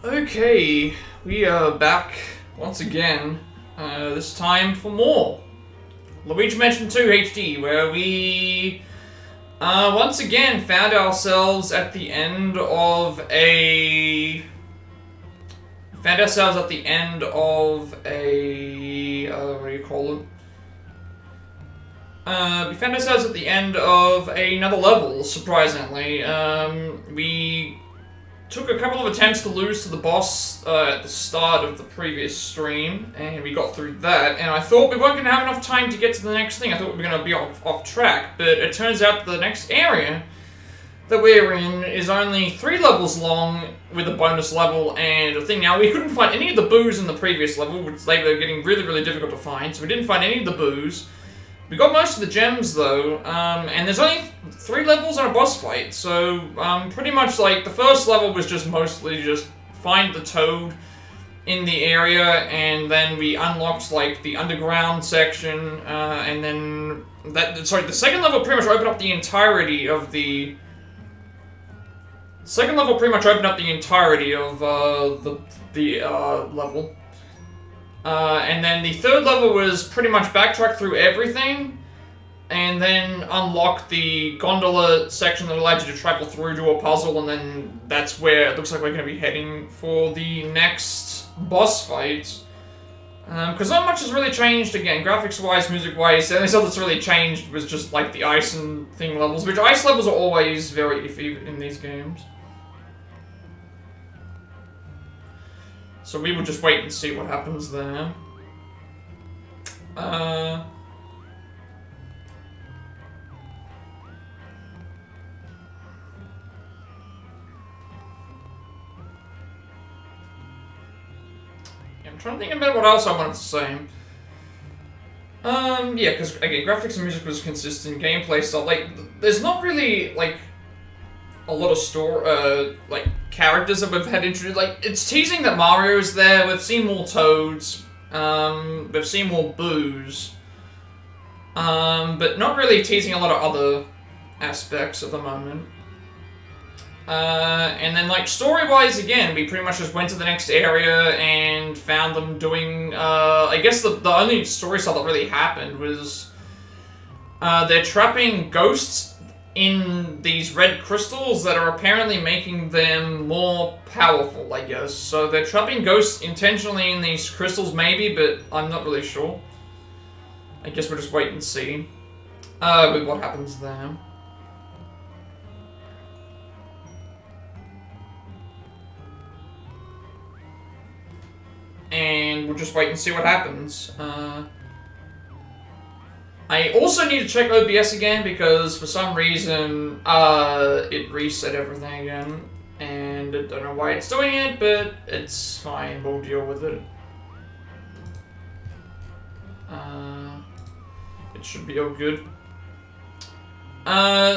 Okay, we are back once again, this time for more Luigi Mansion 2 HD, where we once again found ourselves at the end of a... what do you call it? We found ourselves at the end of another level, surprisingly. We took a couple of attempts to lose to the boss at the start of the previous stream, and we got through that, and I thought we weren't going to have enough time to get to the next thing. I thought we were going to be off track, but it turns out the next area that we're in is only 3 levels long with a bonus level and a thing. Now, we couldn't find any of the boos in the previous level, which they were getting really, really difficult to find, so we didn't find any of the boos. We got most of the gems, though, and there's only 3 levels and a boss fight, so pretty much, like, the first level was just mostly just find the toad in the area, and then we unlocked, like, the underground section, and then the second level pretty much opened up the entirety of the... level. And then the third level was pretty much backtrack through everything, and then unlock the gondola section that allowed you to travel through to a puzzle, and then that's where it looks like we're going to be heading for the next boss fight. Because not much has really changed, again, graphics-wise, music-wise. The only stuff that's really changed was just, like, the ice and thing levels, which ice levels are always very iffy in these games. So we will just wait and see what happens there. I'm trying to think about what else I wanted to say. Yeah, because, again, graphics and music was consistent, gameplay stuff, like, there's not really, like, a lot of like, characters that we've had introduced. Like, it's teasing that Mario's there, we've seen more Toads, we've seen more Boos, but not really teasing a lot of other aspects at the moment. And then, like, story-wise, again, we pretty much just went to the next area and found them doing, I guess the only story stuff that really happened was, they're trapping ghosts in these red crystals that are apparently making them more powerful, I guess. So they're trapping ghosts intentionally in these crystals, maybe, but I'm not really sure. I guess we'll just wait and see with what happens there. And we'll just wait and see what happens. I also need to check OBS again because for some reason it reset everything again, and I don't know why it's doing it, but it's fine, we'll deal with it. It should be all good.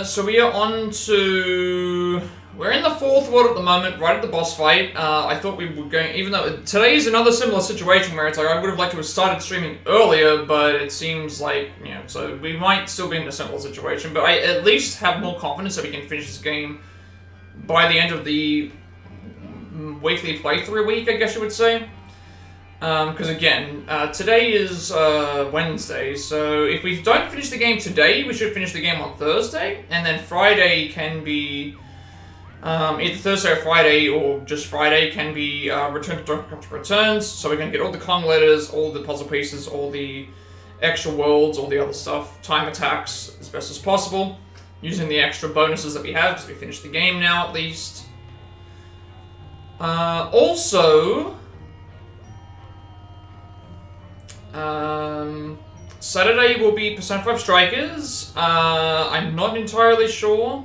So we are on to... We're in the 4th world at the moment, right at the boss fight. I thought we were going, even though today is another similar situation where it's like I would have liked to have started streaming earlier, but it seems like, you know, so we might still be in a similar situation, but I at least have more confidence that we can finish this game by the end of the weekly playthrough week, I guess you would say. Because again, today is Wednesday, so if we don't finish the game today, we should finish the game on Thursday, and then Friday can be... either Thursday or Friday, or just Friday, can be returned to Donkey Kong Returns, so we're going to get all the Kong letters, all the puzzle pieces, all the extra worlds, all the other stuff, time attacks, as best as possible, using the extra bonuses that we have, because we finished the game now, at least. Also... Saturday will be Persona 5 Strikers. I'm not entirely sure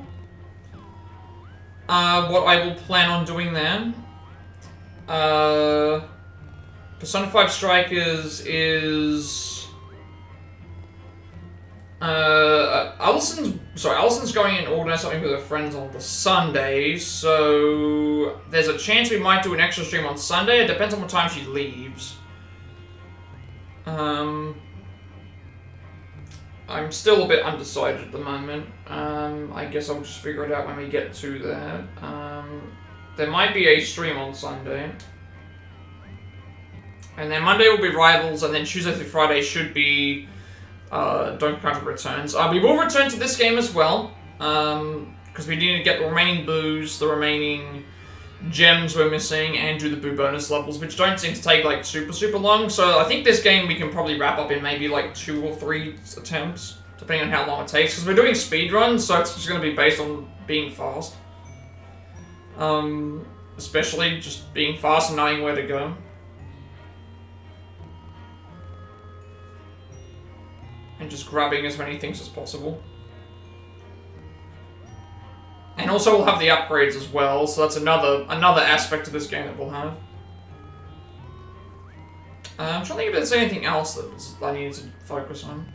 what I will plan on doing then. Persona 5 Strikers is... Allison's going and organize something with her friends on the Sunday, so there's a chance we might do an extra stream on Sunday. It depends on what time she leaves. I'm still a bit undecided at the moment. I guess I'll just figure it out when we get to that. There might be a stream on Sunday. And then Monday will be Rivals, and then Tuesday through Friday should be Donkey Kong Returns. We will return to this game as well, because we need to get the remaining boos, the remaining gems we're missing, and do the boo bonus levels, which don't seem to take like super long. So I think this game we can probably wrap up in maybe like 2 or 3 attempts, depending on how long it takes, because we're doing speedruns, so it's just going to be based on being fast. Especially just being fast and knowing where to go. And just grabbing as many things as possible. And also we'll have the upgrades as well, so that's another aspect of this game that we'll have. I'm trying to think if there's anything else that I need to focus on.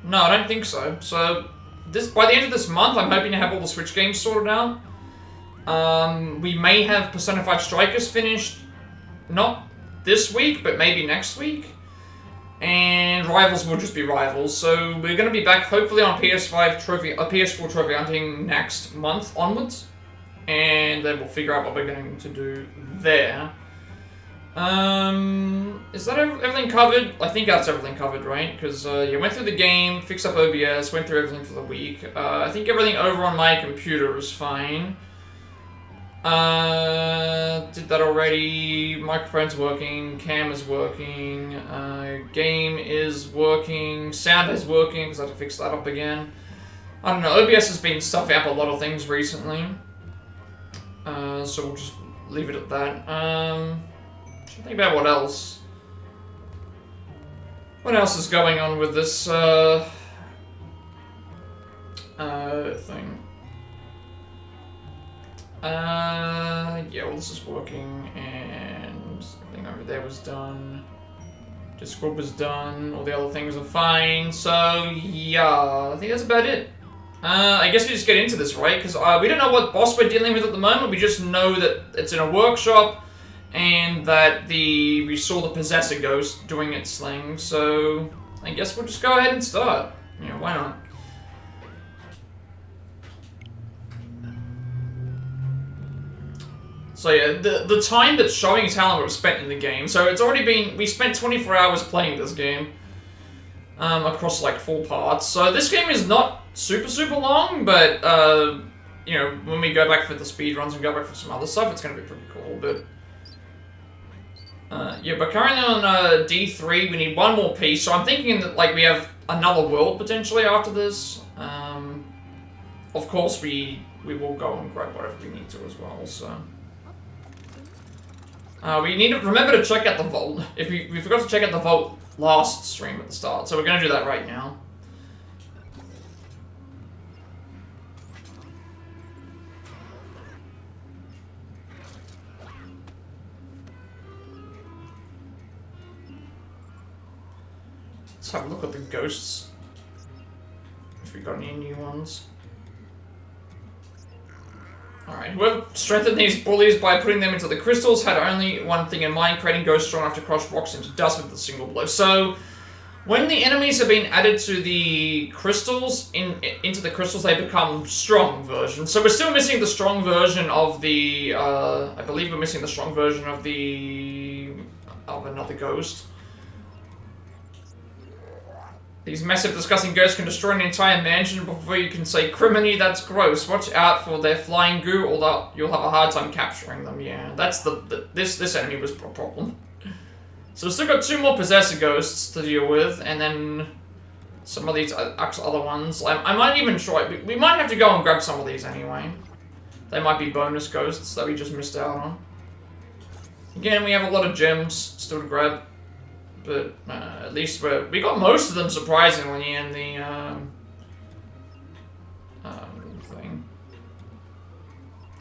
No, I don't think so. So by the end of this month, I'm hoping to have all the Switch games sorted out. We may have Persona 5 Strikers finished, not this week, but maybe next week. And Rivals will just be Rivals, so we're going to be back hopefully on PS4 trophy hunting next month onwards, and then we'll figure out what we're going to do there. Is that everything covered? I think that's everything covered, right? Because you went through the game, fixed up OBS, went through everything for the week. I think everything over on my computer is fine. Did that already. Microphone's working, cam is working, game is working, sound is working, because I have to fix that up again. I don't know, OBS has been stuffing up a lot of things recently. So we'll just leave it at that. Think about what else. What else is going on with this, thing? Yeah, well, this is working, and everything over there was done. Discord was done, all the other things are fine, so yeah, I think that's about it. I guess we just get into this, right? Because we don't know what boss we're dealing with at the moment, we just know that it's in a workshop, and that we saw the Possessor Ghost doing its thing, so I guess we'll just go ahead and start. You know, why not? So yeah, the time that's showing is how long we've spent in the game. So it's already been, we spent 24 hours playing this game. Across like 4 parts. So this game is not super long, but you know, when we go back for the speedruns and go back for some other stuff, it's going to be pretty cool, but yeah, but currently on D3, we need 1 more piece, so I'm thinking that like we have another world potentially after this. Of course, we will go and grab whatever we need to as well, so... we need to remember to check out the vault. We forgot to check out the vault last stream at the start, so we're going to do that right now. Let's have a look at the ghosts. If we got any new ones. Alright, whoever strengthened these bullies by putting them into the crystals had only one thing in mind, creating ghosts strong enough to crush rocks into dust with a single blow. So, when the enemies have been added to the crystals, into the crystals, they become strong versions. So we're still missing the strong version of the, I believe we're missing the strong version of another ghost. These massive, disgusting ghosts can destroy an entire mansion before you can say, "Criminy, that's gross. Watch out for their flying goo, or you'll have a hard time capturing them." Yeah, that's this enemy was a problem. So we've still got 2 more Possessor Ghosts to deal with, and then some of these other ones. I might even try. We might have to go and grab some of these anyway. They might be bonus ghosts that we just missed out on. Again, we have a lot of gems still to grab. But at least we got most of them surprisingly in the thing.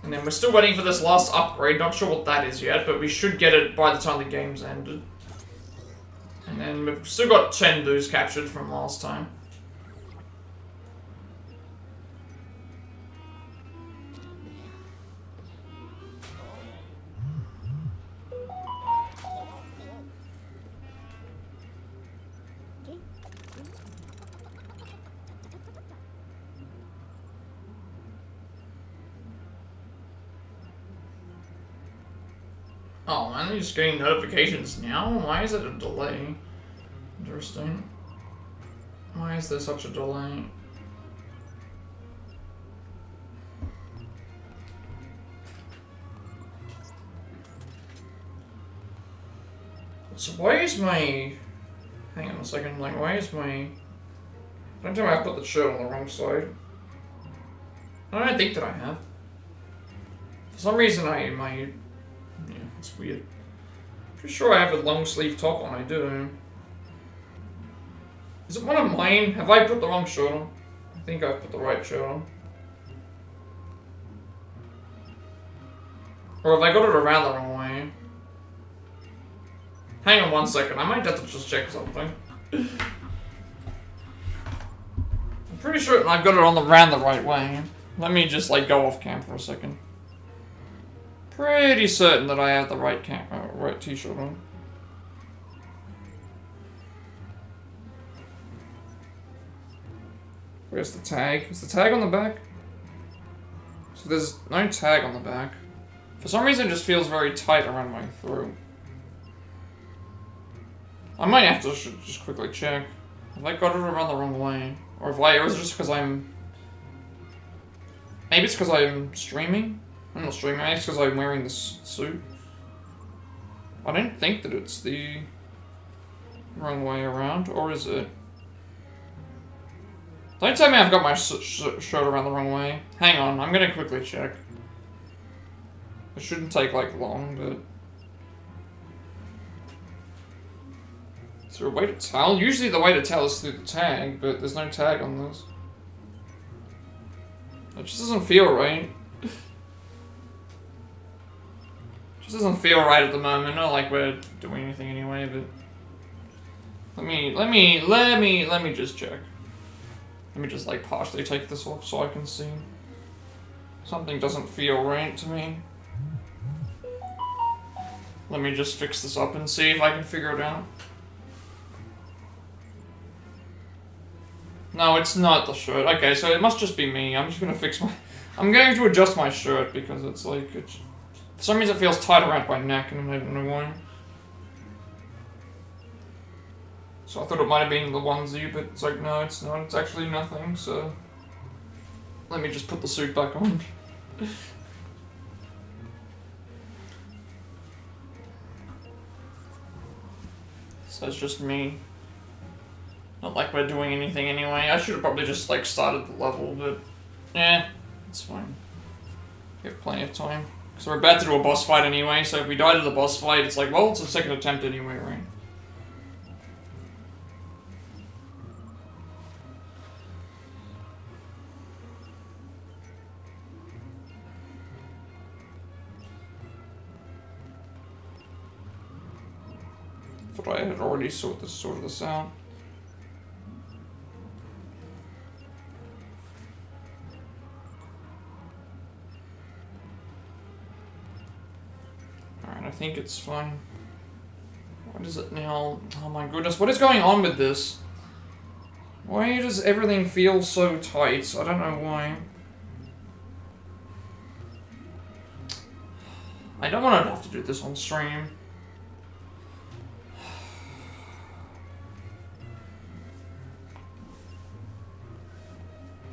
And then we're still waiting for this last upgrade. Not sure what that is yet, but we should get it by the time the game's ended. And then we've still got 10 boos captured from last time. Oh man, I'm just getting notifications now? Why is it a delay? Interesting. Why is there such a delay? So why is my... Hang on a second, like why is my... Don't tell me I put the shirt on the wrong side. I don't think that I have. For some reason yeah, it's weird. Pretty sure I have a long sleeve top on, I do. Is it one of mine? Have I put the wrong shirt on? I think I've put the right shirt on. Or have I got it around the wrong way? Hang on 1 second, I might have to just check something. I'm pretty sure I've got it around the right way. Let me just like go off cam for a second. Pretty certain that I have the right right t-shirt on. Where's the tag? Is the tag on the back? So there's no tag on the back. For some reason it just feels very tight around my throat. I might have to just quickly check. Have I got it around the wrong way? Or is it just because I'm... Maybe it's because I'm streaming? I'm not streaming, maybe it's because I'm wearing this suit. I don't think that it's the wrong way around, or is it? Don't tell me I've got my shirt around the wrong way. Hang on, I'm gonna quickly check. It shouldn't take like long, but... Is there a way to tell? Usually the way to tell is through the tag, but there's no tag on this. It just doesn't feel right. It just doesn't feel right at the moment. Not like we're doing anything anyway, but let me just check. Let me just like partially take this off so I can see. Something doesn't feel right to me. Let me just fix this up and see if I can figure it out. No, it's not the shirt. Okay, so it must just be me. I'm just gonna fix my... I'm going to adjust my shirt because it's like... for some reason it feels tight around my neck and I don't know why. So I thought it might have been the onesie, but it's like, no, it's not. It's actually nothing, so... Let me just put the suit back on. So it's just me. Not like we're doing anything anyway. I should have probably just like started the level, but yeah, it's fine. We have plenty of time. Because we're about to do a boss fight anyway, so if we die to the boss fight, it's like, well, it's a second attempt anyway, right? Thought I had already sorted this out. Alright, I think it's fine. What is it now? Oh my goodness, what is going on with this? Why does everything feel so tight? I don't know why. I don't want to have to do this on stream.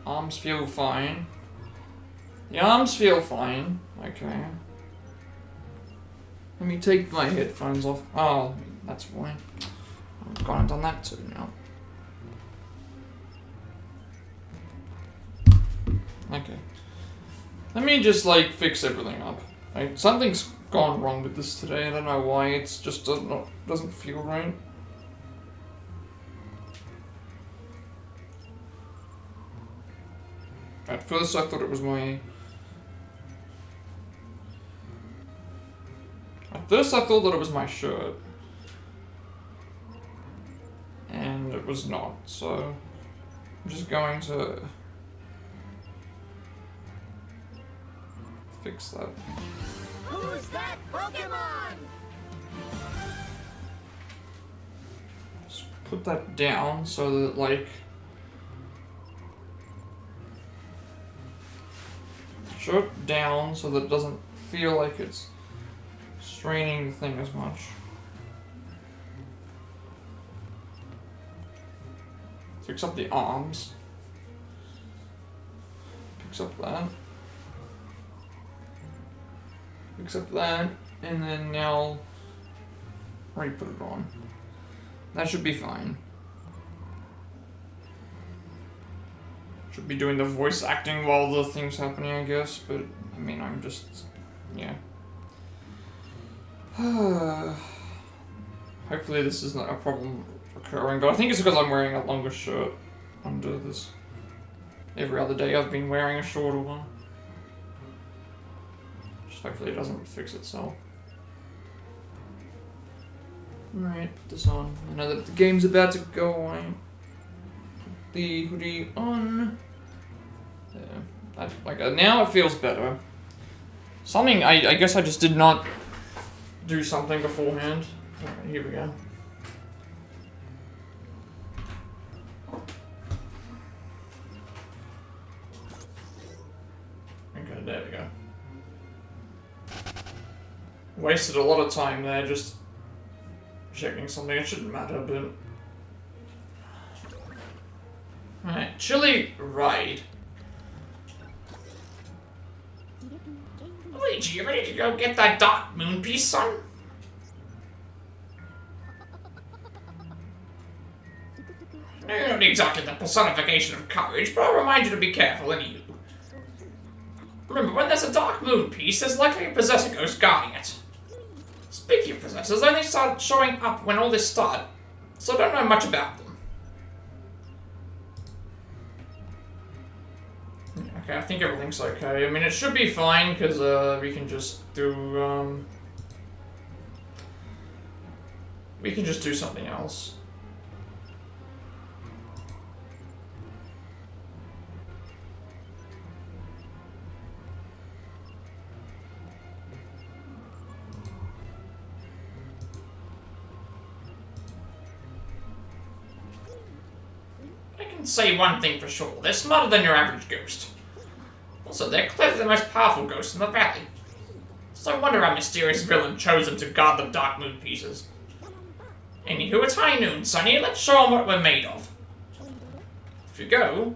Arms feel fine. The arms feel fine. Okay. Let me take my headphones off. Oh, that's why. I've gone and done that too now. Okay. Let me just like fix everything up. Like, something's gone wrong with this today. I don't know why. It's just doesn't feel right. At first I thought it was my... At first I thought that it was my shirt. And it was not, so... I'm just going to... fix that. Who's that Pokemon? Just put that down so that, like... Shirt down so that it doesn't feel like it's straining the thing as much. Fix up the arms. Fix up that. Fix up that. And then now re-put it on. That should be fine. Should be doing the voice acting while the thing's happening, I guess, but I mean, I'm just, yeah. Hopefully this is not a problem occurring, but I think it's because I'm wearing a longer shirt under this. Every other day I've been wearing a shorter one. Just hopefully it doesn't fix itself. Alright, put this on. I know that the game's about to go away. Put the hoodie on. There. Now it feels better. Something, I guess I just did not do something beforehand. Alright, here we go. Okay, there we go. Wasted a lot of time there just checking something. It shouldn't matter, but... Alright, chilly ride. Luigi, you ready to go get that dark moon piece, son? You're not exactly the personification of courage, but I'll remind you to be careful anyway. Remember, when there's a dark moon piece, there's likely a possessor ghost guarding it. Speaking of possessors, they only started showing up when all this started, so I don't know much about them. Okay, I think everything's okay. I mean, it should be fine, because we can just do, we can just do something else. I can say one thing for sure. They're smarter than your average ghost. Also, they're clearly the most powerful ghosts in the valley. So I wonder how mysterious villain chose them to guard the dark moon pieces. Anywho, it's high noon, Sonny. Let's show them what we're made of. If you go...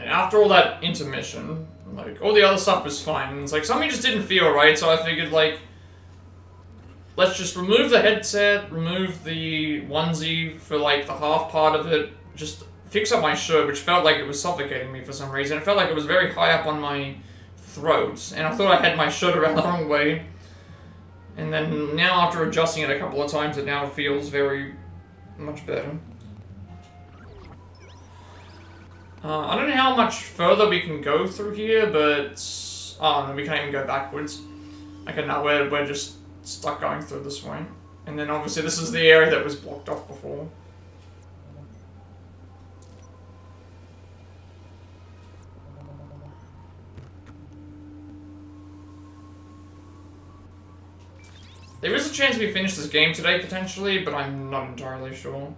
After all that intermission, like, all the other stuff was fine. It's like, something just didn't feel right, so I figured, like, let's just remove the headset, remove the onesie for, like, the half part of it, just fix up my shirt, which felt like it was suffocating me for some reason. It felt like it was very high up on my throat, and I thought I had my shirt around the wrong way. And then, now after adjusting it a couple of times, it now feels very much better. I don't know how much further we can go through here, but... Oh, no, we can't even go backwards. Okay, now we're just stuck going through this way. And then obviously this is the area that was blocked off before. There is a chance we finish this game today, potentially, but I'm not entirely sure.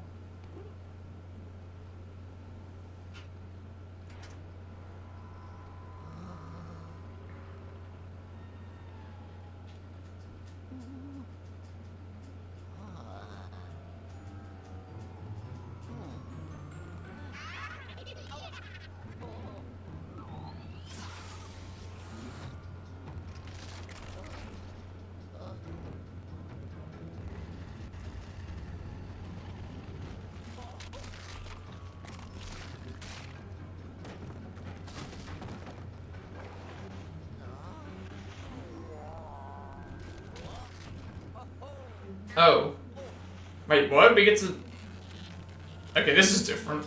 Oh. Wait, what? We get to... Okay, this is different.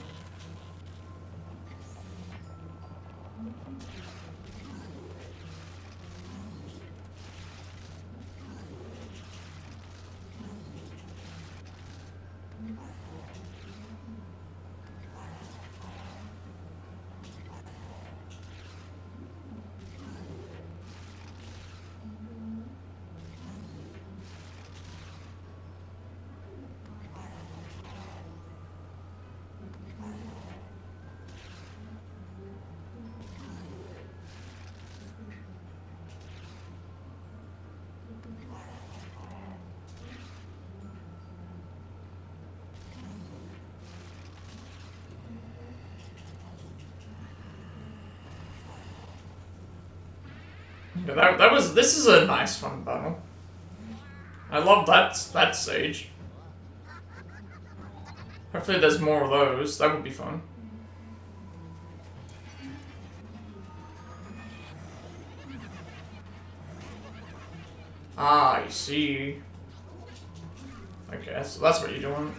Yeah, this is a nice fun battle. I love that stage. Hopefully there's more of those. That would be fun. Ah, I see. Okay, so that's what you're doing.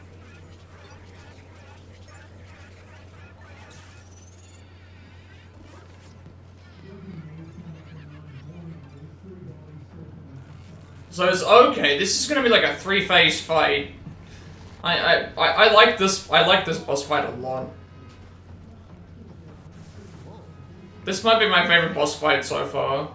So it's okay. This is gonna be like a 3-phase fight. I like this. I like this boss fight a lot. This might be my favorite boss fight so far.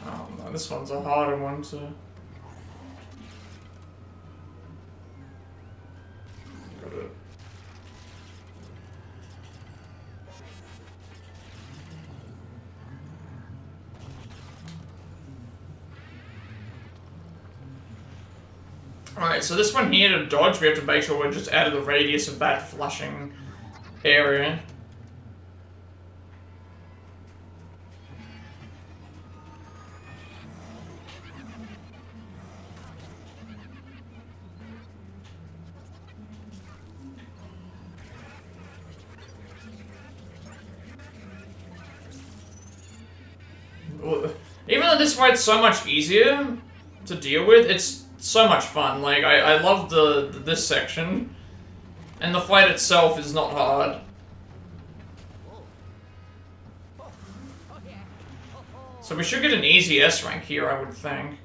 Oh no, this one's a harder one to. Got it. Alright, so this one here to dodge, we have to make sure we're just out of the radius of that flashing area. Even though this fight's so much easier to deal with, it's so much fun. Like, I love this section. And the fight itself is not hard. So we should get an easy S rank here, I would think.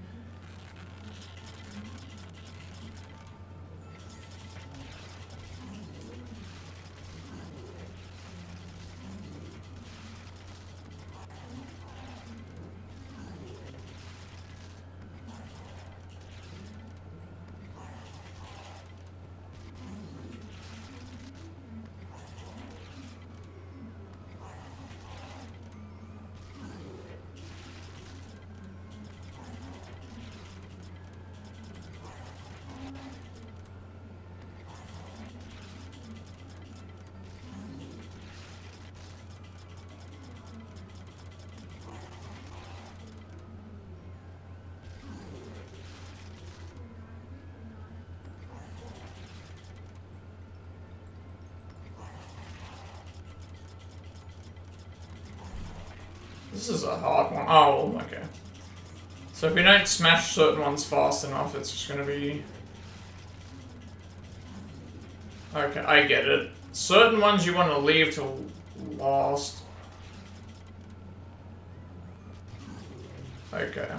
This is a hard one. Oh, okay. So if we don't smash certain ones fast enough, it's just gonna be... Okay, I get it. Certain ones you want to leave till last. Okay.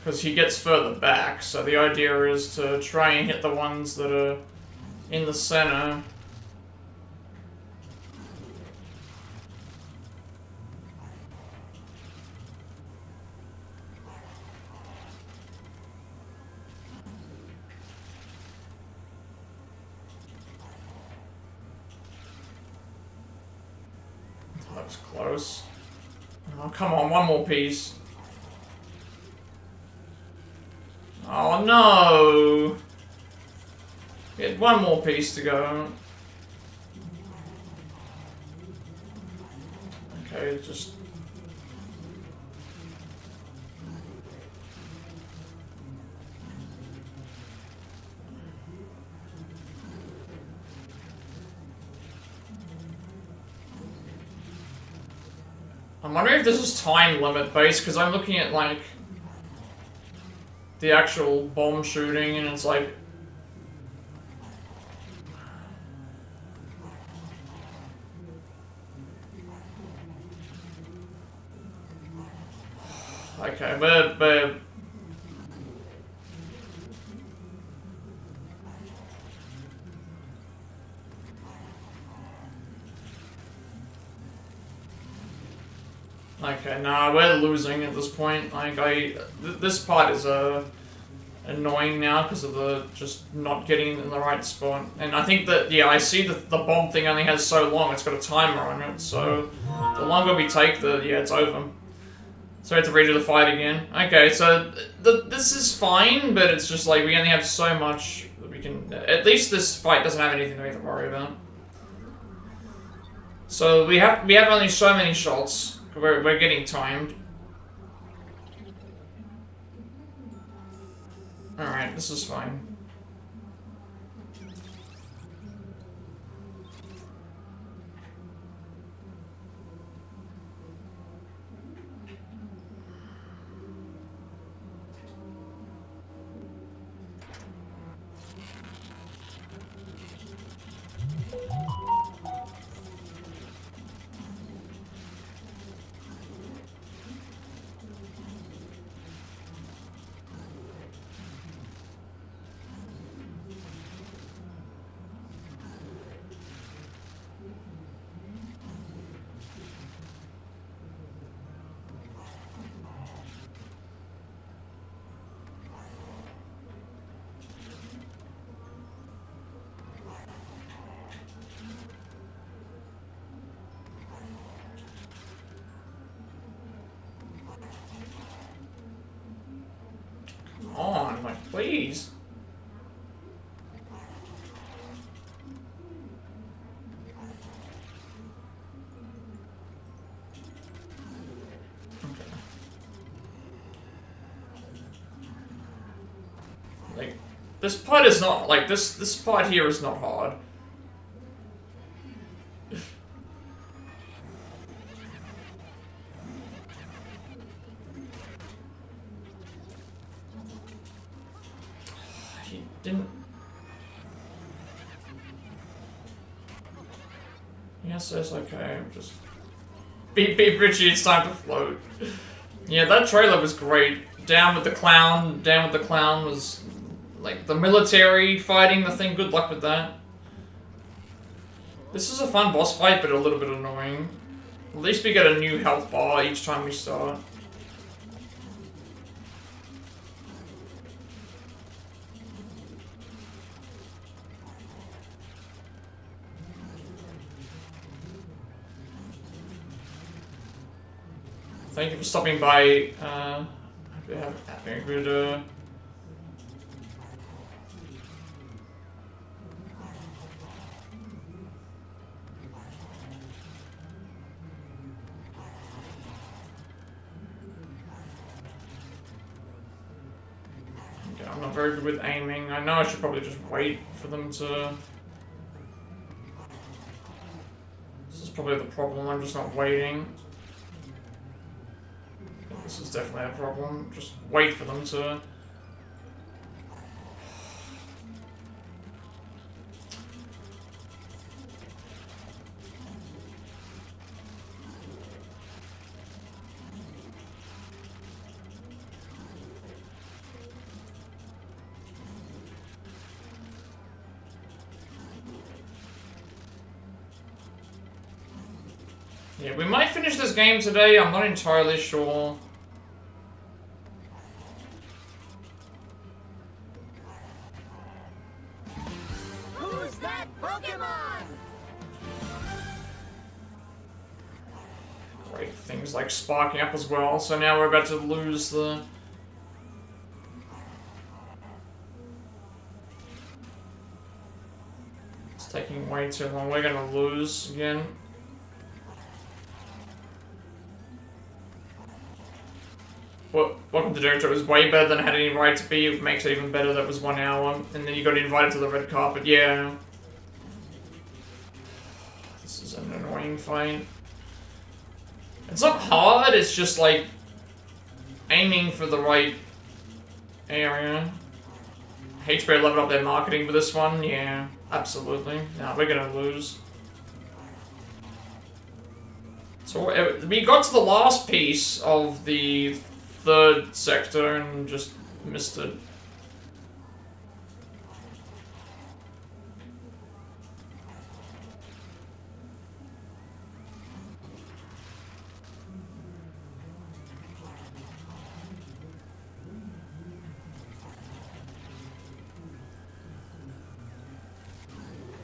Because he gets further back, so the idea is to try and hit the ones that are in the center. That was close. Oh, come on, one more piece. Oh no! We had one more piece to go. Okay, just... I'm wondering if this is time limit based, because I'm looking at like the actual bomb shooting and it's like okay, but okay, nah, we're losing at this point. Like, this part is, annoying now because of the just not getting in the right spot. And I think that, yeah, I see that the bomb thing only has so long, it's got a timer on it, so the longer we take, yeah, it's over. So I have to redo the fight again. Okay, so this is fine, but it's just like we only have so much that we can... At least this fight doesn't have anything that we have to worry about. So we have only so many shots. We're getting timed. Alright, this is fine. On, like, please. Okay. Like, this part is not, like, this part here is not hard. Didn't... Yes, it's okay. Just... Beep, beep, Richie, it's time to float. Yeah, that trailer was great. Down with the clown was... Like, the military fighting the thing, good luck with that. This is a fun boss fight, but a little bit annoying. At least we get a new health bar each time we start. Thank you for stopping by. Hope you're having a good, Okay, I'm not very good with aiming. I know I should probably just wait for them to... This is probably the problem, I'm just not waiting. This is definitely a problem. Just wait for them to... Yeah, we might finish this game today, I'm not entirely sure. Who's that Pokemon? Great, things like sparking up as well, so now we're about to lose the... It's taking way too long, we're gonna lose again. Well, welcome to Director. It was way better than it had any right to be. It makes it even better that it was 1 hour. And then you got invited to the red carpet. Yeah. This is an annoying fight. It's not hard, it's just like aiming for the right area. HP leveled up their marketing with this one. Yeah, absolutely. No, we're gonna lose. So we got to the last piece of the third sector and just missed it.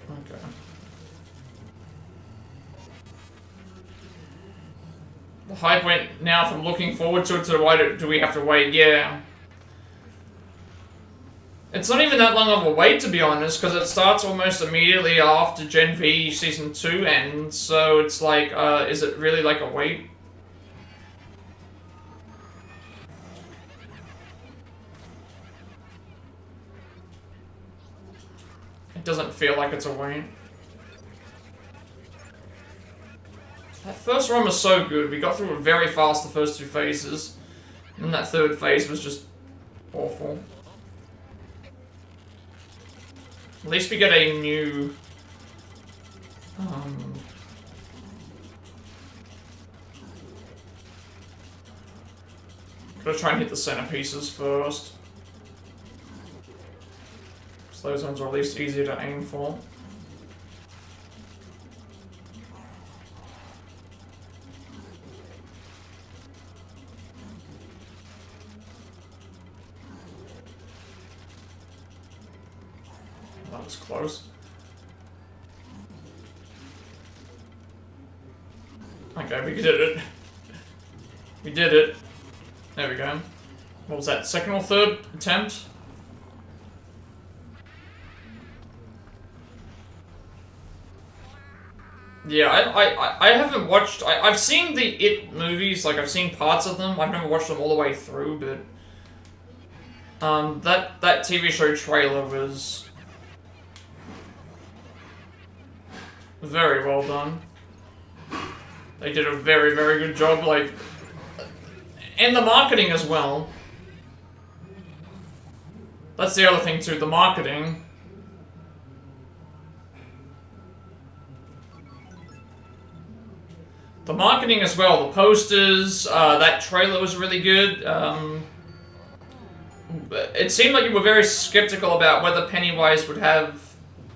Okay. The hype went now from looking forward to it to why do we have to wait? Yeah. It's not even that long of a wait, to be honest, because it starts almost immediately after Gen V Season 2 ends, so it's like, is it really like a wait? It doesn't feel like it's a wait. That first run was so good. We got through it very fast the first two phases. And then that third phase was just awful. At least we get a new... Gotta try and hit the centerpieces first. So those ones are at least easier to aim for. That was close. Okay, we did it. We did it. There we go. What was that, second or third attempt? Yeah, I haven't watched... I've seen the It movies, like, I've seen parts of them. I've never watched them all the way through, but... that TV show trailer was... very well done. They did a very, very good job, like... And the marketing as well. That's the other thing, too, the marketing. The marketing as well, the posters, that trailer was really good. It seemed like you were very skeptical about whether Pennywise would have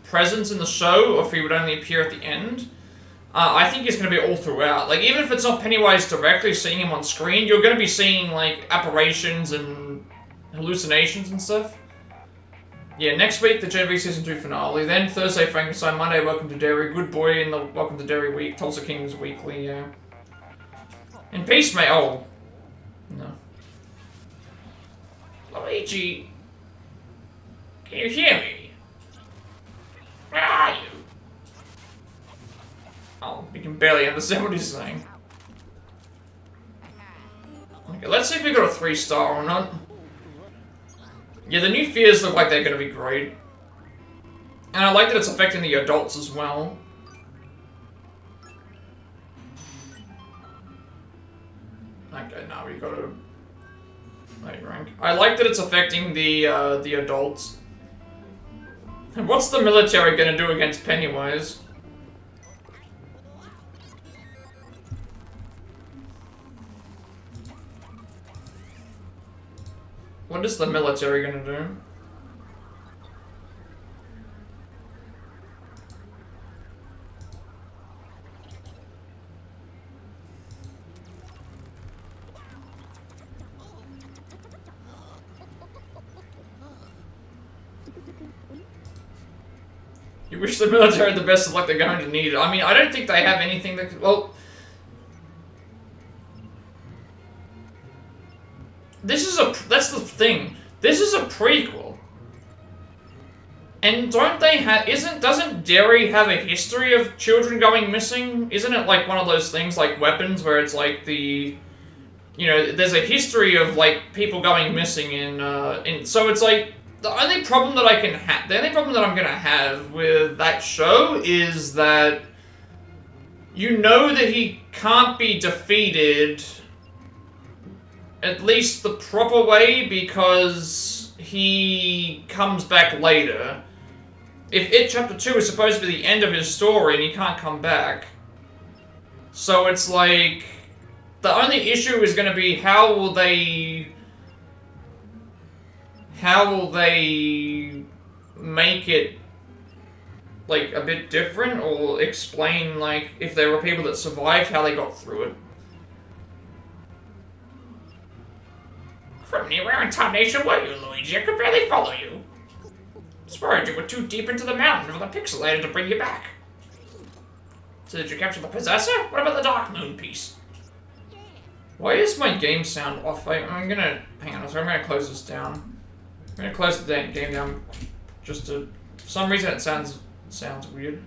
presence in the show, or if he would only appear at the end. I think he's going to be all throughout. Like, even if it's not Pennywise directly seeing him on screen, you're going to be seeing, like, apparitions and hallucinations and stuff. Yeah, next week, the Gen V Season 2 finale. Then Thursday, Frankenstein. Monday, Welcome to Derry. Good Boy in the Welcome to Derry week. Tulsa Kings weekly, yeah. And Peacemaker. Oh. No. Luigi. Can you hear me? Where are you? Oh, we can barely understand what he's saying. Okay, let's see if we got a 3-star or not. Yeah, the new fears look like they're going to be great. And I like that it's affecting the adults as well. Okay, now we got to... rank. I like that it's affecting the adults. And what's the military going to do against Pennywise? What is the military gonna do? You wish the military had the best of luck they're going to need. I mean, I don't think they have anything that could... Well... This is a... That's the thing. This is a prequel. And don't they have... Doesn't Derry have a history of children going missing? Isn't it like one of those things like Weapons where it's like the... You know, there's a history of like people going missing in so it's like... The only problem that the only problem that I'm gonna have with that show is that you know that he can't be defeated at least the proper way because he comes back later. If It Chapter 2 is supposed to be the end of his story and he can't come back. So it's like... The only issue is going to be how will they make it like a bit different, or explain like if there were people that survived, how they got through it. Criminy, where in tarnation were you, Luigi? I could barely follow you. Suppose you were too deep into the mountain for the pixelator to bring you back. So did you capture the possessor? What about the Dark Moon piece? Why is my game sound off? I'm gonna... Hang on, so I'm gonna close this down. I'm gonna close the game down just to... For some reason it sounds weird.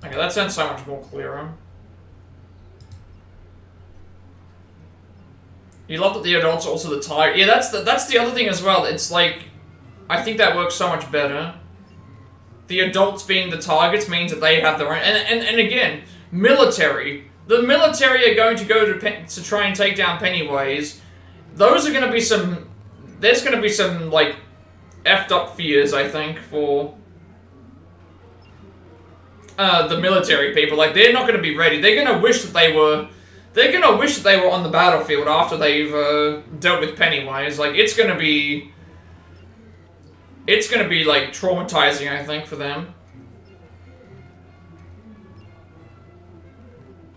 Okay, that sounds so much more clearer. You love that the adults are also the target. Yeah, that's the other thing as well. It's like, I think that works so much better. The adults being the targets means that they have their own. And again, military. The military are going to go to try and take down Pennywise. Those are going to be some. There's going to be some like effed up fears, I think, for the military people. Like, they're not going to be ready. They're going to wish that they were. They're gonna wish that they were on the battlefield after they've dealt with Pennywise. Like, it's gonna be like traumatizing, I think, for them.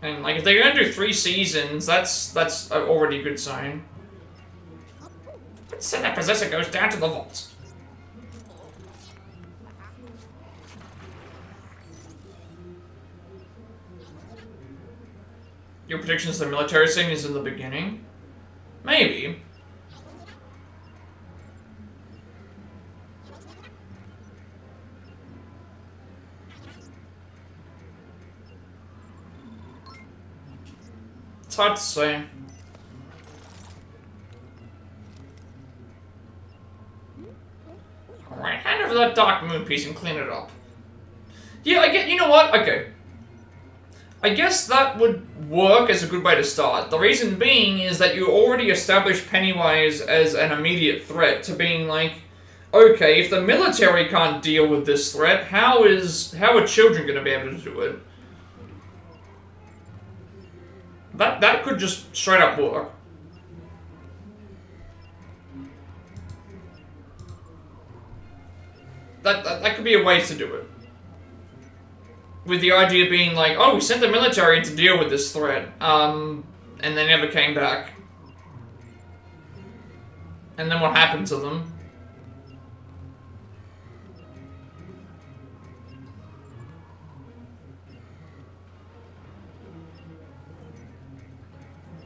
And like, if they're gonna do 3 seasons, that's already a good sign. Let's say that possessor goes down to the vault. Your prediction is the military scene is in the beginning? Maybe. It's hard to say. Alright, hand over that Dark Moon piece and clean it up. Yeah, I get, you know what? Okay. I guess that would work as a good way to start. The reason being is that you already established Pennywise as an immediate threat to being like, okay, if the military can't deal with this threat, how are children going to be able to do it? That could just straight up work. That could be a way to do it. With the idea being like, oh, we sent the military in to deal with this threat, and they never came back. And then what happened to them?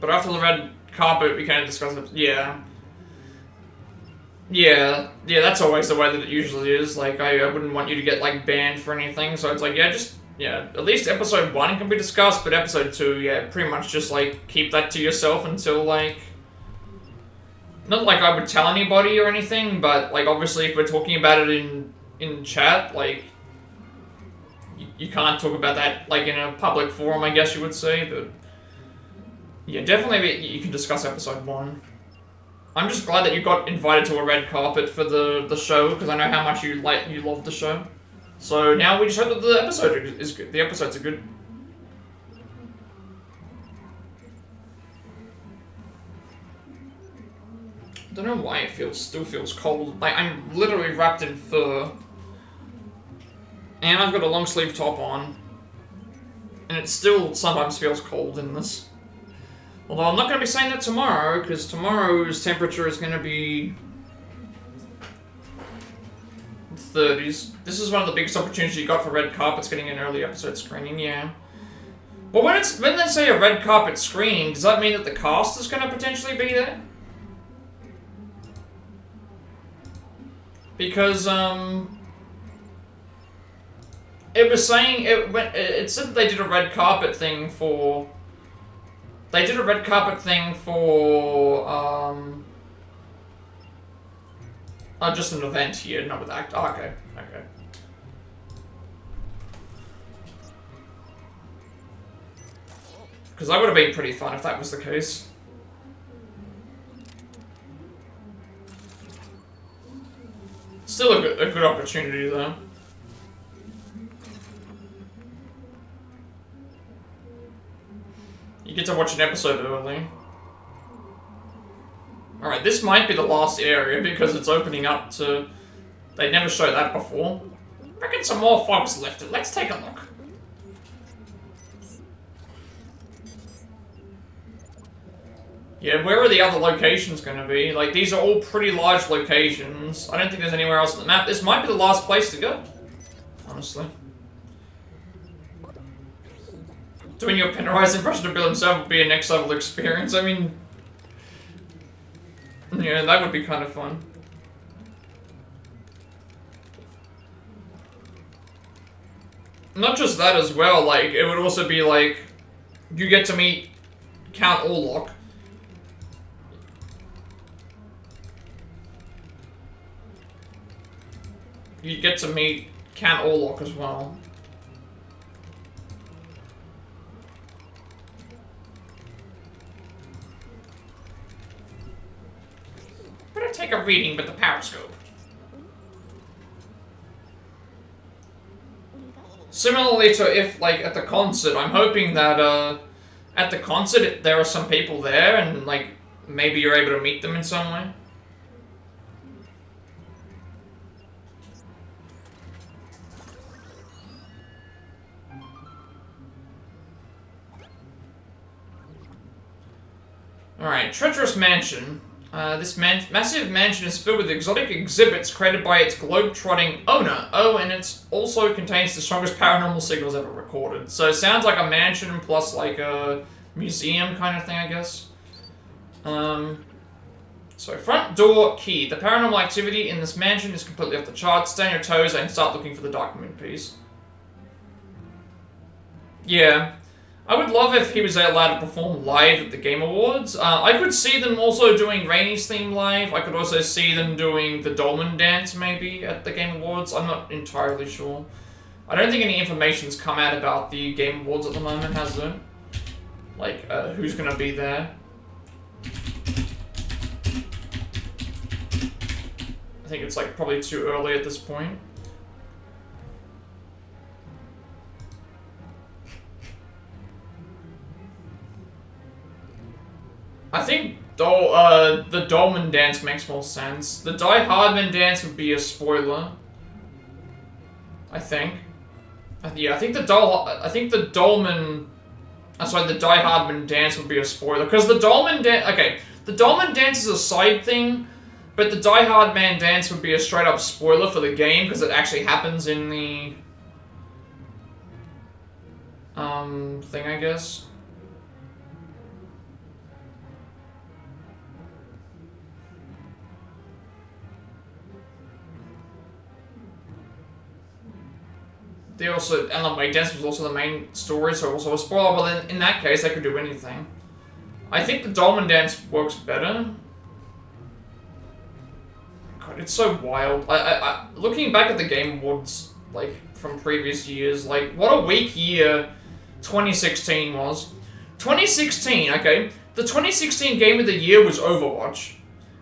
But after the red carpet, we kind of discussed it. Yeah. Yeah, that's always the way that it usually is. Like, I wouldn't want you to get, like, banned for anything, so it's like, yeah, at least episode 1 can be discussed, but episode 2, yeah, pretty much just, like, keep that to yourself until, like... Not like I would tell anybody or anything, but, like, obviously if we're talking about it in chat, like... You can't talk about that, like, in a public forum, I guess you would say, but... Yeah, definitely you can discuss episode 1. I'm just glad that you got invited to a red carpet for the show, because I know how much you love the show. So now we just hope that the episode is good. The episodes are good. I don't know why it still feels cold. Like, I'm literally wrapped in fur. And I've got a long sleeve top on. And it still sometimes feels cold in this. Although I'm not going to be saying that tomorrow, because tomorrow's temperature is going to be 30s. This is one of the biggest opportunities you got for red carpets, getting an early episode screening, yeah. Well, when they say a red carpet screening, does that mean that the cast is going to potentially be there? Because, it was saying, it said that they did a red carpet thing for... They did a red carpet thing for, just an event here, not with act. Oh, okay. Because that would have been pretty fun if that was the case. Still a good opportunity, though. You get to watch an episode early. Alright, this might be the last area because it's opening up to... They never showed that before. Reckon some more fog's lifted. Let's take a look. Yeah, where are the other locations gonna be? Like, these are all pretty large locations. I don't think there's anywhere else on the map. This might be the last place to go. Honestly. Doing your Pennywise impression of Bill himself would be a next level experience. I mean... Yeah, that would be kind of fun. Not just that as well, like, it would also be like... You get to meet Count Orlok. You get to meet Count Orlok as well. Better take a reading with the periscope. Similarly to if, like, at the concert, I'm hoping that, at the concert there are some people there and, like, maybe you're able to meet them in some way. Alright, Treacherous Mansion. This massive mansion is filled with exotic exhibits created by its globe-trotting owner. Oh, and it also contains the strongest paranormal signals ever recorded. So it sounds like a mansion plus like a museum kind of thing, I guess. So front door key. The paranormal activity in this mansion is completely off the charts. Stay on your toes and start looking for the Dark Moon piece. Yeah. I would love if he was allowed to perform live at the Game Awards. I could see them also doing Rainy's theme live. I could also see them doing the Dolmen dance, maybe, at the Game Awards. I'm not entirely sure. I don't think any information's come out about the Game Awards at the moment, has there? Like, who's gonna be there? I think it's, like, probably too early at this point. I think the Dolmen dance makes more sense. The Die Hardman dance would be a spoiler. I think. Yeah, I think the Dolmen... sorry, the Die Hardman dance would be a spoiler. Because the Dolmen dance... Okay, the Dolmen dance is a side thing, but the Die Hardman dance would be a straight up spoiler for the game, because it actually happens in the... thing, I guess. They also, Alan Wake Dance was also the main story, so also a spoiler, but then in that case, they could do anything. I think the Dolmen dance works better. God, it's so wild. Looking back at the Game Awards, like, from previous years, like, what a weak year 2016 was. 2016, okay, the 2016 Game of the Year was Overwatch.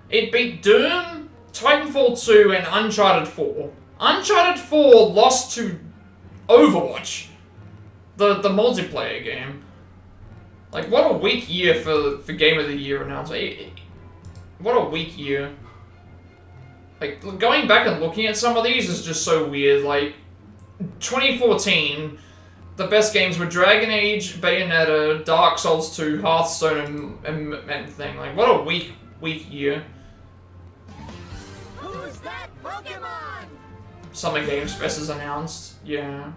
It beat Doom, Titanfall 2, and Uncharted 4. Uncharted 4 lost to Overwatch, the multiplayer game. Like, what a weak year for Game of the Year announcement. What a weak year. Like, going back and looking at some of these is just so weird. Like, 2014, the best games were Dragon Age, Bayonetta, Dark Souls 2, Hearthstone, and thing. Like, what a weak year. Who's that Pokemon? Summer Games Fest is announced. Yeah.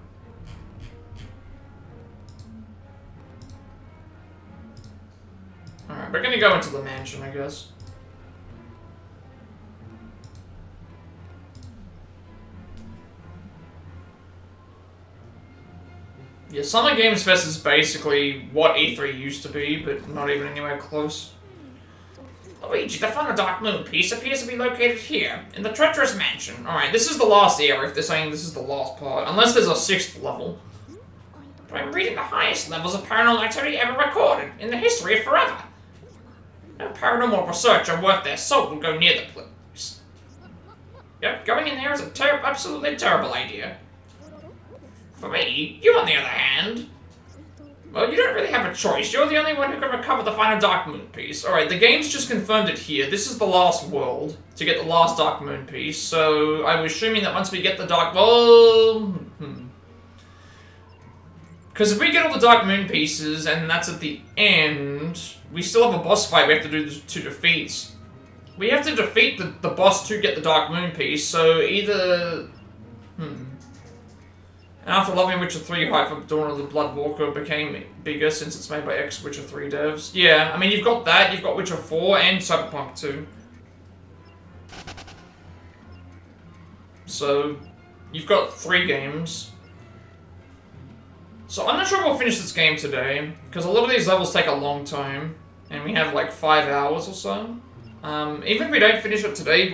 Alright, we're gonna go into the mansion, I guess. Yeah, Summer Games Fest is basically what E3 used to be, but not even anywhere close. Luigi, the final Dark Moon piece appears to be located here, in the Treacherous Mansion. Alright, this is the last area, if they're saying this is the last part. Unless there's a 6th level. But I'm reading the highest levels of paranormal activity ever recorded, in the history of forever. No paranormal researcher worth their salt will go near the place. Yep, going in there is a absolutely terrible idea. For me, you on the other hand... Well, you don't really have a choice. You're the only one who can recover the final Dark Moon piece. Alright, the game's just confirmed it here. This is the last world to get the last Dark Moon piece, so I'm assuming that once we get the Dark... Well... Because if we get all the Dark Moon pieces, and that's at the end, we still have a boss fight we have to do to defeat. We have to defeat the boss to get the Dark Moon piece, so either... And after loving Witcher 3, hype for Dawn of the Bloodwalker became bigger since it's made by ex-Witcher 3 devs. Yeah, I mean, you've got that, you've got Witcher 4, and Cyberpunk 2. So, you've got 3 games. So I'm not sure if we'll finish this game today, because a lot of these levels take a long time, and we have like 5 hours or so. Even if we don't finish it today,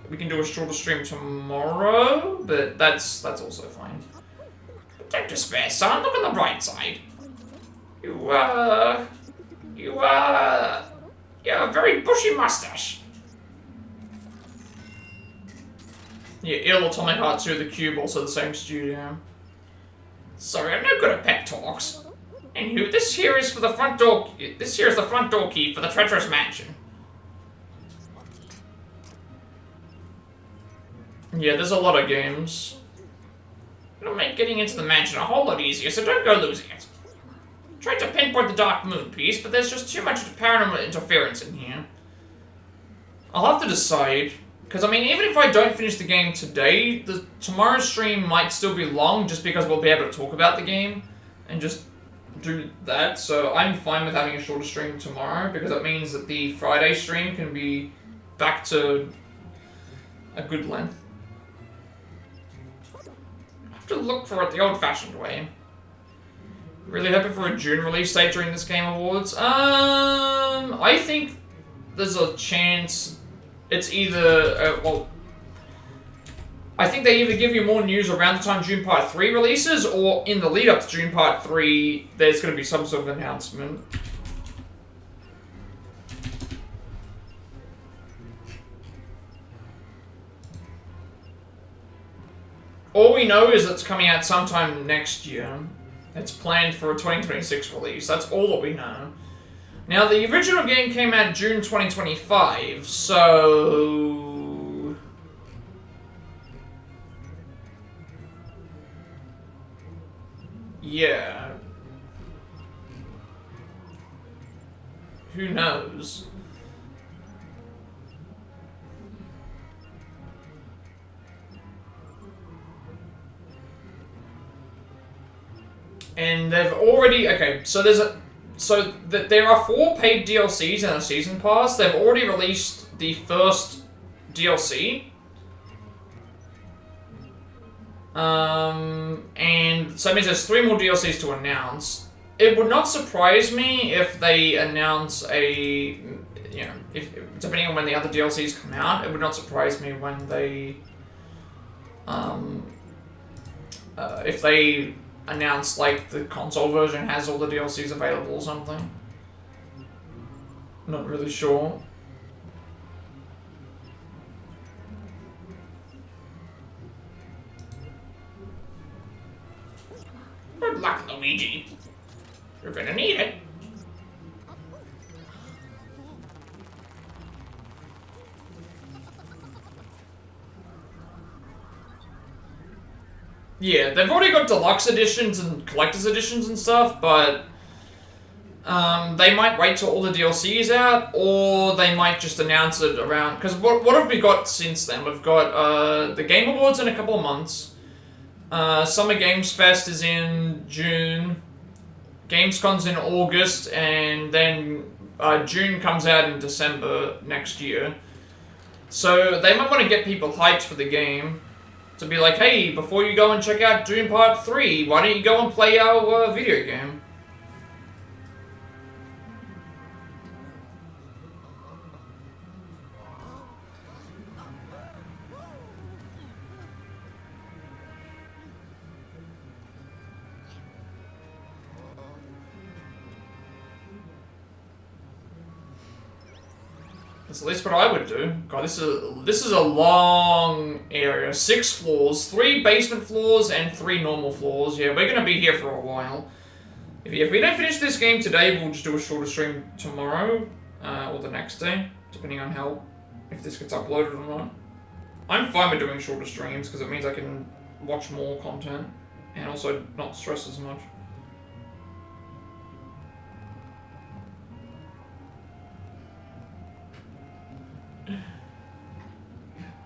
we can do a shorter stream tomorrow, but that's also fine. Don't despair, son. Look on the bright side. You have a very bushy mustache. Yeah, Ill Atomic Heart 2, The Cube, also the same studio. Sorry, I'm no good at pep talks. Anywho, this here is the front door key for the treacherous mansion. Yeah, there's a lot of games. It'll make getting into the mansion a whole lot easier, so don't go losing it. Tried to pinpoint the Dark Moon piece, but there's just too much paranormal interference in here. I'll have to decide, because I mean, even if I don't finish the game today, tomorrow's stream might still be long, just because we'll be able to talk about the game, and just do that, so I'm fine with having a shorter stream tomorrow, because that means that the Friday stream can be back to a good length. To look for it the old-fashioned way. Really hoping for a June release date during this Game Awards. I think there's a chance it's either, I think they either give you more news around the time June Part 3 releases, or in the lead-up to June Part 3, there's going to be some sort of announcement. All we know is it's coming out sometime next year. It's planned for a 2026 release. That's all that we know. Now, the original game came out June 2025, so... yeah. Who knows? And they've already... okay, so there are 4 paid DLCs and a season pass. They've already released the first DLC. And so that means there's 3 more DLCs to announce. It would not surprise me if they announce a... you know, depending on when the other DLCs come out, it would not surprise me when they... if they announce, like, the console version has all the DLCs available or something. Not really sure. Good luck, Luigi. You're gonna need it. Yeah, they've already got deluxe editions and collector's editions and stuff, but they might wait till all the DLCs out, or they might just announce it around... because what have we got since then? We've got the Game Awards in a couple of months. Summer Games Fest is in June. Gamescom's in August, and then June comes out in December next year. So they might want to get people hyped for the game. To be like, hey, before you go and check out Doom Part 3, why don't you go and play our video game? That's at least what I would do. God, this is a long area. 6 floors, 3 basement floors, and 3 normal floors. Yeah, we're gonna be here for a while. If we don't finish this game today, we'll just do a shorter stream tomorrow, or the next day, depending on if this gets uploaded or not. I'm fine with doing shorter streams, because it means I can watch more content, and also not stress as much.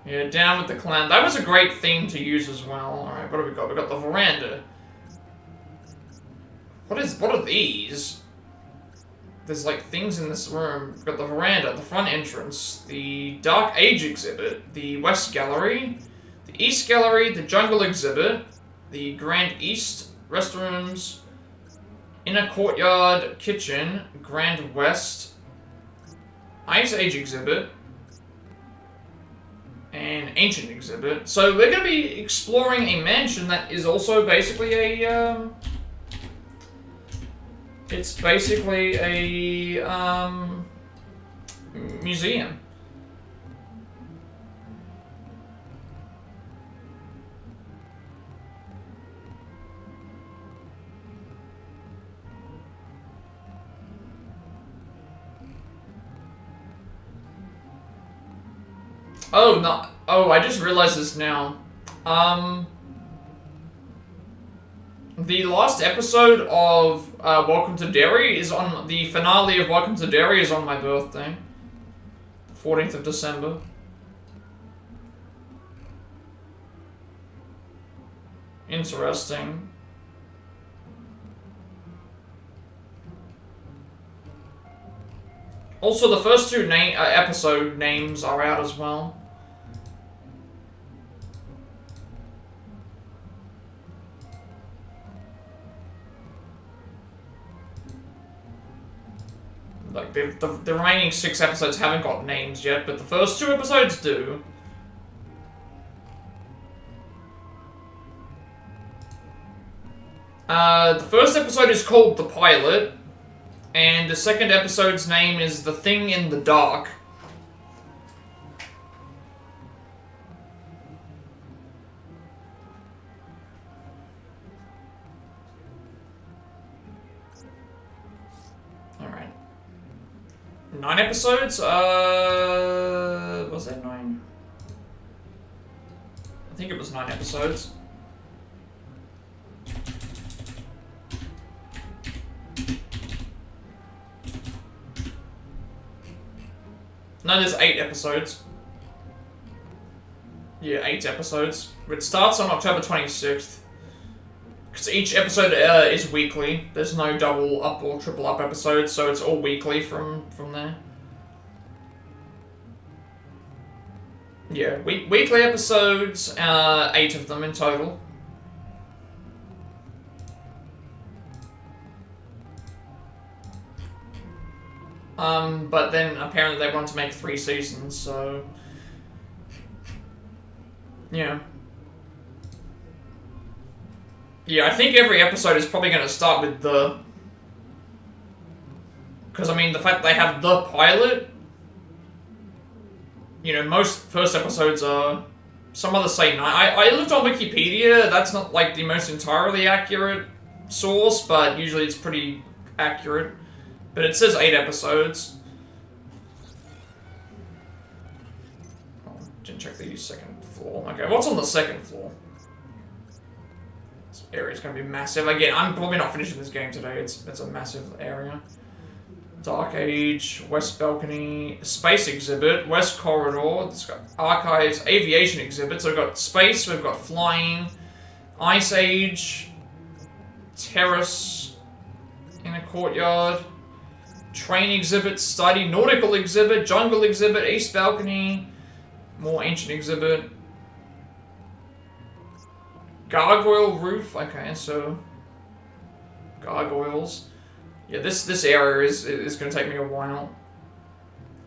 Yeah, down with the clan. That was a great theme to use as well. Alright, what have we got? We got the veranda. What are these? There's like things in this room. We've got the veranda, the front entrance, the Dark Age exhibit, the West Gallery, the East Gallery, the Jungle exhibit, the Grand East restrooms, Inner Courtyard, Kitchen, Grand West, Ice Age exhibit, and Ancient exhibit. So we're going to be exploring a mansion that is also basically a, it's basically a, museum. Oh, no. Oh, I just realized this now. The last episode of Welcome to Derry is on... The finale of Welcome to Derry is on my birthday. 14th of December. Interesting. Also, the first two episode names are out as well. Like, the remaining 6 episodes haven't got names yet, but the first 2 episodes do. The first episode is called The Pilot, and the second episode's name is The Thing in the Dark. Alright. 9 episodes? Was that 9? I think it was 9 episodes. No, there's 8 episodes. Yeah, 8 episodes. It starts on October 26th. Because each episode is weekly. There's no double up or triple up episodes, so it's all weekly from there. Yeah, weekly episodes, 8 of them in total. But then apparently they want to make 3 seasons, so... Yeah. Yeah, I think every episode is probably going to start with the... Because, I mean, the fact that they have the pilot... You know, most first episodes are... Some others say 9. I looked on Wikipedia, that's not, like, the most entirely accurate source, but usually it's pretty accurate. But it says 8 episodes. Oh, didn't check the second floor. Okay, what's on the second floor? This area's gonna be massive. Again, I'm probably not finishing this game today. It's a massive area. Dark Age, West Balcony, Space Exhibit, West Corridor. It's got Archives, Aviation Exhibit. So we've got Space, we've got Flying, Ice Age, Terrace, Inner Courtyard, Train Exhibit, Study, Nautical Exhibit, Jungle Exhibit, East Balcony, more Ancient Exhibit, Gargoyle Roof. Okay, so gargoyles. Yeah, this area is going to take me a while.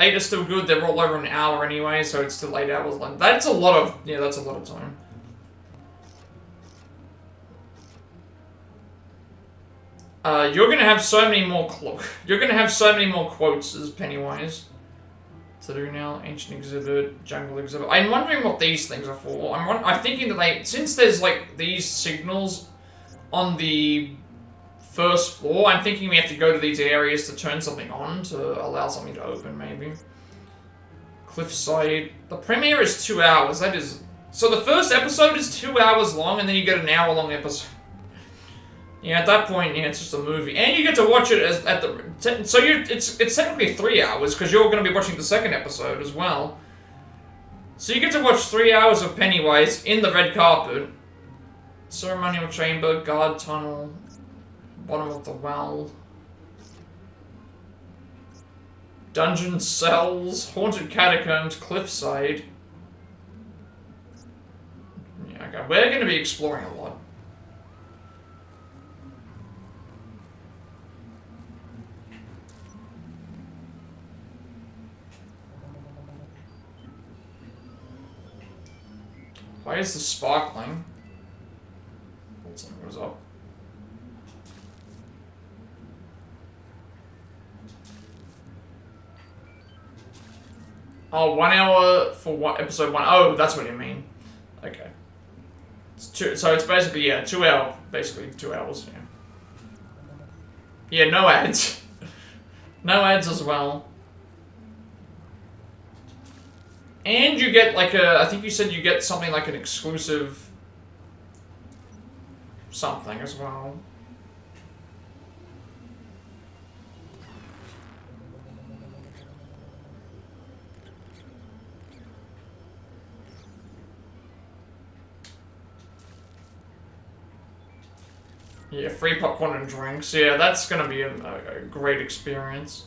8 is still good. They're all over an hour anyway, so it's still 8 hours long. That's a lot of that's a lot of time. You're gonna have so many more quotes as Pennywise to do now. Ancient Exhibit, Jungle Exhibit. I'm wondering what these things are for. I'm thinking that since there's like these signals on the first floor. I'm thinking we have to go to these areas to turn something on, to allow something to open, maybe. Cliffside. The premiere is 2 hours. That is... So the first episode is 2 hours long, and then you get an hour-long episode. Yeah, at that point, yeah, it's just a movie. And you get to watch it as at the... So it's technically 3 hours, because you're going to be watching the second episode as well. So you get to watch 3 hours of Pennywise in the red carpet. Ceremonial chamber, guard tunnel, bottom of the well. Dungeon cells, haunted catacombs, cliffside. Yeah, okay, we're going to be exploring a lot. Why is this sparkling? Something was up. Oh, 1 hour for episode 1. Oh, that's what you mean. Okay. So it's basically, yeah, 2 hours. Basically 2 hours, yeah. Yeah, no ads. No ads as well. And you get like I think you said you get something like an exclusive something as well. Yeah, free popcorn and drinks. Yeah, that's gonna be a great experience.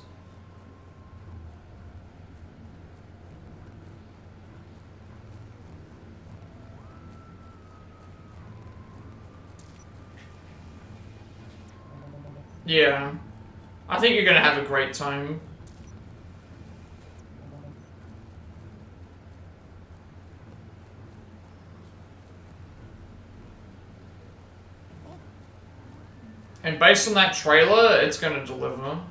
Yeah. I think you're gonna have a great time. And based on that trailer, it's gonna deliver.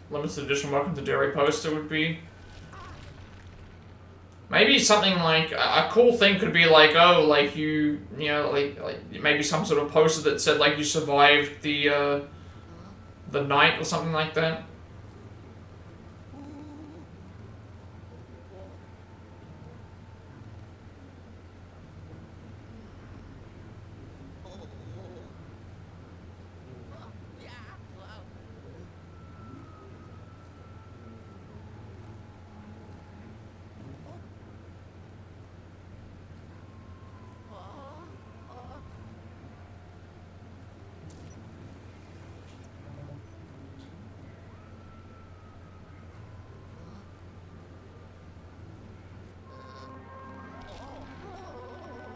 Limited edition Welcome to Derry poster would be. Maybe something like a cool thing could be like, oh, like you know, like maybe some sort of poster that said like you survived the night or something like that.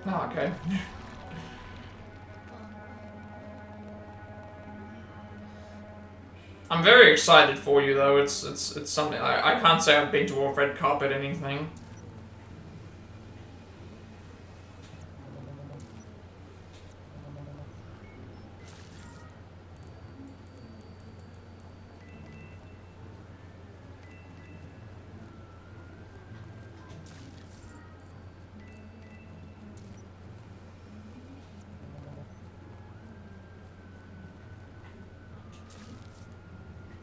Oh, okay. I'm very excited for you though. It's something I can't say I've been to a red carpet anything.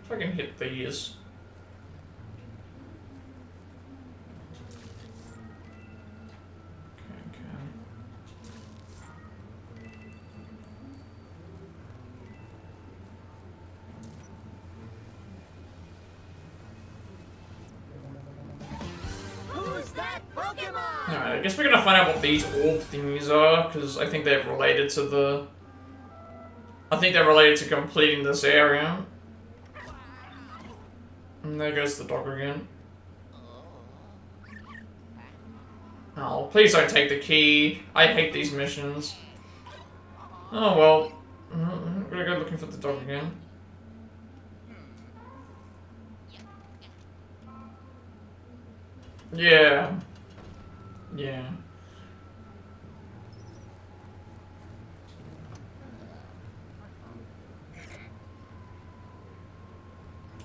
If I can hit these. Who's that Pokemon? Alright, I guess we're gonna find out what these orb thingies are, because I think they're related to the... I think they're related to completing this area. And there goes the dog again. Oh, please don't take the key. I hate these missions. Oh well. I'm gonna go looking for the dog again. Yeah. Yeah.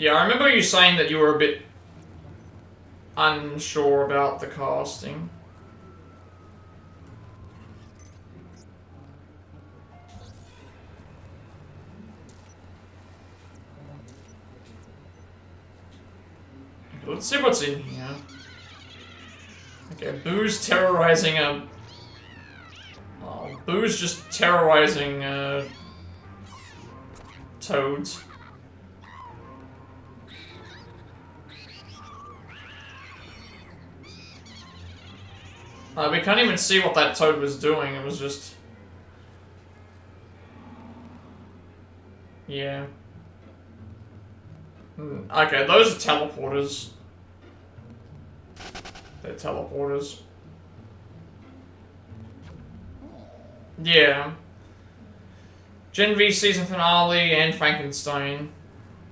Yeah, I remember you saying that you were a bit unsure about the casting. let's see what's in here. Okay, Boo's terrorizing a... Oh, Boo's just terrorizing, toads. We can't even see what that toad was doing, it was just... Yeah. Okay, those are teleporters. They're teleporters. Yeah. Gen V season finale and Frankenstein.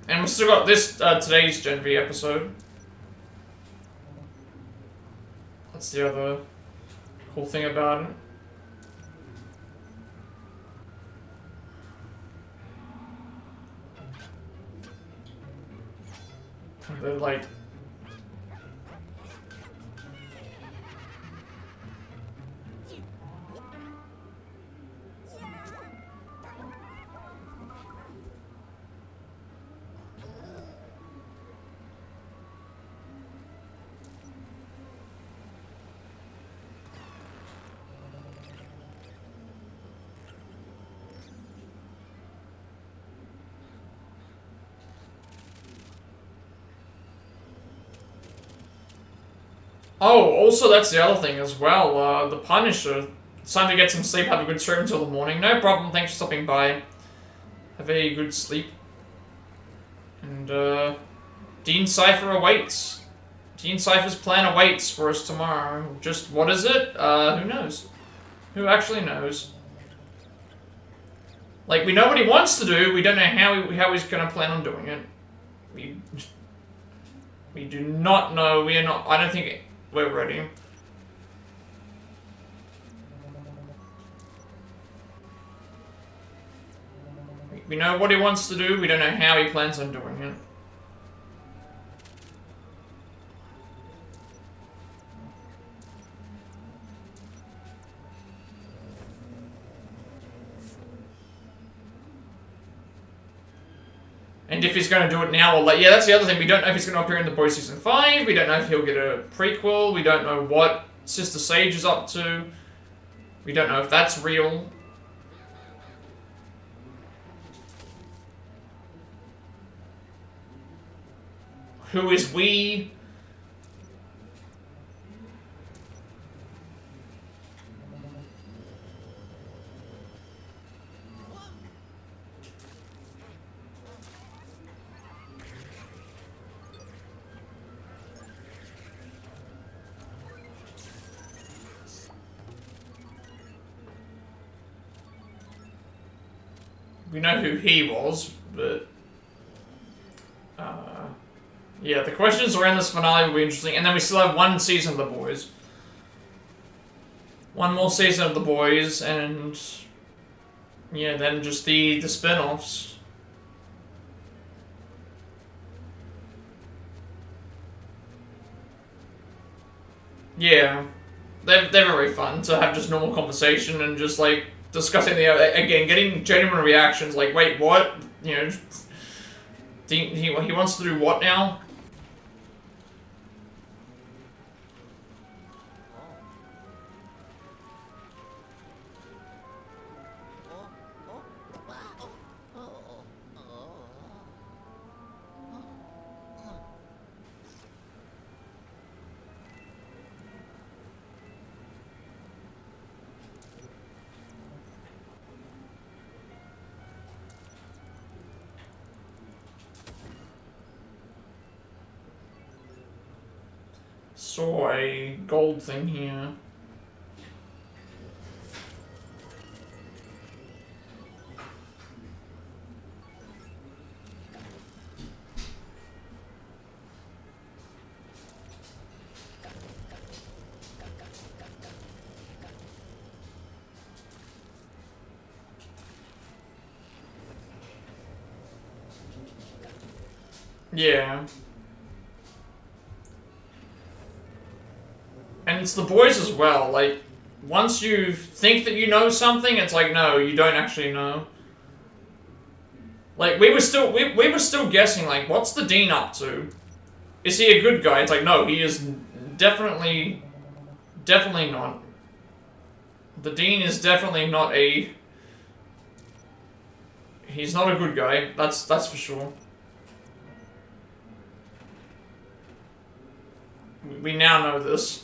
And we've still got this, today's Gen V episode. That's the other cool thing about it. They're like... Oh, also that's the other thing as well, the Punisher. It's time to get some sleep, have a good stream until the morning. No problem, thanks for stopping by. Have a good sleep. And, Dean Cypher awaits. Dean Cypher's plan awaits for us tomorrow. Just, what is it? Who knows? Who actually knows? Like, we know what he wants to do, we don't know how he's gonna plan on doing it. We do not know, we are not, I don't think we're ready. We know what he wants to do, we don't know how he plans on doing it. And if he's going to do it now or later, yeah, that's the other thing. We don't know if he's going to appear in The Boys Season 5. We don't know if he'll get a prequel. We don't know what Sister Sage is up to. We don't know if that's real. Who is we? We know who he was, but... yeah, the questions around this finale will be interesting. And then we still have one season of The Boys. One more season of The Boys, and... yeah, then just the spin-offs. Yeah. They're very fun to have just normal conversation and just, like, discussing again, getting genuine reactions, like, wait, what? You know, he wants to do what now? Saw a gold thing here. Yeah. And it's The Boys as well, like, once you think that you know something, it's like, no, you don't actually know. Like, we were still guessing, like, what's the Dean up to? is he a good guy? It's like, no, he is definitely not. The Dean is definitely not a... He's not a good guy, that's for sure. We now know this.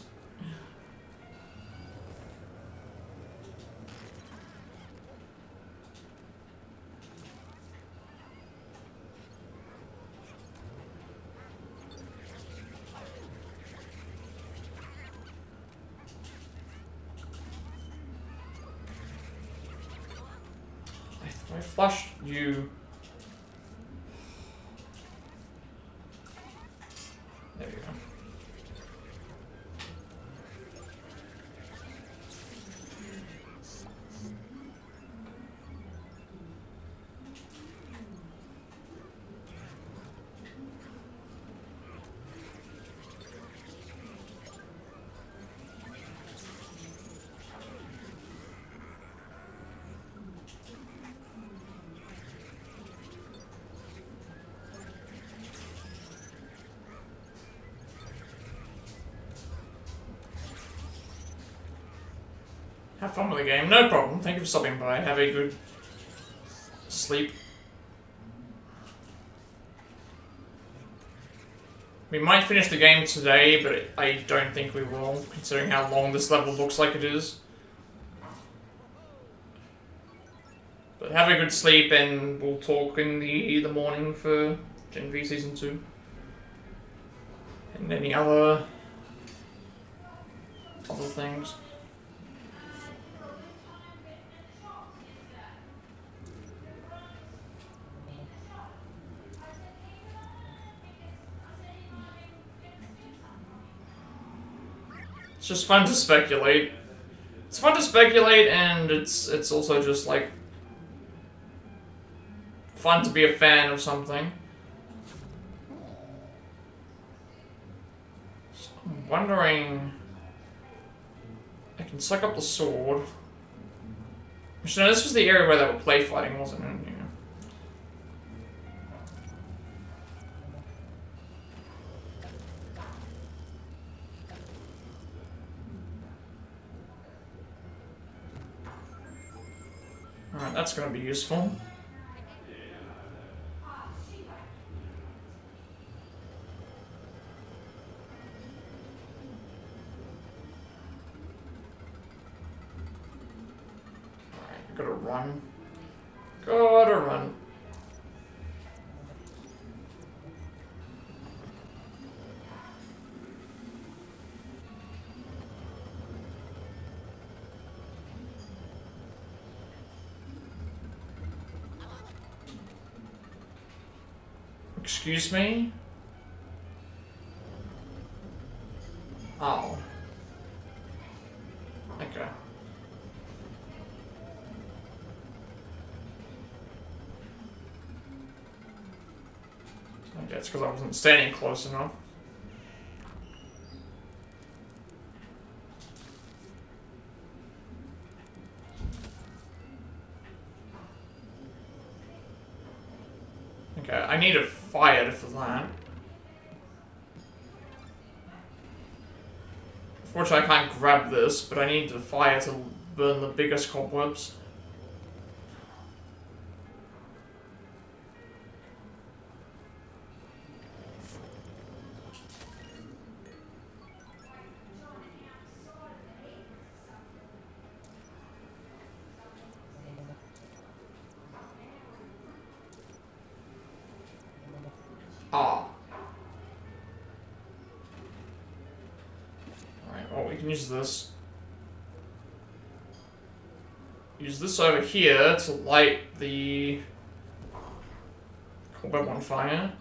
I flushed you. There we go. Have fun with the game, no problem. Thank you for stopping by. Have a good sleep. We might finish the game today, but I don't think we will, considering how long this level looks like it is. But have a good sleep, and we'll talk in the morning for Gen V Season 2. And any other things. It's just fun to speculate. It's fun to speculate, and it's also just like fun to be a fan of something. So I'm wondering, I can suck up the sword. Actually, no, this was the area where they were play fighting, wasn't it? Yeah. Alright, that's gonna be useful. Alright, gotta run. Gotta run. Excuse me? Oh. Okay. Okay, it's because I wasn't standing close enough. Okay, I need a fire for that. Unfortunately, I can't grab this, but I need the fire to burn the biggest cobwebs. Ah. Alright, well, we can use this. Use this over here to light the cobweb on fire.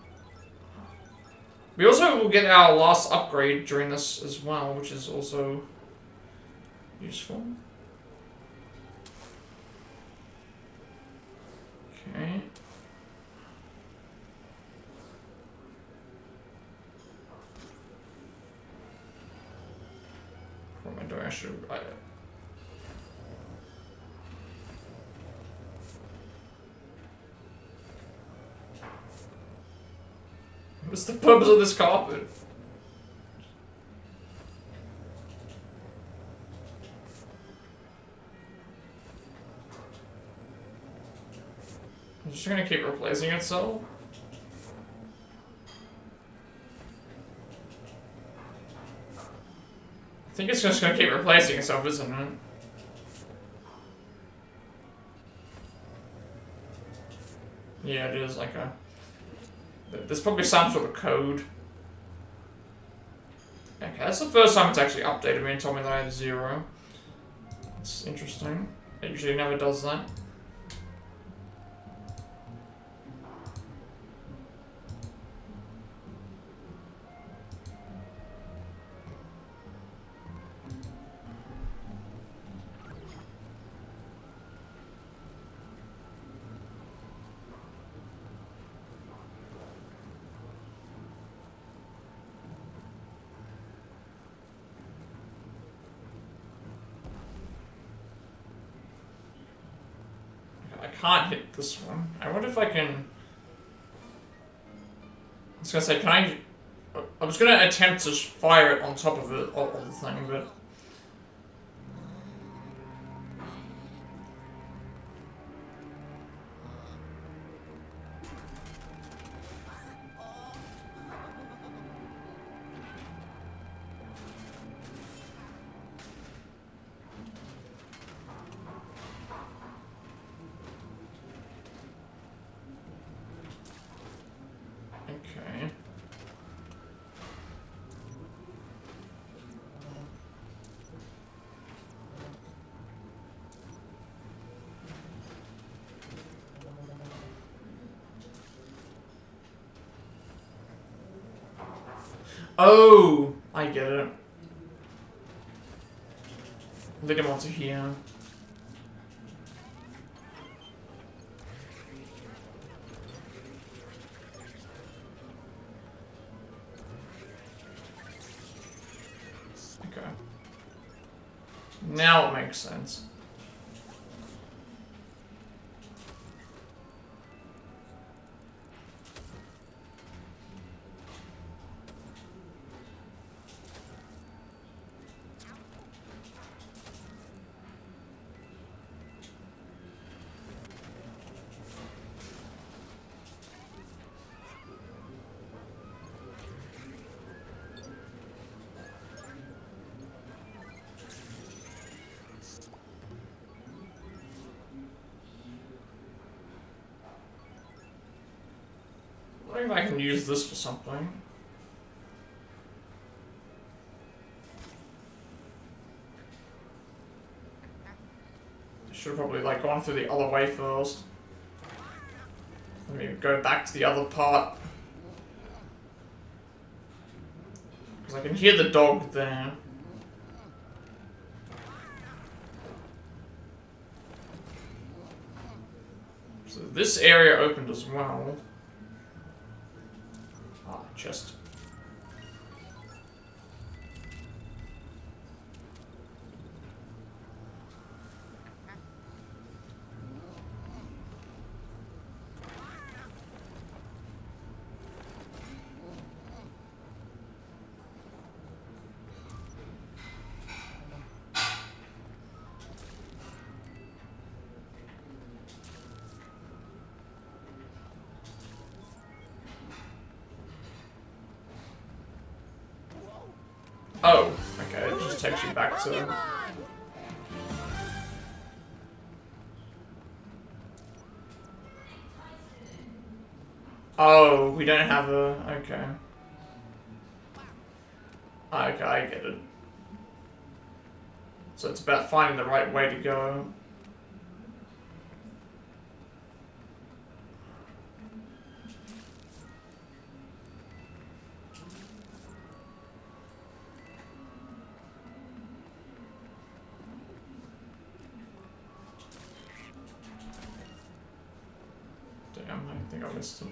We also will get our last upgrade during this as well, which is also useful. Okay. What am I doing? I should... What's the purpose of this carpet? It's just gonna keep replacing itself? I think it's just gonna keep replacing itself, isn't it? Yeah, it is like a... There's probably some sort of code. Okay, that's the first time it's actually updated me and told me that I had 0. That's interesting. It usually never does that. I can't hit this one. I wonder if I can... I was gonna say, can I was gonna attempt to fire it on top of it, of the thing, but... Okay. Oh, I get it. Lead him onto here. Okay. Now it makes sense. I wonder if I can use this for something. I should have probably like gone through the other way first. Let me go back to the other part. Because I can hear the dog there. So this area opened as well. Just... Oh, okay, it just takes you back to... Oh, we don't have a... Okay. Okay, I get it. So it's about finding the right way to go. Damn, I think I missed it.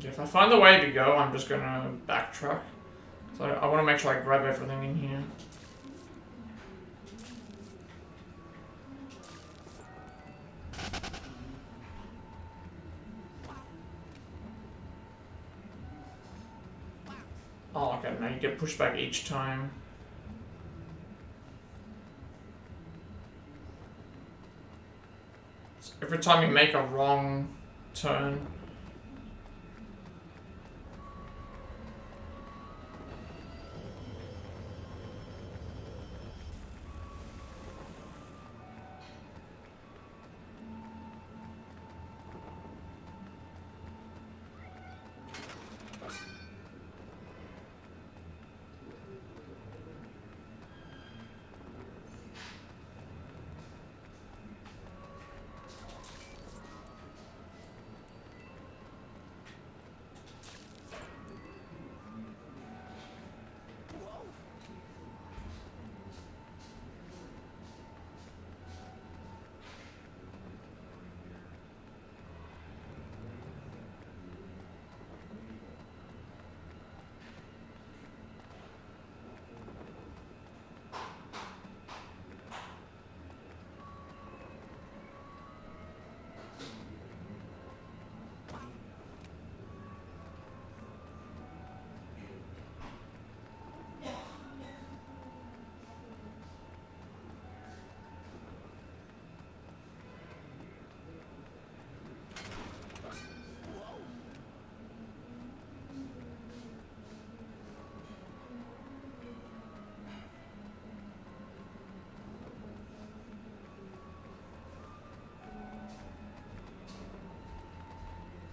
if I find the way to go, I'm just gonna backtrack. So I want to make sure I grab everything in here. Oh, okay, now you get pushed back each time. So every time you make a wrong turn.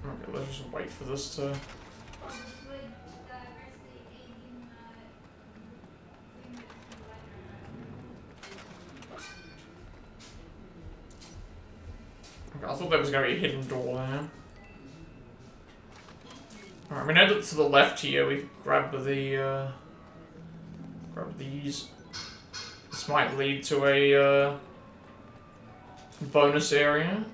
Okay, let's just wait for this to... Okay, I thought there was going to be a hidden door there. Alright, we know that to the left here we grab the, grab these. This might lead to a, bonus area.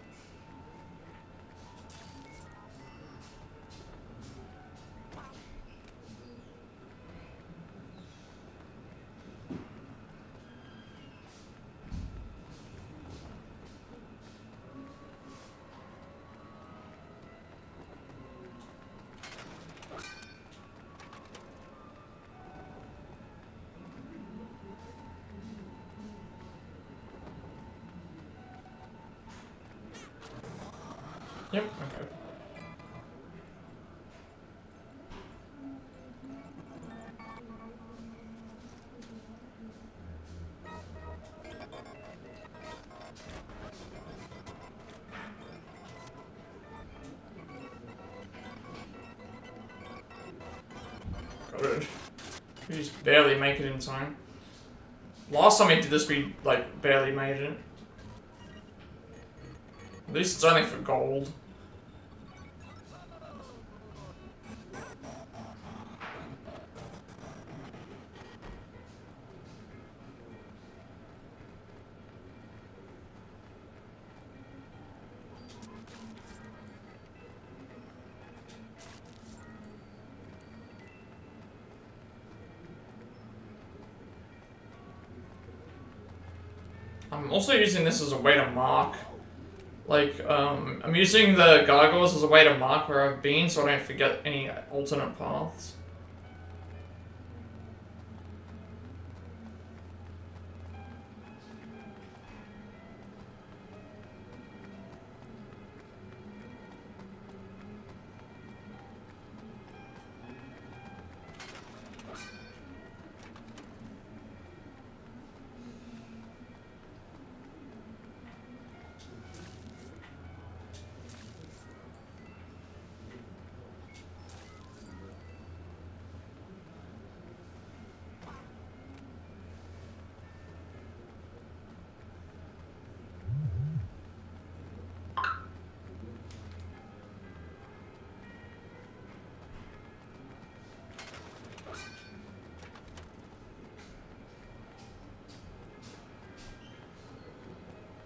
Yep, okay. Good. We just barely make it in time. Last time we did this, we, like, barely made it. At least it's only for gold. I'm also using this as a way to mark. Like, I'm using the gargoyles as a way to mark where I've been so I don't forget any alternate paths.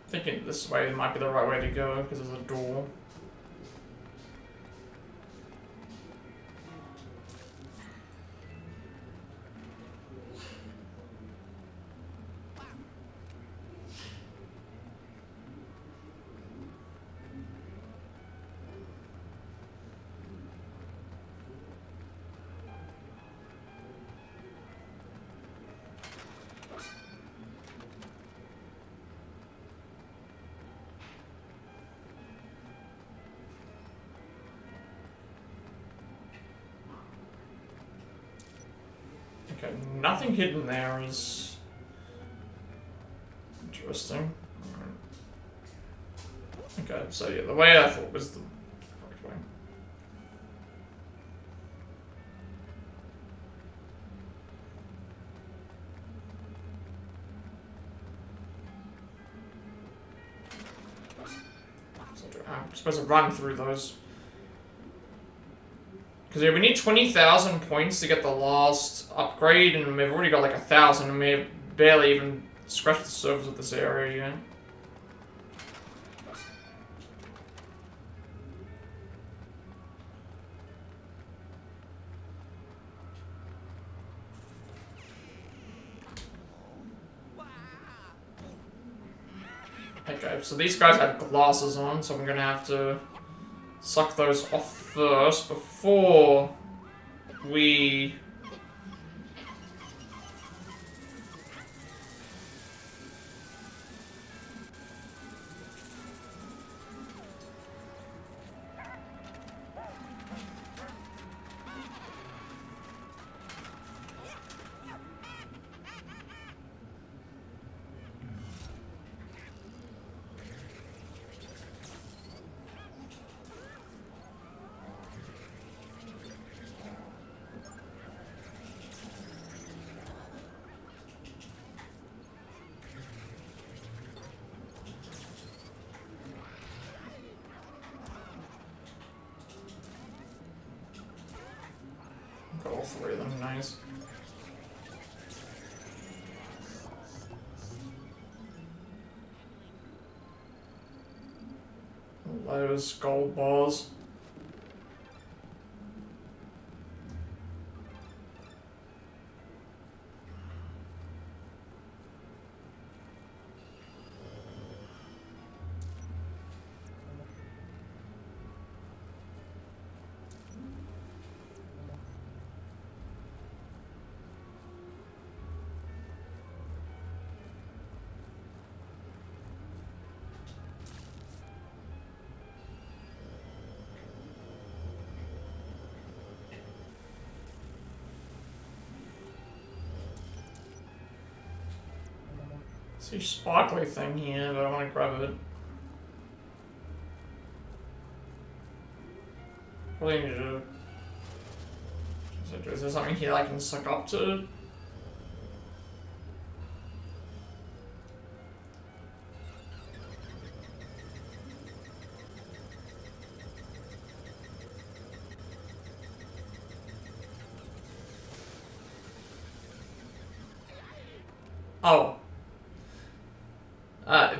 Thinking this way might be the right way to go because there's a door. Okay, nothing hidden there is interesting. Okay, so yeah, the way I thought was the correct way. I'm supposed to run through those. Because yeah, we need 20,000 points to get the last upgrade, and we've already got like 1,000, and we've barely even scratched the surface of this area yet. Okay, so these guys have glasses on, so I'm gonna have to suck those off first before we... Got all three of them, nice. Those gold bars. See sparkly thing here, but I want to grab it. Probably need to... Is there something here I can suck up to? Oh.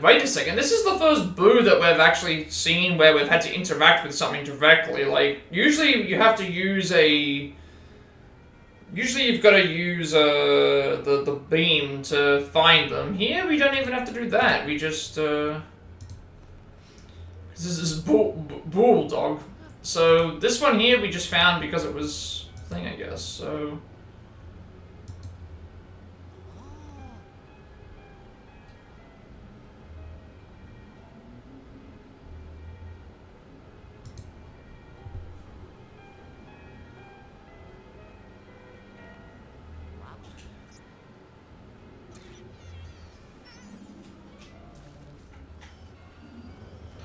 Wait a second, this is the first boo that we've actually seen where we've had to interact with something directly. Like, usually you have to use a... Usually you've got to use the beam to find them. Here we don't even have to do that, we just... This is Bulldog. So this one here we just found because it was thing, I guess, so...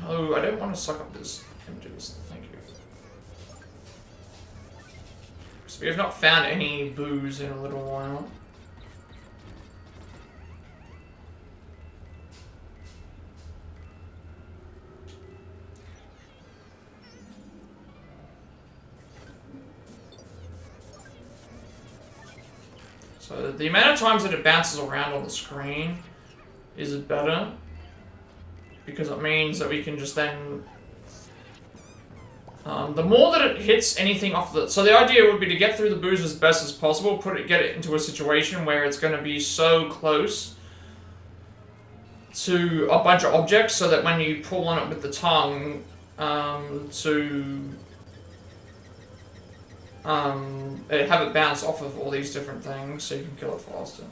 Oh, I don't want to suck up this images. Thank you. So we have not found any boos in a little while. So the amount of times that it bounces around on the screen is better. Because it means that we can just then... the more that it hits anything off the... So the idea would be to get through the boos as best as possible, get it into a situation where it's going to be so close to a bunch of objects so that when you pull on it with the tongue, have it bounce off of all these different things so you can kill it faster.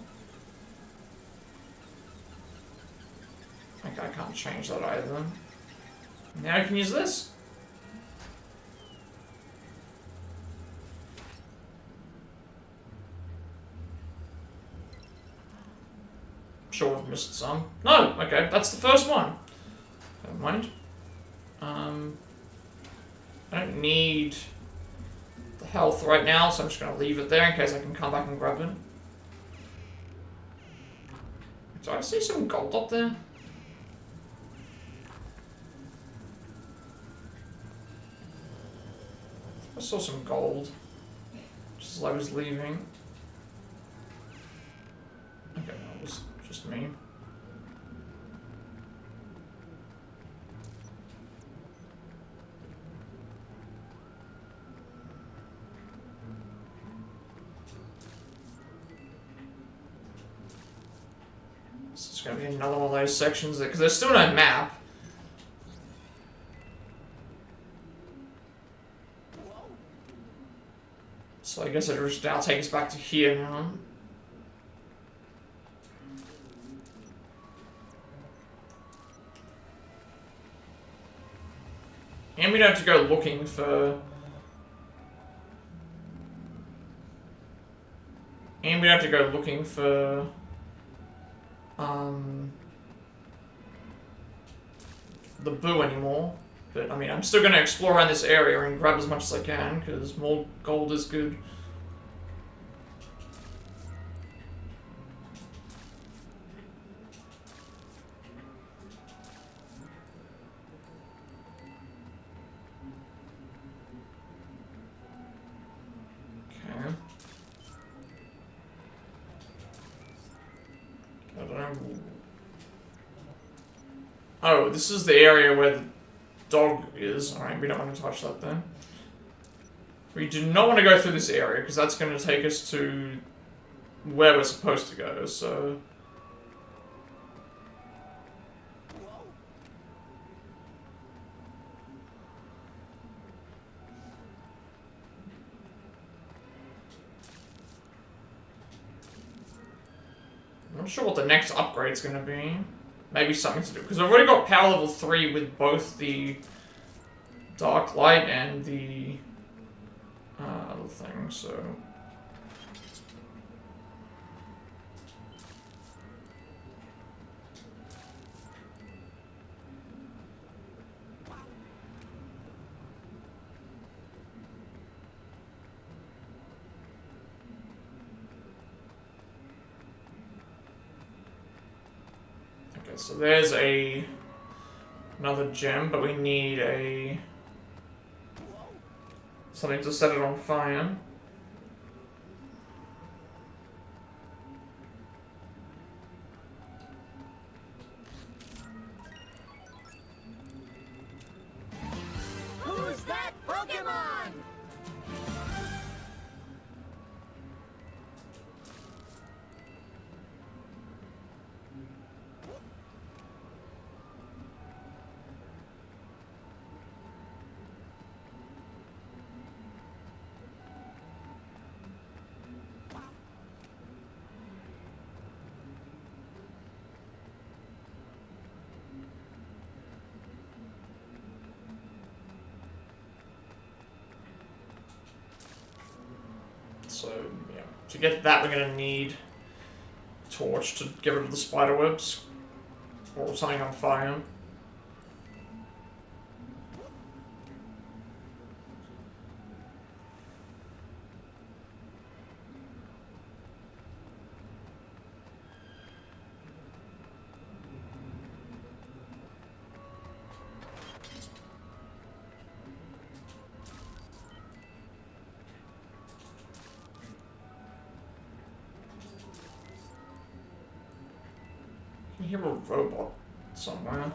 Okay, I can't change that either. Now I can use this. sure I've missed some. No, okay, that's the first one. Never mind. I don't need the health right now, so I'm just going to leave it there in case I can come back and grab it. Do I see some gold up there? I saw some gold just as I was leaving. Okay, no, it was just me. This is going to be another one of those sections because there's still no map. So I guess it'll just now take us back to here now. And we don't have to go looking for... And we don't have to go looking for... the boo anymore. But, I mean, I'm still going to explore around this area and grab as much as I can, because more gold is good. Okay. I don't know. Oh, this is the area where the dog is. Alright, we don't want to touch that then. We do not want to go through this area, because that's going to take us to where we're supposed to go, so... I'm not sure what the next upgrade's going to be. Maybe something to do, because I've already got power level 3 with both the Dark Light and the other thing, so... Okay, so there's another gem, but we need something to set it on fire. Who's that Pokemon? So, yeah. To get that, we're going to need a torch to get rid of the spider webs. Or something on fire. I hear a robot somewhere.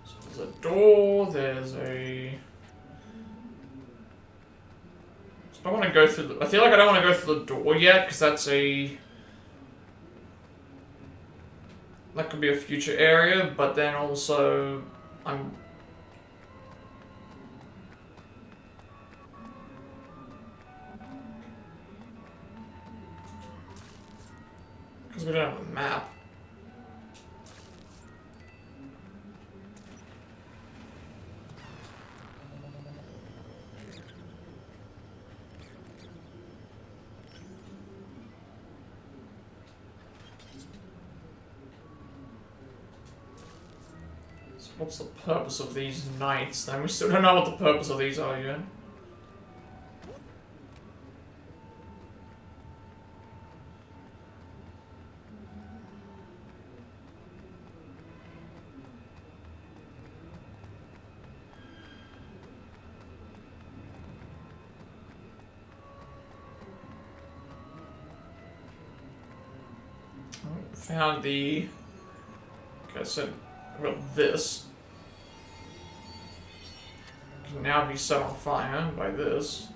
So there's a door, there's a... I don't want to go through the... I feel like I don't want to go through the door yet, because that's a... That could be a future area, but then also... Because we don't have a map. So what's the purpose of these knights then? We still don't know what the purpose of these are yet. Found the... Like I said, well, this can now be set on fire by this.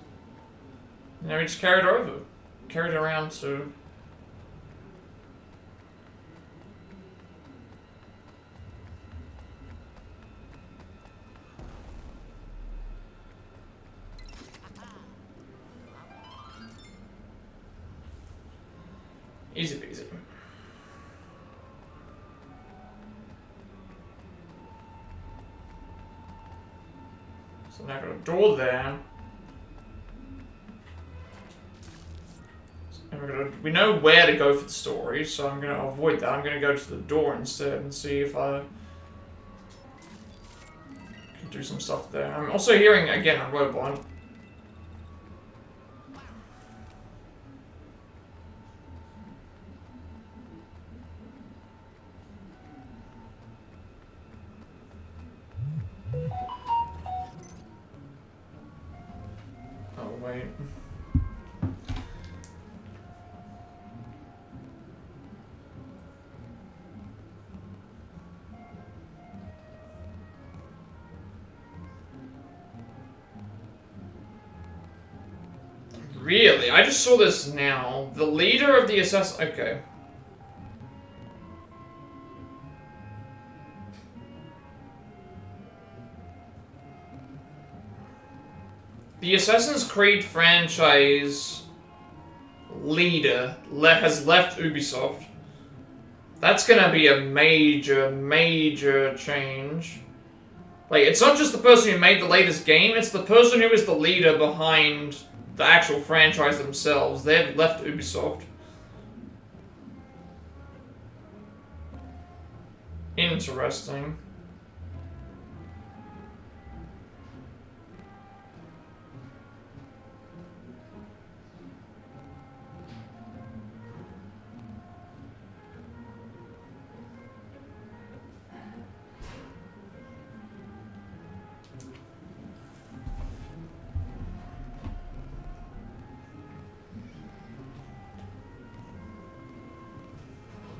Now we just carried over. Carried it around to... Easy peasy. So now I've got a door there. And we know where to go for the story, so I'm going to avoid that. I'm going to go to the door instead and see if I can do some stuff there. I'm also hearing, again, a robot. Wait. Really? I just saw this now. The leader of the assassin... Okay. The Assassin's Creed franchise leader has left Ubisoft. That's gonna be a major, major change. Like, it's not just the person who made the latest game, it's the person who is the leader behind the actual franchise themselves. They've left Ubisoft. Interesting.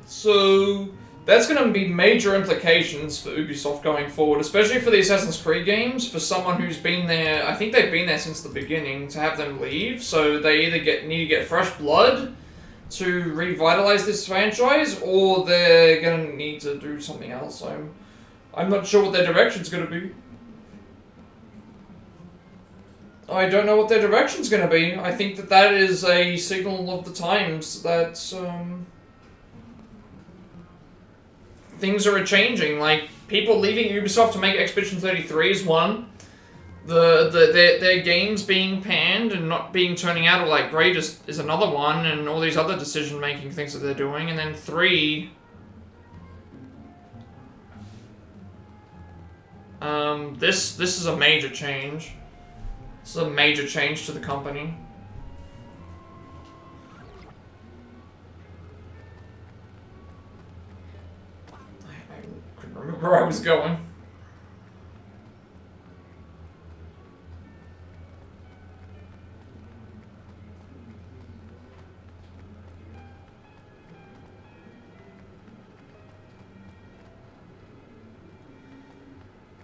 So, that's going to be major implications for Ubisoft going forward, especially for the Assassin's Creed games, for someone who's been there, I think they've been there since the beginning, to have them leave, so they either need to get fresh blood to revitalize this franchise, or they're going to need to do something else. I'm not sure what their direction's going to be. I don't know what their direction's going to be. I think that is a signal of the times that, things are changing. Like, people leaving Ubisoft to make Expedition 33 is one. Their games being panned and not turning out all like great is another one, and all these other decision-making things that they're doing. And then 3... This is a major change. This is a major change to the company. I couldn't remember where I was going.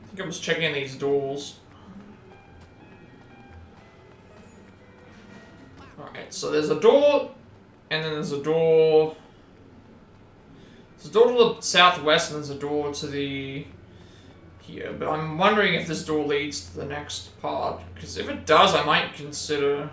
I think I was checking these doors. Alright, so there's a door, and then there's a door... There's a door to the southwest, and there's a door to the... here, but I'm wondering if this door leads to the next part, because if it does, I might consider...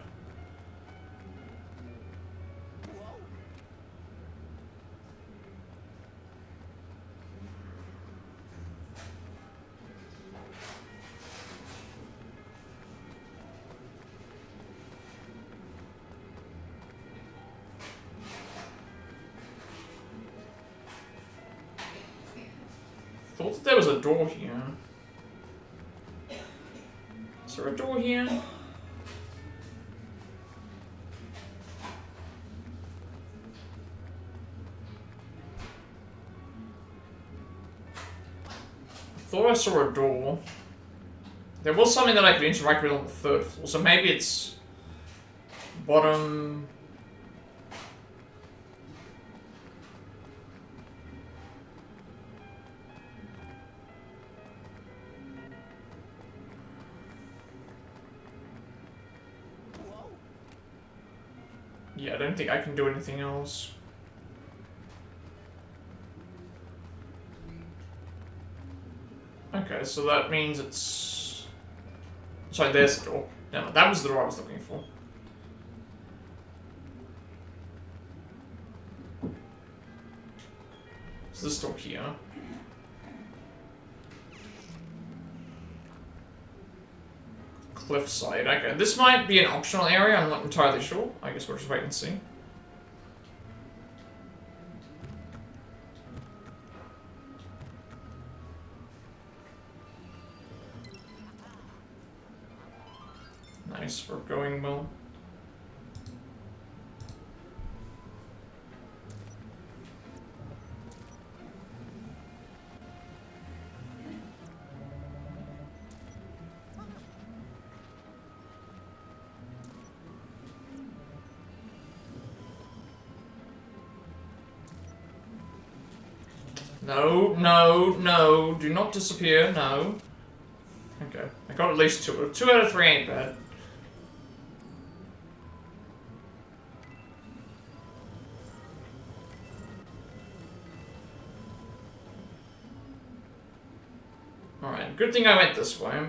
there was a door here. Is there a door here? I thought I saw a door. There was something that I could interact with on the 3rd floor, so maybe it's bottom. Yeah, I don't think I can do anything else. Okay, so that means it's... Sorry, there's the door. No, that was the door I was looking for. Is this door here? Cliffside. Okay, this might be an optional area, I'm not entirely sure. I guess we'll just wait and see. Nice, we're going well. No, no, no, do not disappear, no. Okay, I got at least 2. 2 out of 3 ain't bad. Alright, good thing I went this way.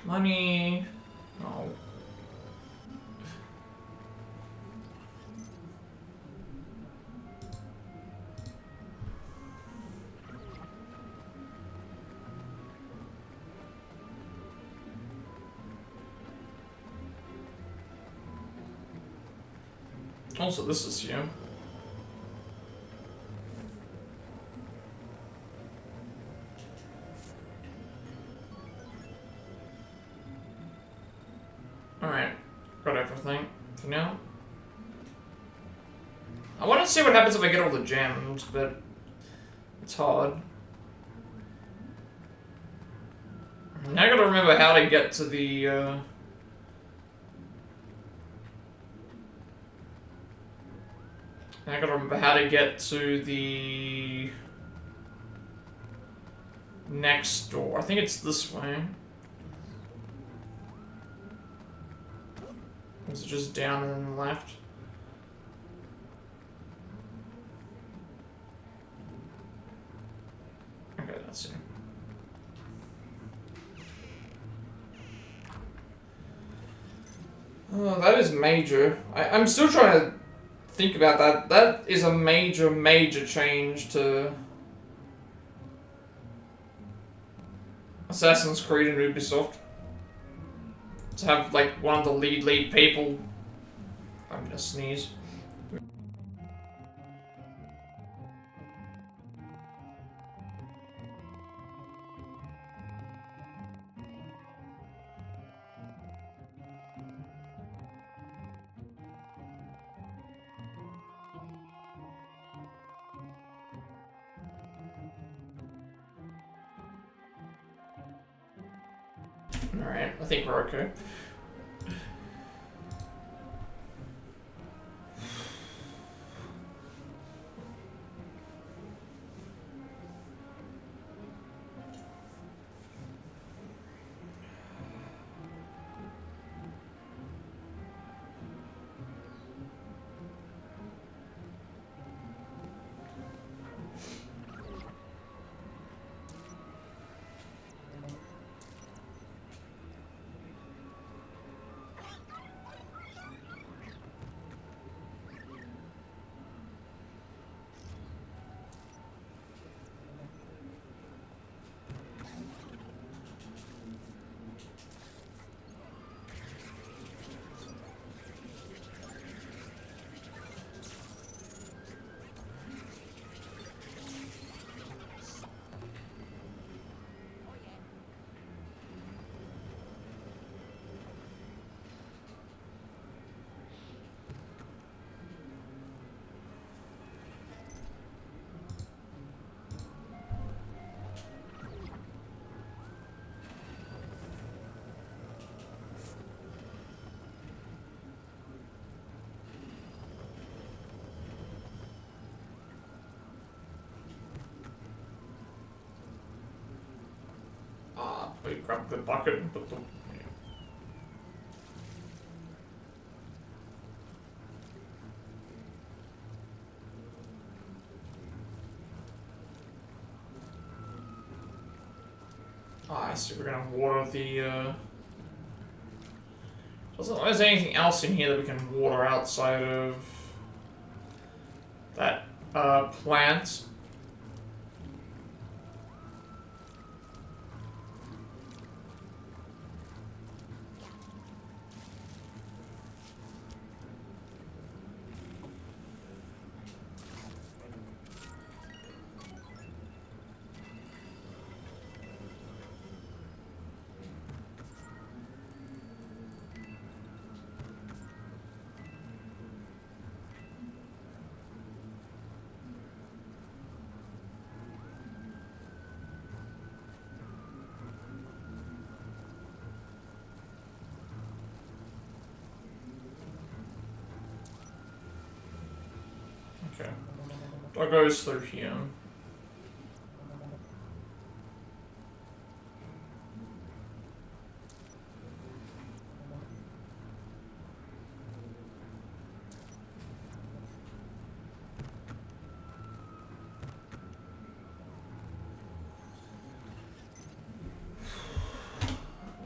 Money... Oh. Also, this is you. Alright, got everything for now. I want to see what happens if I get all the gems, but it's hard. Now I gotta remember how to get to the, I gotta remember how to get to the next door. I think it's this way. Is it just down and then left? Okay, that's it. Oh, that is major. I'm still trying to think about that. That is a major, major change to Assassin's Creed and Ubisoft. To have, like, one of the lead people... I'm gonna sneeze. Alright, I think we're okay. grab the bucket and put the... Oh, I see, we're gonna water the, doesn't look like there's anything else in here that we can water outside of that, plant. Okay. What goes through here?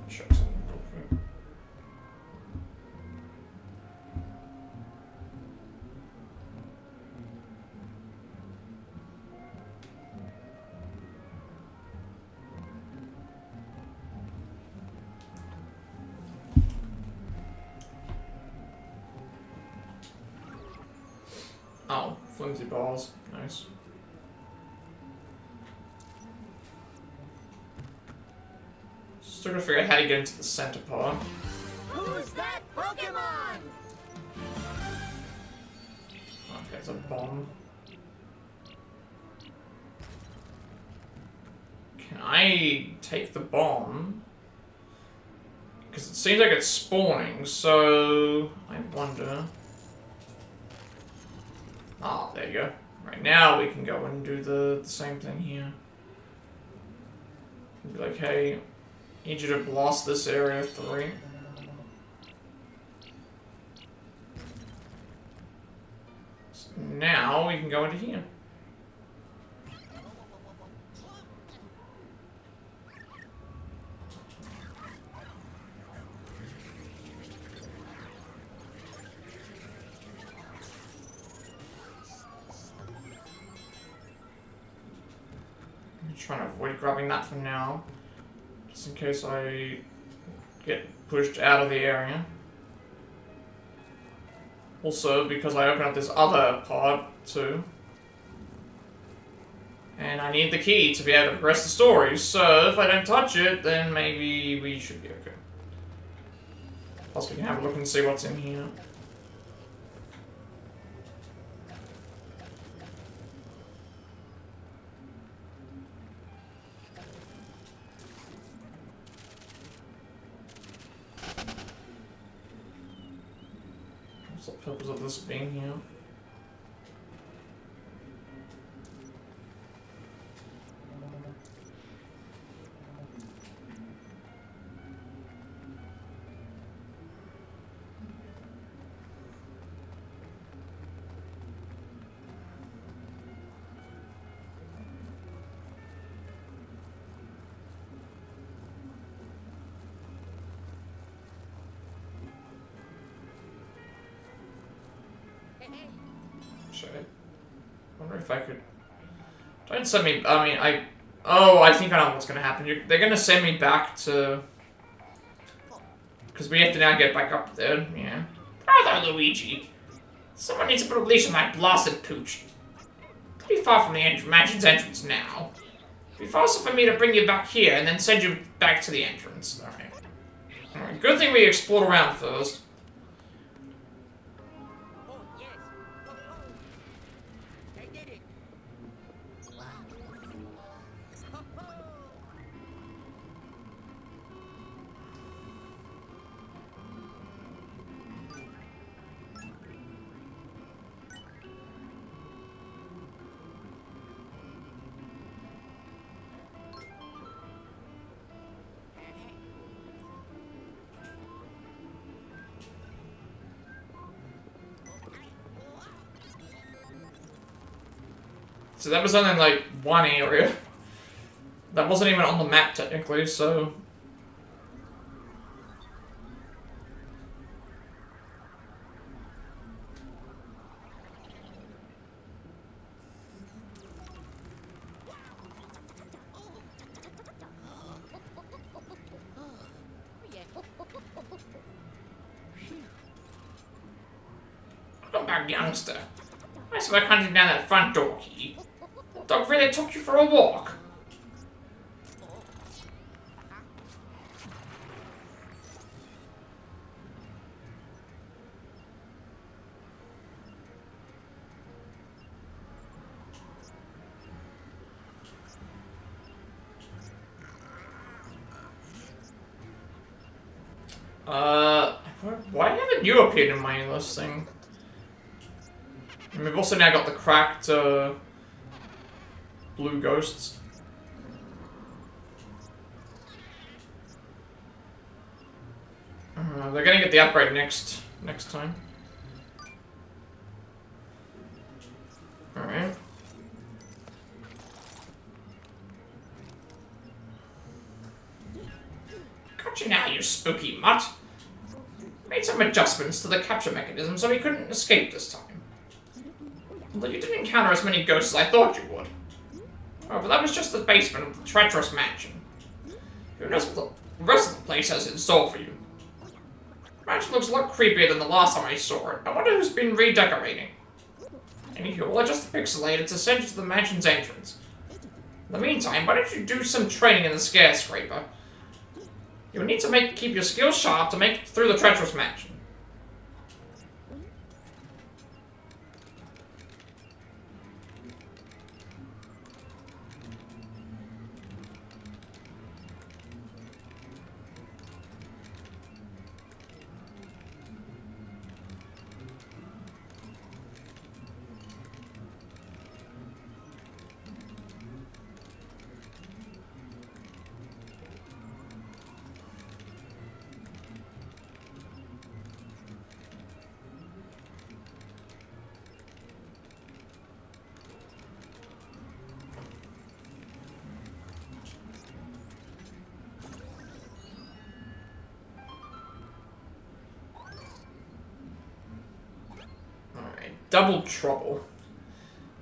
Check something real quick. Oh, flimsy balls. Nice. Still gotta figure out how to get into the center part. Who's that Pokemon? Okay, it's a bomb. Can I take the bomb? Because it seems like it's spawning, so I wonder. Oh, there you go. Right now we can go and do the same thing here. Be like, hey, need you to blast this area 3. So now we can go into here. I'm trying to avoid grabbing that for now, just in case I get pushed out of the area. Also, because I open up this other pod too. And I need the key to be able to progress the story, so if I don't touch it, then maybe we should be okay. Plus we can have a look and see what's in here. What's the purpose of this being here? I wonder if I could... Don't send me... I mean, Oh, I think I know what's gonna happen. They're gonna send me back to... Because we have to now get back up there, yeah. Brother Luigi! Someone needs to put a leash on that blasted pooch. Pretty far from the mansion's entrance now. It'd be faster for me to bring you back here and then send you back to the entrance. Alright, good thing we explored around first. So that was only in, like, one area. That wasn't even on the map, technically, so... Welcome back, youngster. I saw you hunting down that front door key. That dog really took you for a walk. Why haven't you appeared in my listing? And we've also now got the cracked, blue ghosts. They're gonna get the upgrade next time. Alright. Got you now, you spooky mutt. Made some adjustments to the capture mechanism so he couldn't escape this time. Although you didn't encounter as many ghosts as I thought you would. However, that was just the basement of the treacherous mansion. Who knows what the rest of the place has in store for you. The mansion looks a lot creepier than the last time I saw it. I wonder who's been redecorating. Anywho, I'll adjust the pixelator to send you to the mansion's entrance. In the meantime, why don't you do some training in the skyscraper? You'll need to keep your skills sharp to make it through the treacherous mansion. Double trouble.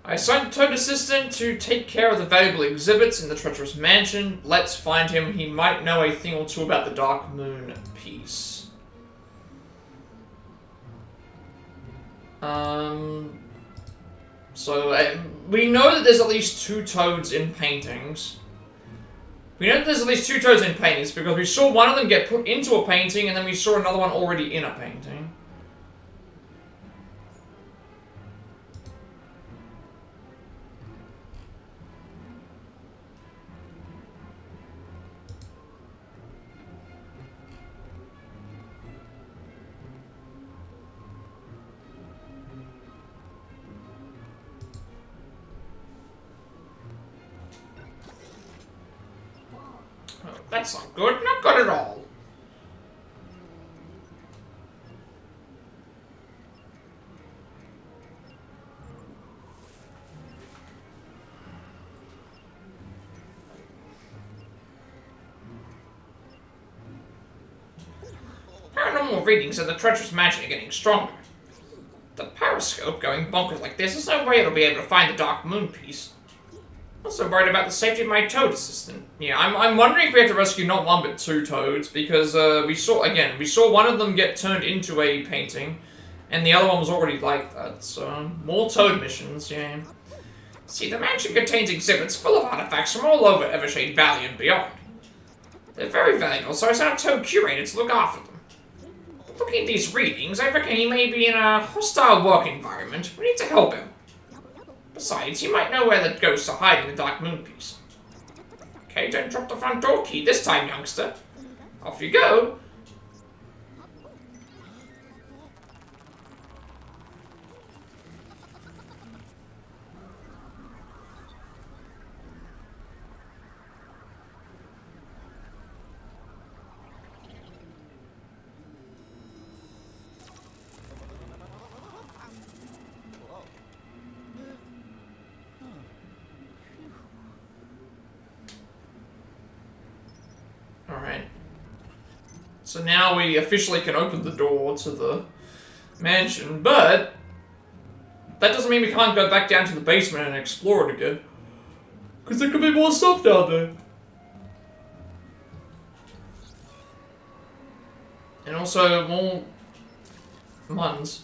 I assigned a Toad assistant to take care of the valuable exhibits in the treacherous mansion. Let's find him. He might know a thing or two about the Dark Moon piece. We know that there's at least 2 Toads in paintings. We know that there's at least 2 Toads in paintings because we saw one of them get put into a painting and then we saw another one already in a painting. That's not good. Not good at all. Paranormal readings of the treacherous mansion are getting stronger. The periscope going bonkers like this, there's no way it'll be able to find the Dark Moon piece. Also worried about the safety of my Toad assistant. Yeah, I'm wondering if we have to rescue not 1 but 2 Toads, because we saw one of them get turned into a painting, and the other one was already like that, so more Toad missions, yeah. See, the mansion contains exhibits full of artifacts from all over Evershade Valley and beyond. They're very valuable, so I sent a Toad curator to look after them. But looking at these readings, I reckon he may be in a hostile work environment. We need to help him. Besides, you might know where the ghosts are hiding the Dark Moon piece. Okay, don't drop the front door key this time, youngster. Off you go. Alright. So now we officially can open the door to the mansion, but that doesn't mean we can't go back down to the basement and explore it again. Because there could be more stuff down there. And also more muns.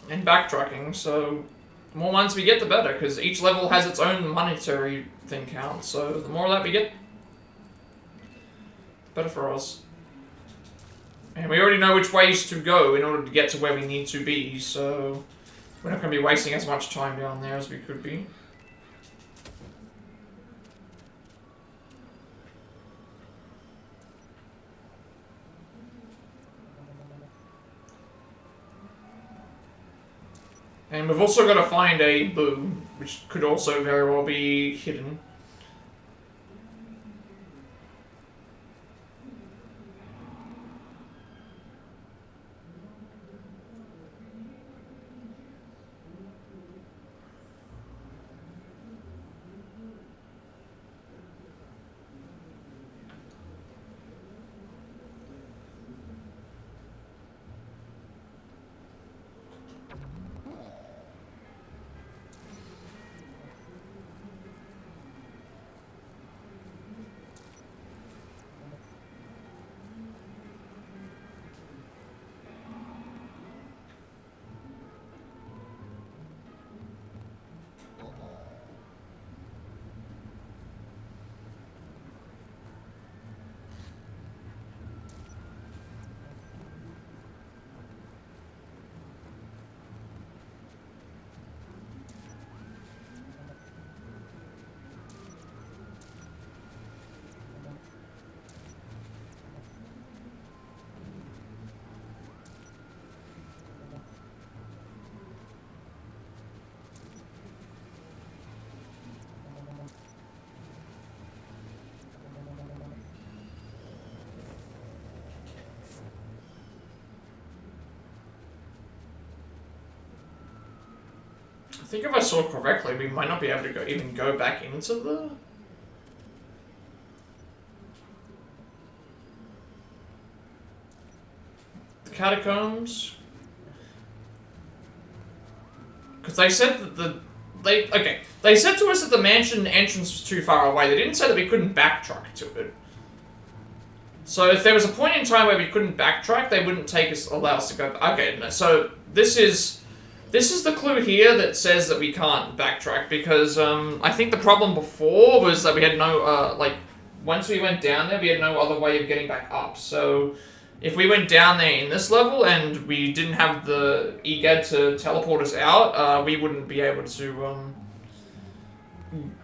And backtracking, so the more muns we get, the better, because each level has its own monetary thing count, so the more of that we get, better for us. And we already know which ways to go in order to get to where we need to be, so we're not going to be wasting as much time down there as we could be. And we've also got to find a boo, which could also very well be hidden. I think if I saw correctly, we might not be able to even go back into the catacombs. Because they said that they said to us that the mansion entrance was too far away. They didn't say that we couldn't backtrack to it. So if there was a point in time where we couldn't backtrack, they wouldn't allow us to go. Okay, no, so this is the clue here that says that we can't backtrack, because I think the problem before was that we had no, once we went down there, we had no other way of getting back up. So if we went down there in this level and we didn't have the EGAD to teleport us out, we wouldn't be able to,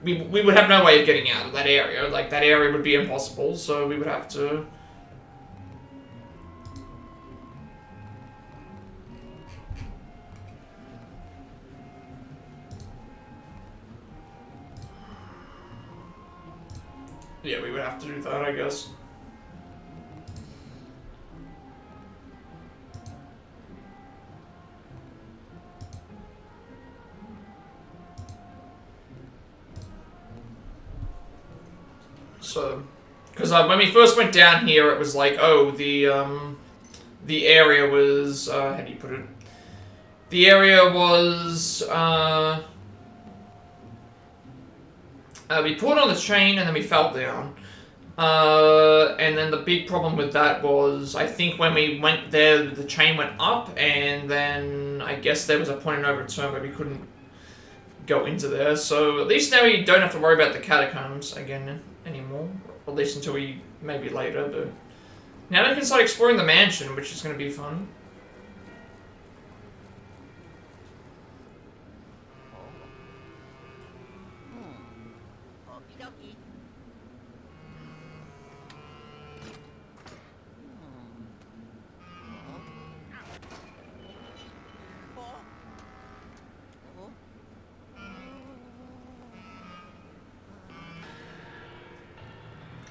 we would have no way of getting out of that area. Like, that area would be impossible, so we would have to... Yeah, we would have to do that, I guess. So, because when we first went down here, it was like, oh, the area was, how do you put it? The area was, we pulled on the chain and then we fell down. And then the big problem with that was, I think when we went there, the chain went up, and then I guess there was a point of no return where we couldn't go into there. So at least now we don't have to worry about the catacombs again anymore. At least until maybe later, but now we can start exploring the mansion, which is going to be fun.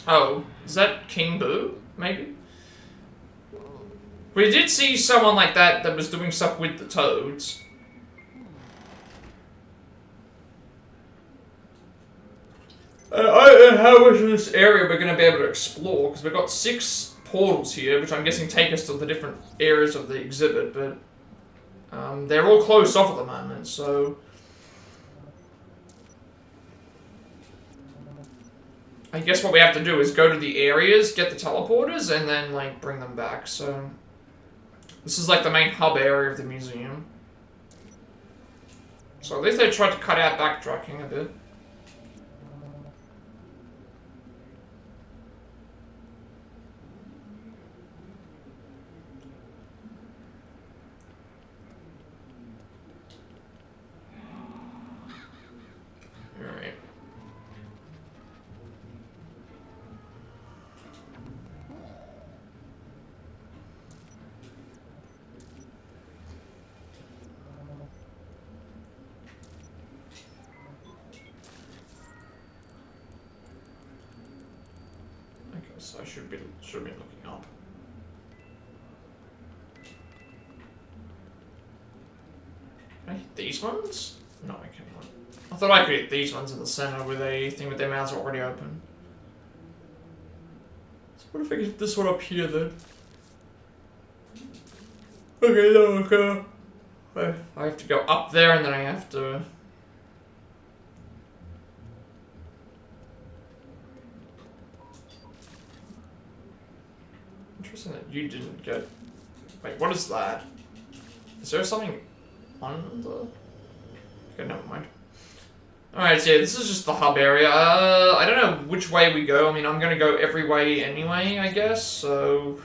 Oh, is that King Boo? Maybe? We did see someone like that was doing stuff with the toads. know how much of this area we're going to be able to explore, because we've got 6 portals here, which I'm guessing take us to the different areas of the exhibit, but they're all closed off at the moment, so I guess what we have to do is go to the areas, get the teleporters, and then, like, bring them back, so this is, like, the main hub area of the museum. So at least they tried to cut out backtracking a bit. Alright. So I should be looking up. Can I hit these ones? No, I cannot. I thought I could hit these ones in the center with a thing with their mouths already open. So what if I get this one up here then? Okay, no, okay. I have to go up there and then I have to... Interesting that you didn't get... Wait, what is that? Is there something on the... Okay, never mind. Alright, so yeah, this is just the hub area. I don't know which way we go. I mean, I'm gonna go every way anyway, I guess, so...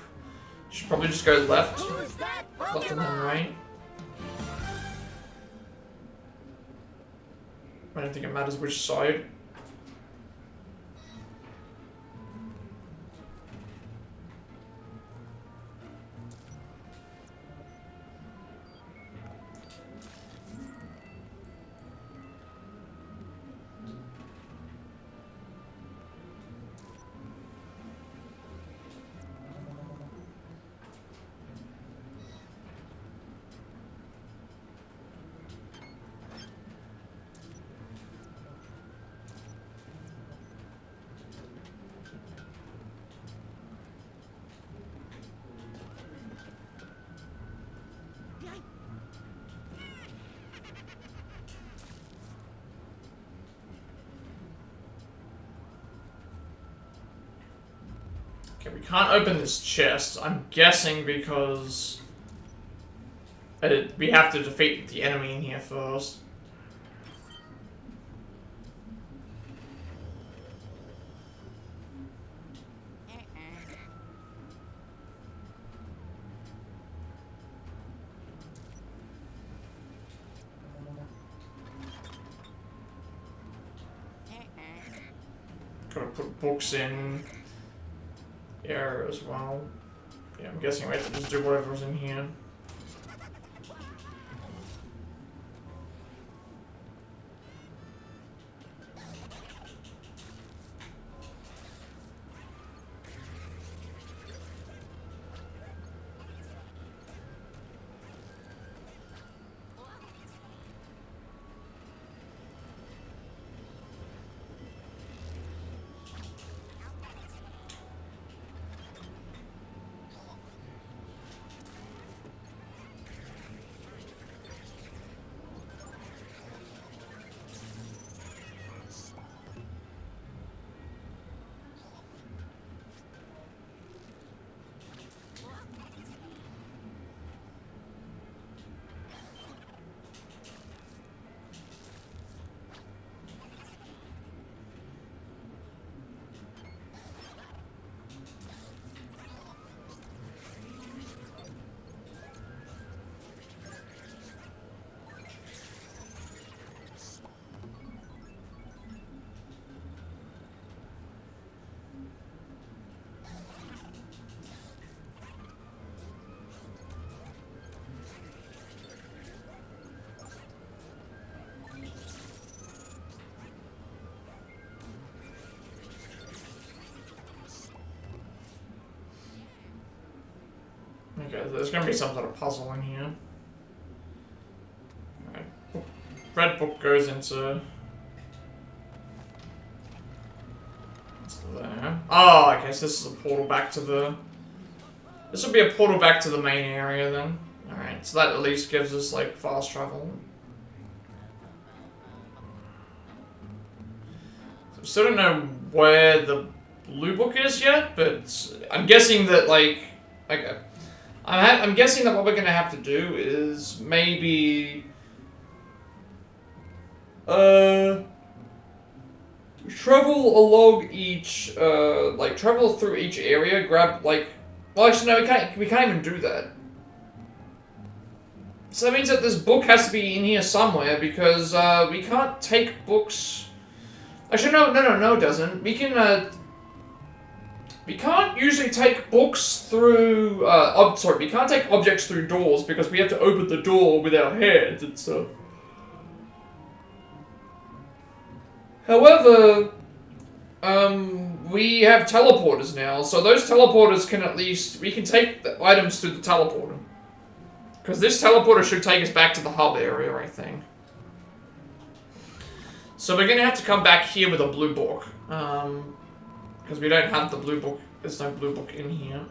Should probably just go left. Left and then right. I don't think it matters which side. Okay, we can't open this chest. I'm guessing because we have to defeat the enemy in here first. Gotta put books in here as well. Yeah, I'm guessing we have to just do whatever's in here. Okay, there's gonna be some sort of puzzle in here. Alright. Red book goes into... there. Oh, okay, so this is a portal back to the... This will be a portal back to the main area then. Alright, so that at least gives us, like, fast travel. So I still don't know where the blue book is yet, but I'm guessing that, I'm guessing that what we're gonna have to do is maybe... travel along each, travel through each area, grab, well, actually, no, we can't even do that. So that means that this book has to be in here somewhere, because, we can't take books... Actually, no, it doesn't. We can, we can't usually take books through, we can't take objects through doors, because we have to open the door with our hands and stuff. However, we have teleporters now, so those teleporters can at least... We can take the items through the teleporter. Because this teleporter should take us back to the hub area, I think. So we're gonna have to come back here with a blue book. Because we don't have the blue book. There's no blue book in here.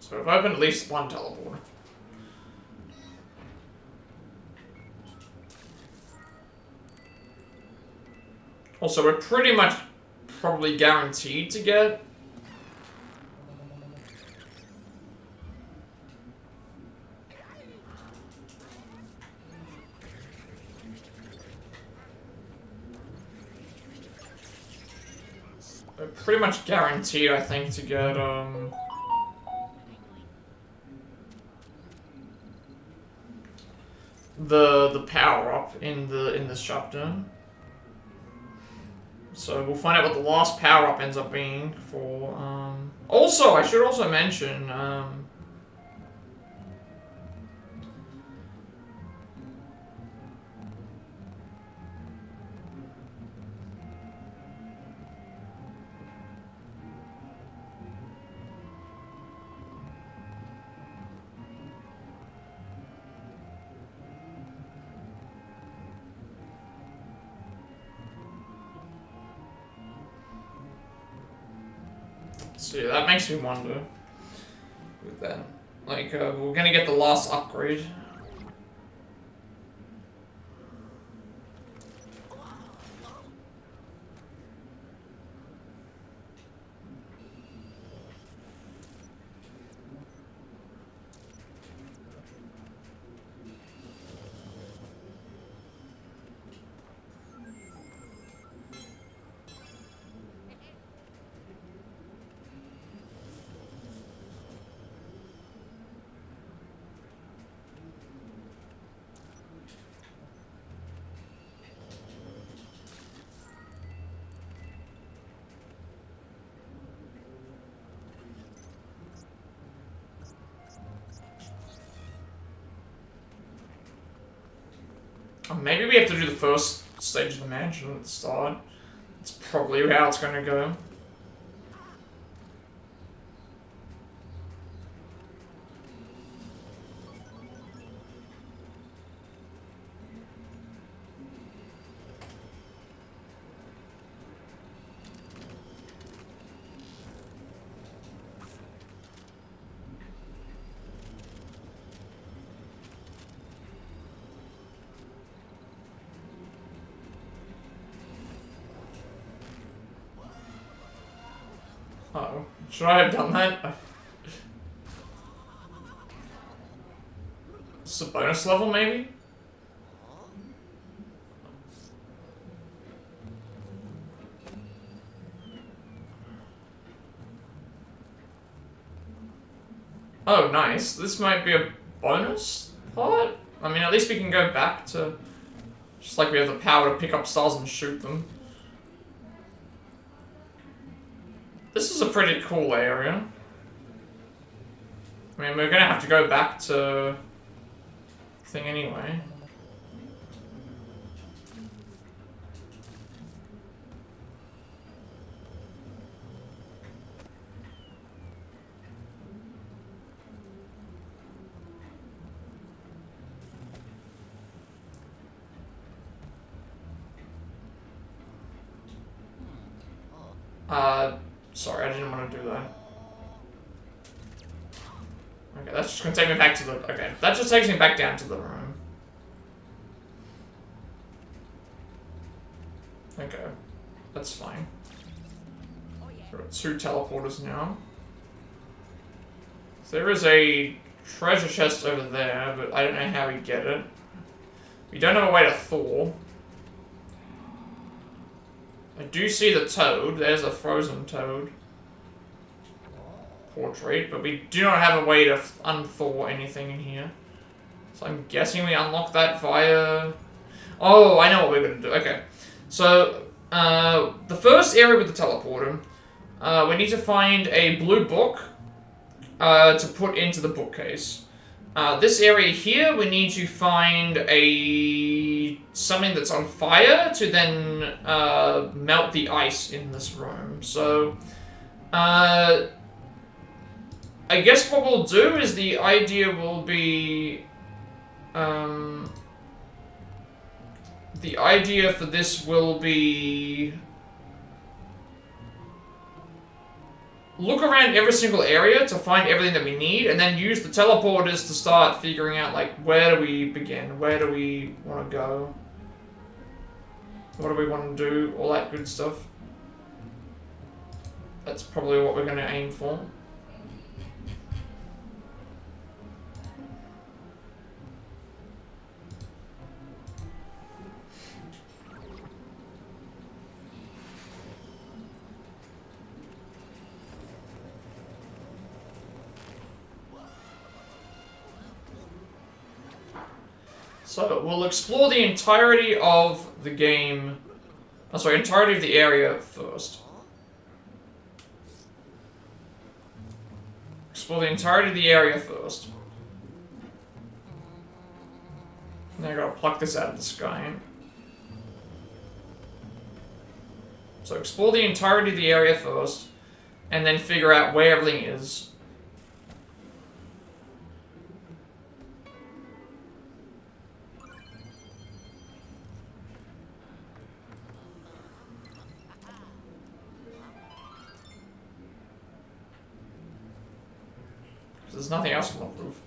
So I've opened at least one teleporter. Also, we're pretty much probably guaranteed to get... We're pretty much guaranteed, I think, to get, the power up in this chapter. So we'll find out what the last power up ends up being for. Also, I should also mention. So that makes me wonder with that. Like, we're gonna get the last upgrade. Maybe we have to do the first stage of the mansion at the start. That's probably how it's gonna go. Uh-oh. Should I have done that? It's a bonus level, maybe? Oh, nice. This might be a bonus part? I mean, at least we can go back to... Just like we have the power to pick up stars and shoot them. This is a pretty cool area. I mean, we're gonna have to go back to... thing anyway. Sorry, I didn't want to do that. Okay, that's just gonna take me back to the... Okay, that just takes me back down to the room. Okay, that's fine. There are 2 teleporters now. So there is a treasure chest over there, but I don't know how we get it. We don't have a way to Thor. I do see the toad. There's a frozen toad portrait, but we do not have a way to unthaw anything in here. So I'm guessing we unlock that via... Oh, I know what we're going to do. Okay. So, the first area with the teleporter, we need to find a blue book to put into the bookcase. This area here, we need to find something that's on fire to then melt the ice in this room. So, I guess what we'll do is the idea will be... the idea for this will be... Look around every single area to find everything that we need, and then use the teleporters to start figuring out, like, where do we begin? Where do we want to go? What do we want to do? All that good stuff. That's probably what we're going to aim for. So, we'll explore the entirety of the game... Oh, sorry, entirety of the area first. Explore the entirety of the area first. Now I gotta pluck this out of the sky. So explore the entirety of the area first, and then figure out where everything is. There's nothing else on the roof.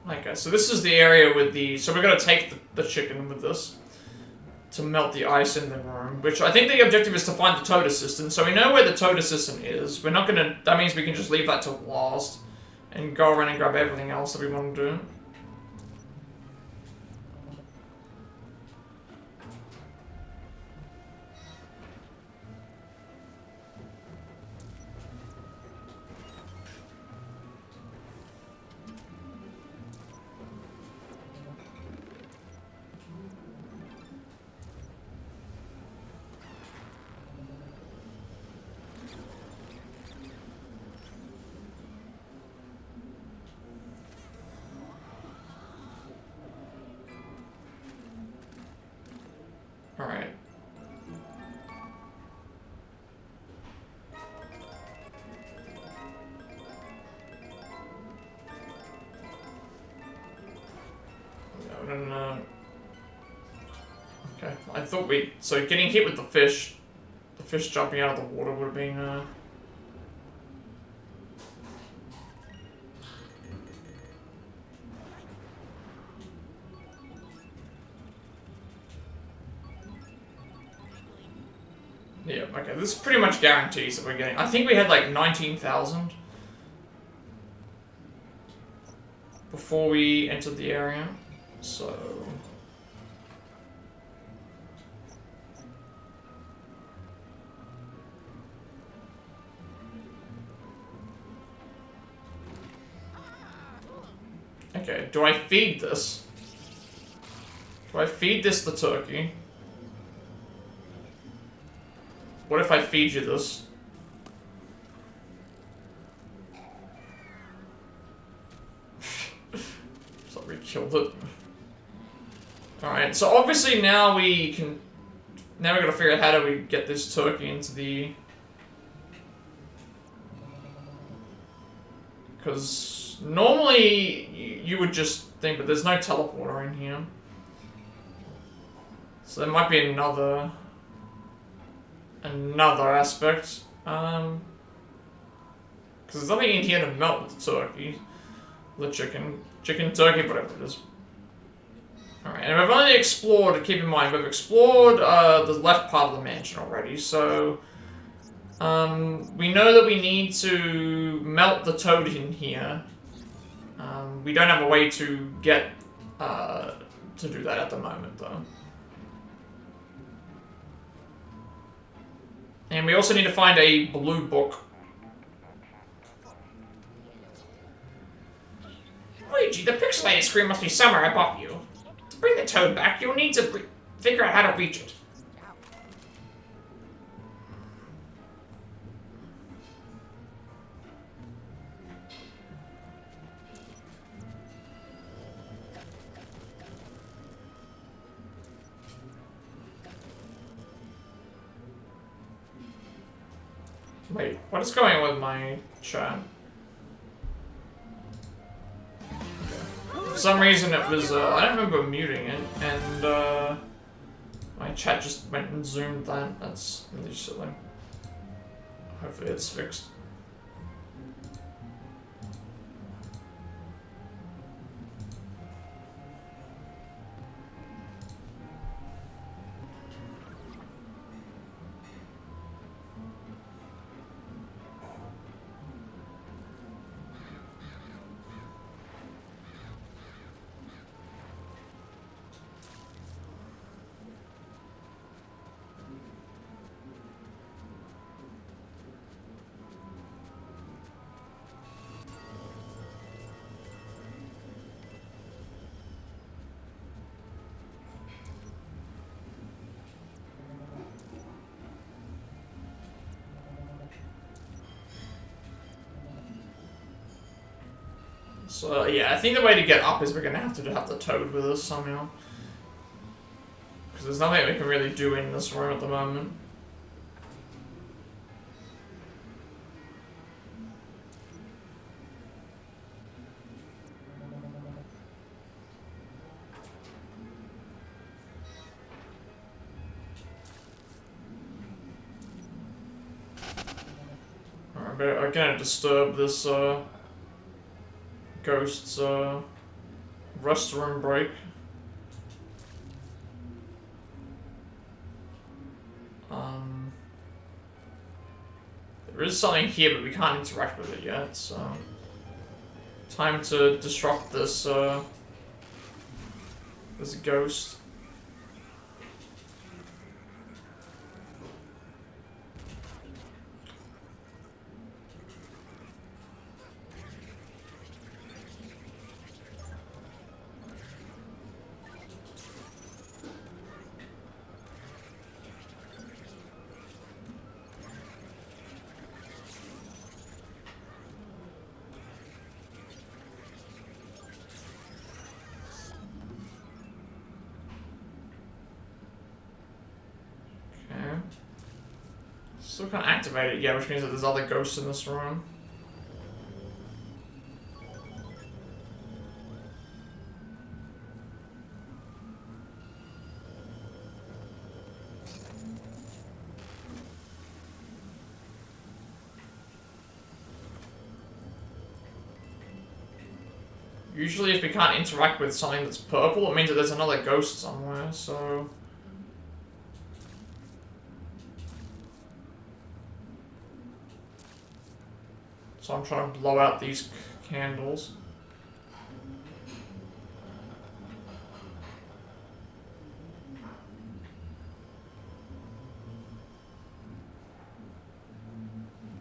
Okay, so this is the area with the... So we're going to take the chicken with this to melt the ice in the room, which I think the objective is to find the toad assistant. So we know where the toad assistant is. We're not going to... That means we can just leave that till last and go around and grab everything else that we want to do. Alright. No. Okay, I thought we... So getting hit with the fish jumping out of the water would have been... Yeah, okay, this pretty much guarantees that we're getting... I think we had like 19,000 before we entered the area, so... Okay, do I feed this? Do I feed this the turkey? What if I feed you this? So we killed it. Alright, so obviously now we can... Now we gotta figure out how do we get this turkey into the... Because normally you would just think, but there's no teleporter in here. So there might be another aspect. Because there's nothing in here to melt the turkey. The chicken, turkey, whatever it is. Alright, and we've only explored, keep in mind, we've explored the left part of the mansion already, so... we know that we need to melt the toad in here. We don't have a way to get, to do that at the moment, though. And we also need to find a blue book. Luigi, the pixelated screen must be somewhere above you. To bring the toad back, you'll need to figure out how to reach it. Wait, what is going on with my chat? For some reason it was, I don't remember muting it, and, my chat just went and zoomed that. That's really silly. Hopefully it's fixed. So, yeah, I think the way to get up is we're gonna have to have the toad with us somehow. Because there's nothing we can really do in this room at the moment. Alright, but I'm gonna disturb this, Ghost's, rest room break. There is something here, but we can't interact with it yet, so... Time to disrupt this, this ghost. Still can't activate it yet, which means that there's other ghosts in this room. Usually if we can't interact with something that's purple, it means that there's another ghost somewhere, so... So I'm trying to blow out these candles.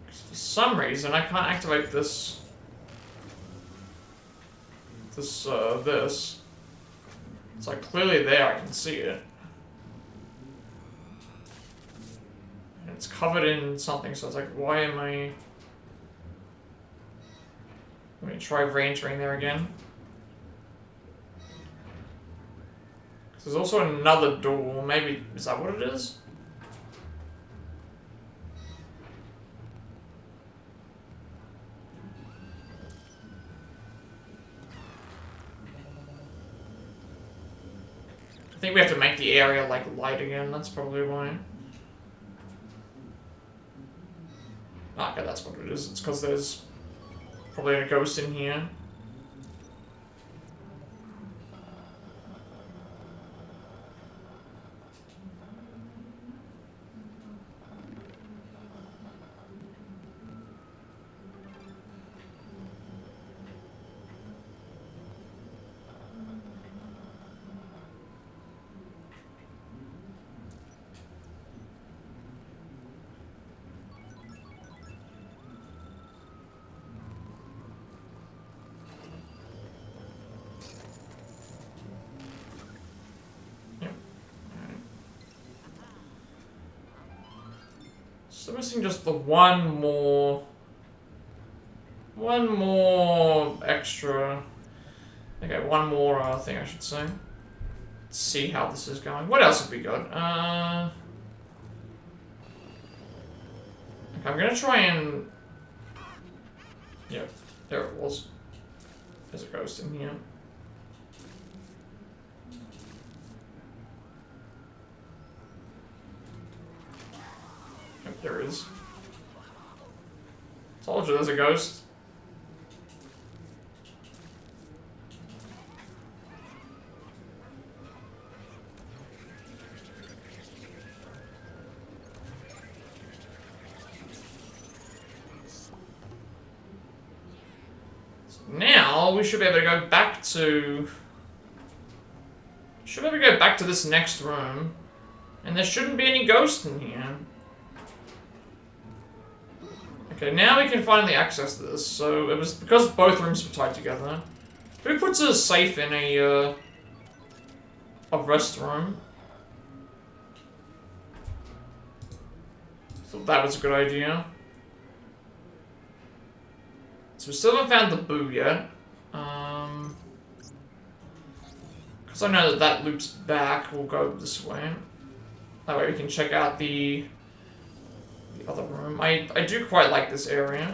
For some reason I can't activate this this. It's like clearly there, I can see it. And it's covered in something, so it's like, why am I... Let me try re-entering there again. There's also another door, maybe, is that what it is? I think we have to make the area, like, light again, that's probably why. Okay, that's what it is, it's because there's probably a ghost in here. So missing just the one more extra, okay, one more thing I should say. Let's see how this is going. What else have we got? Okay, I'm gonna try and, yeah, there it was. There's a ghost in here. There is. Told you there's a ghost. So now we should be able to go back to... Should be able to go back to this next room. And there shouldn't be any ghosts in here. Okay, now we can finally access this. So it was because both rooms were tied together. Who puts a safe in a rest room? Thought that was a good idea. So we still haven't found the boo yet. Because I know that loops back, we'll go this way. That way we can check out the other room. I do quite like this area.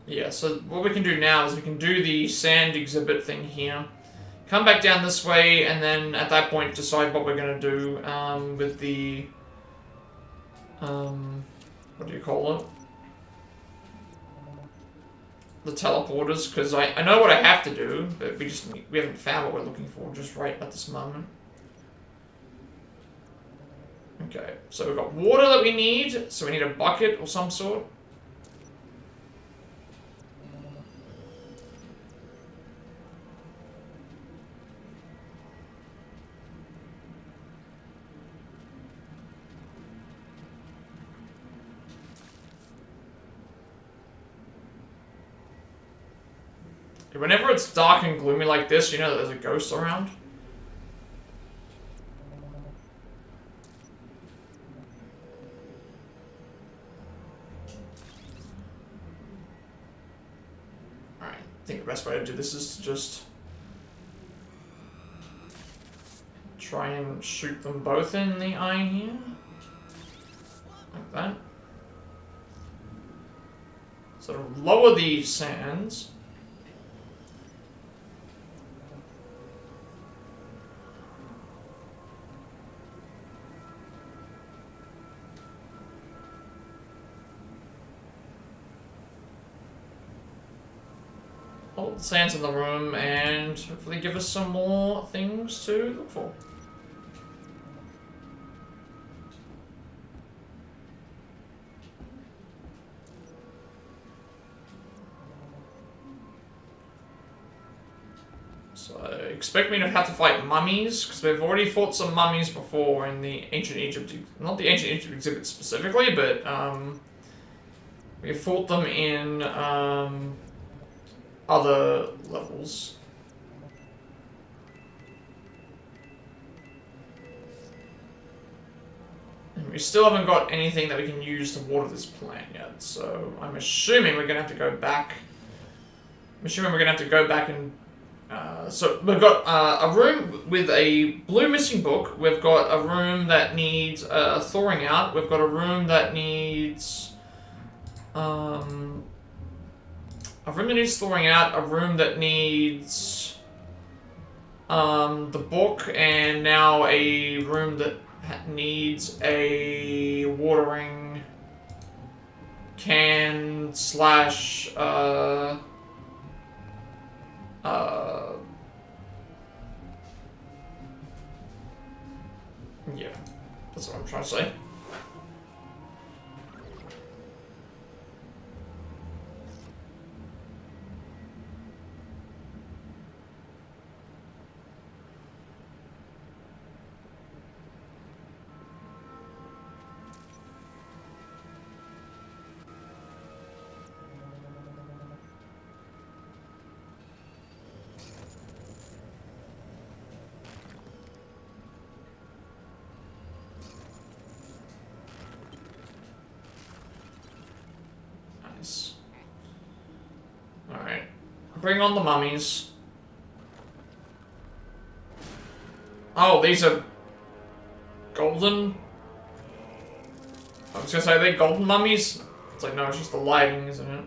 Yeah, so what we can do now is we can do the sand exhibit thing here. Come back down this way, and then at that point decide what we're going to do with the... what do you call it? The teleporters, because I know what I have to do, but we haven't found what we're looking for just right at this moment. Okay, so we've got water that we need, so we need a bucket or some sort. Whenever it's dark and gloomy like this, you know that there's a ghost around. Alright, I think the best way to do this is to just try and shoot them both in the eye here. Like that. Sort of lower the sands. Hold the sands in the room and hopefully give us some more things to look for. So expect me to have to fight mummies, because we've already fought some mummies before in the Ancient Egypt, not the Ancient Egypt exhibit specifically, but we fought them in other levels. And we still haven't got anything that we can use to water this plant yet, so I'm assuming we're going to have to go back. I'm assuming we're going to have to go back and... so we've got a room with a blue missing book. We've got a room that needs thawing out. We've got a room that needs... a room that needs thawing out. A room that needs... the book. And now a room that needs a watering can slash... yeah, that's what I'm trying to say. Alright. Bring on the mummies. Oh, these are... golden? I was gonna say, are they golden mummies? It's like, no, it's just the lighting, isn't it?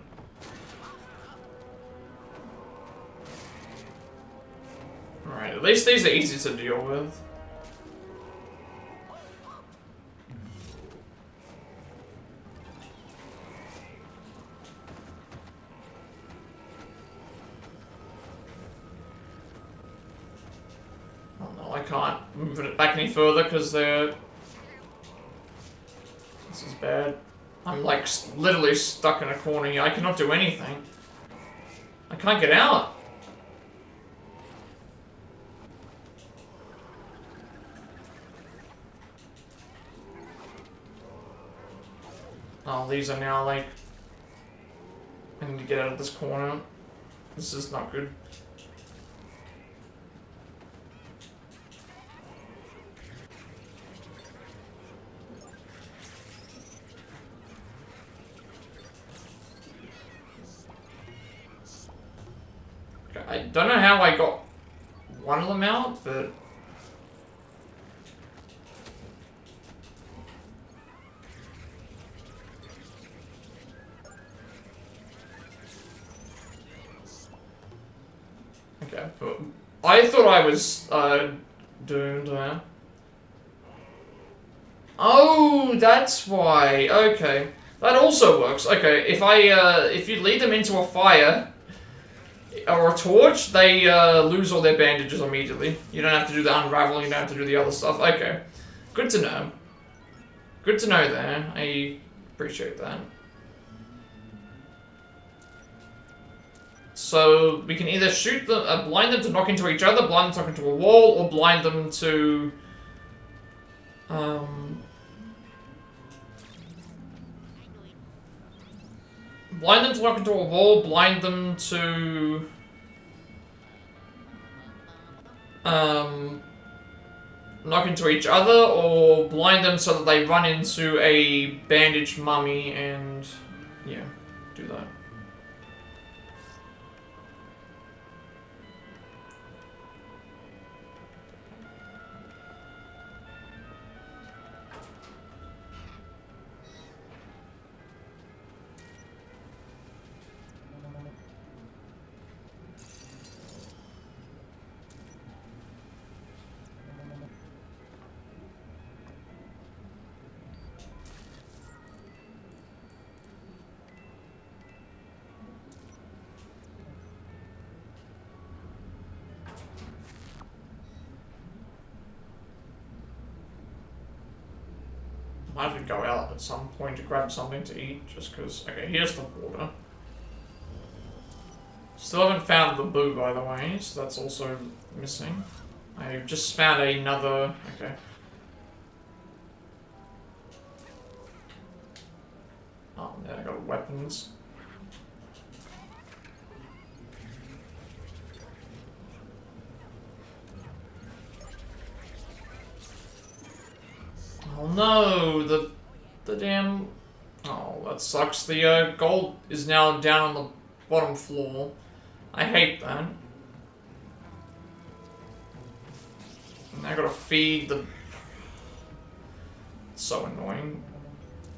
Alright, at least these are easy to deal with. I can't move it back any further because they're... This is bad. I'm like literally stuck in a corner here. I cannot do anything. I can't get out. Oh, these are now like... I need to get out of this corner. This is not good. I don't know how I got one of them out, but... Okay, but I thought I was doomed there. Oh, that's why. Okay, that also works. Okay, if you lead them into a fire or a torch, they lose all their bandages immediately. You don't have to do the unraveling. You don't have to do the other stuff. Okay, good to know. Good to know there. I appreciate that. So we can either shoot them, blind them to knock into each other, blind them to knock into a wall, or blind them to blind them to knock into a wall, blind them to knock into each other, or blind them so that they run into a bandaged mummy and, yeah, do that. I have to go out at some point to grab something to eat, just because... Okay, here's the water. Still haven't found the boo, by the way, so that's also missing. I just found another... okay. Oh, yeah, I got weapons. Oh no, the damn... oh, that sucks. The gold is now down on the bottom floor. I hate that. And I gotta feed the... it's so annoying.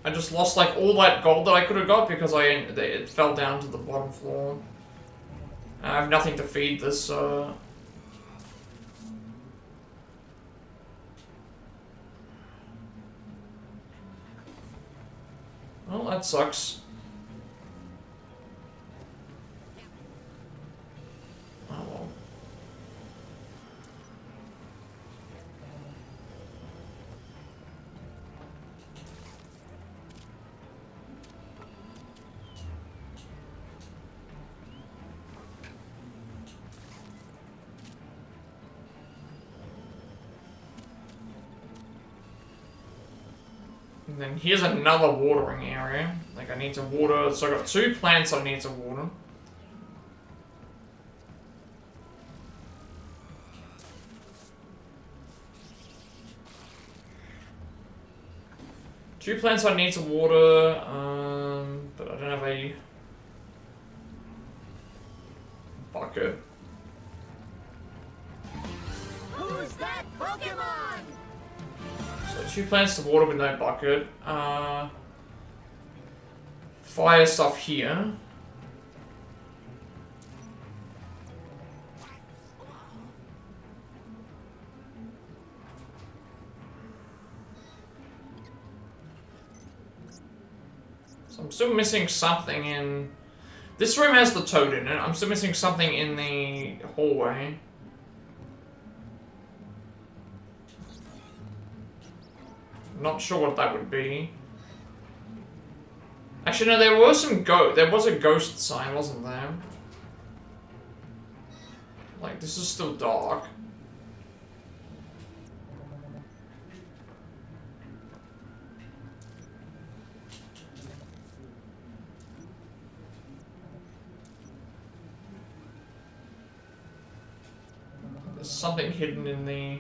I just lost like all that gold that I could have got because it fell down to the bottom floor. And I have nothing to feed this, Well, that sucks. Oh well. And then here's another watering area. Like I need to water, so I got 2 plants I need to water. Two plants I need to water, but I don't have a bucket. Who's that Pokemon? So 2 plants to water with no bucket. Fire stuff here. So I'm still missing something in... this room has the toad in it. I'm still missing something in the hallway. Not sure what that would be. Actually, no, there was a ghost sign, wasn't there? Like, this is still dark. There's something hidden in the...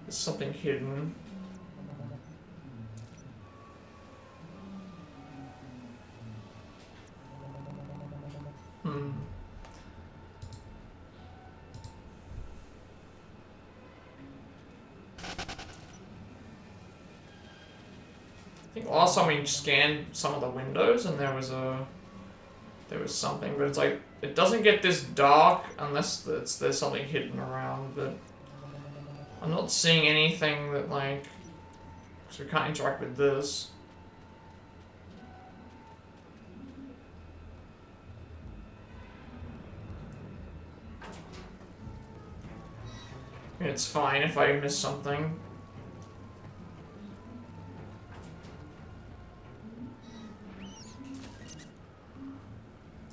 there's something hidden. I think last time we scanned some of the windows and there was something, but it's like, it doesn't get this dark unless there's something hidden around, but I'm not seeing anything that, like, so we can't interact with this. I mean, it's fine if I miss something.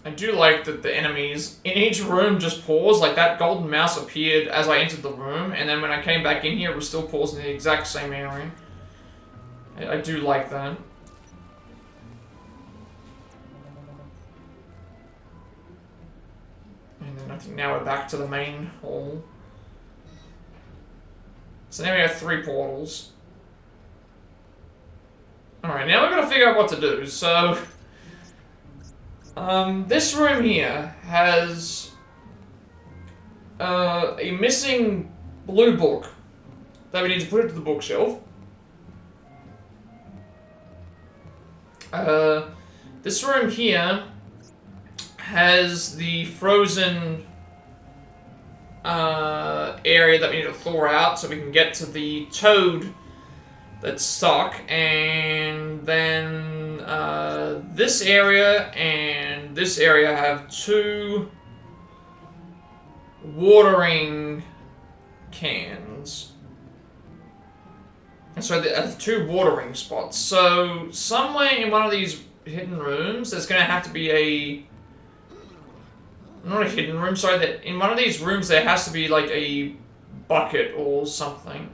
I do like that the enemies in each room just pause, like that golden mouse appeared as I entered the room, and then when I came back in here it was still paused in the exact same area. I do like that. And then I think now we're back to the main hall. So now we have 3 portals. Alright, now we're gonna figure out what to do, so... this room here has a missing blue book that we need to put into the bookshelf. This room here has the frozen area that we need to thaw out so we can get to the toad that's stuck, and then this area and this area have 2 watering cans. And so there are 2 watering spots. So somewhere in one of these hidden rooms, there's going to have to be a... Not a hidden room, sorry. That in one of these rooms, there has to be like a bucket or something.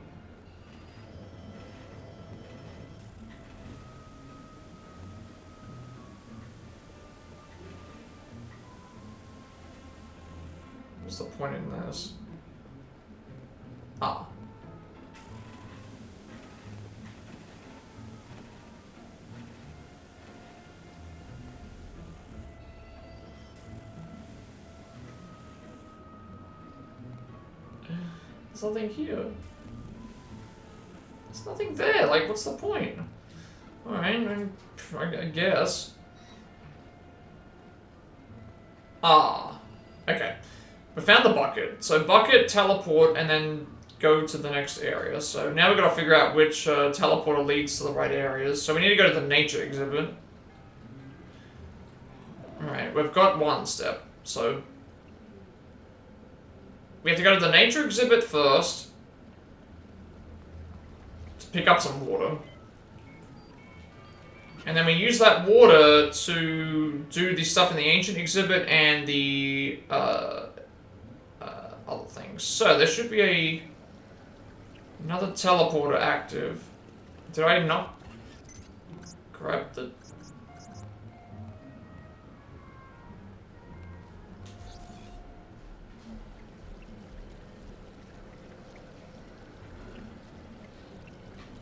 What's the point in this? Ah. There's nothing here. There's nothing there. Like, what's the point? Alright, I guess. Ah. Okay. We found the bucket. So bucket, teleport, and then go to the next area. So now we've got to figure out which teleporter leads to the right areas. So we need to go to the nature exhibit. Alright, we've got 1 step. So we have to go to the nature exhibit first to pick up some water. And then we use that water to do the stuff in the ancient exhibit and the other things. So there should be another teleporter active. Did I not grab the...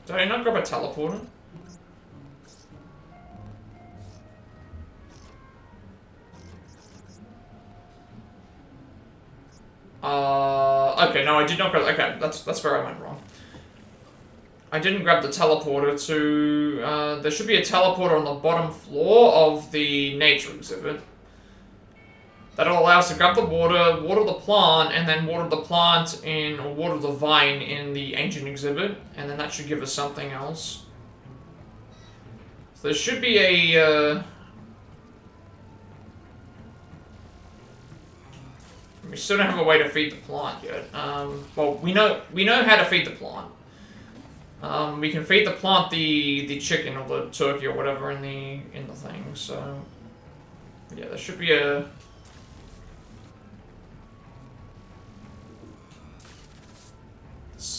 Did I not grab a teleporter? Okay, no, I did not grab... Okay, that's where I went wrong. I didn't grab the teleporter to... there should be a teleporter on the bottom floor of the nature exhibit. That'll allow us to grab the water, water the plant, and then water the plant in... or water the vine in the ancient exhibit. And then that should give us something else. So there should be a... we still don't have a way to feed the plant yet. Well, we know how to feed the plant. We can feed the plant the chicken or the turkey or whatever in the thing. So yeah, there should be a...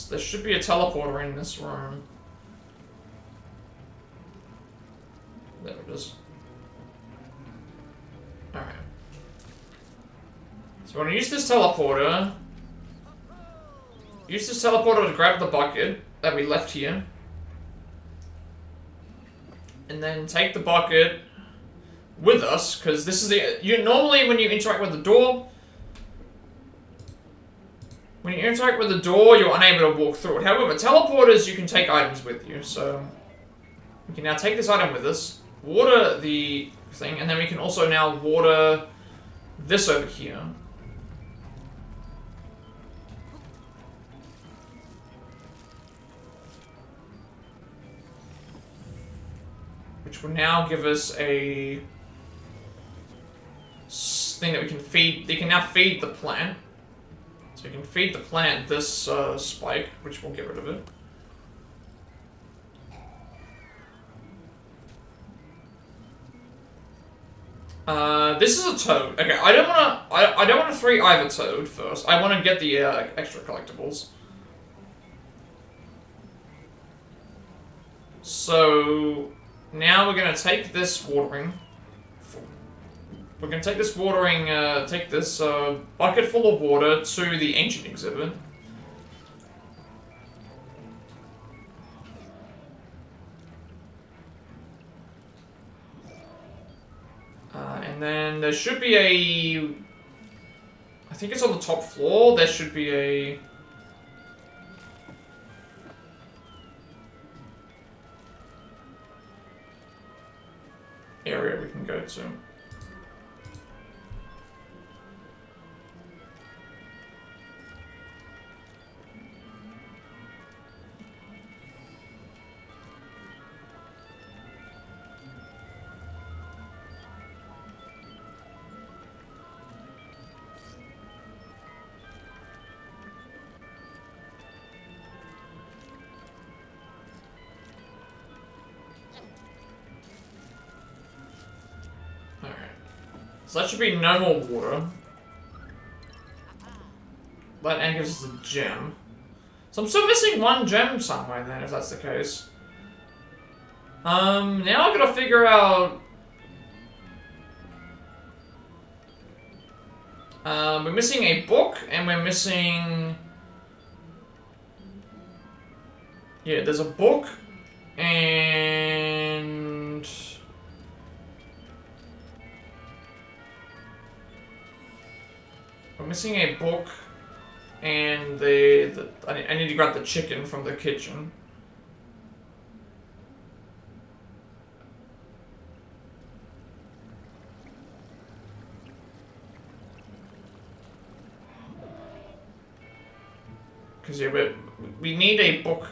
there should be a teleporter in this room. There it is. Alright. So we're going to use this teleporter. Use this teleporter to grab the bucket that we left here. And then take the bucket with us, because this is the... normally when you interact with the door... when you interact with the door, you're unable to walk through it. However, teleporters, you can take items with you, so... we can now take this item with us, water the thing, and then we can also now water this over here. Which will now give us a thing that we can feed. They can now feed the plant. So you can feed the plant this spike, which will get rid of it. This is a toad. Okay, I don't want to 3 either toad first. I want to get the extra collectibles. So now we're gonna take this watering. We're gonna take this watering. Take this bucket full of water to the ancient exhibit. And then there should be a... I think it's on the top floor. There should be a... area we can go to. So that should be no more water. That and gives us a gem. So I'm still missing one gem somewhere then, if that's the case. Now I've got to figure out... we're missing a book, and we're missing... Yeah, there's a book, and... We're missing a book, and I need to grab the chicken from the kitchen. Because yeah, we need a book.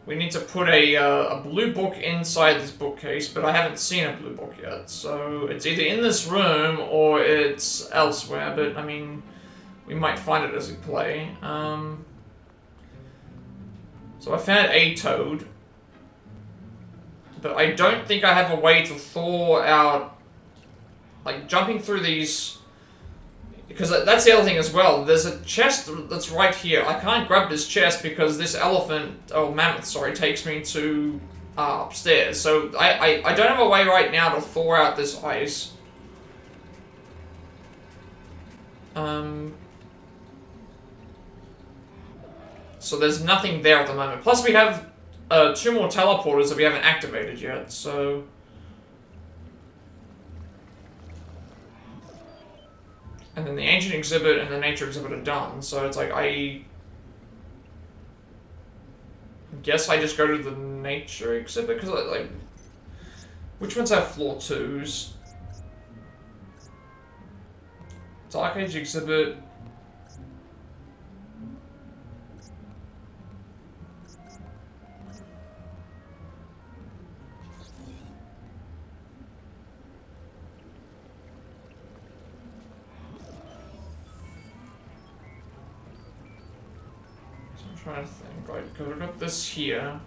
We need to put a blue book inside this bookcase, but I haven't seen a blue book yet. So it's either in this room or it's elsewhere, but I mean, we might find it as we play. So I found a toad, but I don't think I have a way to thaw out, like jumping through these... Because that's the other thing as well. There's a chest that's right here. I can't grab this chest because this elephant, or mammoth, sorry, takes me to upstairs. So I don't have a way right now to thaw out this ice. So there's nothing there at the moment. Plus we have 2 more teleporters that we haven't activated yet, so... And then the ancient exhibit and the nature exhibit are done, so it's like I guess I just go to the nature exhibit because like which ones have floor 2s? Dark Age exhibit. Trying to think, right, because I've got this here.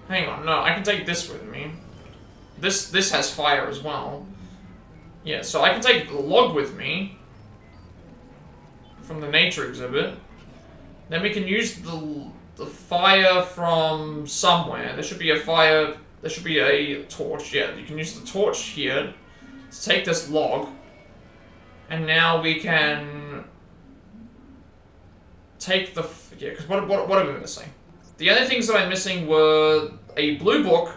Hang on, no, I can take this with me. This has fire as well. Yeah, so I can take the log with me from the nature exhibit. Then we can use the fire from somewhere. There should be a fire, there should be a torch. Yeah, you can use the torch here to take this log. And now we can take the... Yeah, because what are we missing? The other things that I'm missing were a blue book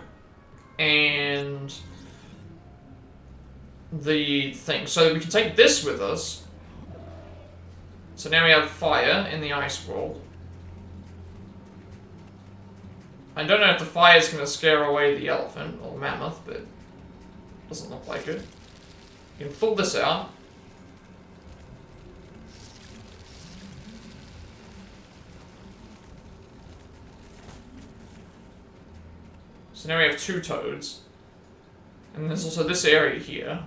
and the thing. So we can take this with us. So now we have fire in the ice world. I don't know if the fire is going to scare away the elephant or mammoth, but it doesn't look like it. You can pull this out. So now we have 2 toads. And there's also this area here.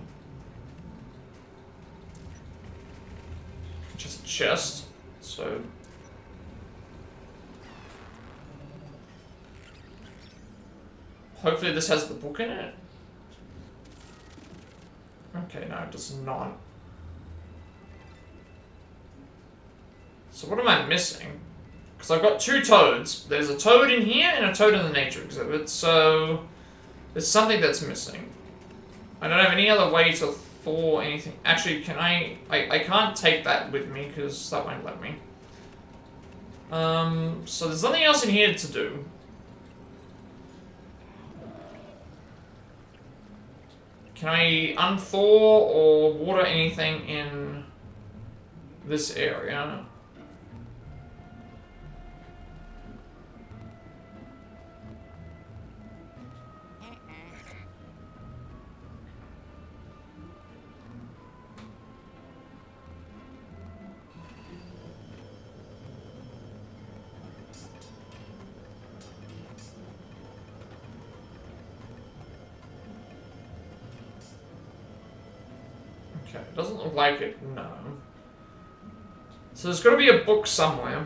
Which is a chest. So... hopefully this has the book in it. Okay, no, it does not. So what am I missing? Because I've got 2 toads. There's a toad in here and a toad in the nature exhibit, so there's something that's missing. I don't have any other way to thaw anything. Actually, can I can't take that with me because that won't let me. So there's nothing else in here to do. Can I unthaw or water anything in this area? Okay, it doesn't look like it, no. So there's got to be a book somewhere.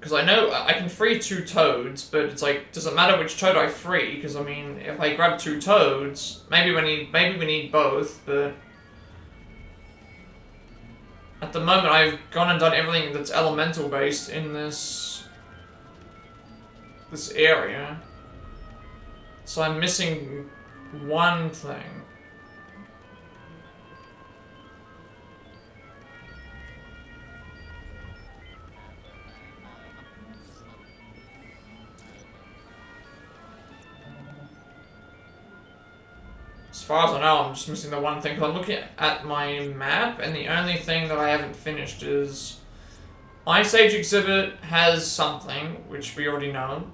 Because I know I can free 2 toads, but it's like, does it matter which toad I free? Because I mean, if I grab 2 toads, maybe we need both, but at the moment I've gone and done everything that's elemental based in this area. So I'm missing one thing. As far as I know, I'm just missing the one thing, because I'm looking at my map, and the only thing that I haven't finished is Ice Age exhibit has something, which we already know.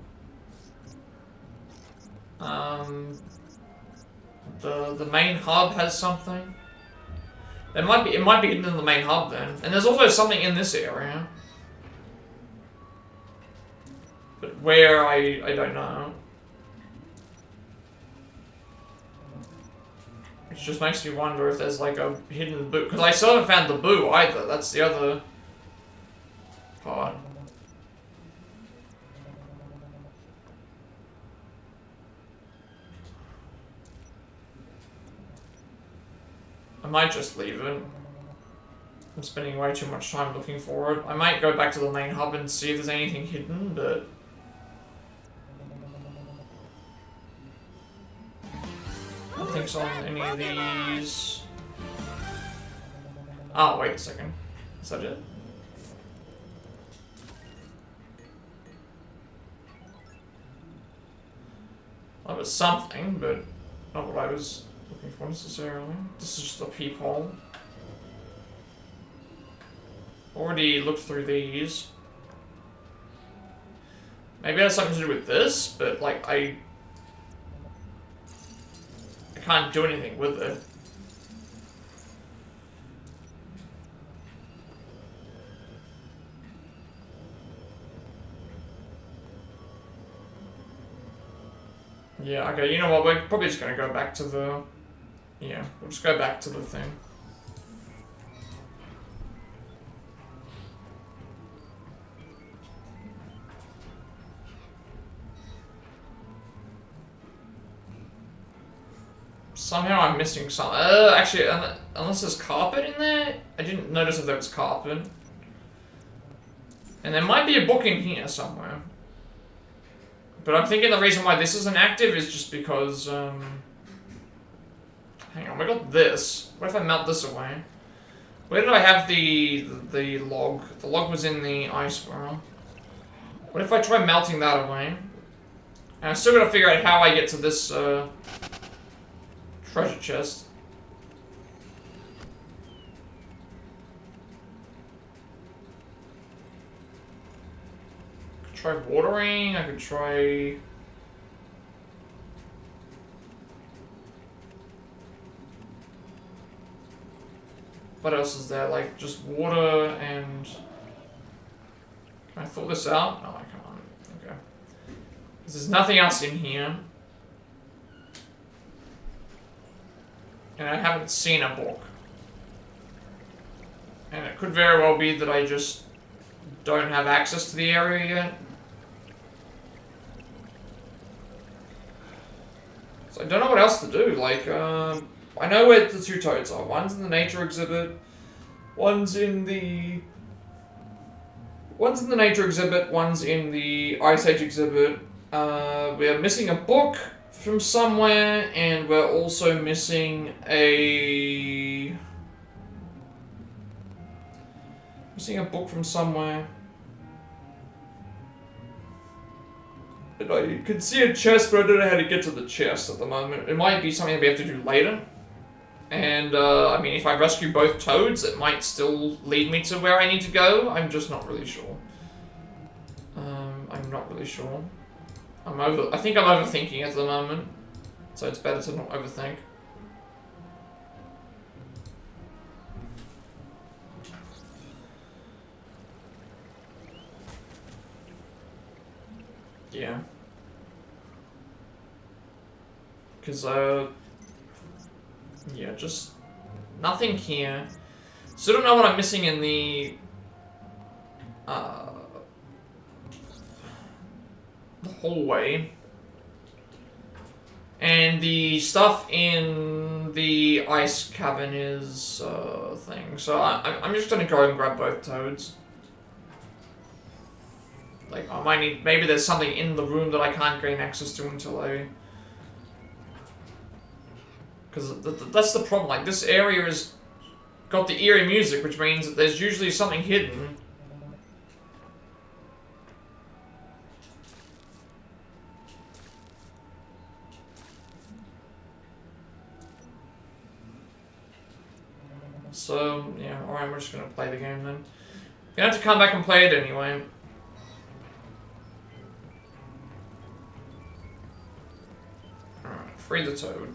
The main hub has something. It might be hidden in the main hub then. And there's also something in this area. But where, I don't know. Which just makes me wonder if there's like a hidden boo. Because I still haven't found the boo either. That's the other part. I might just leave it. I'm spending way too much time looking for it. I might go back to the main hub and see if there's anything hidden, but nothing's on any of these. Oh, wait a second. Is that it? That was something, but not what I was looking for necessarily. This is just a peephole. Already looked through these. Maybe it has something to do with this, but like I can't do anything with it. Yeah, okay, you know what, we're probably just gonna go back to the... Yeah, we'll just go back to the thing. Somehow I'm missing some... actually, unless there's carpet in there? I didn't notice if there was carpet. And there might be a book in here somewhere. But I'm thinking the reason why this isn't active is just because, hang on, we got this. What if I melt this away? Where did I have the log? The log was in the ice world. What if I try melting that away? And I still gotta figure out how I get to this, treasure chest. Try watering, I could try... What else is there? Like, just water and... Can I thaw this out? No, I can't. Okay. There's nothing else in here. And I haven't seen a book. And it could very well be that I just don't have access to the area yet. So I don't know what else to do. Like, I know where the 2 toads are. One's in the nature exhibit. One's in the nature exhibit. One's in the Ice Age exhibit. We're missing a book from somewhere, and we're also missing a book from somewhere. And I can see a chest, but I don't know how to get to the chest at the moment. It might be something that we have to do later. And, I mean, if I rescue both toads, it might still lead me to where I need to go. I'm just not really sure. I'm not really sure. I think I'm overthinking at the moment. So it's better to not overthink. Yeah. Because, yeah, just nothing here. Still don't know what I'm missing in the the hallway. And the stuff in the ice cabin is a thing. So I'm just gonna go and grab both toads. Like, I might need... Maybe there's something in the room that I can't gain access to until I... Because that's the problem. Like, this area has got the eerie music, which means that there's usually something hidden. So, yeah, alright, we're just gonna play the game then. You have to come back and play it anyway. Alright, free the toad.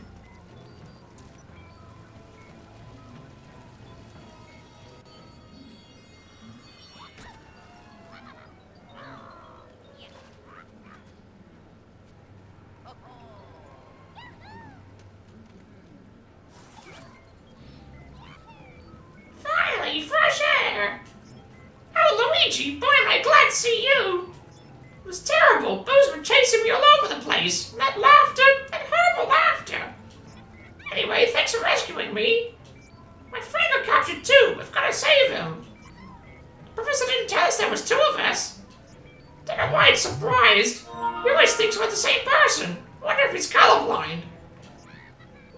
Finally, fresh air! Oh, Luigi, boy, am I glad to see you! It was terrible. Boos were chasing me all over the place. And that laughter, that horrible laughter. Anyway, thanks for rescuing me. My friend got captured too. We've got to save him. The professor didn't tell us there was two of us. Don't know why it's surprised. He always thinks we're the same person. Wonder if he's colorblind.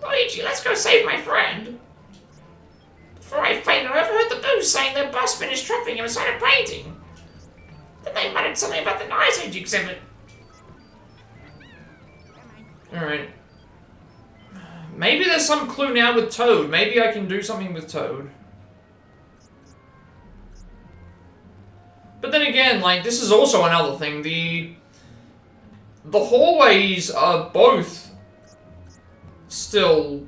Luigi, let's go save my friend. Before I fainted, I overheard the Boos saying their boss finished trapping him inside a painting. Then they muttered something about the Ice Age exhibit. Alright. Maybe there's some clue now with Toad. Maybe I can do something with Toad. But then again, like, this is also another thing. The hallways are both still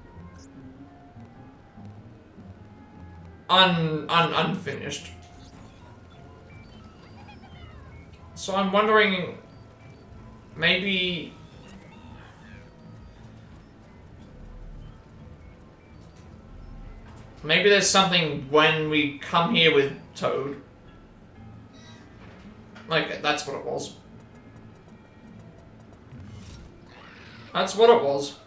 unfinished. So I'm wondering, maybe there's something when we come here with Toad. Like, that's what it was. That's what it was.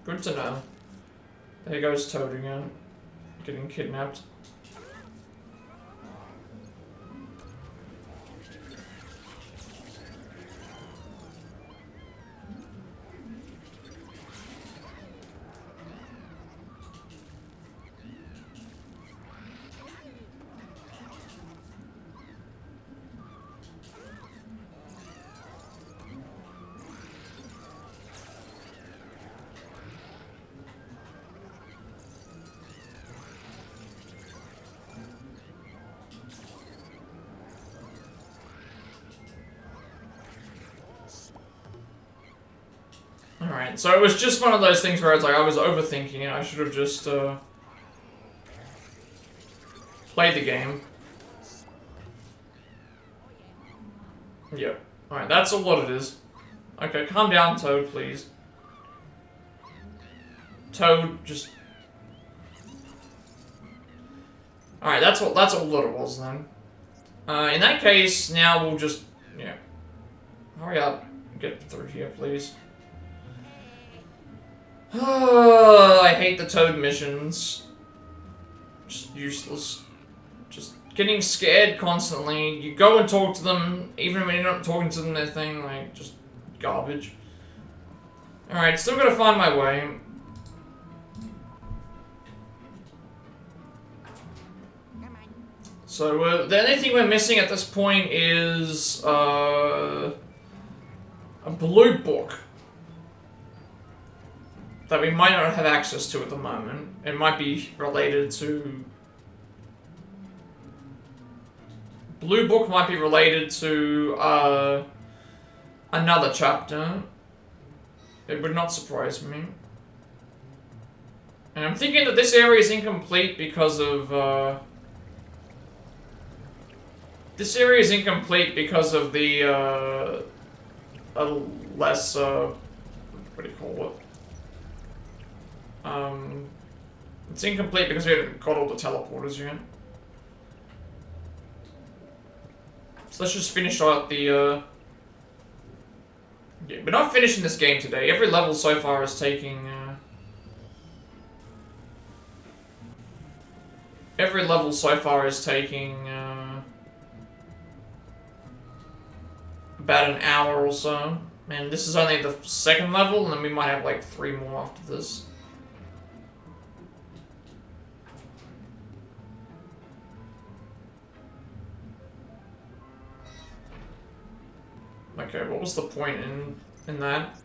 Good to know. There goes Toad again. Getting kidnapped. Alright, so it was just one of those things where it's like I was overthinking it. I should have just played the game. Yep. Alright, that's all what it is. Okay, calm down, Toad, please. Toad, just... Alright, that's all that it was then. In that case, now we'll just... Yeah. Hurry up. Get through here, please. I hate the Toad missions. Just useless. Just getting scared constantly. You go and talk to them, even when you're not talking to them, their thing, like, just garbage. Alright, still gotta find my way. So, the only thing we're missing at this point is, a blue book that we might not have access to at the moment. It might be related to... Blue book might be related to, another chapter. It would not surprise me. And I'm thinking that this area is incomplete because of, this area is incomplete because of the, a less, what do you call it? It's incomplete because we haven't got all the teleporters yet. So let's just finish out the Yeah, we're not finishing this game today. Every level so far is taking... every level so far is taking... about an hour or so. And this is only the second level, and then we might have like 3 more after this. Okay, what was the point in that?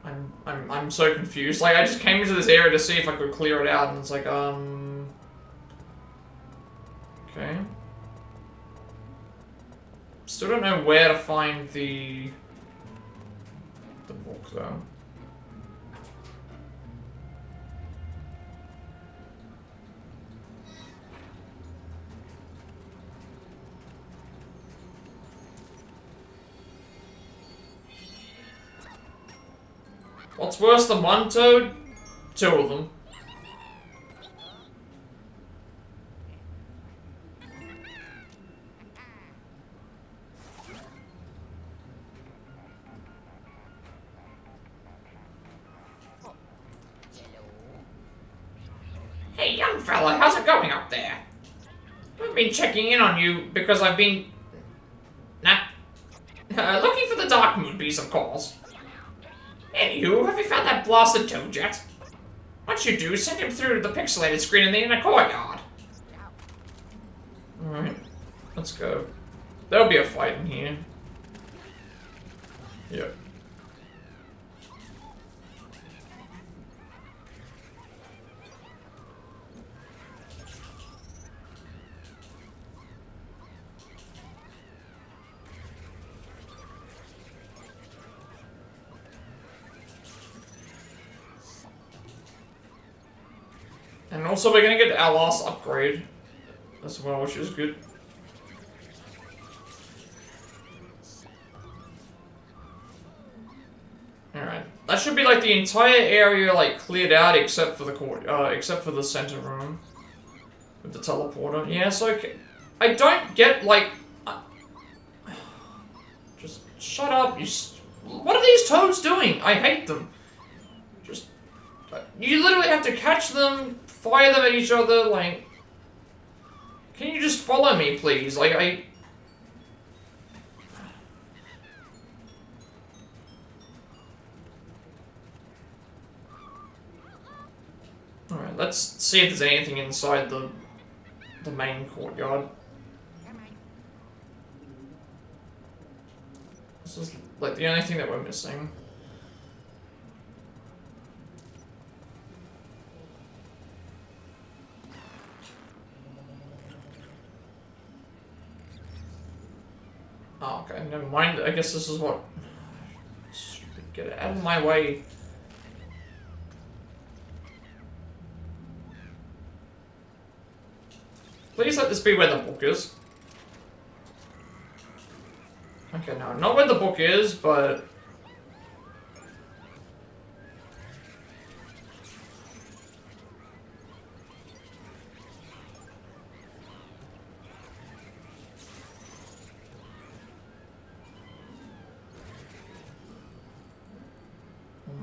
I'm so confused. Like, I just came into this area to see if I could clear it out, and it's like, okay. Still don't know where to find the book, though. What's worse than one toad? 2 of them. Hey, young fella, how's it going up there? I've been checking in on you because I've been... looking for the Dark Moonbees, of course. Anywho, have you found that blasted toad yet? Once you do, send him through the pixelated screen in the inner courtyard. Alright, let's go. There'll be a fight in here. Yep. And also, we're gonna get our last upgrade as well, which is good. Alright, that should be like the entire area like cleared out except for the court, except for the center room with the teleporter. Yeah, so okay. I don't get like. Just shut up! What are these toads doing? I hate them. You literally have to catch them, fire them at each other, like... Can you just follow me, please? Like, Alright, let's see if there's anything inside the main courtyard. This is, like, the only thing that we're missing. Oh, okay, never mind. I guess this is what... Stupid, get it out of my way. Please let this be where the book is. Okay, no, not where the book is, but...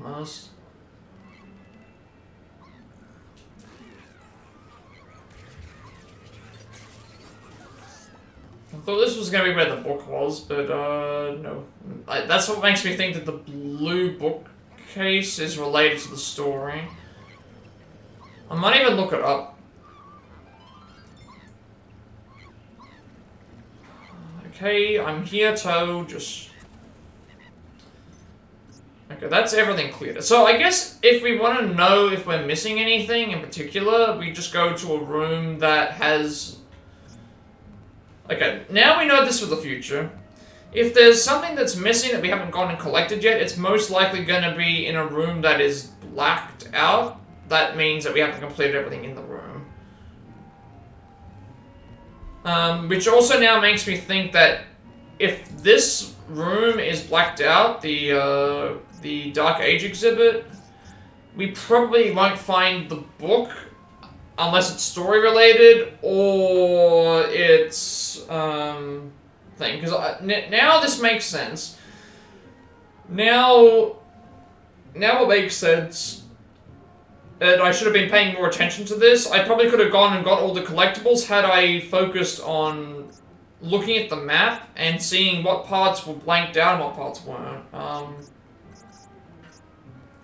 Almost. I thought this was going to be where the book was, but no. That's what makes me think that the blue bookcase is related to the story. I might even look it up. Okay, I'm here, Toad, just... Okay, that's everything cleared. So I guess if we want to know if we're missing anything in particular, we just go to a room that has... Okay, now we know this for the future. If there's something that's missing that we haven't gone and collected yet, it's most likely going to be in a room that is blacked out. That means that we haven't completed everything in the room. Which also now makes me think that if this room is blacked out, the Dark Age exhibit, we probably won't find the book unless it's story related or it's thing, because now this makes sense. Now it makes sense. And I should have been paying more attention to this. I probably could have gone and got all the collectibles had I focused on looking at the map and seeing what parts were blanked out and what parts weren't.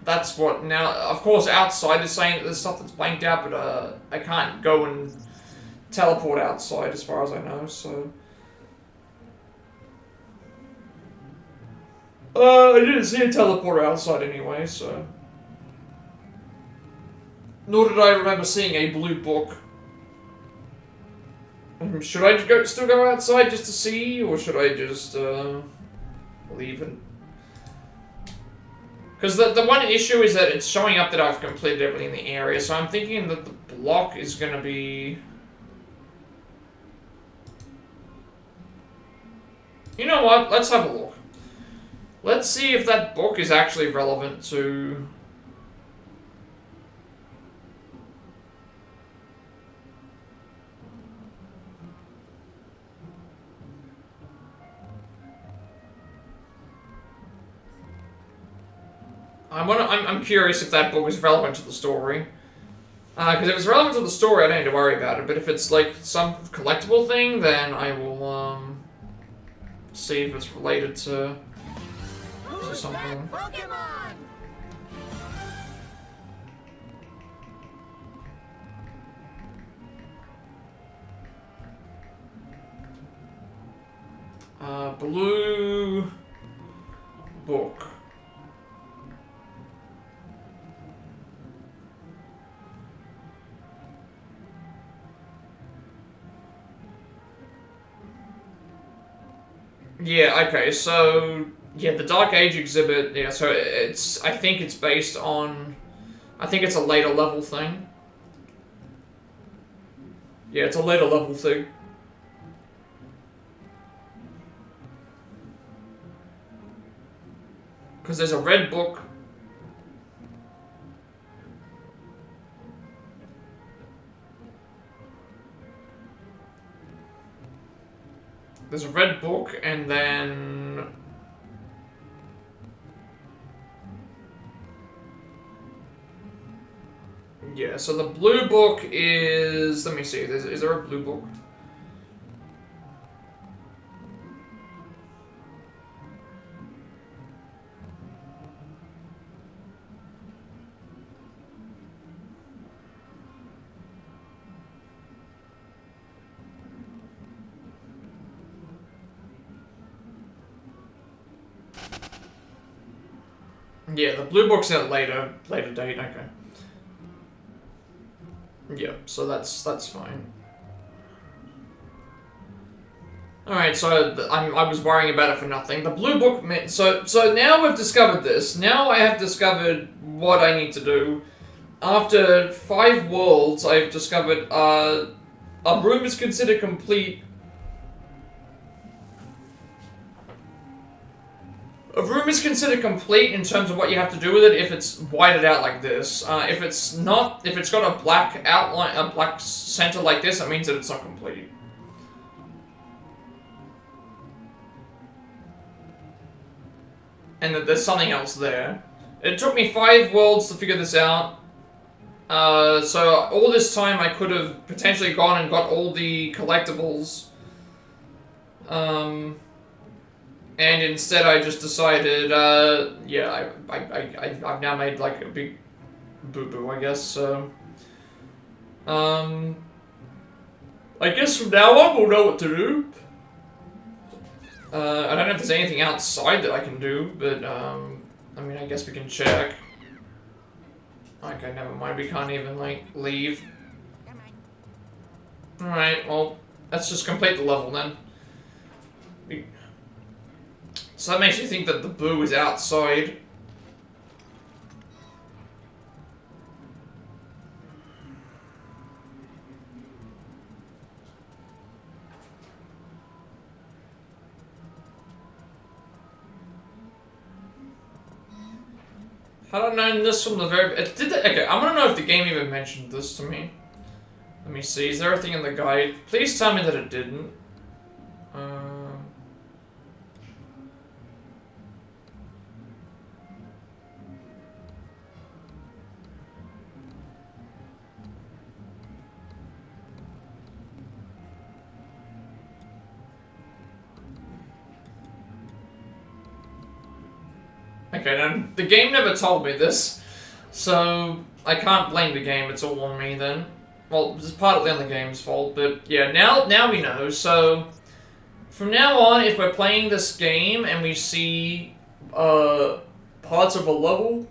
That's what now. Of course, outside is saying that there's stuff that's blanked out, but I can't go and teleport outside as far as I know. So I didn't see a teleporter outside anyway. So nor did I remember seeing a blue book. Should I still go outside just to see, or should I just leave it? Because the one issue is that it's showing up that I've completed everything in the area, so I'm thinking that the block is going to be... You know what? Let's have a look. Let's see if that book is actually relevant to... I'm curious if that book is relevant to the story. Because if it's relevant to the story, I don't need to worry about it. But if it's like some collectible thing, then I will see if it's related to something. Blue book. Yeah, okay, so, yeah, the Dark Age exhibit, yeah, so I think it's based on, I think it's a later level thing. Yeah, it's a later level thing. Because there's a red book. There's a red book, and then... Yeah, so the blue book is... Let me see, is there a blue book? Yeah, the blue book's at a later date, okay. Yeah, so that's fine. Alright, so I was worrying about it for nothing. The blue book, so now we've discovered this. Now I have discovered what I need to do. After 5 worlds, I've discovered a room is considered complete. A room is considered complete in terms of what you have to do with it if it's whited out like this. If it's not, if it's got a black outline, a black center like this, that means that it's not complete. And that there's something else there. It took me 5 worlds to figure this out. So all this time I could have potentially gone and got all the collectibles. And instead I just decided, yeah, I've now made like a big boo-boo, I guess, so... I guess from now on we'll know what to do. I don't know if there's anything outside that I can do, but, I mean, I guess we can check. Okay, never mind, we can't even, like, leave. Alright, well, let's just complete the level then. So that makes me think that the boo is outside. Had I known this from the very... Okay, I want to know if the game even mentioned this to me. Let me see, is there a thing in the guide? Please tell me that it didn't. Okay, then the game never told me this, so I can't blame the game. It's all on me then. Well, it's partly on the game's fault, but yeah, now we know. So from now on, if we're playing this game and we see parts of a level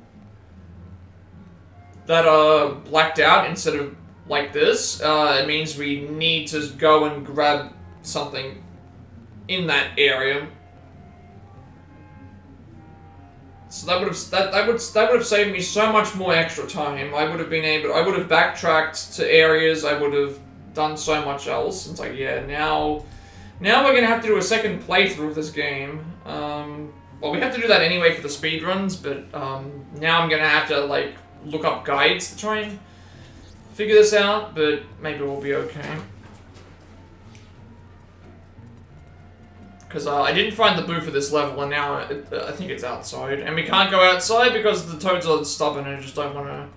that are blacked out instead of like this, it means we need to go and grab something in that area. So that would have saved me so much more extra time. I would have backtracked to areas. I would have done so much else. It's like, yeah, now we're gonna have to do a second playthrough of this game. Well, we have to do that anyway for the speedruns, but now I'm gonna have to like look up guides to try and figure this out. But maybe we'll be okay. Because I didn't find the boo for this level, and now I think it's outside. And we can't go outside because the toads are stubborn and just don't want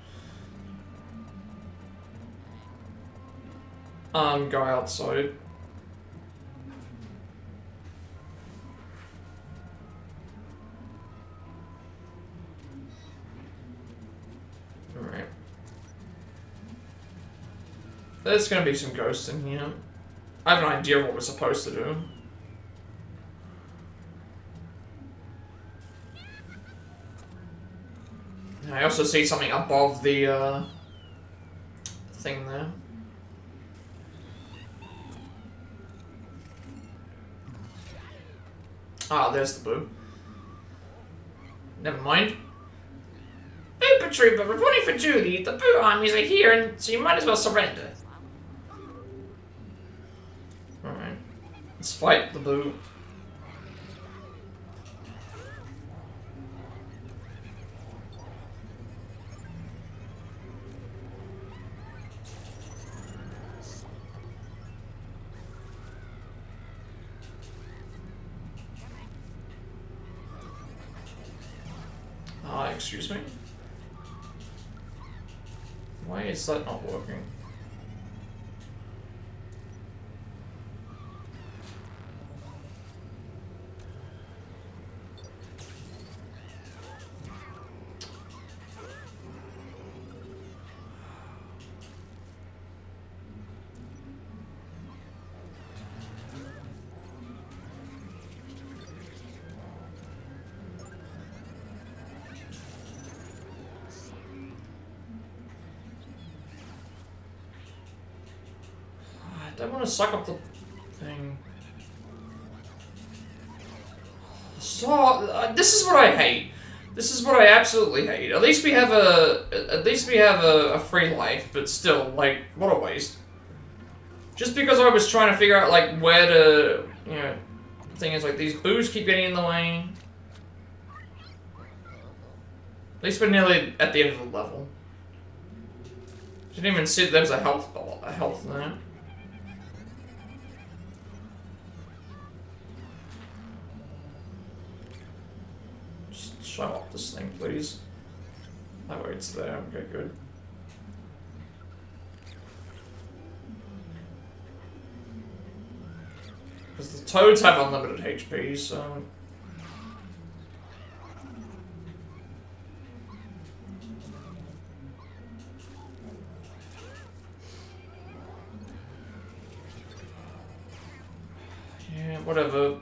to go outside. Alright. There's gonna be some ghosts in here. I have an idea of what we're supposed to do. I also see something above the thing there. Ah, there's the boo. Never mind. Boo Trooper, reporting for duty. The Boo armies are here, and so you might as well surrender. Alright. Let's fight the boo. Excuse me? Why is that not working? I don't want to suck up the thing. So this is what I hate. This is what I absolutely hate. At least we have a free life, but still, like, what a waste. Just because I was trying to figure out like where to, you know, the thing is like these boos keep getting in the way. At least we're nearly at the end of the level. Didn't even see there's a health there. Show up this thing, please. Oh, wait, it's there. Okay, good. Because the toads have unlimited HP, so... yeah, whatever.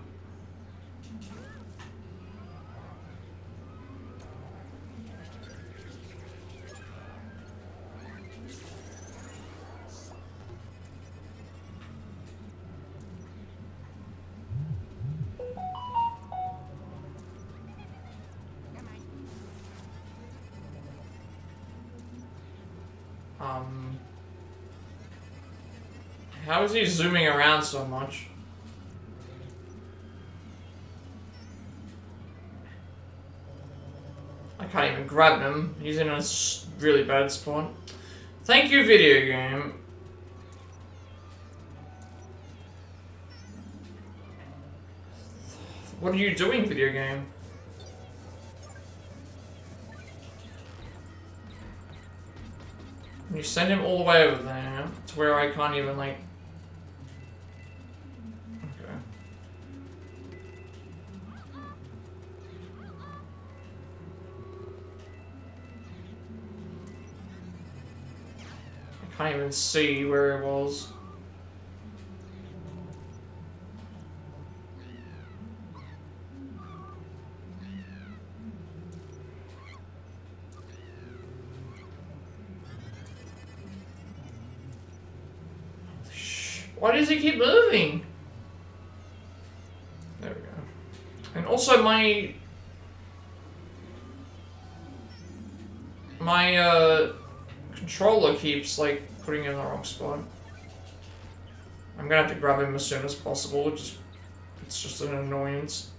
How is he zooming around so much? I can't even grab him. He's in a really bad spot. Thank you, video game. What are you doing, video game? You send him all the way over there to where I can't even, like... Okay. Can't even see where it was. Why does he keep moving? There we go. And also my controller keeps like putting it in the wrong spot. I'm gonna have to grab him as soon as possible. It's just an annoyance.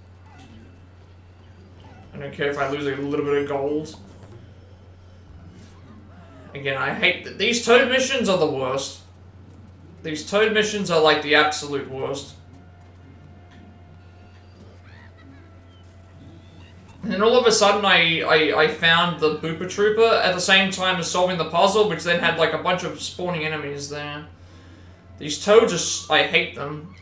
I don't care if I lose a little bit of gold. Again, I hate that these toad missions are the worst. These toad missions are like the absolute worst. And then all of a sudden I found the Booper Trooper at the same time as solving the puzzle, which then had like a bunch of spawning enemies there. These toads I hate them.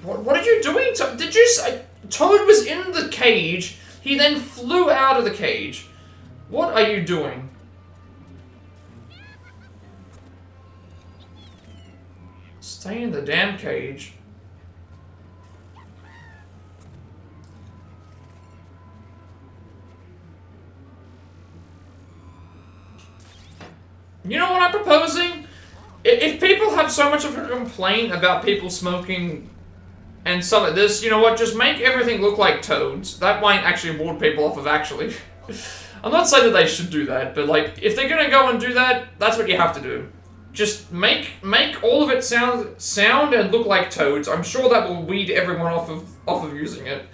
What are you doing? Did you say Toad was in the cage? He then flew out of the cage. What are you doing? Stay in the damn cage. You know what I'm proposing? If people have so much of a complaint about people smoking and stuff like this, you know what? Just make everything look like toads. That might actually ward people off of actually. I'm not saying that they should do that, but like, if they're gonna go and do that, that's what you have to do. Just make all of it sound and look like toads. I'm sure that will weed everyone off of using it.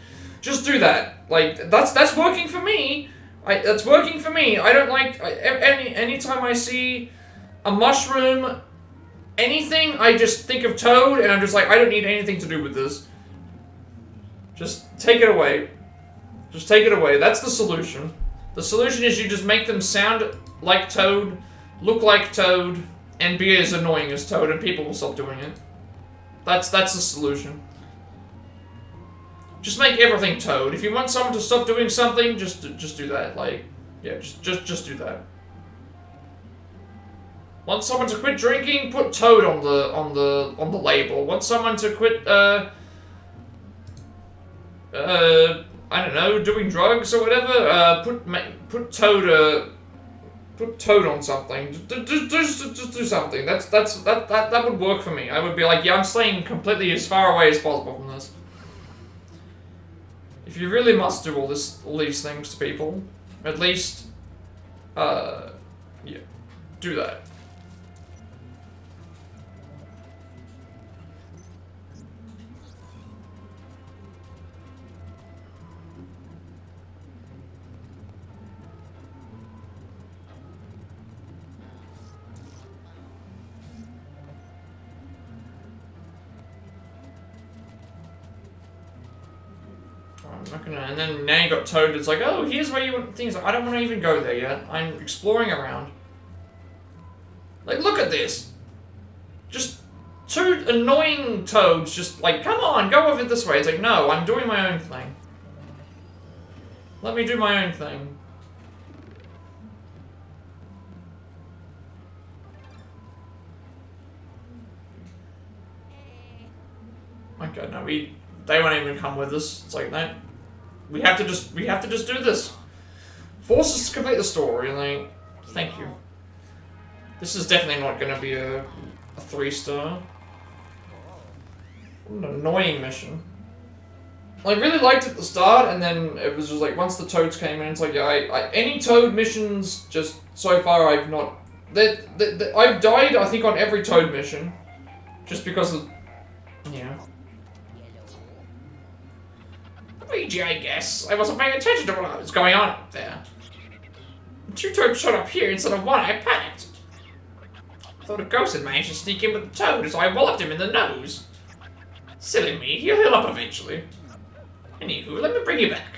Just do that. Like that's working for me. That's working for me. I don't like anytime I see a mushroom, anything, I just think of Toad, and I'm just like, I don't need anything to do with this. Just take it away. Just take it away. That's the solution. The solution is you just make them sound like Toad, look like Toad, and be as annoying as Toad, and people will stop doing it. That's the solution. Just make everything Toad. If you want someone to stop doing something, just do that. Like, yeah, just do that. Want someone to quit drinking? Put Toad on the label. Want someone to quit I don't know, doing drugs or whatever? Put Toad on something. Just do something. That would work for me. I would be like, yeah, I'm staying completely as far away as possible from this. If you really must do all these things to people, at least, yeah, do that. I'm not gonna, and then now you got Toad, it's like, oh, here's where you want things. I don't want to even go there yet. I'm exploring around. Like, look at this. Just two annoying toads just like, come on, go over this way. It's like, no, I'm doing my own thing. Let me do my own thing. Okay, no, they won't even come with us. It's like, no. We have to just do this. Force us to complete the story, like, thank you. This is definitely not gonna be a 3-star. What an annoying mission. I really liked it at the start, and then it was just like, once the toads came in, it's like, yeah, any toad missions, just so far I've not... I've died, I think, on every toad mission. Just because of... Yeah. Luigi, I guess. I wasn't paying attention to what was going on up there. Two toads showed up here instead of one. I panicked. I thought a ghost had managed to sneak in with the toad, so I walloped him in the nose. Silly me, he'll heal up eventually. Anywho, let me bring you back.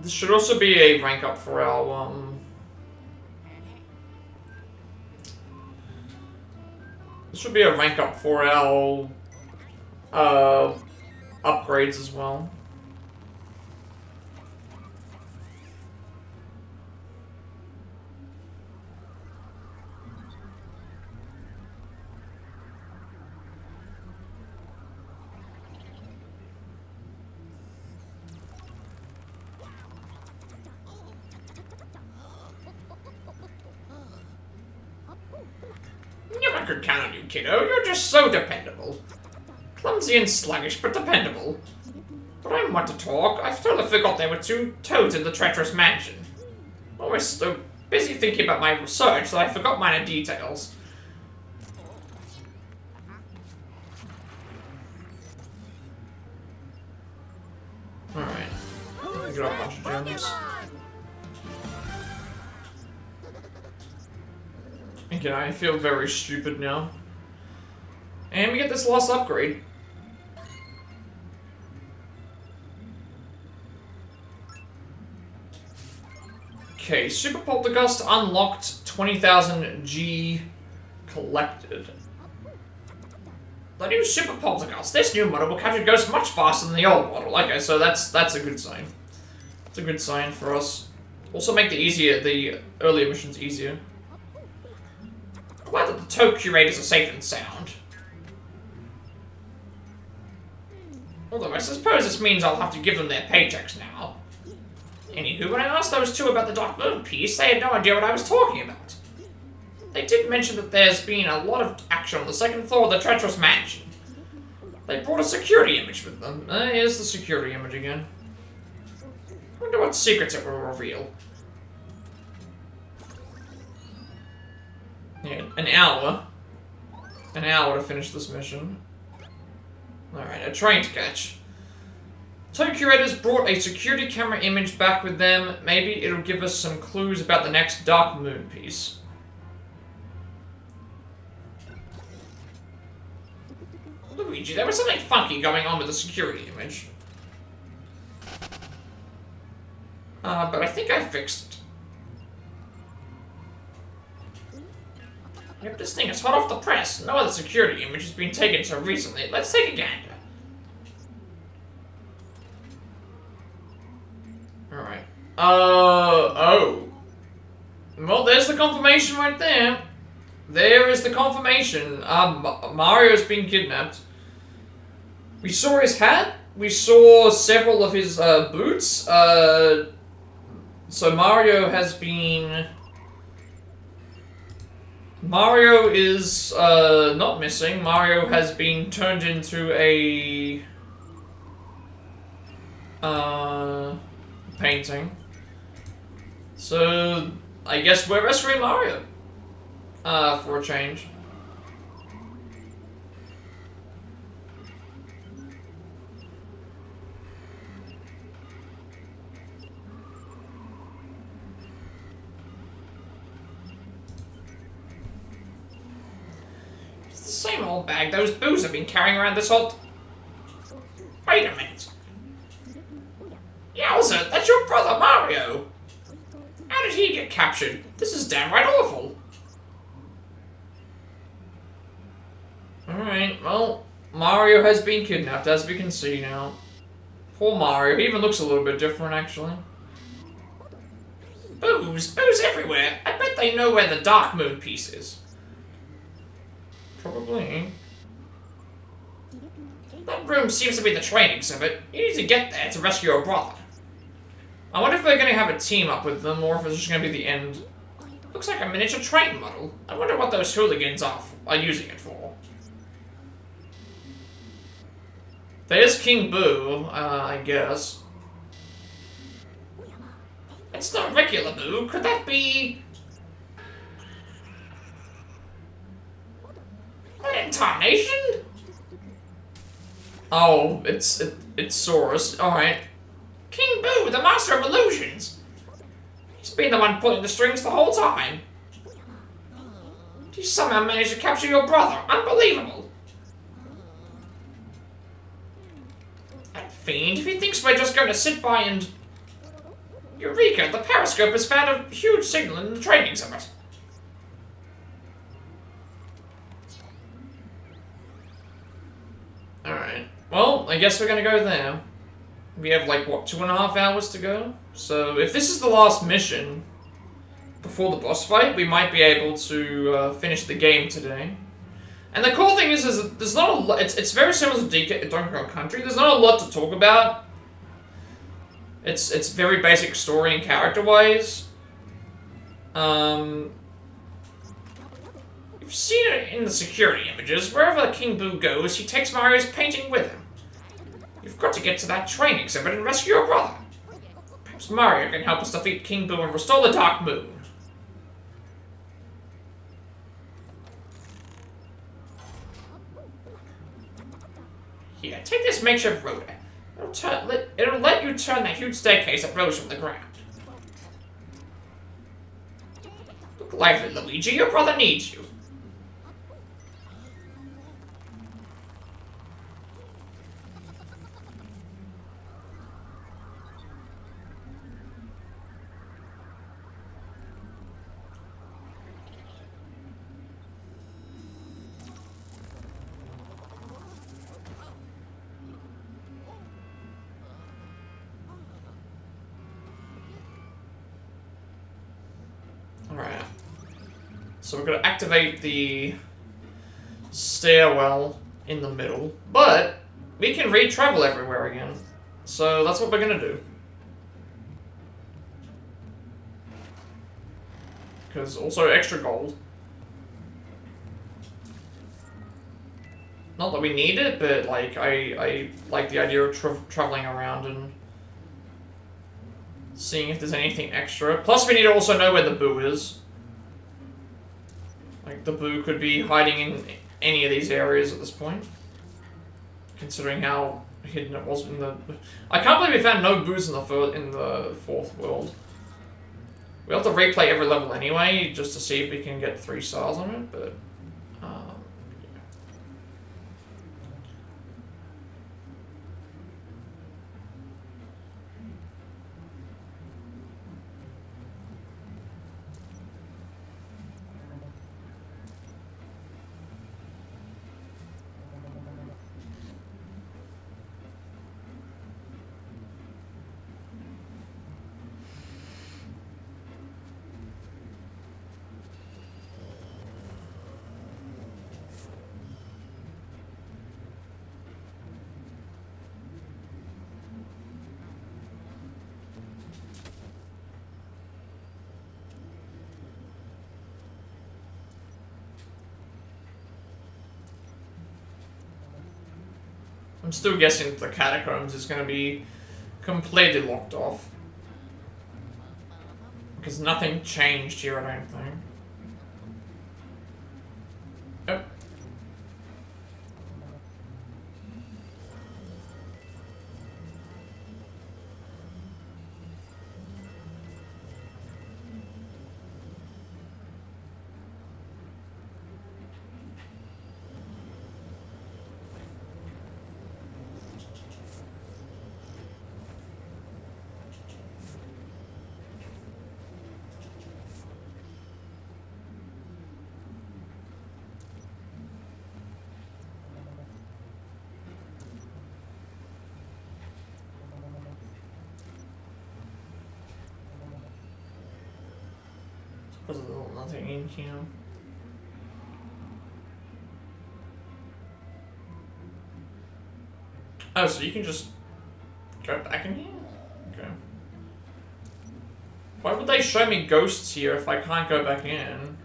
This should also be a rank up for our, This should be a rank up for our, upgrades as well. I could count on you, kiddo. You're just so dependable. Clumsy and sluggish, but dependable. But I want to talk. I totally forgot there were 2 toads in the treacherous mansion. I was so busy thinking about my research that I forgot minor details. Alright. We got a bunch of gems. Again, I feel very stupid now. And we get this last upgrade. Okay, Super Poltergust unlocked, 20,000 G collected. The new Super Poltergust. This new model will capture ghosts much faster than the old model. Okay, so that's a good sign. It's a good sign for us. Also make the earlier missions easier. Glad that the toad curators are safe and sound. Although I suppose this means I'll have to give them their paychecks now. Anywho, when I asked those 2 about the Dark Moon piece, they had no idea what I was talking about. They did mention that there's been a lot of action on the 2nd floor of the treacherous mansion. They brought a security image with them. Here's the security image again. I wonder what secrets it will reveal. Yeah, an hour. An hour to finish this mission. Alright, a train to catch. Toad curators brought a security camera image back with them. Maybe it'll give us some clues about the next Dark Moon piece. Luigi, there was something funky going on with the security image. But I think I fixed it. Yep, this thing is hot off the press. No other security image has been taken so recently. Let's take a gander. Alright. Oh. Well, there's the confirmation right there. There is the confirmation. Mario's been kidnapped. We saw his hat. We saw several of his, boots. So Mario has been... Mario is, not missing. Mario has been turned into a... painting. So, I guess we're rescuing Mario. For a change. It's the same old bag those boos have been carrying around this whole... Wait a minute. Yowza, that's your brother Mario! How did he get captured? This is downright awful. Alright, well, Mario has been kidnapped, as we can see now. Poor Mario, he even looks a little bit different, actually. Boos everywhere. I bet they know where the Dark Moon piece is. Probably. That room seems to be the train exhibit. You need to get there to rescue your brother. I wonder if they're going to have a team up with them, or if it's just going to be the end. Looks like a miniature train model. I wonder what those hooligans are using it for. There's King Boo, I guess. It's not regular Boo. Could that be... an incarnation? Oh, it's Saurus. Alright. King Boo, the master of illusions. He's been the one pulling the strings the whole time. You somehow managed to capture your brother. Unbelievable. That fiend, if he thinks we're just going to sit by and... Eureka! The periscope has found a huge signal in the training summit. Alright. Well, I guess we're gonna go there. We have, like, what, 2.5 hours to go? So, if this is the last mission before the boss fight, we might be able to finish the game today. And the cool thing is that there's not a lot. It's very similar to Donkey Kong Country. There's not a lot to talk about. It's very basic story and character-wise. You've seen it in the security images. Wherever King Boo goes, he takes Mario's painting with him. You've got to get to that train exhibit and rescue your brother. Perhaps Mario can help us defeat King Boo and restore the Dark Moon. Here, take this makeshift rotor. It'll let you turn that huge staircase that rose from the ground. Look lively, Luigi. Your brother needs you. Alright. So we're going to activate the stairwell in the middle, but we can re-travel everywhere again. So that's what we're going to do. Because also extra gold. Not that we need it, but like I like the idea of traveling around and seeing if there's anything extra. Plus, we need to also know where the Boo is. Like, the Boo could be hiding in any of these areas at this point. Considering how hidden it was in the... I can't believe we found no Boos in the fourth world. We'll have to replay every level anyway, just to see if we can get 3 stars on it, but... I'm still guessing the catacombs is going to be completely locked off. Because nothing changed here, I don't think. Yep. There's nothing in here. Oh, so you can just go back in here? Okay. Why would they show me ghosts here if I can't go back in?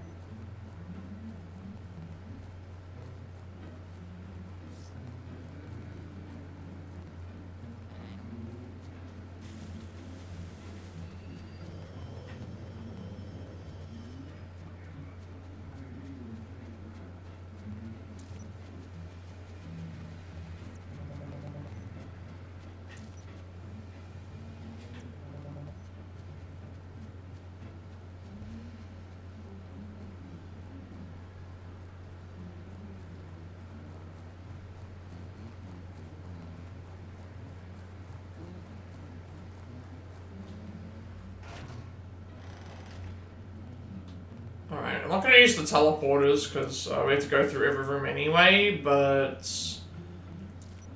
to use the teleporters because we have to go through every room anyway, but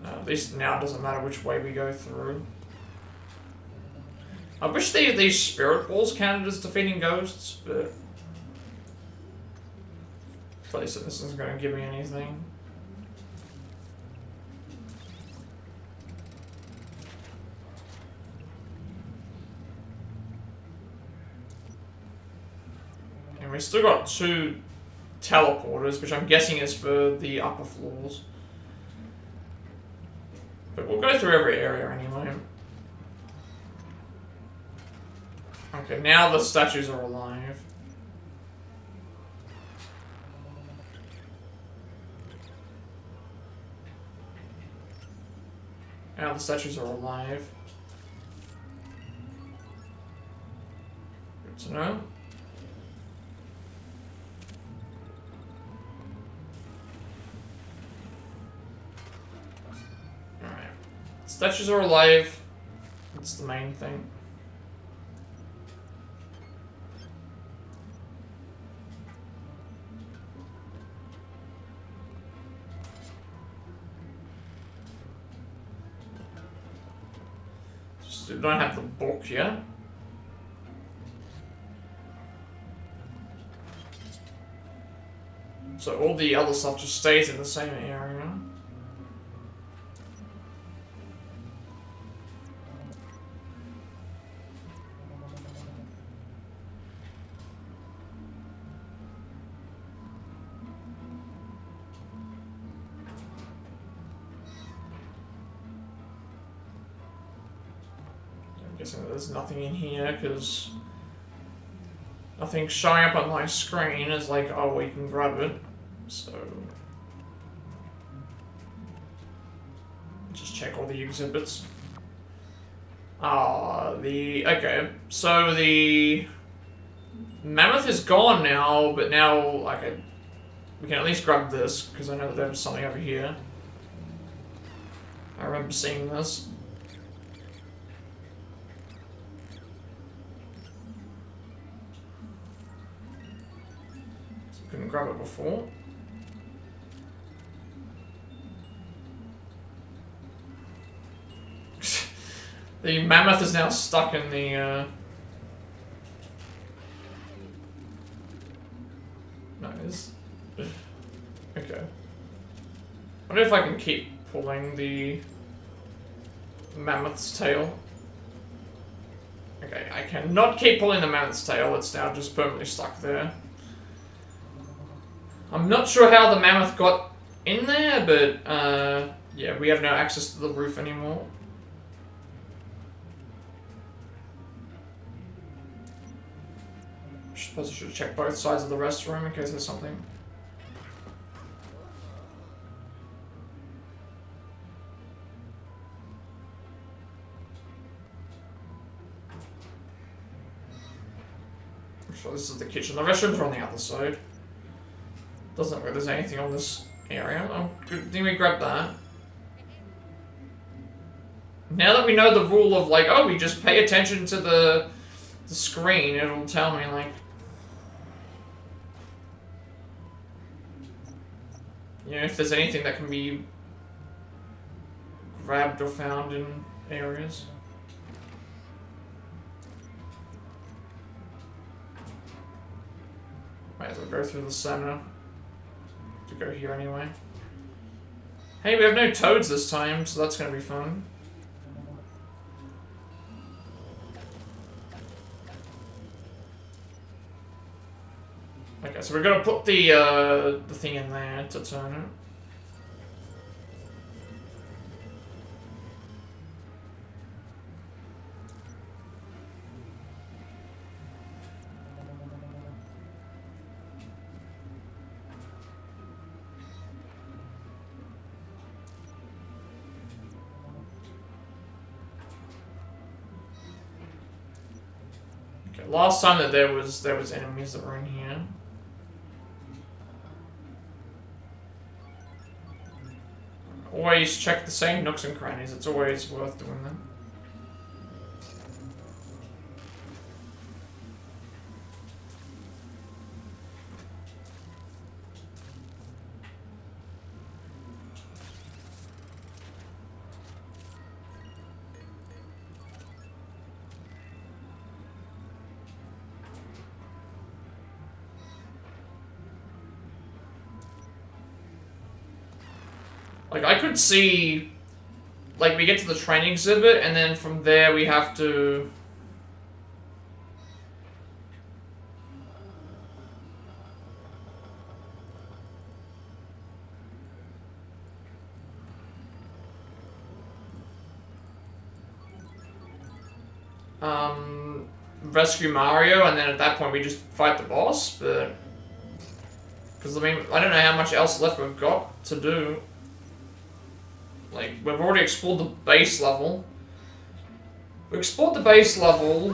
at least now it doesn't matter which way we go through. I wish these spirit balls counted as defeating ghosts, but at least this isn't going to give me anything. And we still got 2 teleporters, which I'm guessing is for the upper floors. But we'll go through every area anyway. Okay, now the statues are alive. Now the statues are alive. Good to know. Alright. Statues are alive. That's the main thing. Just don't have the book yet. So all the other stuff just stays in the same area. I'm guessing there's nothing in here because nothing's showing up on my screen as like, oh, we can grab it. So just check all the exhibits. Okay, so the mammoth is gone now, but now like we can at least grab this because I know that there was something over here. I remember seeing this. Couldn't grab it before. The mammoth is now stuck in the, Nice. Okay. I wonder if I can keep pulling the mammoth's tail. Okay, I cannot keep pulling the mammoth's tail. It's now just permanently stuck there. I'm not sure how the mammoth got in there, but, yeah, we have no access to the roof anymore. I suppose I should check both sides of the rest room in case there's something. I'm sure this is the kitchen. The restrooms are on the other side. Doesn't look like there's anything on this area. Oh, good thing we grabbed that. Now that we know the rule of like, oh, we just pay attention to the screen, it'll tell me like, you know, if there's anything that can be grabbed or found in areas. Might as well go through the center. To go here anyway. Hey, we have no toads this time, so that's gonna be fun. Okay, so we're gonna put the thing in there to turn it. Okay, last time that there was enemies that were in here. Always check the same nooks and crannies. It's always worth doing them. Like, I could see... Like, we get to the training exhibit, and then from there we have to... rescue Mario, and then at that point we just fight the boss, but... Because, I mean, I don't know how much else left we've got to do. Like, we've already explored the base level. We explored the base level,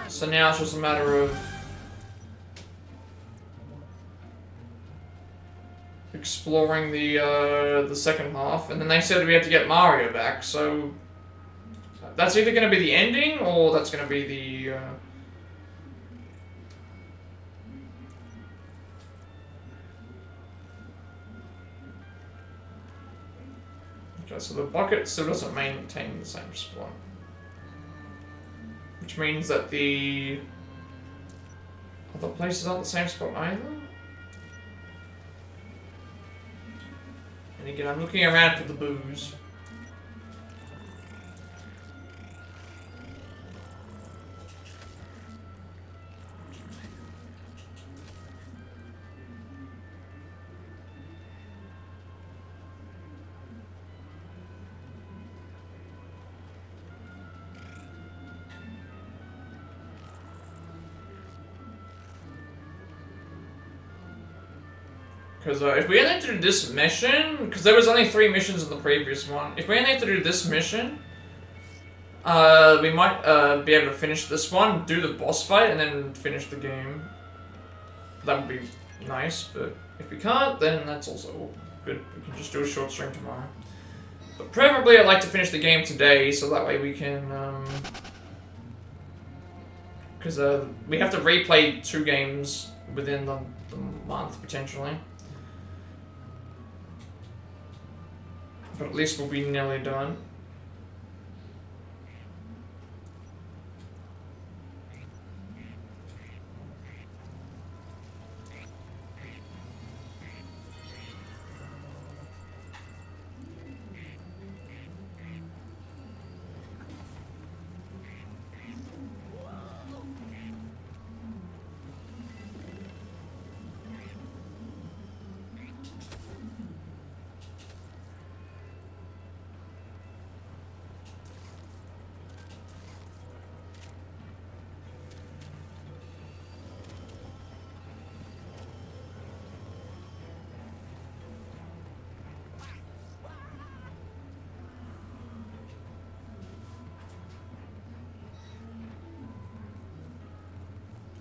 so now it's just a matter of... exploring the second half, and then they said we had to get Mario back, so... That's either going to be the ending, or that's going to be the... Okay, so the bucket still doesn't maintain the same spot. Which means that the... other places aren't the same spot either? And again, I'm looking around for the booze. Because if we only have to do this mission, because there was only 3 missions in the previous one, if we only have to do this mission, we might be able to finish this one, do the boss fight, and then finish the game. That would be nice, but if we can't, then that's also good. We can just do a short stream tomorrow. But preferably I'd like to finish the game today, so that way we can... Because we have to replay 2 games within the month, potentially. But at least we'll be nearly done.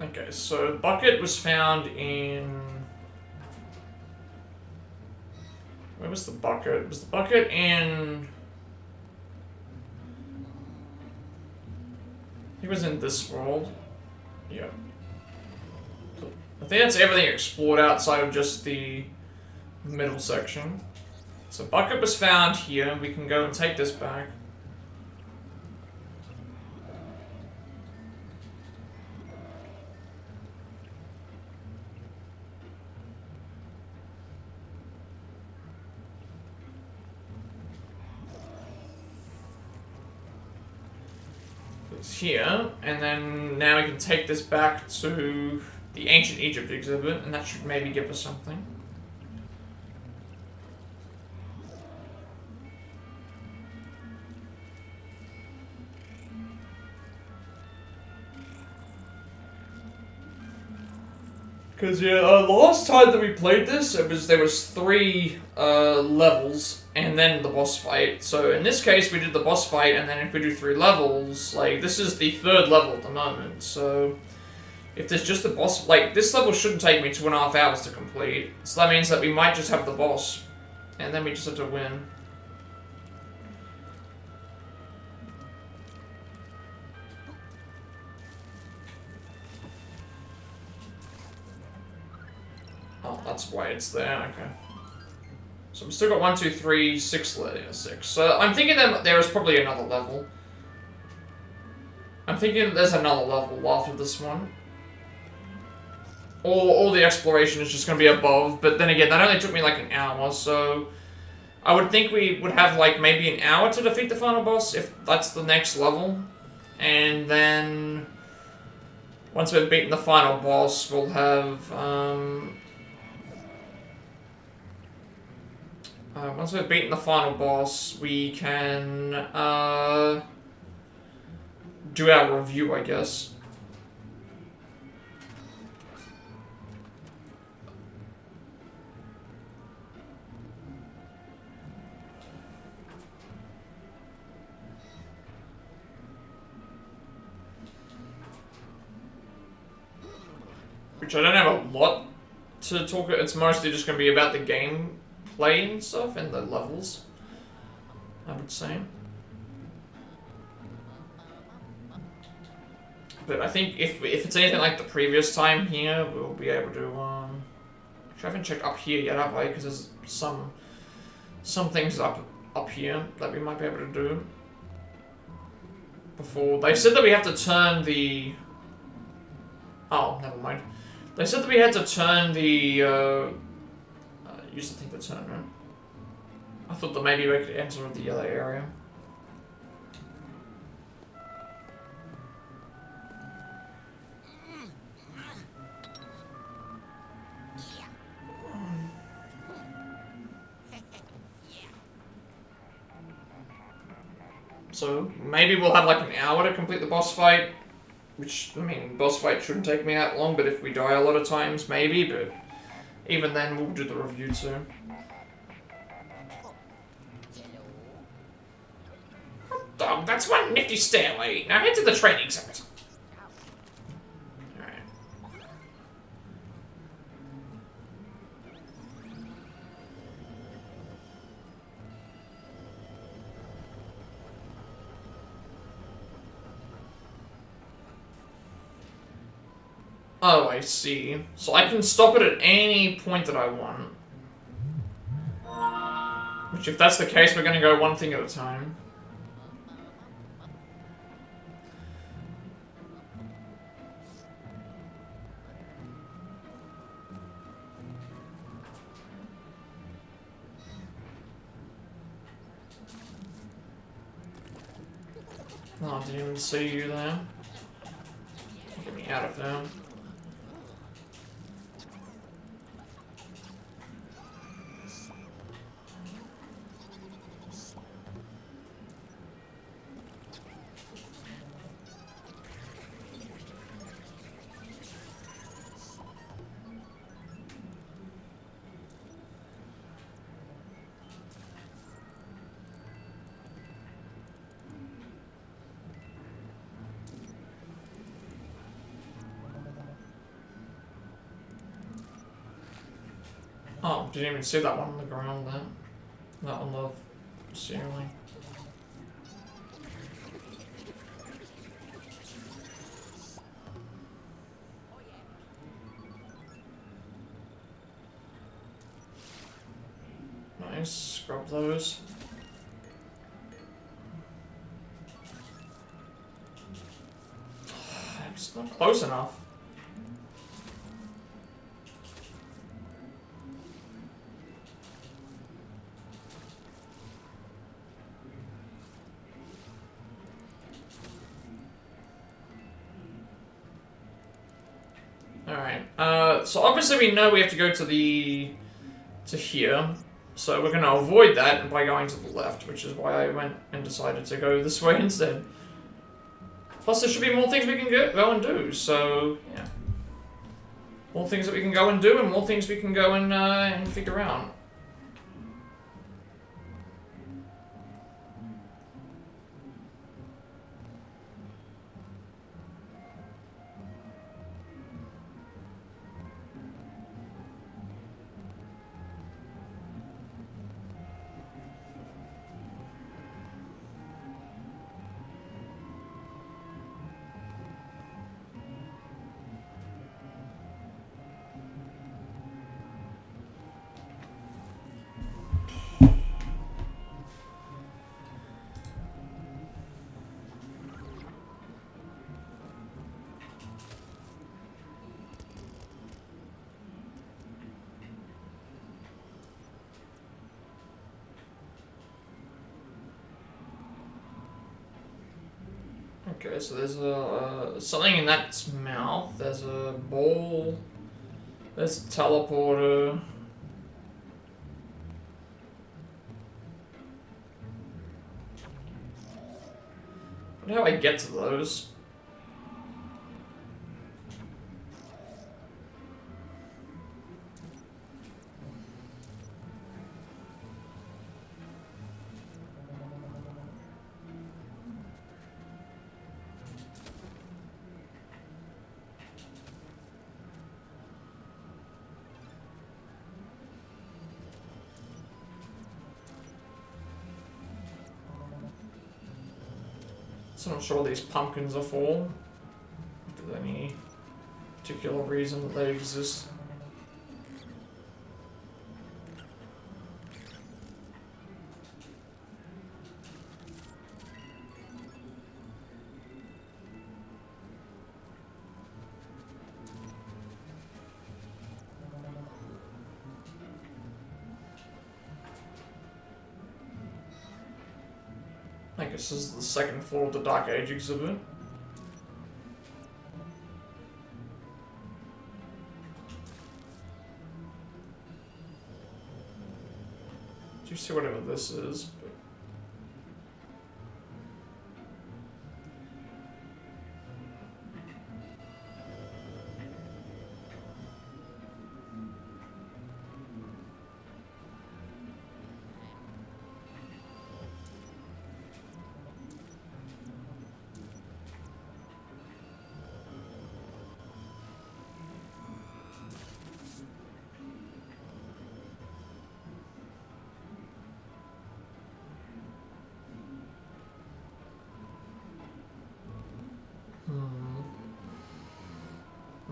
Okay, so bucket was found in... Where was the bucket? Was the bucket in... He was in this world. Yeah. So I think that's everything explored outside of just the middle section. So bucket was found here. We can go and take this back. Here, and then now we can take this back to the Ancient Egypt exhibit, and that should maybe give us something. Because yeah, the last time that we played this, there was 3 levels and then the boss fight. So in this case, we did the boss fight, and then if we do 3 levels, like this is the 3rd level at the moment. So if there's just the boss, like this level shouldn't take me 2.5 hours to complete. So that means that we might just have the boss, and then we just have to win. Oh, that's why it's there, okay. So we've still got 1, 2, 3, 6, 6. So I'm thinking that there is probably another level. I'm thinking there's another level after this one. Or all the exploration is just going to be above, but then again, that only took me like an hour, so... I would think we would have like maybe an hour to defeat the final boss if that's the next level. And then once we've beaten the final boss, we'll have once we've beaten the final boss, we can do our review, I guess. Which I don't have a lot to talk about. It's mostly just going to be about the gameplay and stuff and the levels, I would say. But I think if it's anything like the previous time here, we'll be able to, actually I haven't checked up here yet, have I? Because there's some things up here that we might be able to do. Before, they said that we have to turn the... Oh, never mind. They said that we had to turn the, use the thing to turn, right? I thought that maybe we could enter the other area. So, maybe we'll have like an hour to complete the boss fight. Which, I mean, boss fight shouldn't take me that long, but if we die a lot of times, maybe, but even then, we'll do the review too. Dog, that's one nifty stairway. Now head to the training center. Alright. Oh, I see. So I can stop it at any point that I want. Which, if that's the case, we're going to go one thing at a time. Oh, I didn't even see you there. Get me out of there. Oh, didn't even see that one on the ground there. That on the ceiling. Nice, scrub those. It's not close enough. Alright, so obviously we know we have to go to here, so we're going to avoid that by going to the left, which is why I went and decided to go this way instead. Plus there should be more things we can go and do, so yeah. More things that we can go and do, and more things we can go and figure out. Okay, so there's a something in that mouth. There's a ball. There's a teleporter. How do I get to those? So I'm not sure what these pumpkins are for. If there's any particular reason that they exist. I guess this is the second floor of the Dark Age exhibit. Do you see whatever this is? But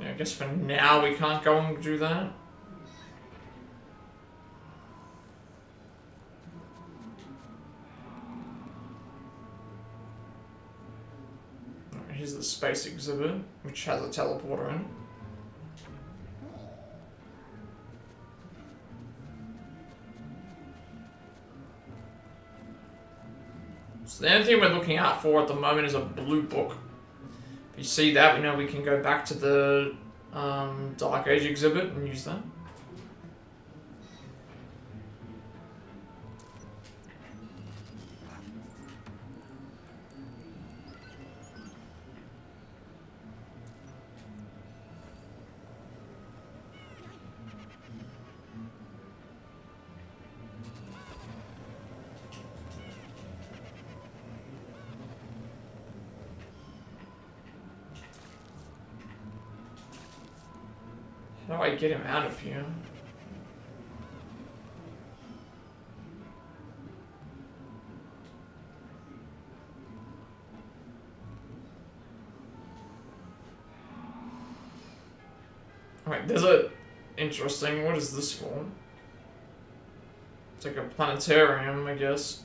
yeah, I guess for now we can't go and do that. Alright, here's the space exhibit, which has a teleporter in it. So the only thing we're looking out for at the moment is a blue book. If you see that, we know we can go back to the Dark Age exhibit and use that. How do I get him out of here? Alright, there's a... Interesting, what is this for? It's like a planetarium, I guess.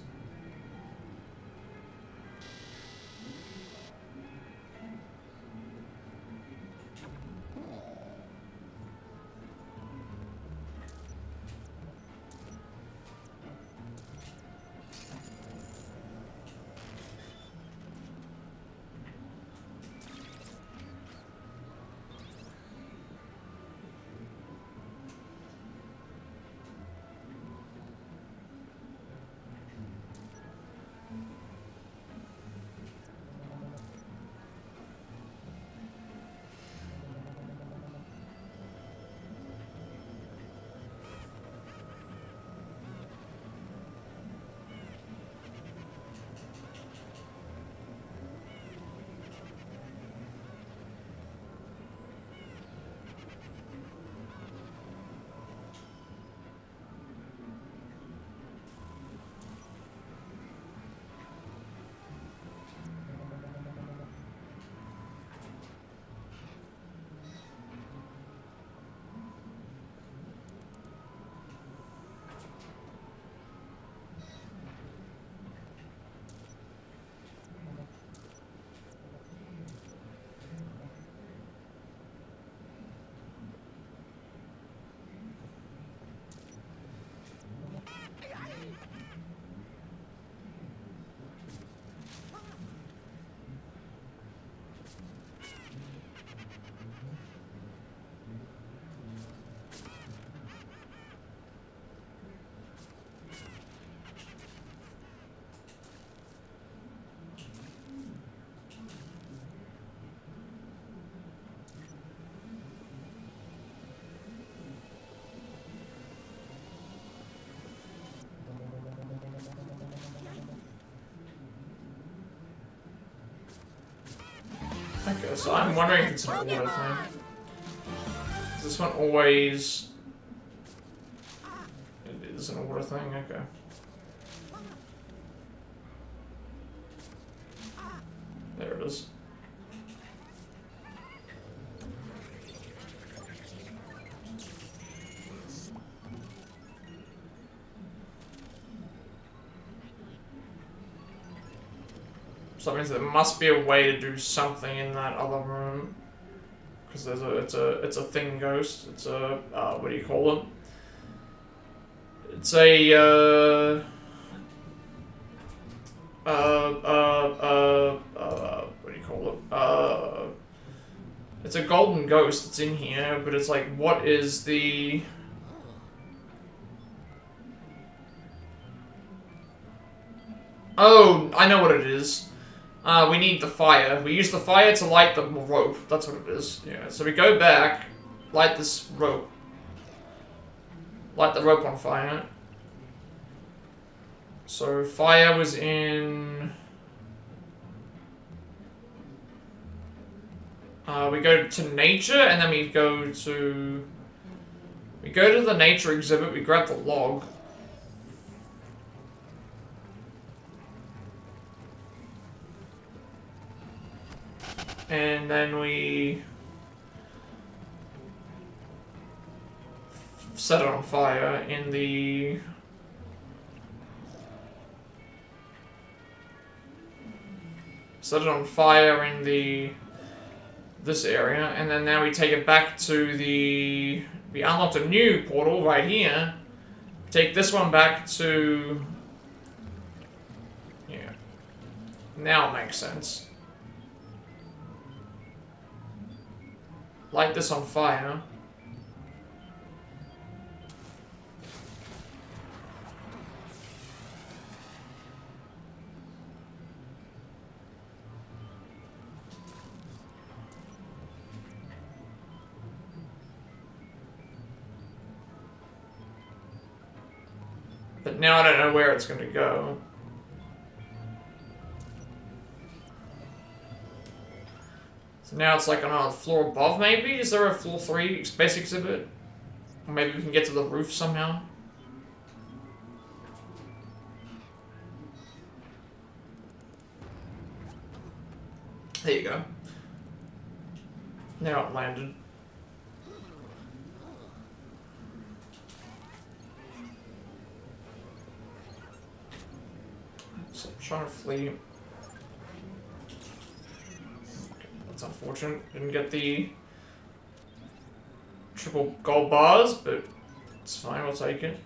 Okay, so I'm wondering if it's an order thing. Is this one always... It is an order thing? Okay. There it is. So that means there must be a way to do something in that other room. Because it's a thing ghost. It's a, what do you call it? It's a, what do you call it? It's a golden ghost that's in here, but it's like, what is the... Oh, I know what it is. We need the fire. We use the fire to light the rope. That's what it is. Yeah, so we go back, light this rope. Light the rope on fire. So fire was in... we go to nature, and then we go to... We go to the nature exhibit, we grab the log. And then we... set it on fire in the... Set it on fire in the... this area, and then now we take it back to the... We unlocked a new portal right here. Take this one back to... Yeah. Now it makes sense. Light this on fire. But now I don't know where it's going to go. So now it's like on a floor above, maybe? Is there a floor 3 space exhibit? Or maybe we can get to the roof somehow? There you go. Now it landed. So I'm trying to flee. That's unfortunate. Didn't get the triple gold bars, but it's fine, we'll take it.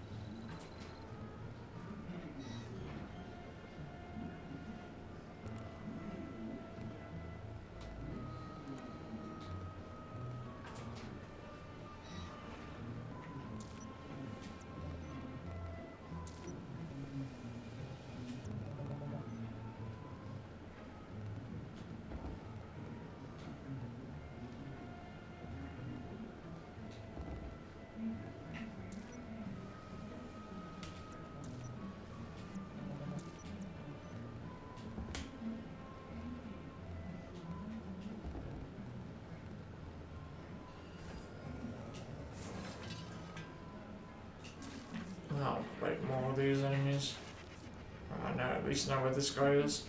Oh, wait, more of these enemies. I know, at least know where this guy is.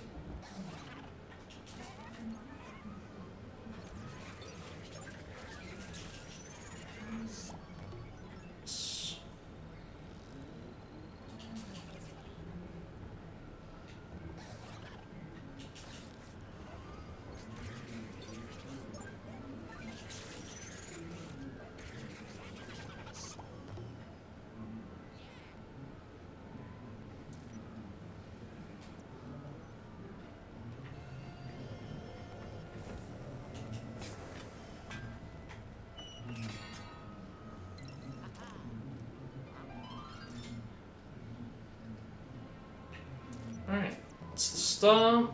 Alright, it's the star.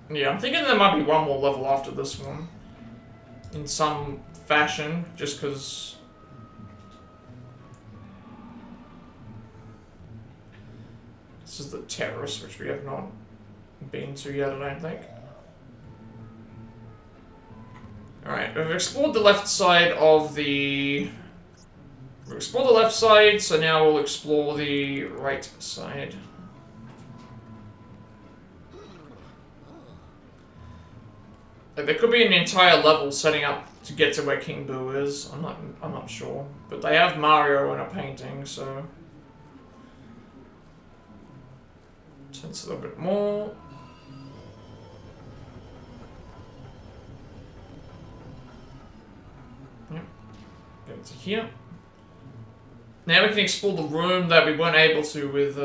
Yeah, I'm thinking there might be one more level after this one. In some fashion, just because... This is the terrace, which we have not been to yet, I don't think. Alright, we've explored the left side of the... We've explored the left side, so now we'll explore the right side. Like, there could be an entire level setting up to get to where King Boo is. I'm not sure. But they have Mario in a painting, so... Tense a little bit more. Yep. Get to here. Now we can explore the room that we weren't able to with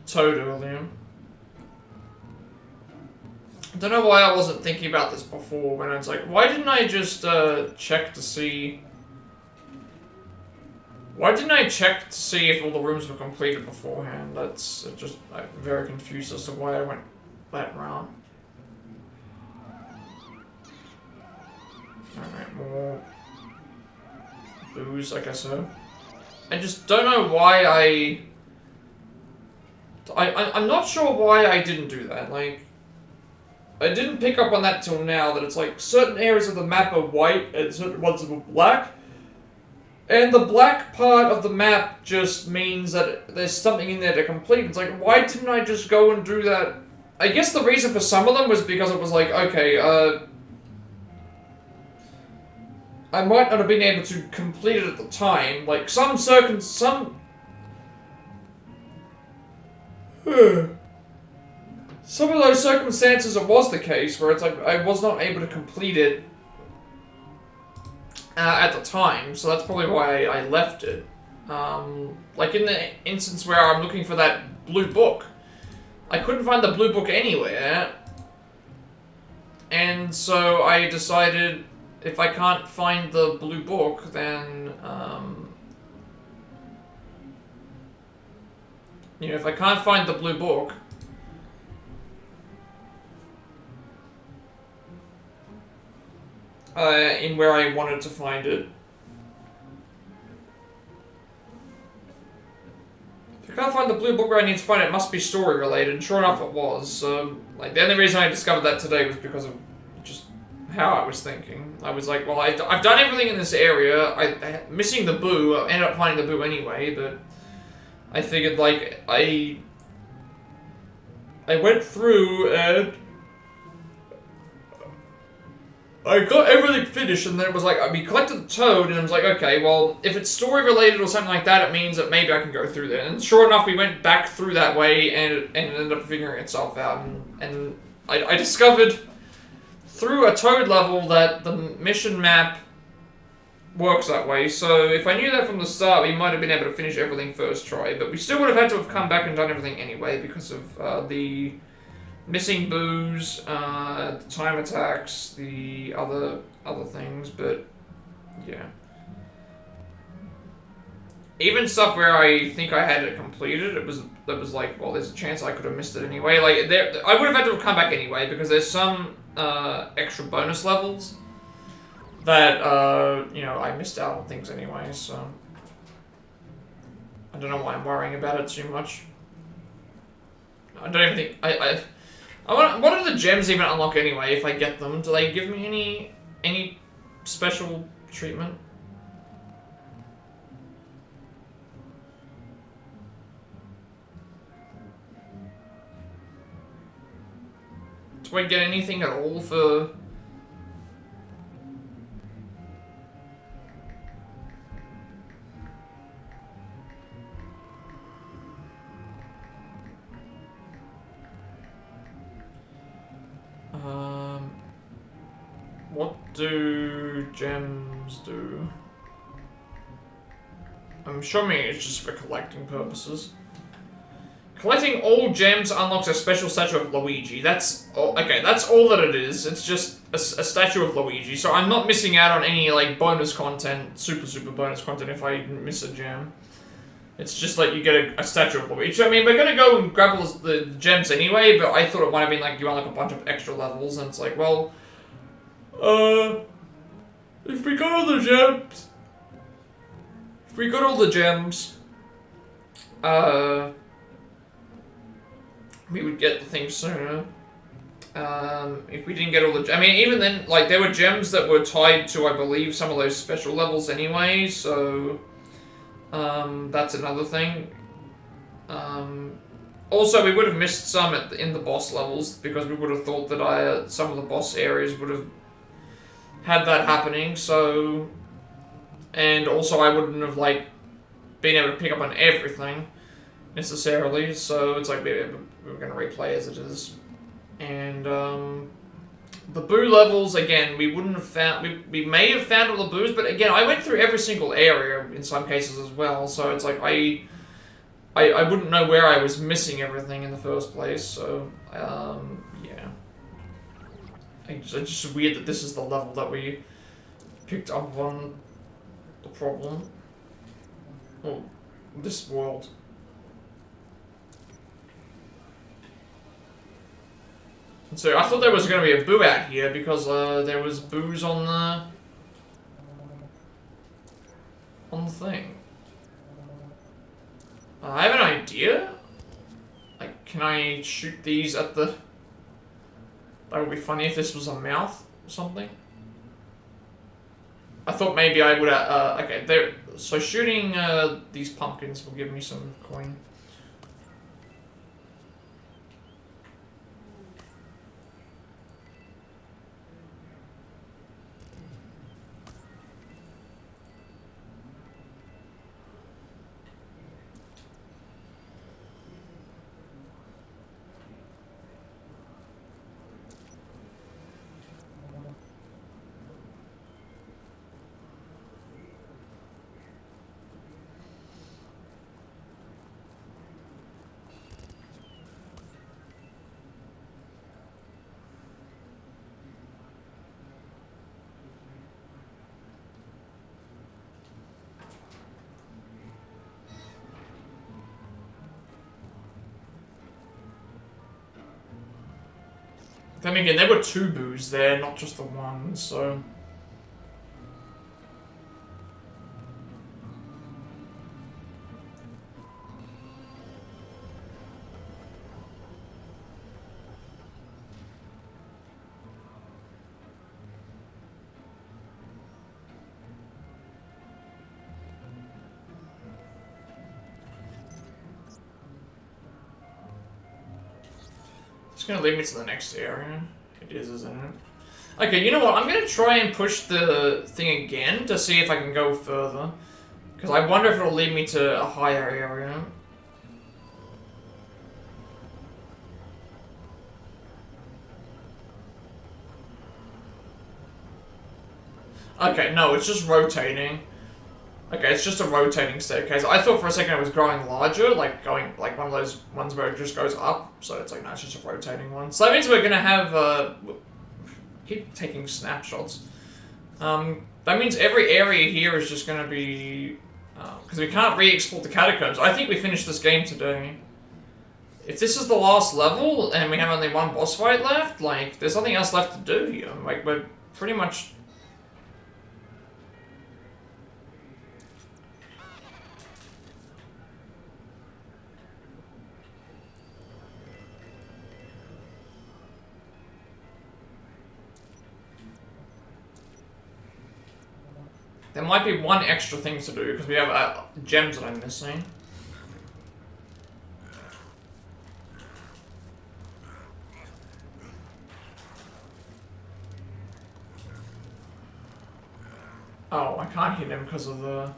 Toad earlier. I don't know why I wasn't thinking about this before, when I was like, why didn't I just check to see... Why didn't I check to see if all the rooms were completed beforehand? That's just, I'm very confused as to why I went that route. Alright, more booze, I guess so. I just don't know why I'm not sure why I didn't do that, like... I didn't pick up on that till now, that it's like, certain areas of the map are white and certain ones are black. And the black part of the map just means that there's something in there to complete. It's like, why didn't I just go and do that? I guess the reason for some of them was because it was like, okay, I might not have been able to complete it at the time. Like, some of those circumstances it was the case where it's like I was not able to complete it at the time, so that's probably why I left it. Like in the instance where I'm looking for that blue book, I couldn't find the blue book anywhere, and so I decided if I can't find the blue book, then you know, if I can't find the blue book, in where I wanted to find it. If I can't find the blue book where I need to find it, it must be story related, and sure enough it was. So, like, the only reason I discovered that today was because of just how I was thinking. I was like, well, I've done everything in this area, missing the boo, I ended up finding the boo anyway, but I figured, like, I went through and I got everything finished, and then it was like, we collected the toad, and I was like, okay, well, if it's story-related or something like that, it means that maybe I can go through there. And sure enough, we went back through that way, and it ended up figuring itself out. And I discovered through a toad level that the mission map works that way. So if I knew that from the start, we might have been able to finish everything first try. But we still would have had to have come back and done everything anyway, because of the missing boos, the time attacks, the other things, but yeah. Even stuff where I think I had it completed, it was like, well, there's a chance I could have missed it anyway. Like, I would have had to have come back anyway, because there's some extra bonus levels that, you know, I missed out on things anyway, so I don't know why I'm worrying about it too much. I don't even think, what do the gems even unlock anyway if I get them? Do they give me any special treatment? Do I get anything at all for... What do gems do? I'm assuming it's just for collecting purposes. Collecting all gems unlocks a special statue of Luigi. That's all, okay, that's all that it is. It's just a statue of Luigi. So I'm not missing out on any, like, bonus content, super bonus content if I miss a gem. It's just like you get a statue of Luigi. I mean, we're gonna go and grab all the gems anyway, but I thought it might have been like you unlock a bunch of extra levels, and it's like, well, if we got all the gems, we would get the thing sooner. If we didn't get all the... I mean, even then, like, there were gems that were tied to, I believe, some of those special levels anyway, so... that's another thing. Also, we would have missed some in the boss levels, because we would have thought that some of the boss areas would have had that happening, so... And also, I wouldn't have, like, been able to pick up on everything, necessarily, so it's like we're going to replay as it is. And, the boo levels, again, we wouldn't have found... We may have found all the boos, but again, I went through every single area in some cases as well, so it's like I wouldn't know where I was missing everything in the first place, so, yeah. It's just weird that this is the level that we picked up on the problem. Well, this world. So I thought there was going to be a boo out here because there was boos on the thing. I have an idea. Like, can I shoot these at the... That would be funny if this was a mouth or something. I thought maybe I would... okay, there. So shooting these pumpkins will give me some coin. Then again, there were 2 boos there, not just the one, so... It's gonna lead me to the next area. It is, isn't it? Okay, you know what? I'm gonna try and push the thing again to see if I can go further. Because I wonder if it'll lead me to a higher area. Okay, no, it's just rotating. Okay, it's just a rotating staircase. I thought for a second it was growing larger, like going like one of those ones where it just goes up. So it's like, no, it's just a rotating one. So that means we're gonna have keep taking snapshots. That means every area here is just gonna be because we can't re-explore the catacombs. I think we finished this game today. If this is the last level and we have only one boss fight left, like there's nothing else left to do here. Like we're pretty much. There might be one extra thing to do, because we have gems that I'm missing. Oh, I can't hit him because of the...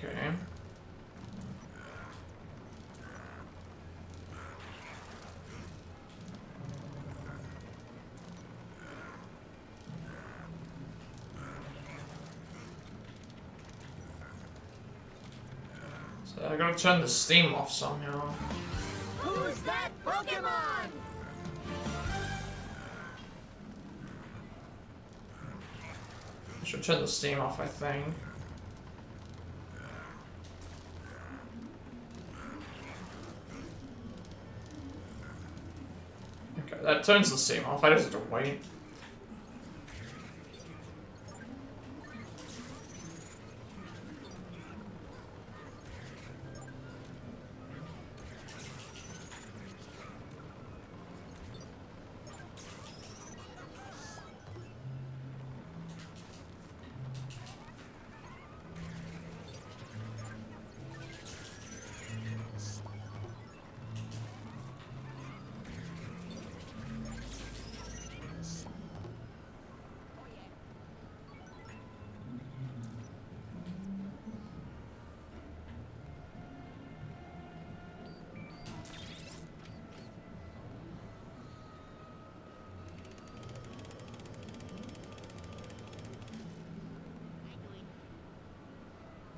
Okay. So I gotta turn the steam off somehow. Who's that Pokemon? I should turn the steam off, I think. Okay, that turns the steam off. I just have to wait.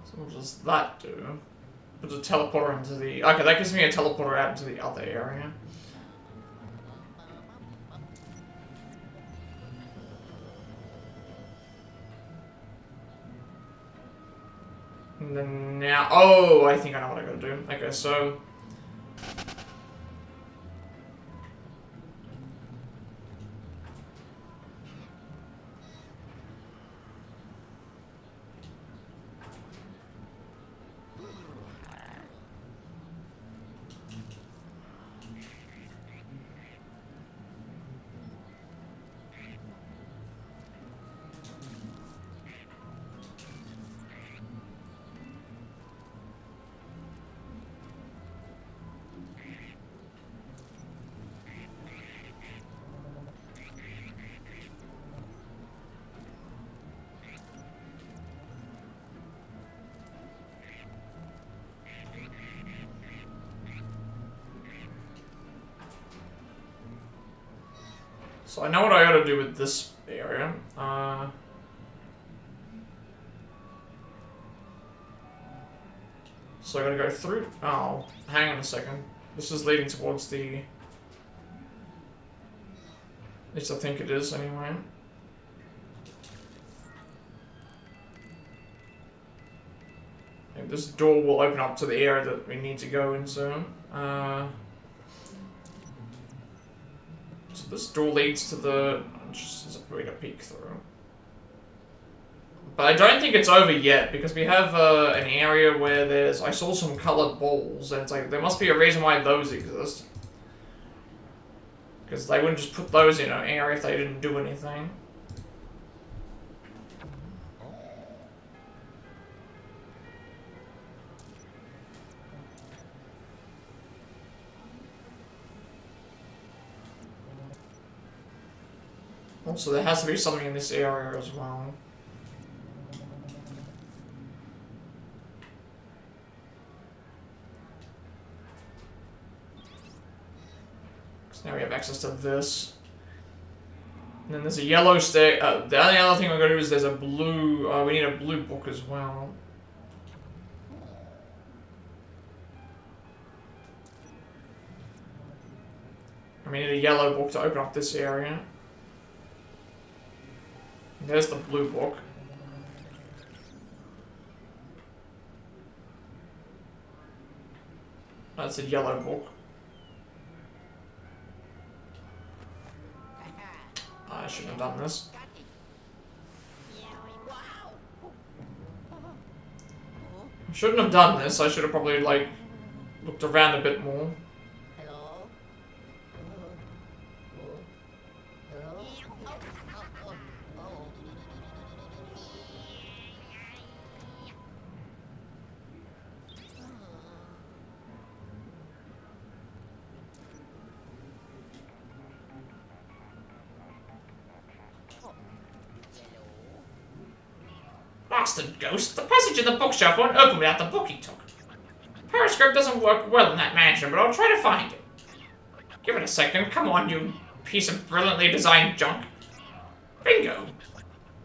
So what does that do? Puts a teleporter into the... Okay, that gives me a teleporter out into the other area. And then now... Oh, I think I know what I gotta do. Okay, so... So I know what I gotta do with this area. So I gotta go through... Oh, hang on a second. This is leading towards the... At least I think it is, anyway. And this door will open up to the area that we need to go into. So this door leads to the... Just as a way to peek through. But I don't think it's over yet, because we have an area where there's... I saw some colored balls, and it's like, there must be a reason why those exist. Because they wouldn't just put those in an area if they didn't do anything. Also, there has to be something in this area as well. Now we have access to this. And then there's a yellow stair. The only other thing we're going to do is there's a blue... we need a blue book as well. And we need a yellow book to open up this area. And there's the blue book. That's a yellow book. I shouldn't have done this. I shouldn't have done this. I should have probably, like, looked around a bit more. Bastard ghost, the passage in the bookshelf won't open without the book he took. Periscope doesn't work well in that mansion, but I'll try to find it. Give it a second. Come on, you piece of brilliantly designed junk. Bingo.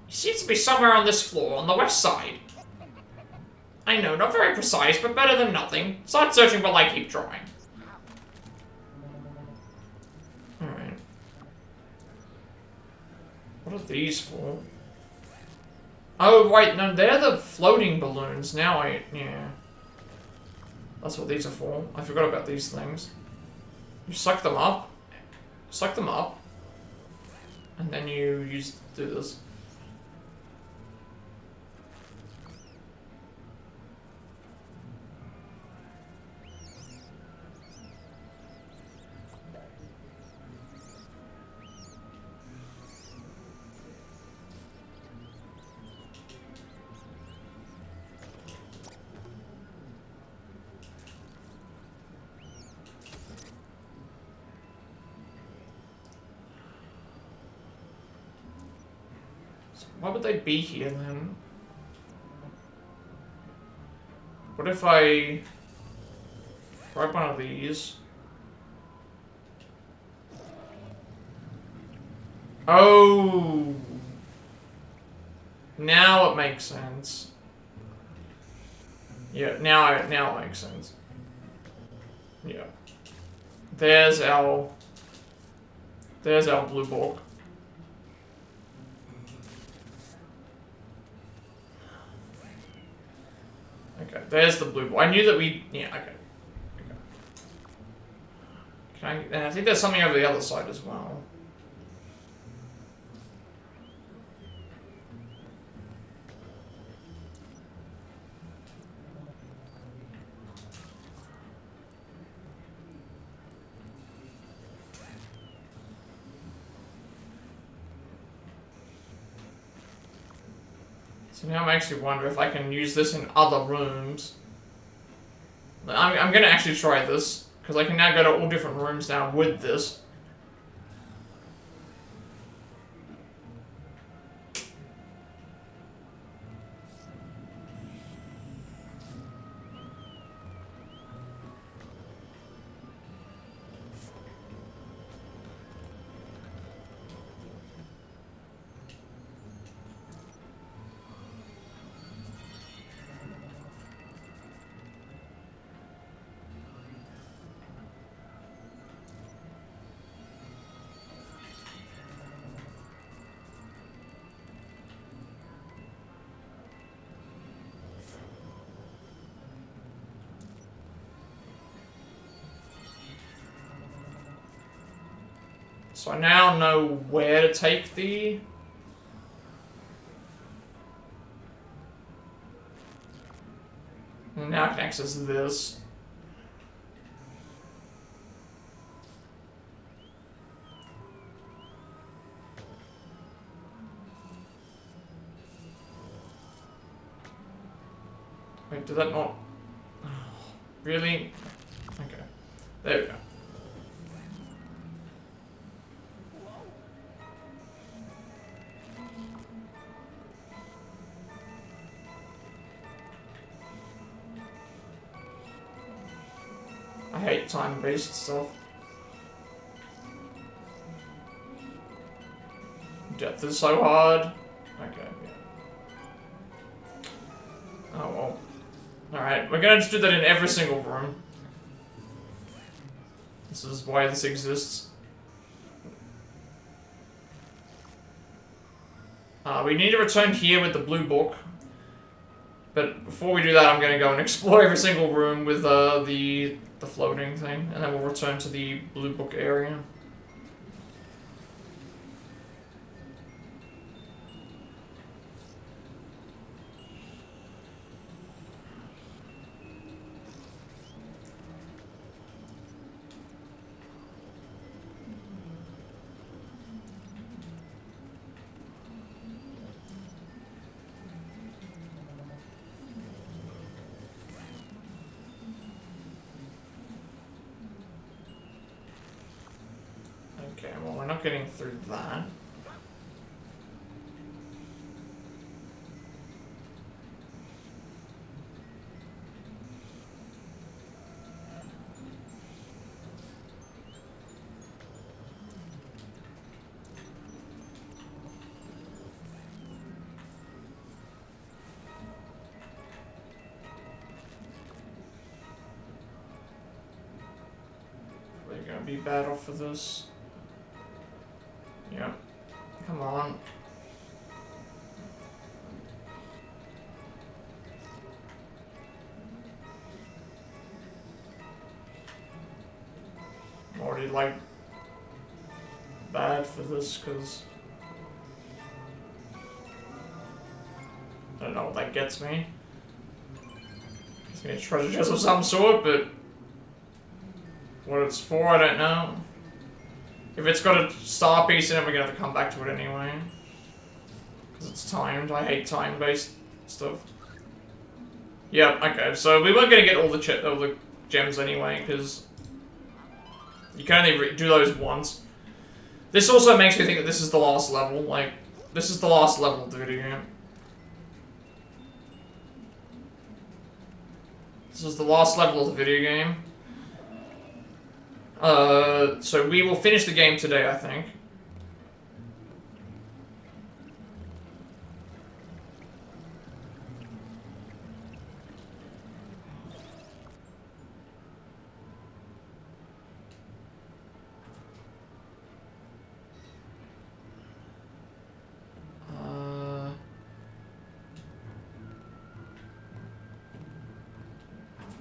He seems to be somewhere on this floor, on the west side. I know, not very precise, but better than nothing. Start searching while I keep drawing. Alright. What are these for? Oh, wait, no, they're the floating balloons. Now yeah. That's what these are for. I forgot about these things. You suck them up, and then you do this. Why would they be here then? What if I grab one of these? Oh! Now it makes sense. Yeah, now it makes sense. Yeah. There's our blue book. Okay, there's the blue book. I knew that yeah, okay. And I think there's something over the other side as well. So now it makes me wonder if I can use this in other rooms. I'm gonna actually try this, because I can now go to all different rooms now with this. So I now know where to take the... And now I can access this. Wait, did that not... Really? Okay. There we go. I hate time-based stuff. Depth is so hard. Okay, yeah. Oh well. Alright, we're gonna just do that in every single room. This is why this exists. We need to return here with the blue book. But before we do that, I'm gonna go and explore every single room with the floating thing, and then we'll return to the blue book area. Okay, well, we're not getting through that. We're gonna be battle for this. Yep. Come on. really, like, bad for this, because I don't know what that gets me. Gets me a treasure chest of some sort, but what it's for, I don't know. If it's got a star piece in it, we're gonna have to come back to it anyway. Because it's timed. I hate time-based stuff. Yep, okay, so we weren't gonna get all the gems anyway, because you can only do those once. This also makes me think that this is the last level, like, this is the last level of the video game. This is the last level of the video game. So we will finish the game today, I think.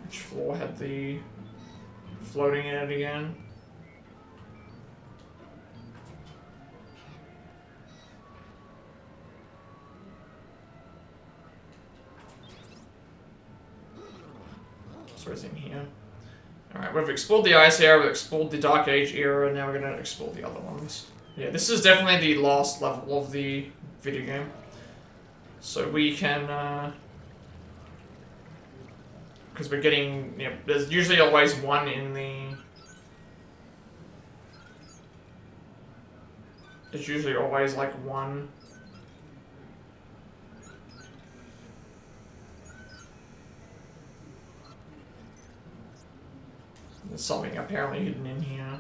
Which floor had the floating in it again? So it's in here. Alright, we've explored the Ice Era, we've explored the Dark Age era, and now we're gonna explore the other ones. Yeah, this is definitely the last level of the video game. So we can, because we're getting, you know, there's usually always one in the... There's usually always, like, one... There's something apparently hidden in here.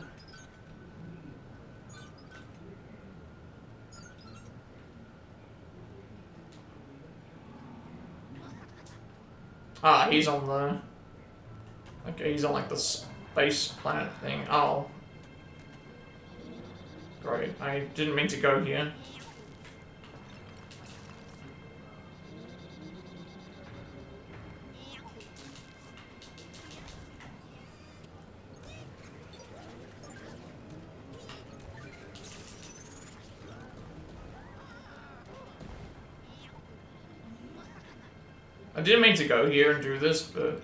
Ah, he's on the... Okay, he's on like the space planet thing. Oh. Great, I didn't mean to go here. I didn't mean to go here and do this, but...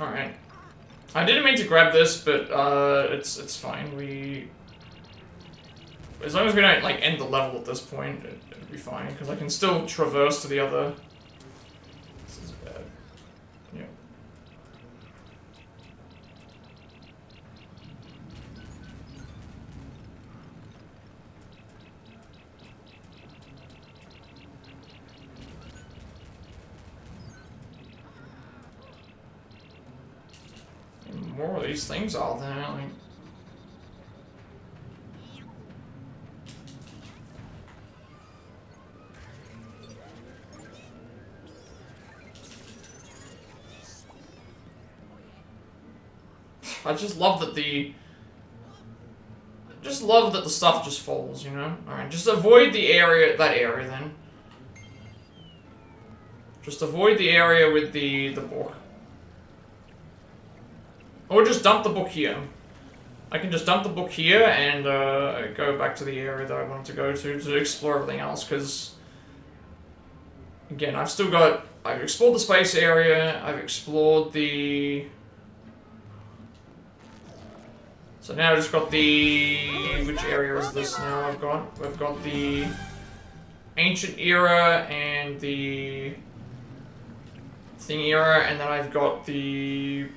Alright. I didn't mean to grab this, but it's fine. As long as we don't like end the level at this point, it'll be fine, because I can still traverse to the other... This is bad. Yeah. More of these things out there, like... I just love that the... Just love that the stuff just falls, you know? Alright, just avoid the area, that area then. Just avoid the area with the book. Or just dump the book here. I can just dump the book here and go back to the area that I wanted to go to explore everything else, because... Again, I've explored the space area, I've explored the... So now I've just got the... Which area is this now We've got the... Ancient era and the... Thing era, and then I've got the...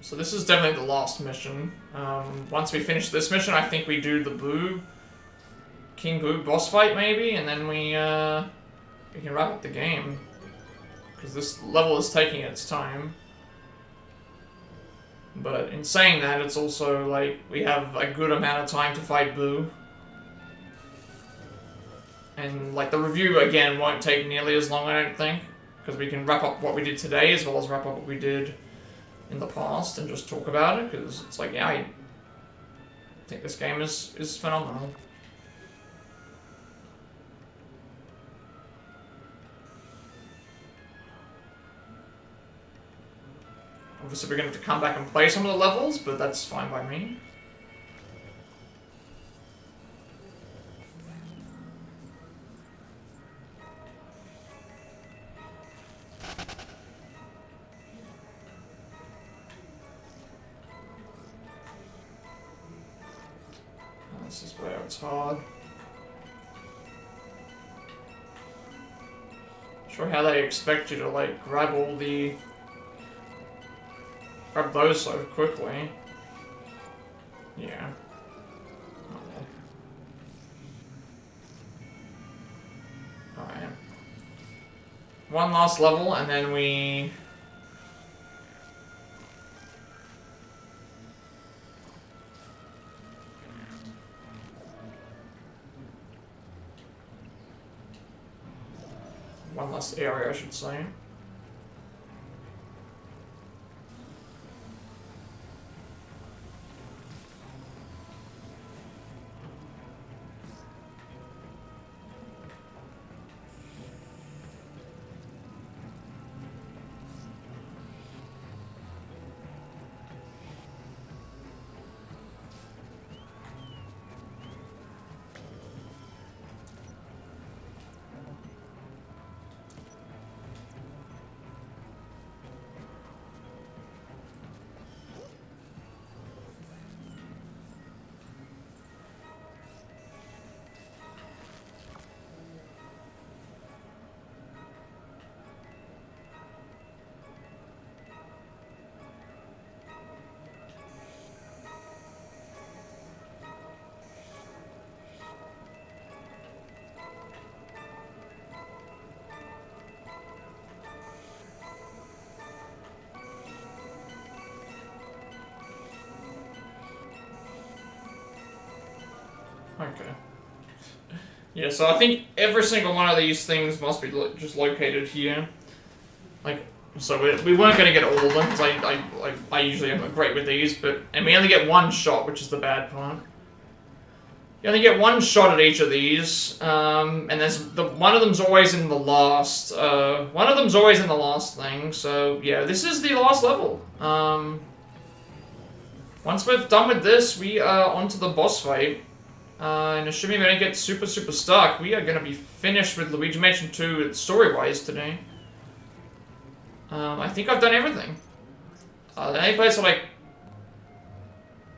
So this is definitely the last mission. Once we finish this mission, I think we do the King Boo boss fight maybe, and then we can wrap up the game. Because this level is taking its time. But in saying that, it's also like we have a good amount of time to fight Boo. And like the review again won't take nearly as long, I don't think. Because we can wrap up what we did today as well as wrap up what we did in the past and just talk about it. Because it's like, yeah, I think this game is phenomenal. Obviously, we're going to have to come back and play some of the levels, but that's fine by me. This is where it's hard. Not sure how they expect you to like grab those so quickly. Yeah. Alright. One last level and then we... One last area, I should say. Okay. Yeah, so I think every single one of these things must be just located here. Like, so we weren't going to get all of them, because I usually am great with these, and we only get one shot, which is the bad part. You only get one shot at each of these, and one of them's always in the last, thing, so yeah, this is the last level. Once we're done with this, we are onto the boss fight. And assuming we don't get super stuck, we are going to be finished with Luigi Mansion 2 story-wise today. I think I've done everything. The only place that I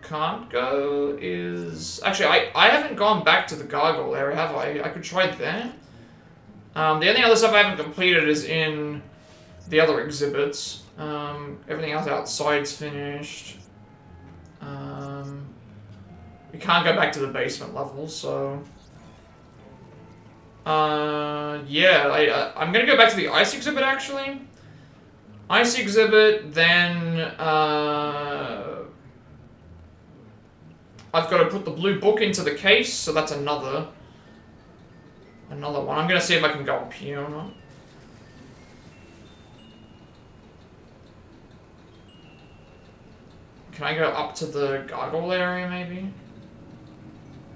can't go is... Actually, I haven't gone back to the gargoyle area, have I? I could try there. The only other stuff I haven't completed is in the other exhibits. Everything else outside's finished. We can't go back to the basement level, so... yeah, I'm gonna go back to the ice exhibit, actually. Ice exhibit, then, I've got to put the blue book into the case, so that's another one. I'm gonna see if I can go up here or not. Can I go up to the gargoyle area, maybe?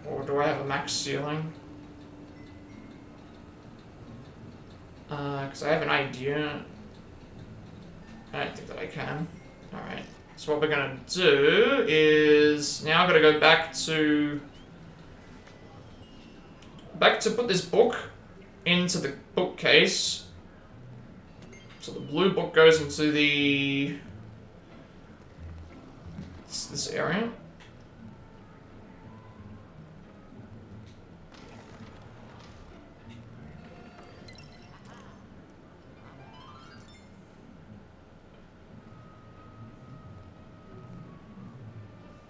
Or do I have a max ceiling? Because I have an idea. I don't think that I can. Alright. So what we're gonna do is... Now I've got to go back to put this book into the bookcase. So the blue book goes into this area.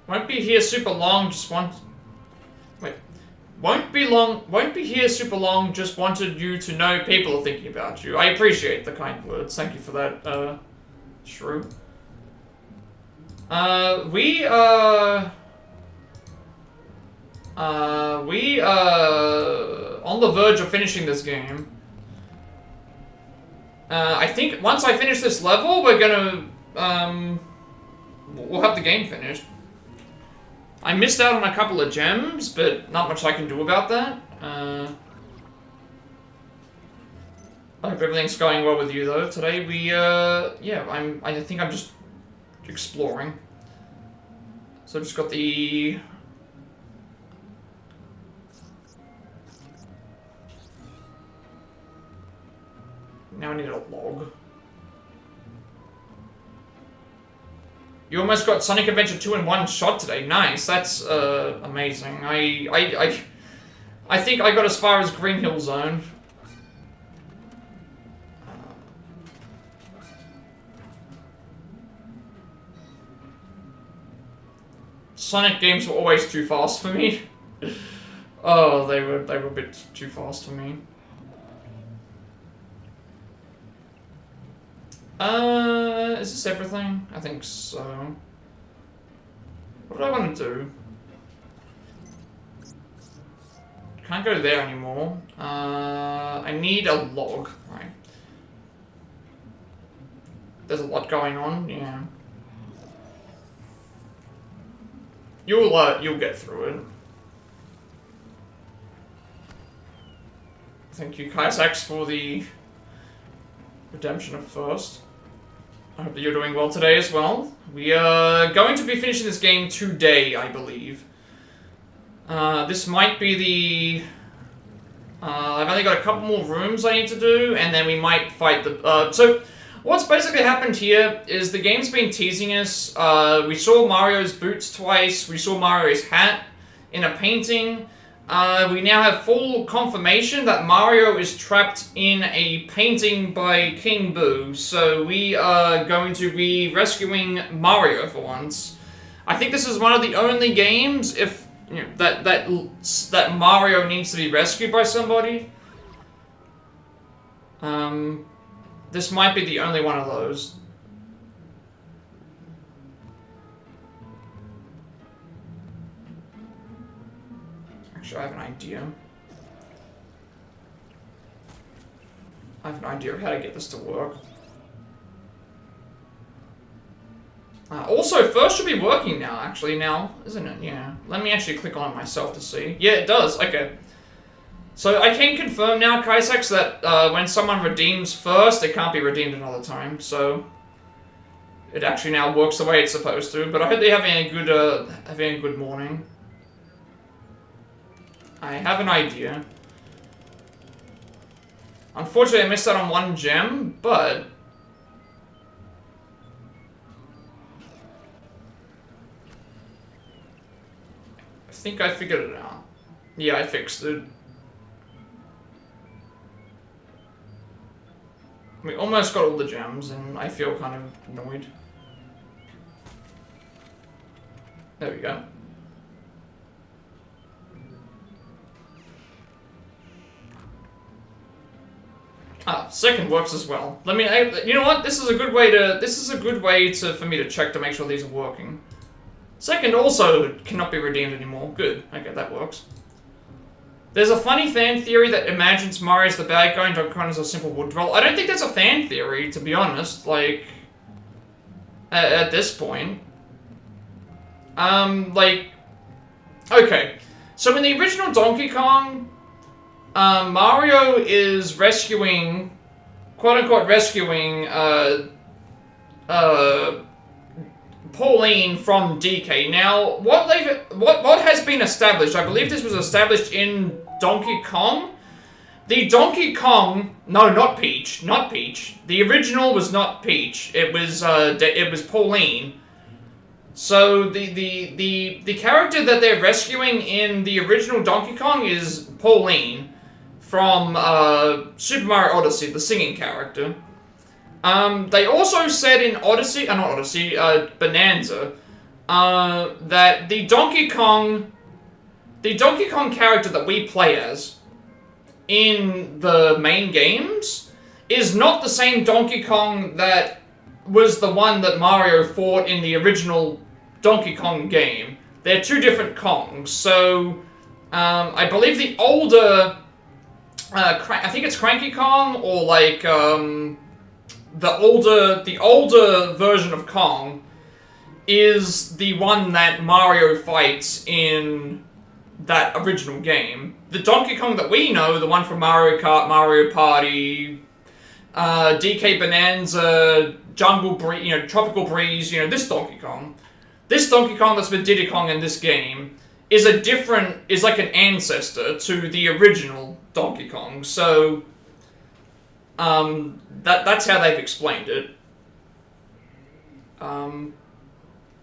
Won't be here super long, just want... Wait. Won't be here super long, just wanted you to know people are thinking about you. I appreciate the kind words. Thank you for that, Shrew. We are on the verge of finishing this game. I think once I finish this level, we're gonna, we'll have the game finished. I missed out on a couple of gems, but not much I can do about that. I hope everything's going well with you, though. Today we, yeah, I think I'm just exploring. So I've just got the... Now I need a log. You almost got Sonic Adventure 2 in one shot today. Nice, that's amazing. I think I got as far as Green Hill Zone. Sonic games were always too fast for me. Oh, they were a bit too fast for me. Is this everything? I think so. What do I want to do? Can't go there anymore. I need a log, right? There's a lot going on, yeah. You'll get through it. Thank you, Kaisax, for the redemption of first. I hope that you're doing well today as well. We are going to be finishing this game today, I believe. This might be the... I've only got a couple more rooms I need to do, and then we might fight the... So, what's basically happened here is the game's been teasing us. We saw Mario's boots twice, we saw Mario's hat in a painting. We now have full confirmation that Mario is trapped in a painting by King Boo, so we are going to be rescuing Mario for once. I think this is one of the only games, if you know, that Mario needs to be rescued by somebody. This might be the only one of those. Actually, I have an idea. I have an idea of how to get this to work. Also, first should be working now, actually, isn't it? Yeah. Let me actually click on it myself to see. Yeah, it does. Okay. So, I can confirm now, Kaisax, that when someone redeems first, it can't be redeemed another time, so... It actually now works the way it's supposed to, but I hope you're having a good morning. I have an idea. Unfortunately, I missed out on one gem, but... I think I figured it out. Yeah, I fixed it. We almost got all the gems, and I feel kind of annoyed. There we go. Second works as well. Let me, you know what? This is a good way for me to check to make sure these are working. Second also cannot be redeemed anymore. Good. Okay, that works. There's a funny fan theory that imagines Mario's the bad guy and Donkey Kong is a simple wood dweller. I don't think that's a fan theory, to be honest. Like, at this point. Like, okay. So in the original Donkey Kong, Mario is rescuing, quote-unquote rescuing, Pauline from DK. Now, what has been established, I believe this was established in Donkey Kong. The Donkey Kong, no, not Peach, not Peach. The original was not Peach. It was Pauline. So the character that they're rescuing in the original Donkey Kong is Pauline from Super Mario Odyssey, the singing character. They also said in Odyssey, not Odyssey, Bonanza, that the Donkey Kong character that we play as in the main games is not the same Donkey Kong that was the one that Mario fought in the original Donkey Kong game. They're two different Kongs. So, I believe the older, I think it's Cranky Kong, or like, the older version of Kong is the one that Mario fights in that original game. The Donkey Kong that we know, the one from Mario Kart, Mario Party, DK Bonanza, Jungle Breeze, Tropical Breeze, this Donkey Kong. This Donkey Kong that's with Diddy Kong in this game is like an ancestor to the original Donkey Kong. So, that's how they've explained it.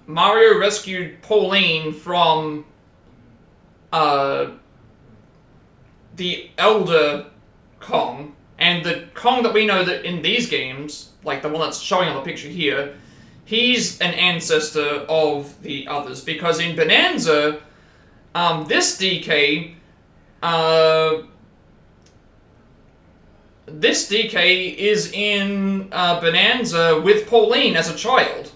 Mario rescued Pauline from the elder Kong, and the Kong that we know that in these games, like the one that's showing on the picture here, he's an ancestor of the others, because in Bonanza, this DK is in Bonanza with Pauline as a child,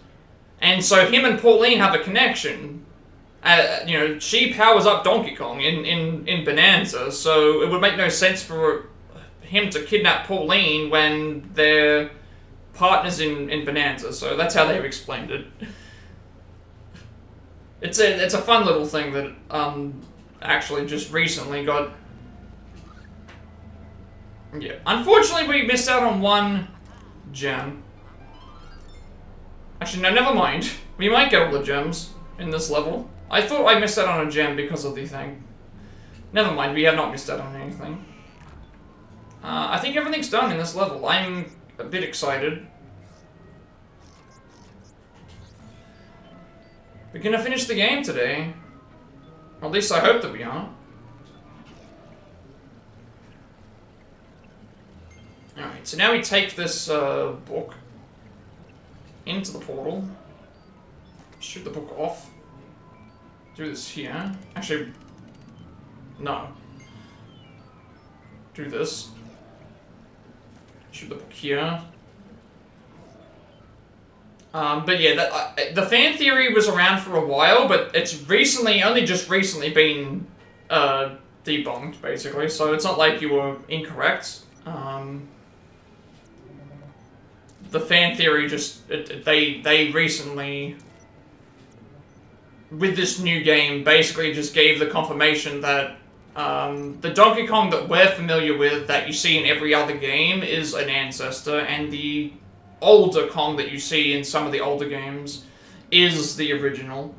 and so him and Pauline have a connection. She powers up Donkey Kong in Bonanza, so it would make no sense for him to kidnap Pauline when they're partners in Bonanza. So that's how they've explained it. It's a fun little thing that actually just recently got. Yeah, unfortunately we missed out on one gem. Actually, no, never mind. We might get all the gems in this level. I thought I missed out on a gem because of the thing. Never mind, we have not missed out on anything. I think everything's done in this level. I'm a bit excited. We're gonna finish the game today. Or at least I hope that we are. Alright, so now we take this book into the portal. Shoot the book off. Do this here. Actually, no. Do this. Shoot the book here. But yeah, the fan theory was around for a while, but it's only just recently been debunked, basically. So it's not like you were incorrect. The fan theory they recently, with this new game, basically just gave the confirmation that the Donkey Kong that we're familiar with, that you see in every other game, is an ancestor, and the older Kong that you see in some of the older games is the original.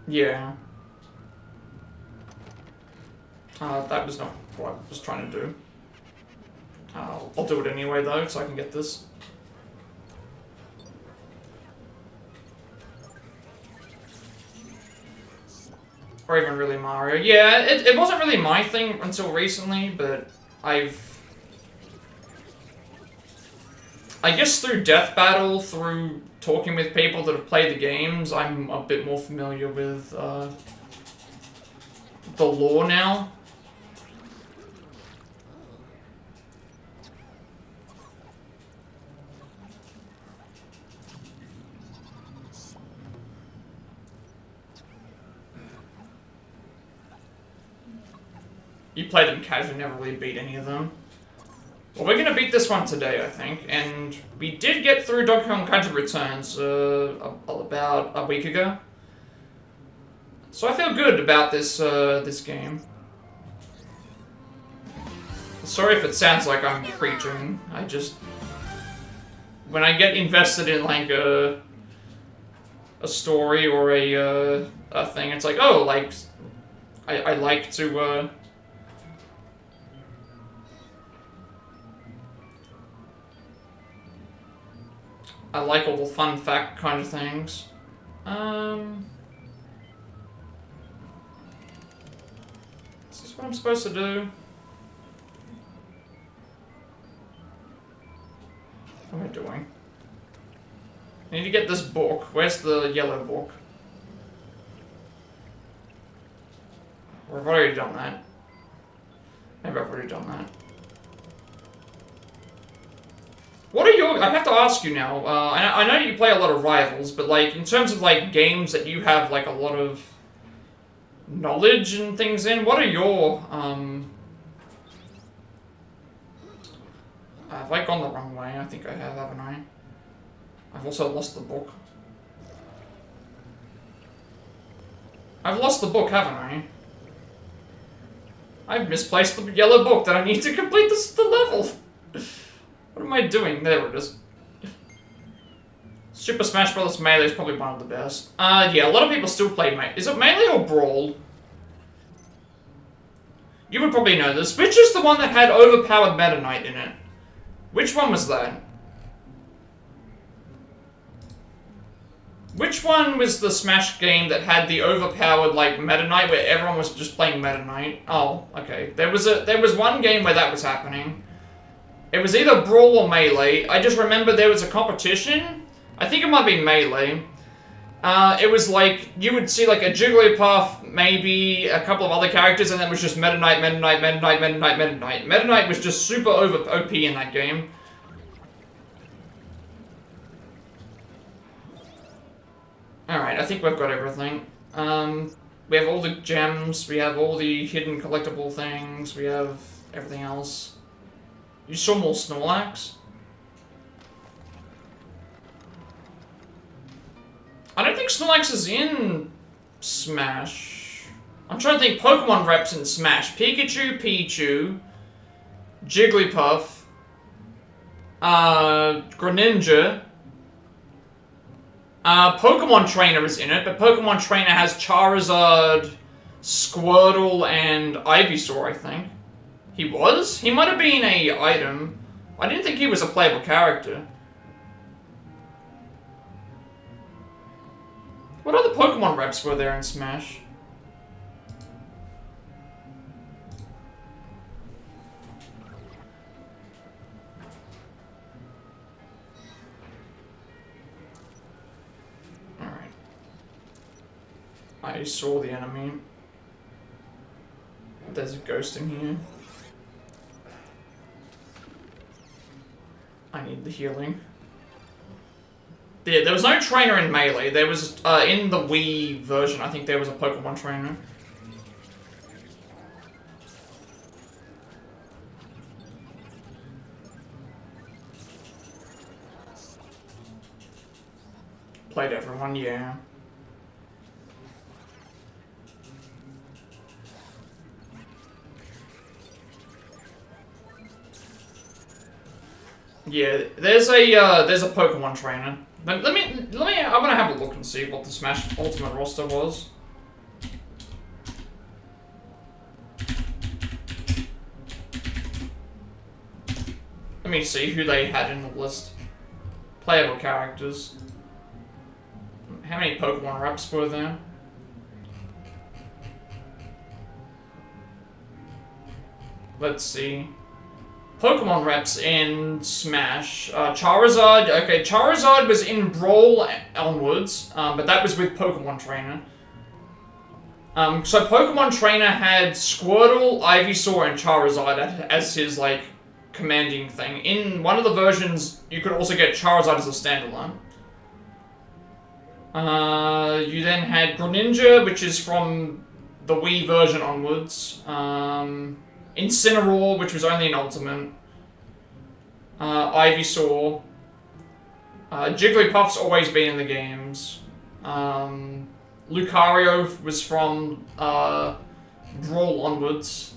Yeah. That was not what I was trying to do. I'll do it anyway, though, so I can get this. Or even really Mario. Yeah, it wasn't really my thing until recently, but I guess through Death Battle, through talking with people that have played the games, I'm a bit more familiar with the lore now. You play them casually, never really beat any of them. Well, we're gonna beat this one today, I think, and we did get through Donkey Kong Country Returns about a week ago. So I feel good about this this game. Sorry if it sounds like I'm preaching. I just, when I get invested in like a story or a thing, it's like, oh, like I like to I like all the fun fact kind of things. Is this what I'm supposed to do? What am I doing? I need to get this book. Where's the yellow book? Or have I already done that? Maybe I've already done that. What are your... I have to ask you now. I know you play a lot of Rivals, but, like, in terms of, like, games that you have, like, a lot of knowledge and things in, what are your, have I gone the wrong way? I think I have, haven't I? I've also lost the book. I've lost the book, haven't I? I've misplaced the yellow book that I need to complete the level. What am I doing? There it is. Super Smash Bros. Melee is probably one of the best. Yeah, a lot of people still play Melee. Is it Melee or Brawl? You would probably know this. Which is the one that had overpowered Meta Knight in it? Which one was that? Which one was the Smash game that had the overpowered, like, Meta Knight where everyone was just playing Meta Knight? Oh, okay. There was one game where that was happening. It was either Brawl or Melee. I just remember there was a competition. I think it might be Melee. It was like, you would see like a Jigglypuff, maybe a couple of other characters, and then it was just Meta Knight, Meta Knight, Meta Knight, Meta Knight, Meta Knight. Meta Knight was just super OP in that game. Alright, I think we've got everything. We have all the gems, we have all the hidden collectible things, we have everything else. You saw more Snorlax? I don't think Snorlax is in Smash. I'm trying to think Pokemon reps in Smash. Pikachu, Pichu, Jigglypuff, Greninja. Pokemon Trainer is in it, but Pokemon Trainer has Charizard, Squirtle, and Ivysaur, I think. He was? He might have been a item. I didn't think he was a playable character. What other Pokemon reps were there in Smash? Alright. I saw the enemy. There's a ghost in here. I need the healing. Yeah, there was no trainer in Melee. There was, in the Wii version, I think there was a Pokemon trainer. Played everyone, yeah. Yeah, there's a Pokemon trainer. Let me, I'm gonna have a look and see what the Smash Ultimate roster was. Let me see who they had in the list. Playable characters. How many Pokemon reps were there? Let's see. Pokemon reps in Smash. Charizard, okay, Charizard was in Brawl onwards, but that was with Pokemon Trainer. So Pokemon Trainer had Squirtle, Ivysaur, and Charizard as his, like, commanding thing. In one of the versions, you could also get Charizard as a standalone. You then had Greninja, which is from the Wii version onwards. Incineroar, which was only an Ultimate. Ivysaur. Jigglypuff's always been in the games. Lucario was from Brawl onwards.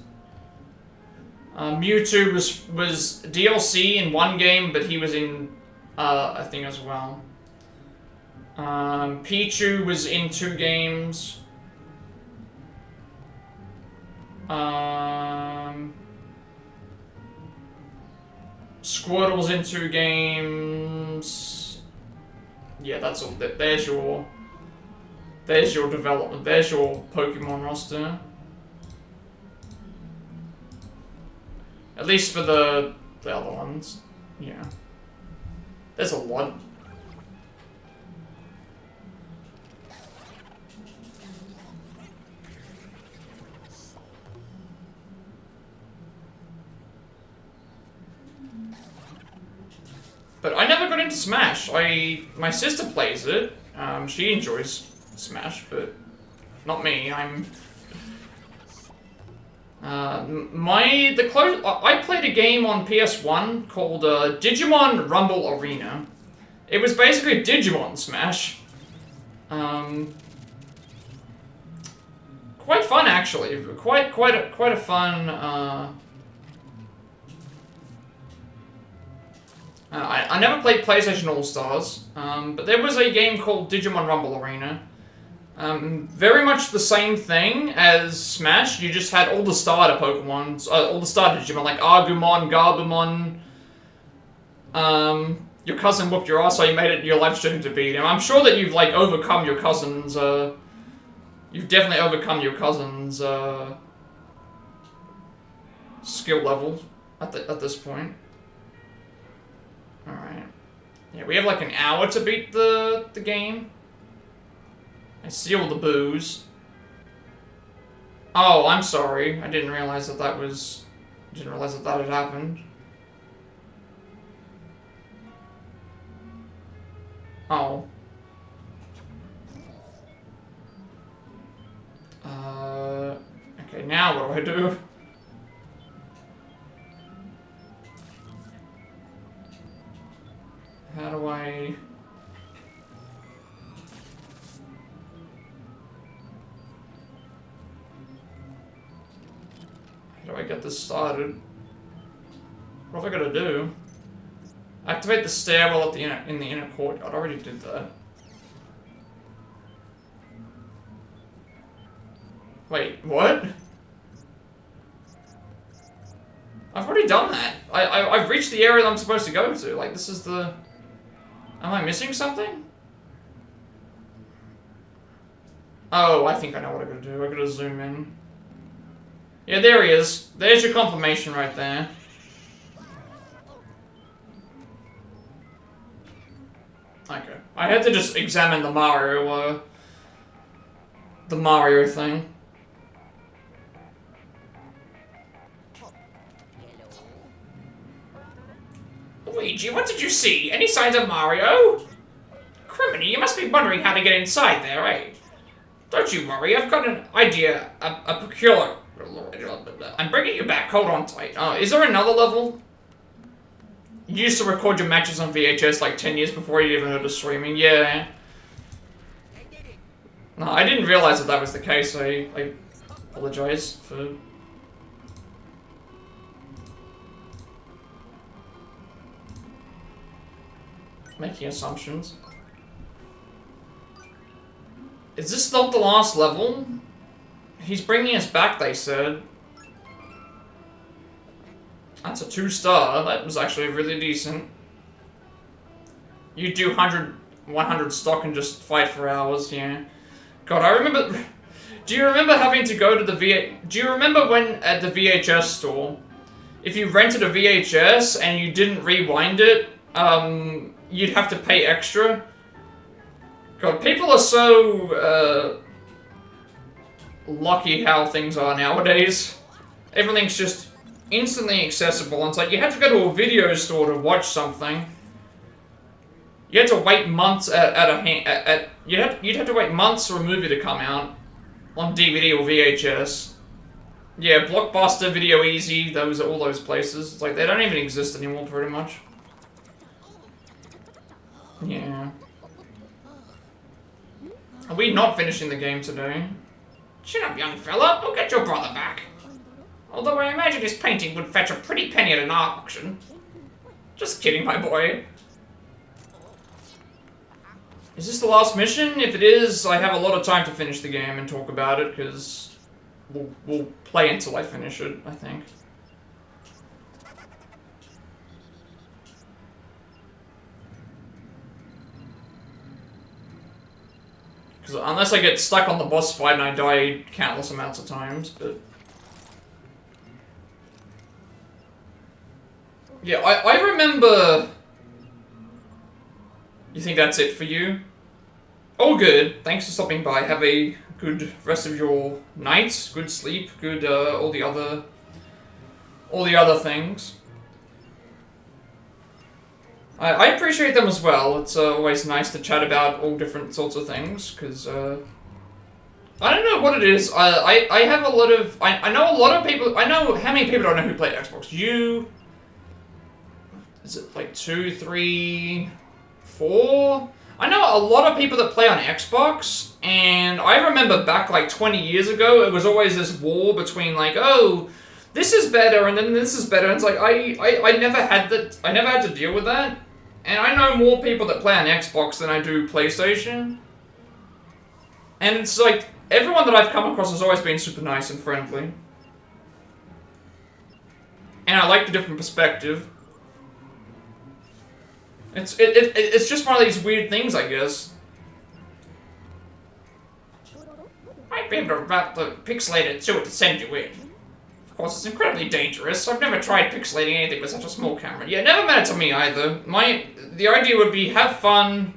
Mewtwo was DLC in one game, but he was in a thing as well. Pichu was in 2 games. Squirtle's in 2 games. Yeah, that's all. There's your development. There's your Pokemon roster. At least for the other ones. Yeah. There's a lot. But I never got into Smash. My sister plays it. She enjoys Smash, but not me. I played a game on PS1 called Digimon Rumble Arena. It was basically Digimon Smash. Quite fun actually. Quite a fun. I never played PlayStation All-Stars, but there was a game called Digimon Rumble Arena. Very much the same thing as Smash, you just had all the starter Pokemon, all the starter Digimon, like Agumon, Garbamon. Your cousin whooped your ass, so you made it your life stream to beat him. I'm sure that you've, like, overcome your cousin's, you've definitely overcome your cousin's, skill level at this point. Alright. Yeah, we have like an hour to beat the game. I see all the boos. Oh, I'm sorry. I didn't realize that that had happened. Oh. Okay, now what do I do? How do I... How do I get this started? What have I got to do? Activate the stairwell at the in the inner courtyard. I already did that. Wait, what? I've already done that. I've reached the area that I'm supposed to go to. Like, this is the... Am I missing something? Oh, I think I know what I gotta do. I gotta zoom in. Yeah, there he is. There's your confirmation right there. Okay. I had to just examine the Mario thing. Luigi, what did you see? Any signs of Mario? Criminy, you must be wondering how to get inside there, eh? Don't you worry, I've got an idea, a peculiar... I'm bringing you back, hold on tight. Oh, is there another level? You used to record your matches on VHS like 10 years before you even heard of streaming, yeah. No, I didn't realize that was the case, I apologize for... making assumptions. Is this not the last level? He's bringing us back, they said. That's a 2-star. That was actually really decent. You do 100 stock and just fight for hours, yeah. God, I remember... Do you remember having to go to the Do you remember when at the VHS store, if you rented a VHS and you didn't rewind it, you'd have to pay extra? God, people are so, lucky how things are nowadays. Everything's just instantly accessible. And it's like, you had to go to a video store to watch something. You had to wait months you'd have to wait months for a movie to come out on DVD or VHS. Yeah, Blockbuster, Video Easy, all those places. It's like, they don't even exist anymore, pretty much. Yeah. Are we not finishing the game today? Chin up, young fella. We'll get your brother back. Although I imagine his painting would fetch a pretty penny at an art auction. Just kidding, my boy. Is this the last mission? If it is, I have a lot of time to finish the game and talk about it, because we'll play until I finish it, I think. Because unless I get stuck on the boss fight and I die countless amounts of times, but... Yeah, I remember... You think that's it for you? All good. Thanks for stopping by. Have a good rest of your night. Good sleep. Good all the other things. I appreciate them as well. It's always nice to chat about all different sorts of things because I don't know what it is. I have a lot of I know a lot of people. I know how many people I know who play Xbox. Is it like 2, 3, 4? I know a lot of people that play on Xbox, and I remember back like 20 years ago, it was always this war between like, oh, this is better, and then this is better. And it's like I never had that. I never had to deal with that, and I know more people that play on Xbox than I do PlayStation. And it's like everyone that I've come across has always been super nice and friendly, and I like the different perspective. It's just one of these weird things, I guess. Might be able to route the pixelator to it to send you in. Of course, it's incredibly dangerous. I've never tried pixelating anything with such a small camera. Yeah, never meant it to me either. The idea would be have fun.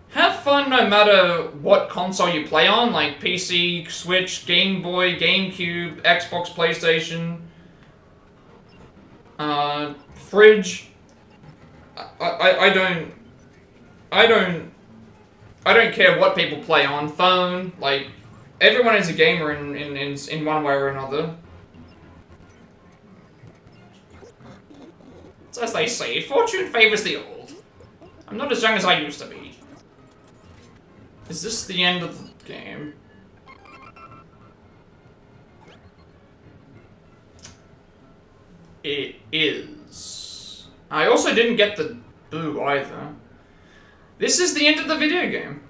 Have fun no matter what console you play on, like PC, Switch, Game Boy, GameCube, Xbox, PlayStation, fridge. I don't care what people play on. Phone, like, everyone is a gamer in one way or another. It's as they say, fortune favors the old. I'm not as young as I used to be. Is this the end of the game? It is. I also didn't get the boo either. This is the end of the video game.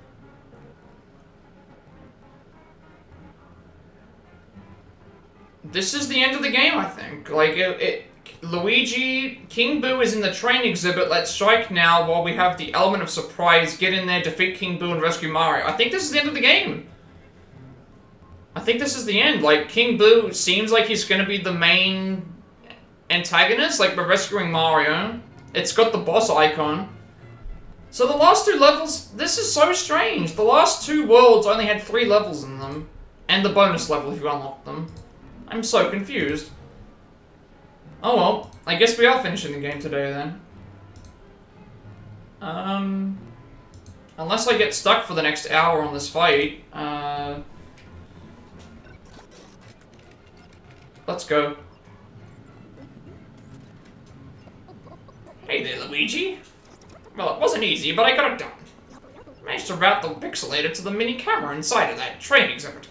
This is the end of the game, I think. Like, Luigi, King Boo is in the train exhibit. Let's strike now while we have the element of surprise. Get in there, defeat King Boo, and rescue Mario. I think this is the end of the game. I think this is the end. Like, King Boo seems like he's gonna be the main antagonist. Like, we're rescuing Mario. It's got the boss icon. So the last 2 levels, this is so strange. The last 2 worlds only had 3 levels in them. And the bonus level if you unlock them. I'm so confused. Oh well, I guess we are finishing the game today then. Unless I get stuck for the next hour on this fight, let's go. Hey there, Luigi. Well, it wasn't easy, but I got it done. Managed to route the pixelator to the mini camera inside of that train exhibit.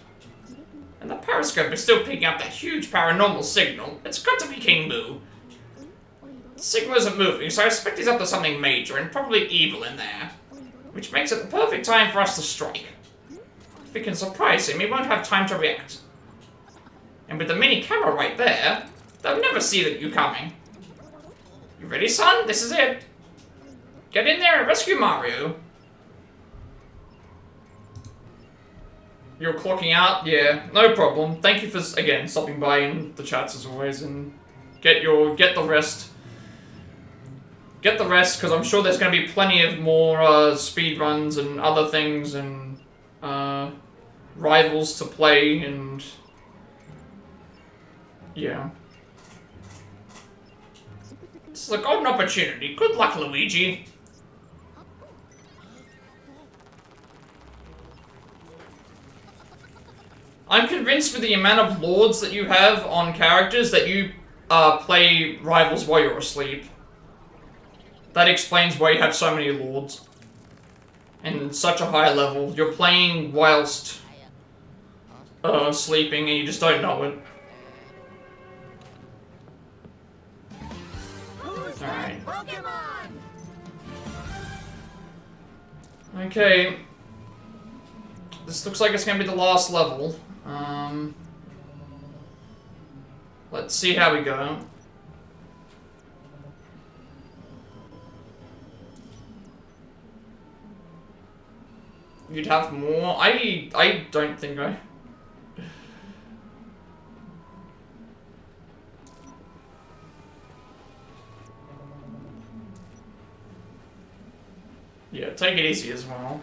And the periscope is still picking up that huge paranormal signal. It's got to be King Boo. The signal isn't moving, so I suspect he's up to something major and probably evil in there. Which makes it the perfect time for us to strike. If we can surprise him, he won't have time to react. And with the mini camera right there, they'll never see that you coming. You ready, son? This is it. Get in there and rescue Mario. You're clocking out? Yeah, no problem. Thank you for, again, stopping by in the chats as always, and get the rest. Get the rest, because I'm sure there's going to be plenty of more speedruns and other things and rivals to play, and yeah. This is a golden opportunity. Good luck, Luigi. I'm convinced with the amount of lords that you have on characters that you play rivals while you're asleep. That explains why you have so many lords. And such a high level. You're playing whilst sleeping and you just don't know it. Alright. Okay. This looks like it's gonna be the last level. Let's see how we go. You'd have more? I don't think I... Yeah, take it easy as well.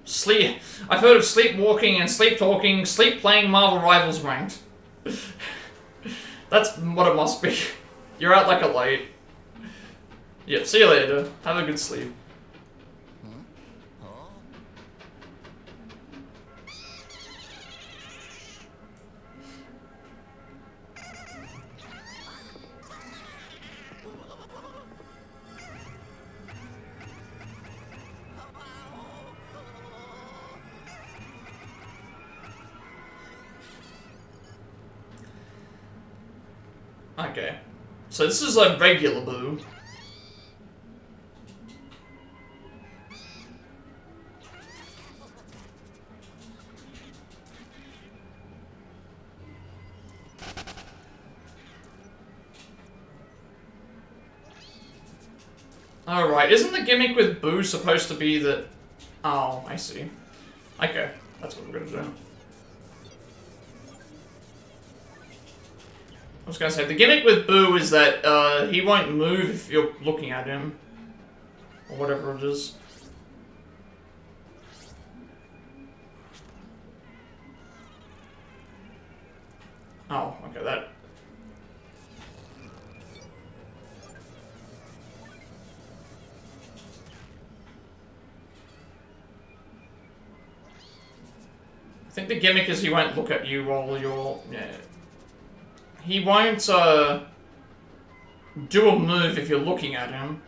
Sleep. I've heard of sleepwalking and sleep talking, sleep playing Marvel Rivals ranked. That's what it must be. You're out like a light. Yep, see you later. Have a good sleep. Okay. So this is like regular Boo. Alright, isn't the gimmick with Boo supposed to be that... Oh, I see. Okay, that's what we're gonna do. I was gonna say, the gimmick with Boo is that he won't move if you're looking at him. Or whatever it is. Oh, okay, that... I think the gimmick is he won't look at you while you're... Yeah. He won't, do a move if you're looking at him.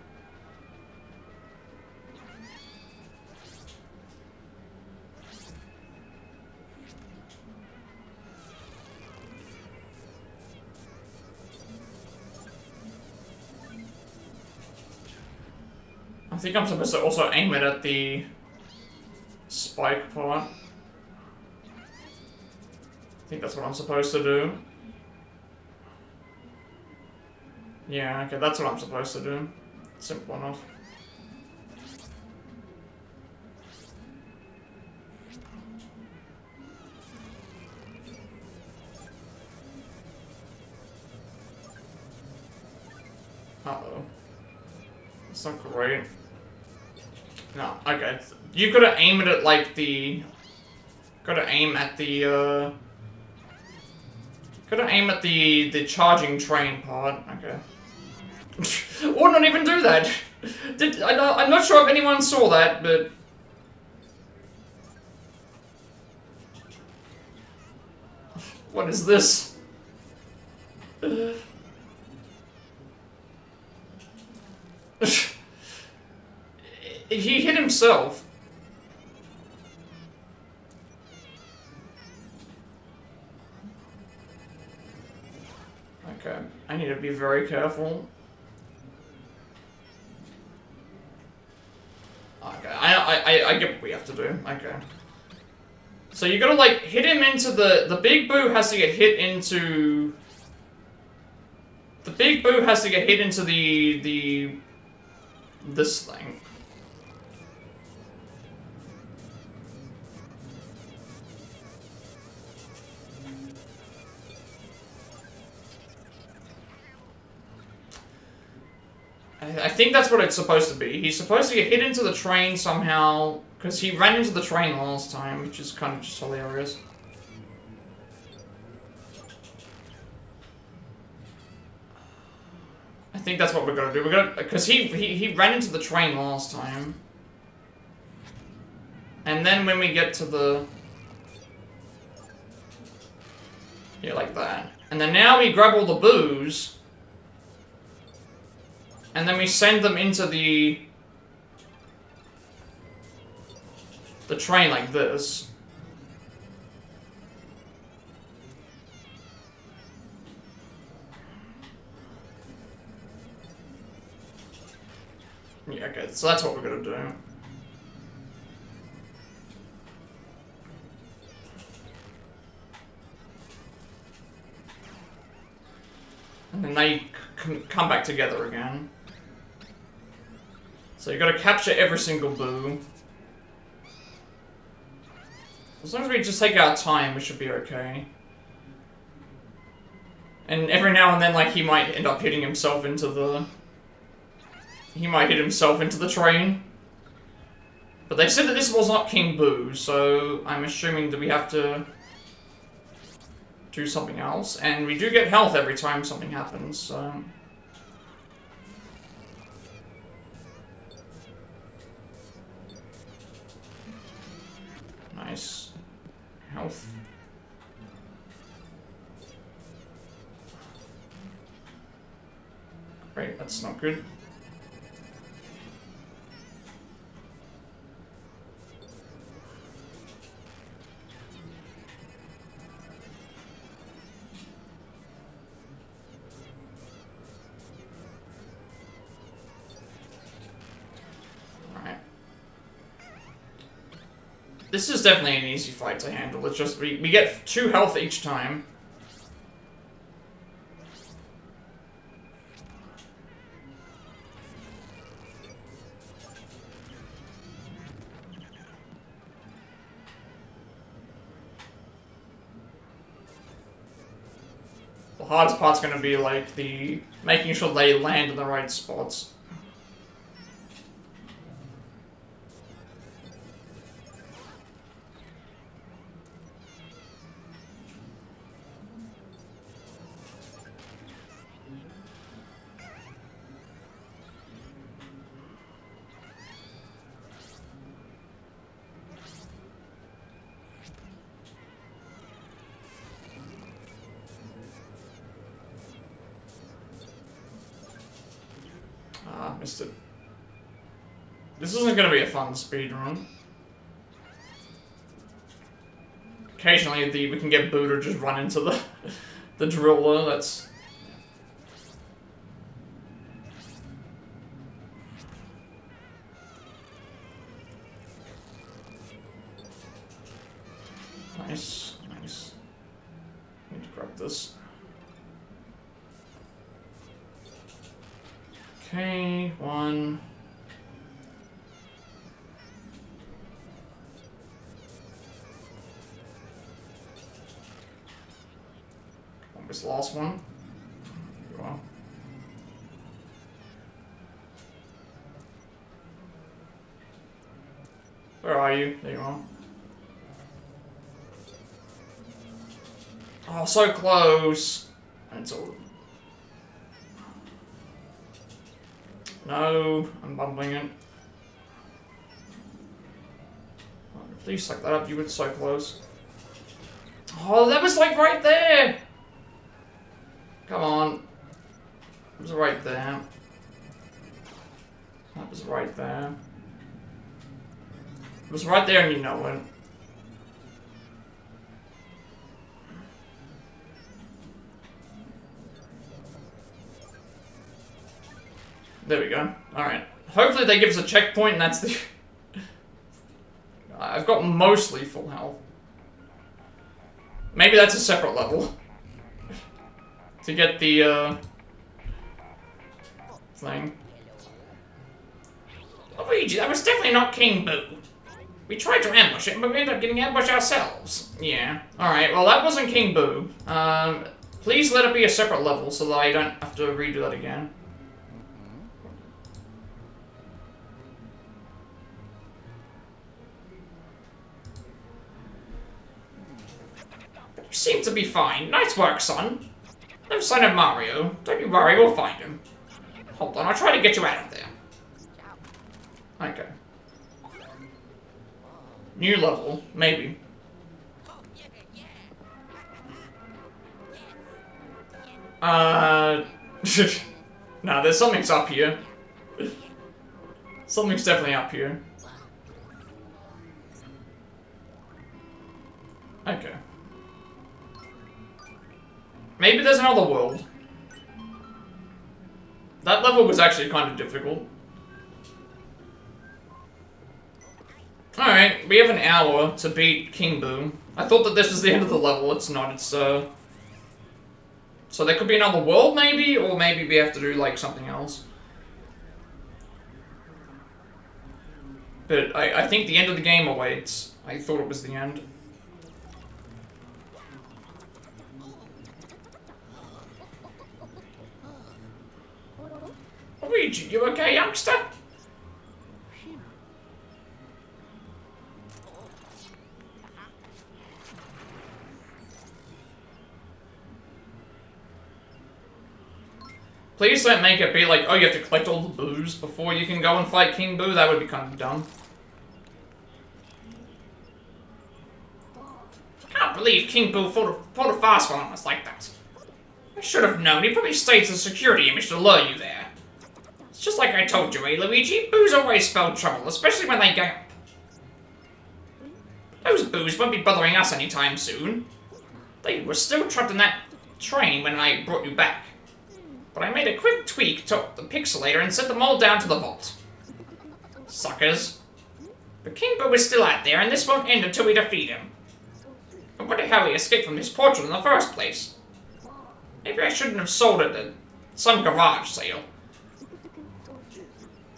I think I'm supposed to also aim it at the spike part. I think that's what I'm supposed to do. Yeah, okay, that's what I'm supposed to do. Simple enough. Uh-oh. That's not great. No, okay. You gotta aim it at, like, the... Gotta aim at the, Gotta aim at the charging train part. Okay. Or not even do that. I'm not sure if anyone saw that, but... What is this? He hit himself. Okay, I need to be very careful. Okay, I get what we have to do. Okay. So you gotta, like, hit him into the big Boo has to get hit into... The big Boo has to get hit into this thing. I think that's what it's supposed to be. He's supposed to get hit into the train somehow, because he ran into the train last time, which is kind of just hilarious. I think that's what we're gonna do. We're gonna, because he ran into the train last time, and then when we get to the, yeah, like that, and then now we grab all the Boos. And then we send them into the train like this. Yeah, okay, so that's what we're gonna do. And then they come back together again. So you gotta capture every single Boo. As long as we just take our time, we should be okay. And every now and then, like, he might end up hitting himself into the he might hit himself into the train. But they said that this was not King Boo, so I'm assuming that we have to do something else. And we do get health every time something happens, so... Nice. Health. Great, that's not good. This is definitely an easy fight to handle. It's just we get 2 health each time. The hardest part's gonna be like the making sure they land in the right spots. Missed it. This isn't gonna be a fun speedrun. Occasionally we can get Boo to just run into the driller, that's... Nice, nice. Need to grab this. Okay, 1. Almost lost one. There you are. Where are you? There you are. Oh, so close. It's all... No, I'm bumbling it. Please suck that up, you were so close. Oh, that was like right there! Come on. It was right there. That was right there. It was right there and you know it. There we go. Alright. Hopefully they give us a checkpoint and that's the... I've got mostly full health. Maybe that's a separate level. To get the, thing. Luigi, that was definitely not King Boo. We tried to ambush it, but we ended up getting ambushed ourselves. Yeah. Alright, well that wasn't King Boo. Please let it be a separate level so that I don't have to redo that again. You seem to be fine. Nice work, son. No sign of Mario. Don't you worry, we'll find him. Hold on, I'll try to get you out of there. Okay. New level, maybe. Nah, there's something's up here. Something's definitely up here. Okay. Maybe there's another world. That level was actually kind of difficult. Alright, we have an hour to beat King Boo. I thought that this was the end of the level, it's not, it's So there could be another world maybe, or maybe we have to do like something else. But I think the end of the game awaits. I thought it was the end. Luigi, you okay, youngster? Please don't make it be like, oh, you have to collect all the boos before you can go and fight King Boo. That would be kind of dumb. Can't believe King Boo pulled a fast one on us like that. I should have known. He probably staged the security image to lure you there. It's just like I told you, eh, Luigi? Boos always spell trouble, especially when they gang up. Those boos won't be bothering us anytime soon. They were still trapped in that train when I brought you back. But I made a quick tweak to the pixelator and sent them all down to the vault. Suckers. But King Boo is still out there, and this won't end until we defeat him. I wonder how he escaped from his portrait in the first place. Maybe I shouldn't have sold it at some garage sale.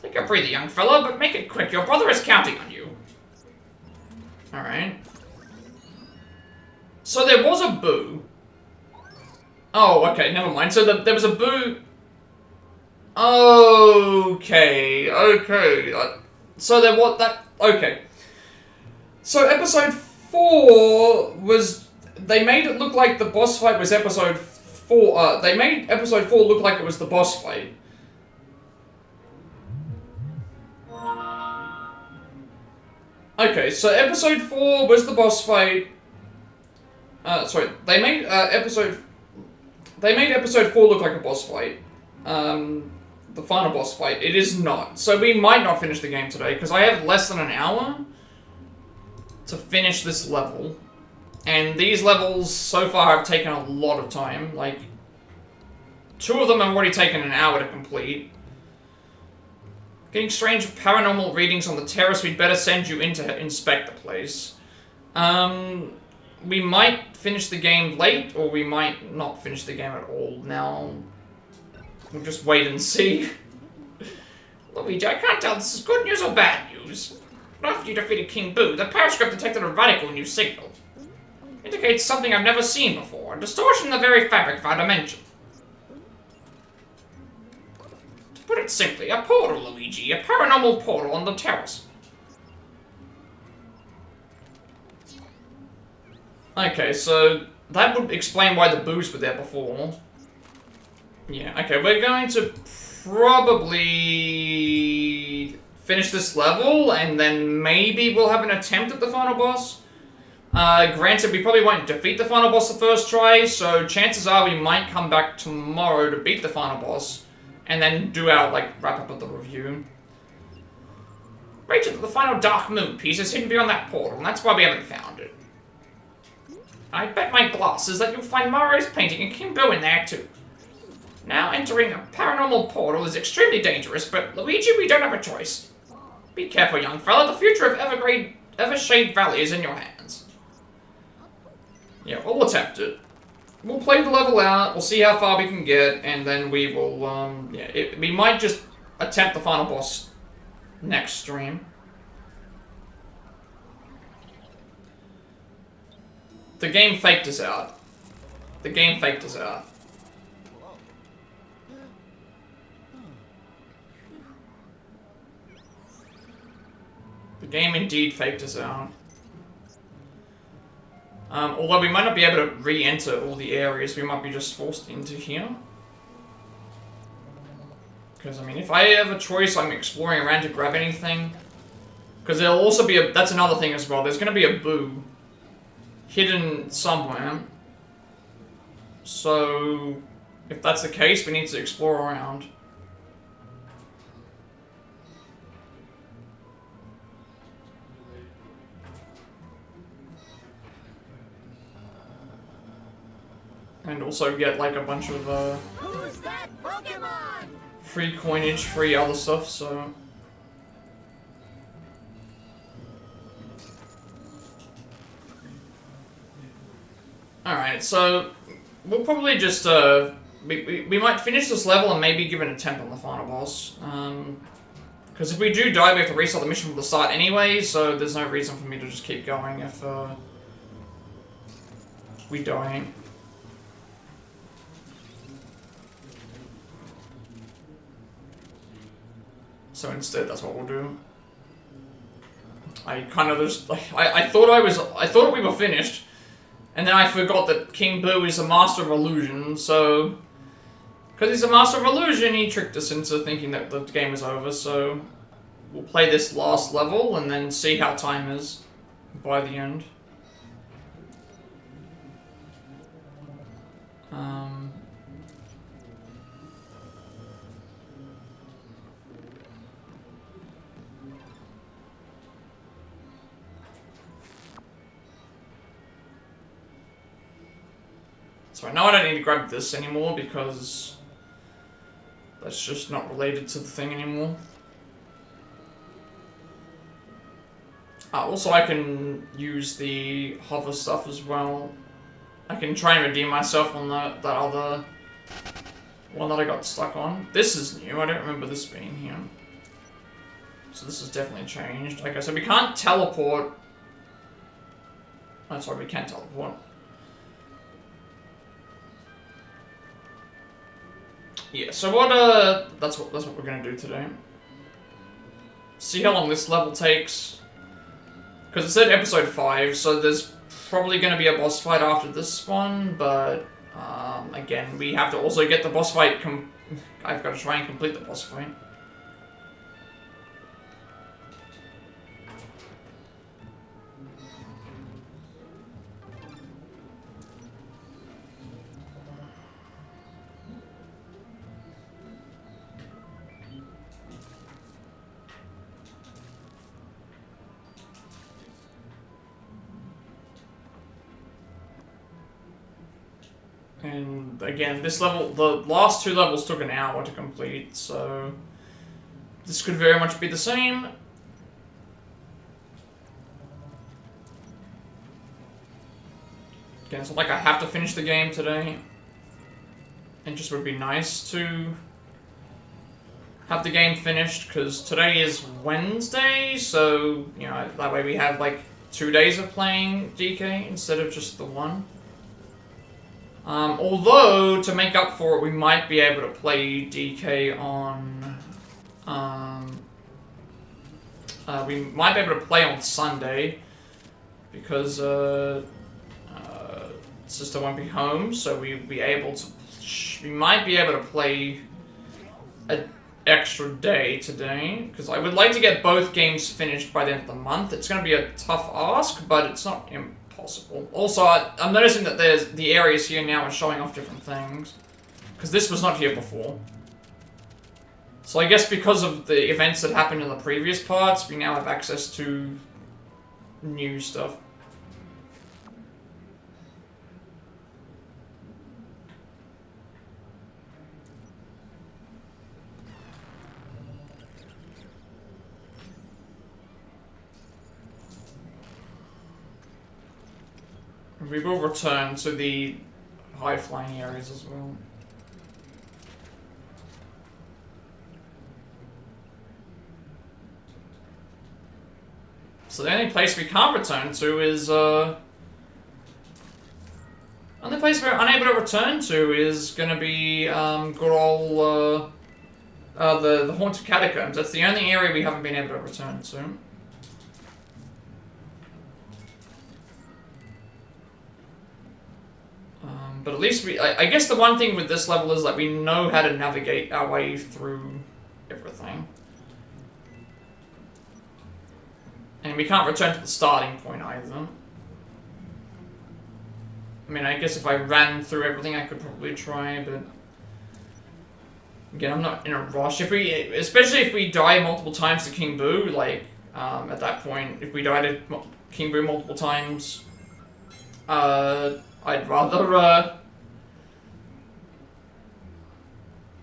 Take a breather, young fella, but make it quick. Your brother is counting on you. Alright. So there was a Boo. Oh, okay, never mind. So there was a Boo... Okay, so there was that... Okay. So episode 4 was... They made it look like the boss fight was episode 4... they made episode 4 look like it was the boss fight. Okay, so episode 4 was the boss fight. Sorry, they made episode 4 look like a boss fight. The final boss fight. It is not. So we might not finish the game today, because I have less than an hour to finish this level. And these levels so far have taken a lot of time. Like, 2 of them have already taken an hour to complete. Getting strange paranormal readings on the terrace, we'd better send you in to inspect the place. We might finish the game late, or we might not finish the game at all. Now, we'll just wait and see. Luigi, I can't tell if this is good news or bad news. But after you defeated King Boo, the periscope detected a radical new signal. It indicates something I've never seen before, a distortion in the very fabric of our dimension. To put it simply, a portal, Luigi, a paranormal portal on the terrace. Okay, so that would explain why the Boos were there before. Yeah, okay, we're going to probably finish this level, and then maybe we'll have an attempt at the final boss. Granted, we probably won't defeat the final boss the first try, so chances are we might come back tomorrow to beat the final boss, and then do our, like, wrap-up of the review. Rachel, the final Dark Moon piece is hidden beyond that portal, and that's why we haven't found it. I bet my glasses that you'll find Mario's painting and King Boo in there, too. Now, entering a paranormal portal is extremely dangerous, but Luigi, we don't have a choice. Be careful, young fella. The future of Evershade Valley is in your hands. Yeah, we'll attempt it. We'll play the level out, we'll see how far we can get, and then we will, we might just attempt the final boss next stream. The game faked us out. The game faked us out. The game indeed faked us out. Although we might not be able to re-enter all the areas, we might be just forced into here. Because, I mean, if I have a choice, I'm exploring around to grab anything. Because there'll also be a... That's another thing as well. There's going to be a Boo hidden somewhere. So, if that's the case, we need to explore around. And also get, like, a bunch of, Who's that Pokemon? free coinage, free other stuff, so... Alright, so... We'll probably just, we might finish this level and maybe give an attempt on the final boss. Because if we do die, we have to restart the mission from the start anyway, so there's no reason for me to just keep going if, we die. So instead, that's what we'll do. I kind of just like I thought we were finished, and then I forgot that King Boo is a master of illusion. So, because he's a master of illusion, he tricked us into thinking that the game was over. So, we'll play this last level and then see how time is by the end. So I know I don't need to grab this anymore because that's just not related to the thing anymore. Also, I can use the hover stuff as well. I can try and redeem myself on that other one that I got stuck on. This is new, I don't remember this being here. So this has definitely changed. Okay, so we can't teleport. Oh, sorry, we can teleport. Yeah, so that's what we're gonna do today. See how long this level takes. Because it said episode 5, so there's probably gonna be a boss fight after this one, but again, we have to also get the boss fight I've got to try and complete the boss fight. And again, this level, the last 2 levels took an hour to complete, so this could very much be the same. Again, it's not like I have to finish the game today. It just would be nice to have the game finished, because today is Wednesday, so, you know, that way we have like 2 days of playing DK instead of just the one. Although, to make up for it, we might be able to play DK on... we might be able to play on Sunday, because sister won't be home, so we might be able to play an extra day today, because I would like to get both games finished by the end of the month. It's going to be a tough ask, but it's not impossible. Also, I'm noticing that the areas here now are showing off different things, because this was not here before. So I guess because of the events that happened in the previous parts, we now have access to new stuff. We will return to the high-flying areas as well. So the only place we can't return to is, only place we're unable to return to is gonna be, good old, the Haunted Catacombs. That's the only area we haven't been able to return to. But at least I guess the one thing with this level is that we know how to navigate our way through everything. And we can't return to the starting point either. I mean, I guess if I ran through everything, I could probably try, but... Again, I'm not in a rush. Especially if we die multiple times to King Boo, like, at that point, if we die to King Boo multiple times, I'd rather,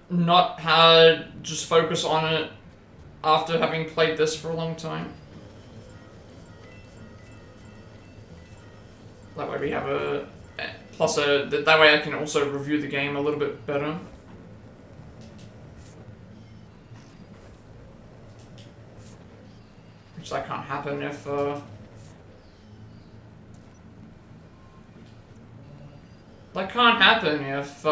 not just focus on it after having played this for a long time. That way we have that way I can also review the game a little bit better. Which that can't happen if, that can't happen if,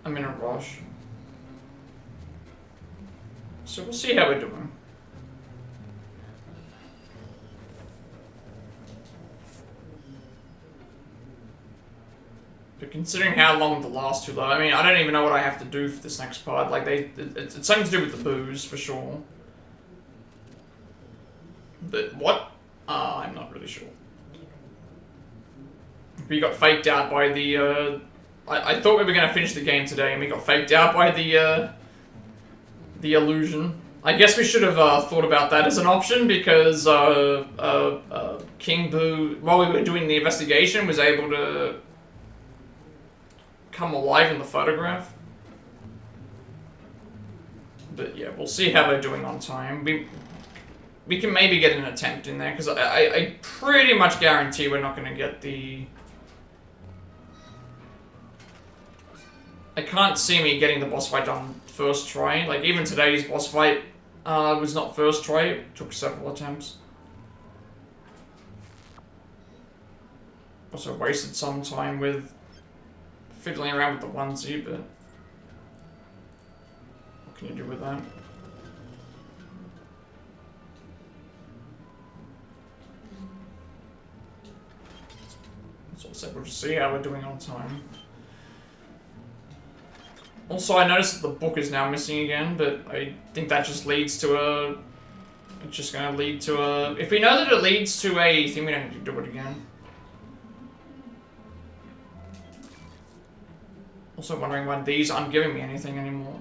I'm in a rush. So we'll see how we're doing. But considering how long the last two are, I mean, I don't even know what I have to do for this next part. Like, it's something to do with the booze, for sure. But what? I'm not really sure. We got faked out by the, I thought we were going to finish the game today, and we got faked out by the illusion. I guess we should have thought about that as an option, because King Boo, while we were doing the investigation, was able to come alive in the photograph. But yeah, we'll see how we're doing on time. We can maybe get an attempt in there, because I pretty much guarantee we're not going to get the... I can't see me getting the boss fight done first try. Like, even today's boss fight was not first try. It took several attempts. Also wasted some time with fiddling around with the onesie, but what can you do with that? So I said we'll just see how we're doing on time. Also, I noticed that the book is now missing again, but I think that just leads to a... It's just gonna lead to a... If we know that it leads to a thing, we don't need to do it again. Also wondering why these aren't giving me anything anymore.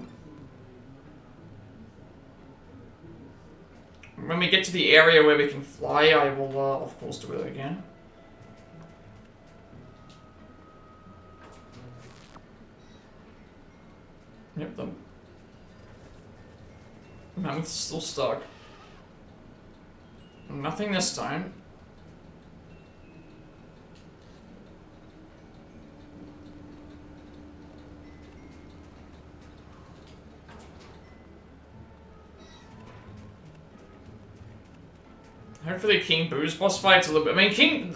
When we get to the area where we can fly, I will, of course, do it again. Yep, the mammoth's still stuck. Nothing this time. Hopefully King Boo's boss fight's a little bit... I mean,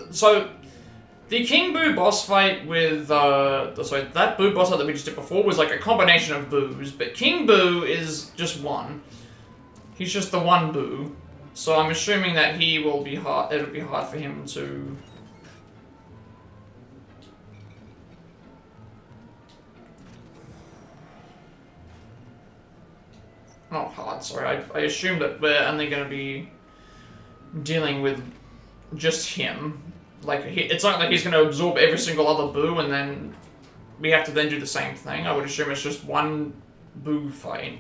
the King Boo boss fight with, sorry, that Boo boss fight that we just did before was like a combination of Boos, but King Boo is just one. He's just the one Boo. So I'm assuming that he will be hard, it'll be hard for him to... Not hard, sorry, I assume that we're only going to be dealing with just him. Like, it's not like he's going to absorb every single other Boo and then we have to then do the same thing. I would assume it's just one Boo fight.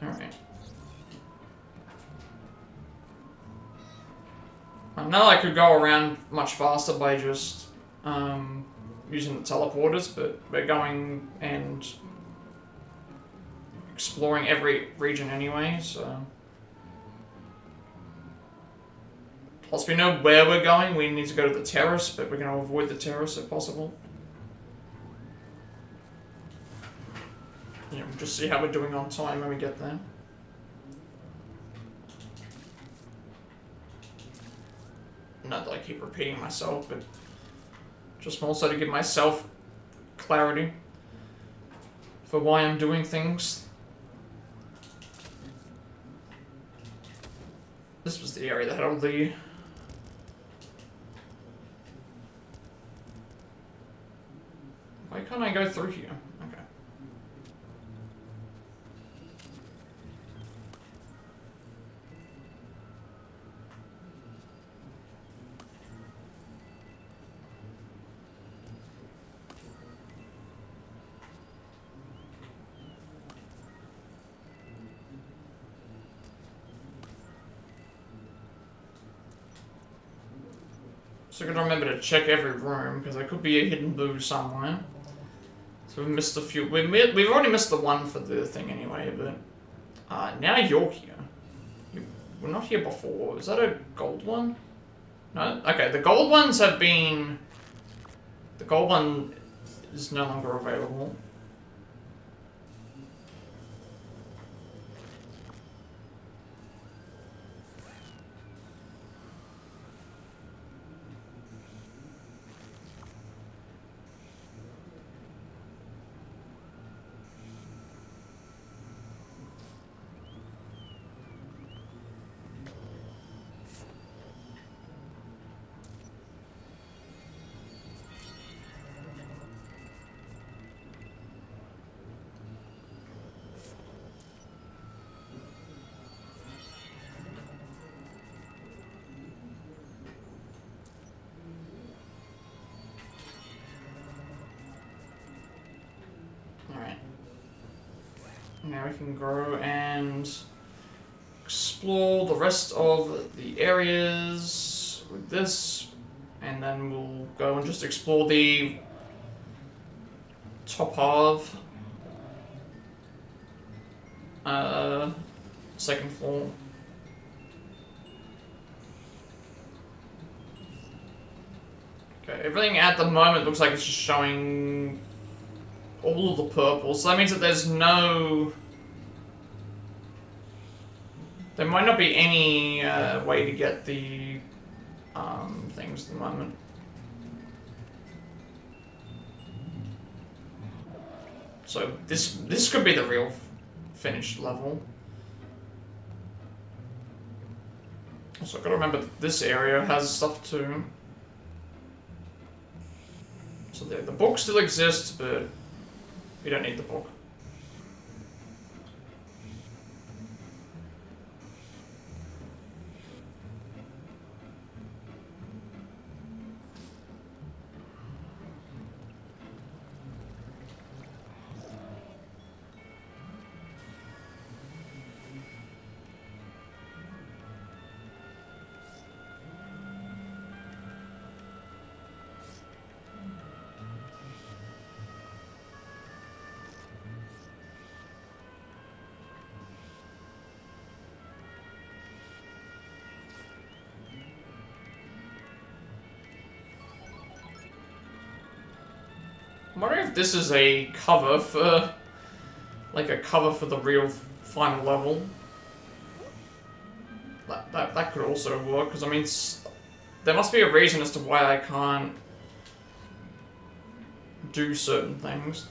Alright. I know I could go around much faster by just using the teleporters, but we're going and exploring every region anyway, so... Plus, we know where we're going. We need to go to the terrace, but we're going to avoid the terrace if possible. Yeah, we'll just see how we're doing on time when we get there. Not that I keep repeating myself, but just more so to give myself clarity for why I'm doing things. This was the area that had all the... Why can't I go through here? Okay. So I gotta remember to check every room, because there could be a hidden Boo somewhere. So we've missed a few. We've already missed the one for the thing anyway, but... now you're here. You were not here before. Is that a gold one? No? Okay, the gold ones have been... The gold one is no longer available. now we can go and explore the rest of the areas with this, and then we'll go and just explore the top half, second floor. Okay, everything at the moment looks like it's just showing all of the purple, so that means that there's no... There might not be any way to get the things at the moment. So this could be the real finished level. Also, I've got to remember that this area has stuff too. So the book still exists, but we don't need the book. I'm wondering if this is a cover for, like a cover for the real final level. That could also work, because I mean, there must be a reason as to why I can't do certain things.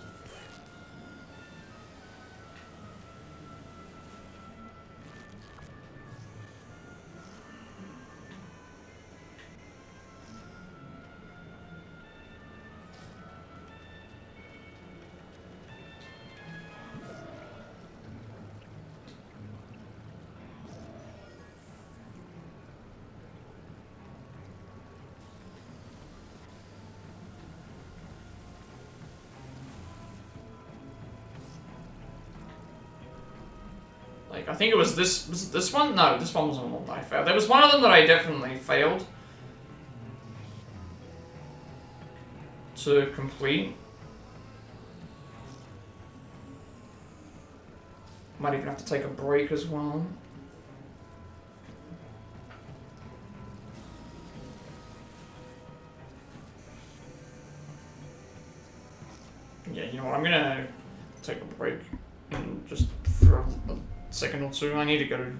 Like, I think it was this one? No, this one wasn't the one that I failed. There was one of them that I definitely failed to complete. Might even have to take a break as well. Yeah, you know what, I'm gonna take a break and just for a second or two. I need to go in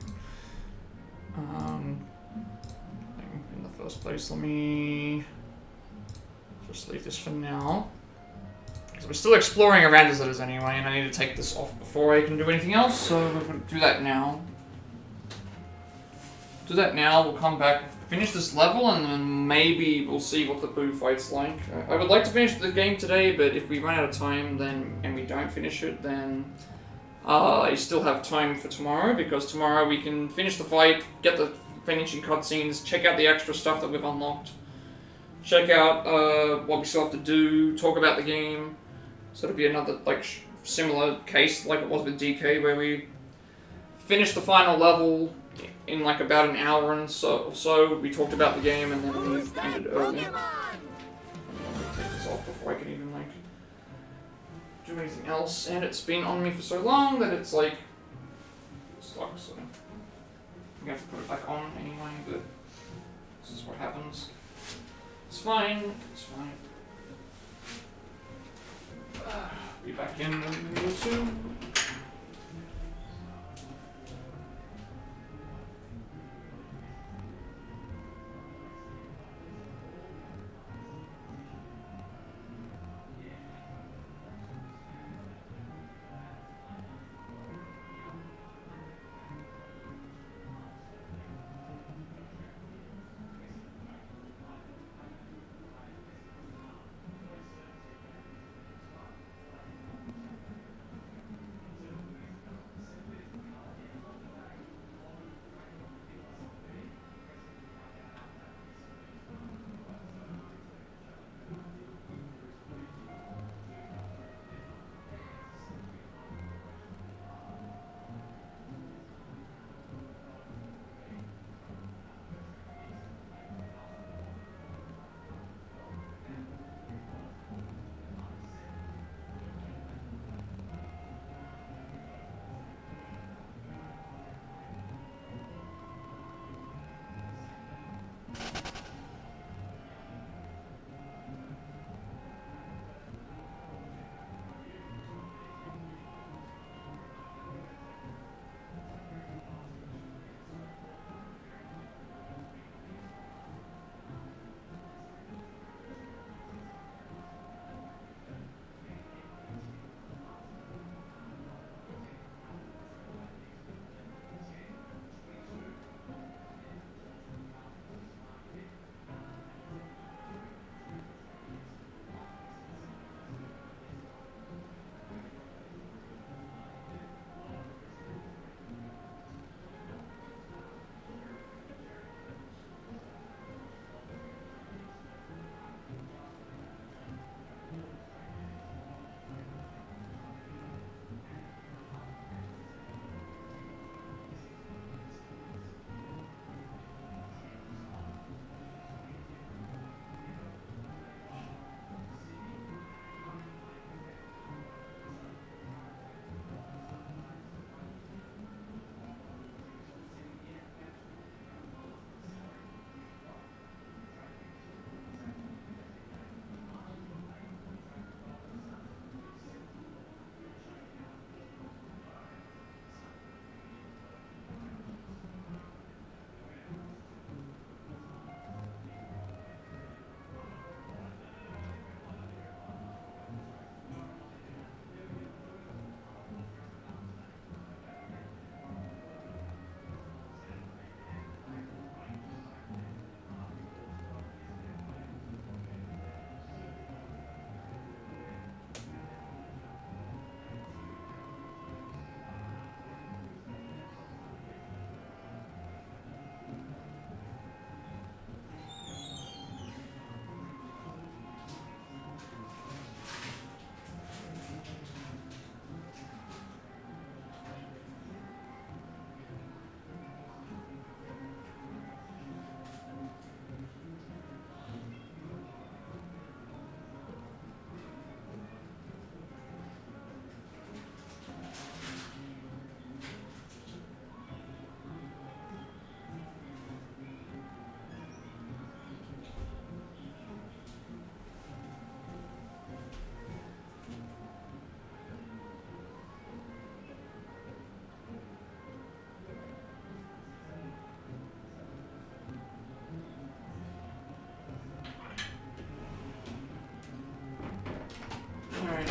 the first place. Let me just leave this for now, because we're still exploring around as it is anyway, and I need to take this off before I can do anything else, so we're going to do that now. We'll come back, finish this level, and then maybe we'll see what the Boo fight's like. I would like to finish the game today, but if we run out of time then and we don't finish it, then you still have time for tomorrow, because tomorrow we can finish the fight, get the finishing cutscenes, check out the extra stuff that we've unlocked, check out what we still have to do, talk about the game. So it'll be another like similar case like it was with DK, where we finished the final level in like about an hour and so. We talked about the game and then we ended early. Take this off before I can even like do anything else, and it's been on me for so long that it's like stuck, so I'm gonna have to put it back on anyway, but this is what happens. It's fine, it's fine. Be back in a minute or two.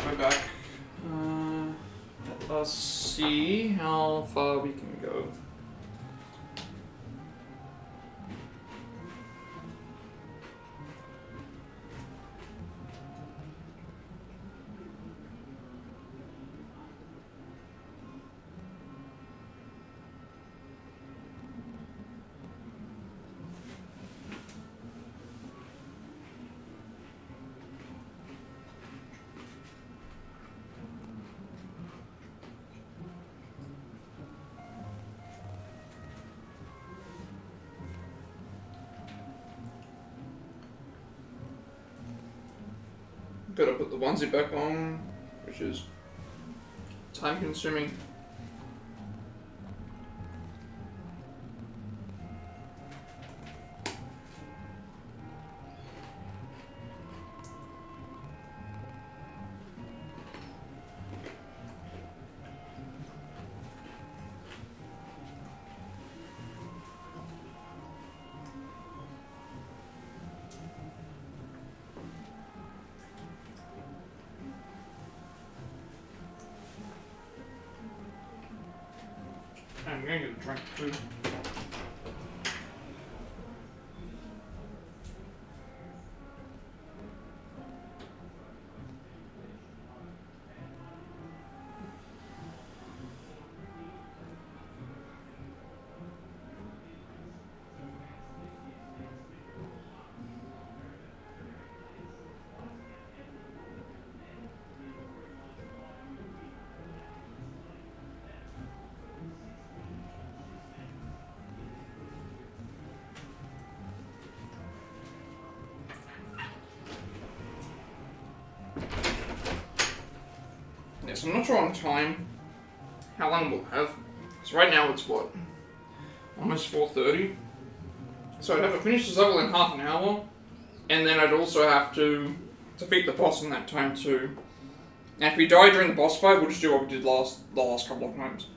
go back. Let us see how far we can go. Gotta put the onesie back on, which is time consuming. I'm gonna get a drink too. Yes, I'm not sure on time how long we'll have. So right now it's what? Almost 4:30. So I'd have to finish this level in half an hour, and then I'd also have to defeat the boss in that time too. And if we die during the boss fight, we'll just do what we did the last couple of times.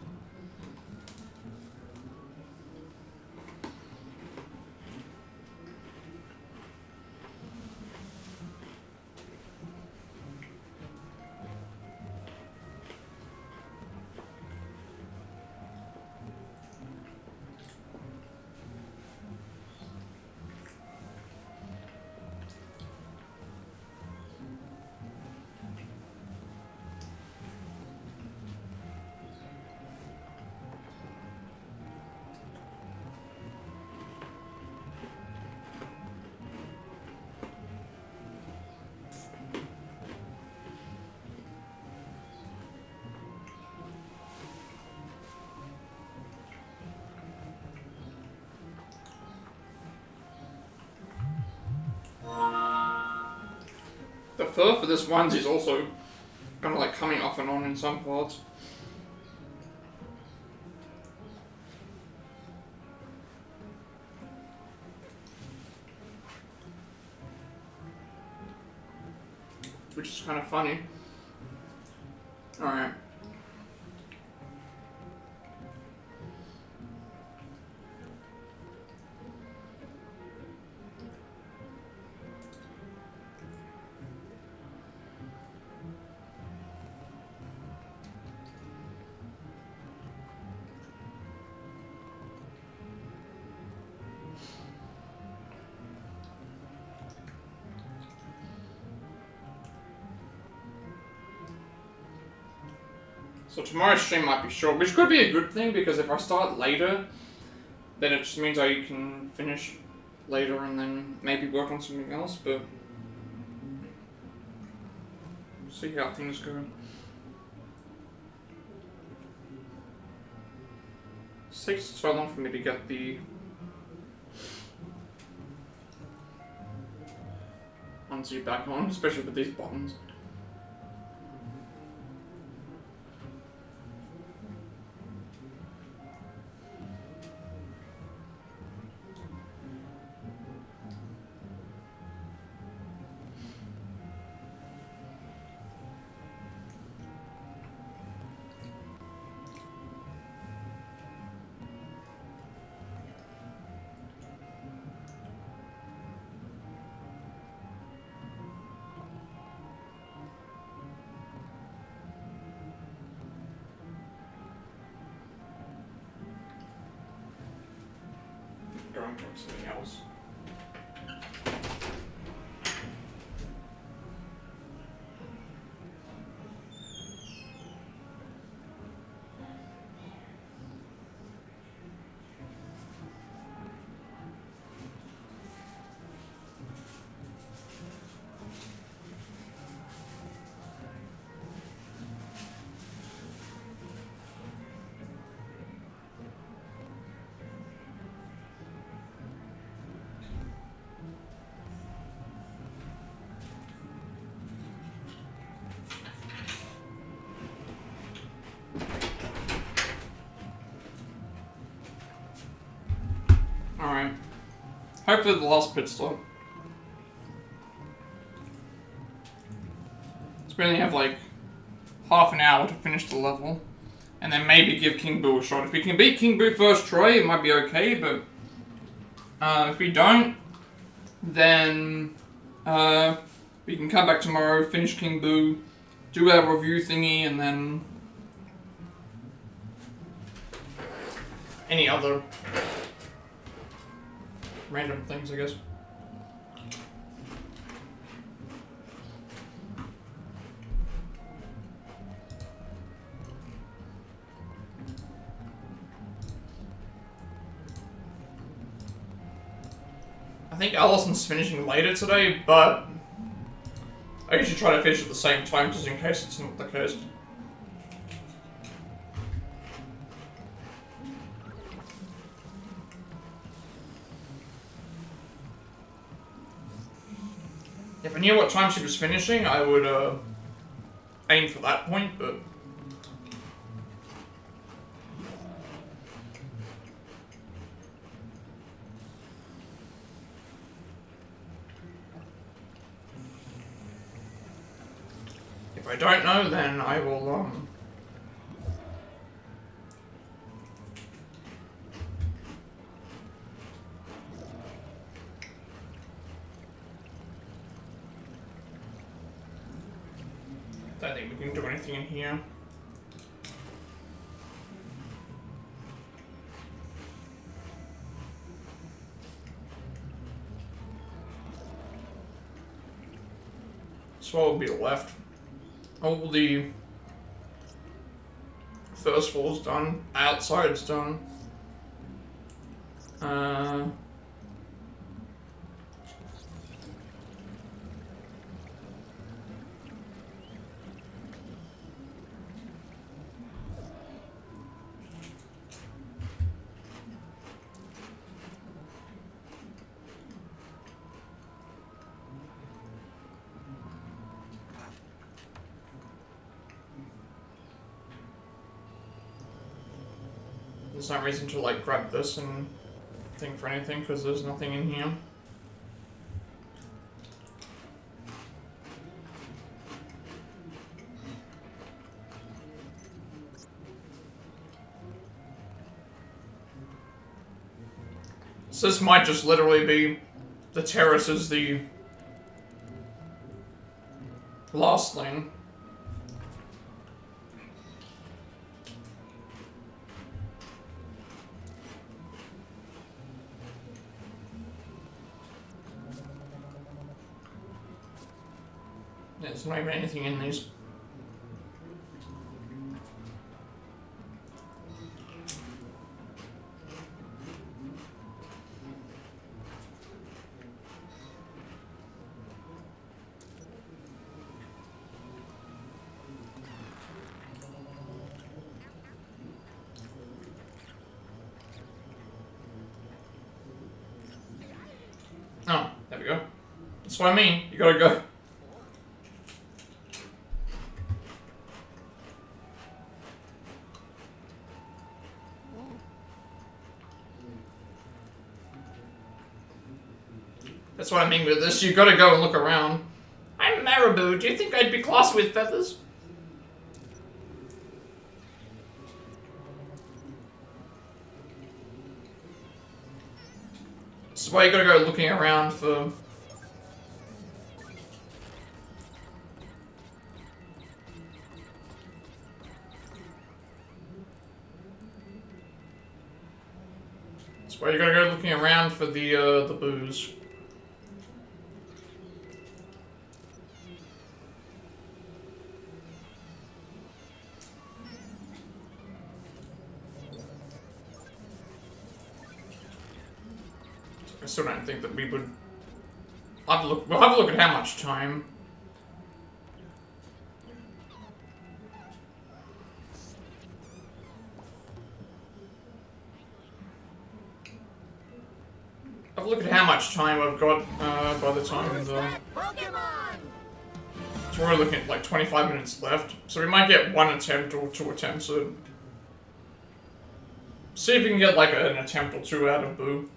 The fur for this onesie is also kind of like coming off and on in some parts. Which is kind of funny. Alright. So tomorrow's stream might be short, which could be a good thing because if I start later, then it just means I can finish later and then maybe work on something else, but we'll see how things go. It takes so long for me to get the onesie back on, especially with these buttons. go and grab something else. Alright. Hopefully the last pit stop. So we only have like half an hour to finish the level. And then maybe give King Boo a shot. If we can beat King Boo first try, it might be okay, but if we don't, then we can come back tomorrow, finish King Boo, do our review thingy, and then any other random things, I guess. I think Allison's finishing later today, but I usually try to finish at the same time just in case it's not the case. If I knew what time she was finishing, I would aim for that point, but if I don't know, then I will don't think we can do anything in here. So what will be left? All the first floor's done, outside's done. There's no reason to like grab this and think for anything because there's nothing in here. So this might just literally be the terrace is the last thing. There's not even anything in these. Oh, there we go. That's what I mean. You gotta go. That's what I mean with this. You gotta go and look around. I'm Marabou. Do you think I'd be classy with feathers? This is why you gotta go looking around for... That's why you gotta go looking around for the booze. I still don't think that we would. We'll have a look at how much time. Have a look at how much time I've got by the time Who's that Pokemon? So we're looking at like 25 minutes left. So we might get one attempt or two attempts. So see if we can get like an attempt or two out of Boo.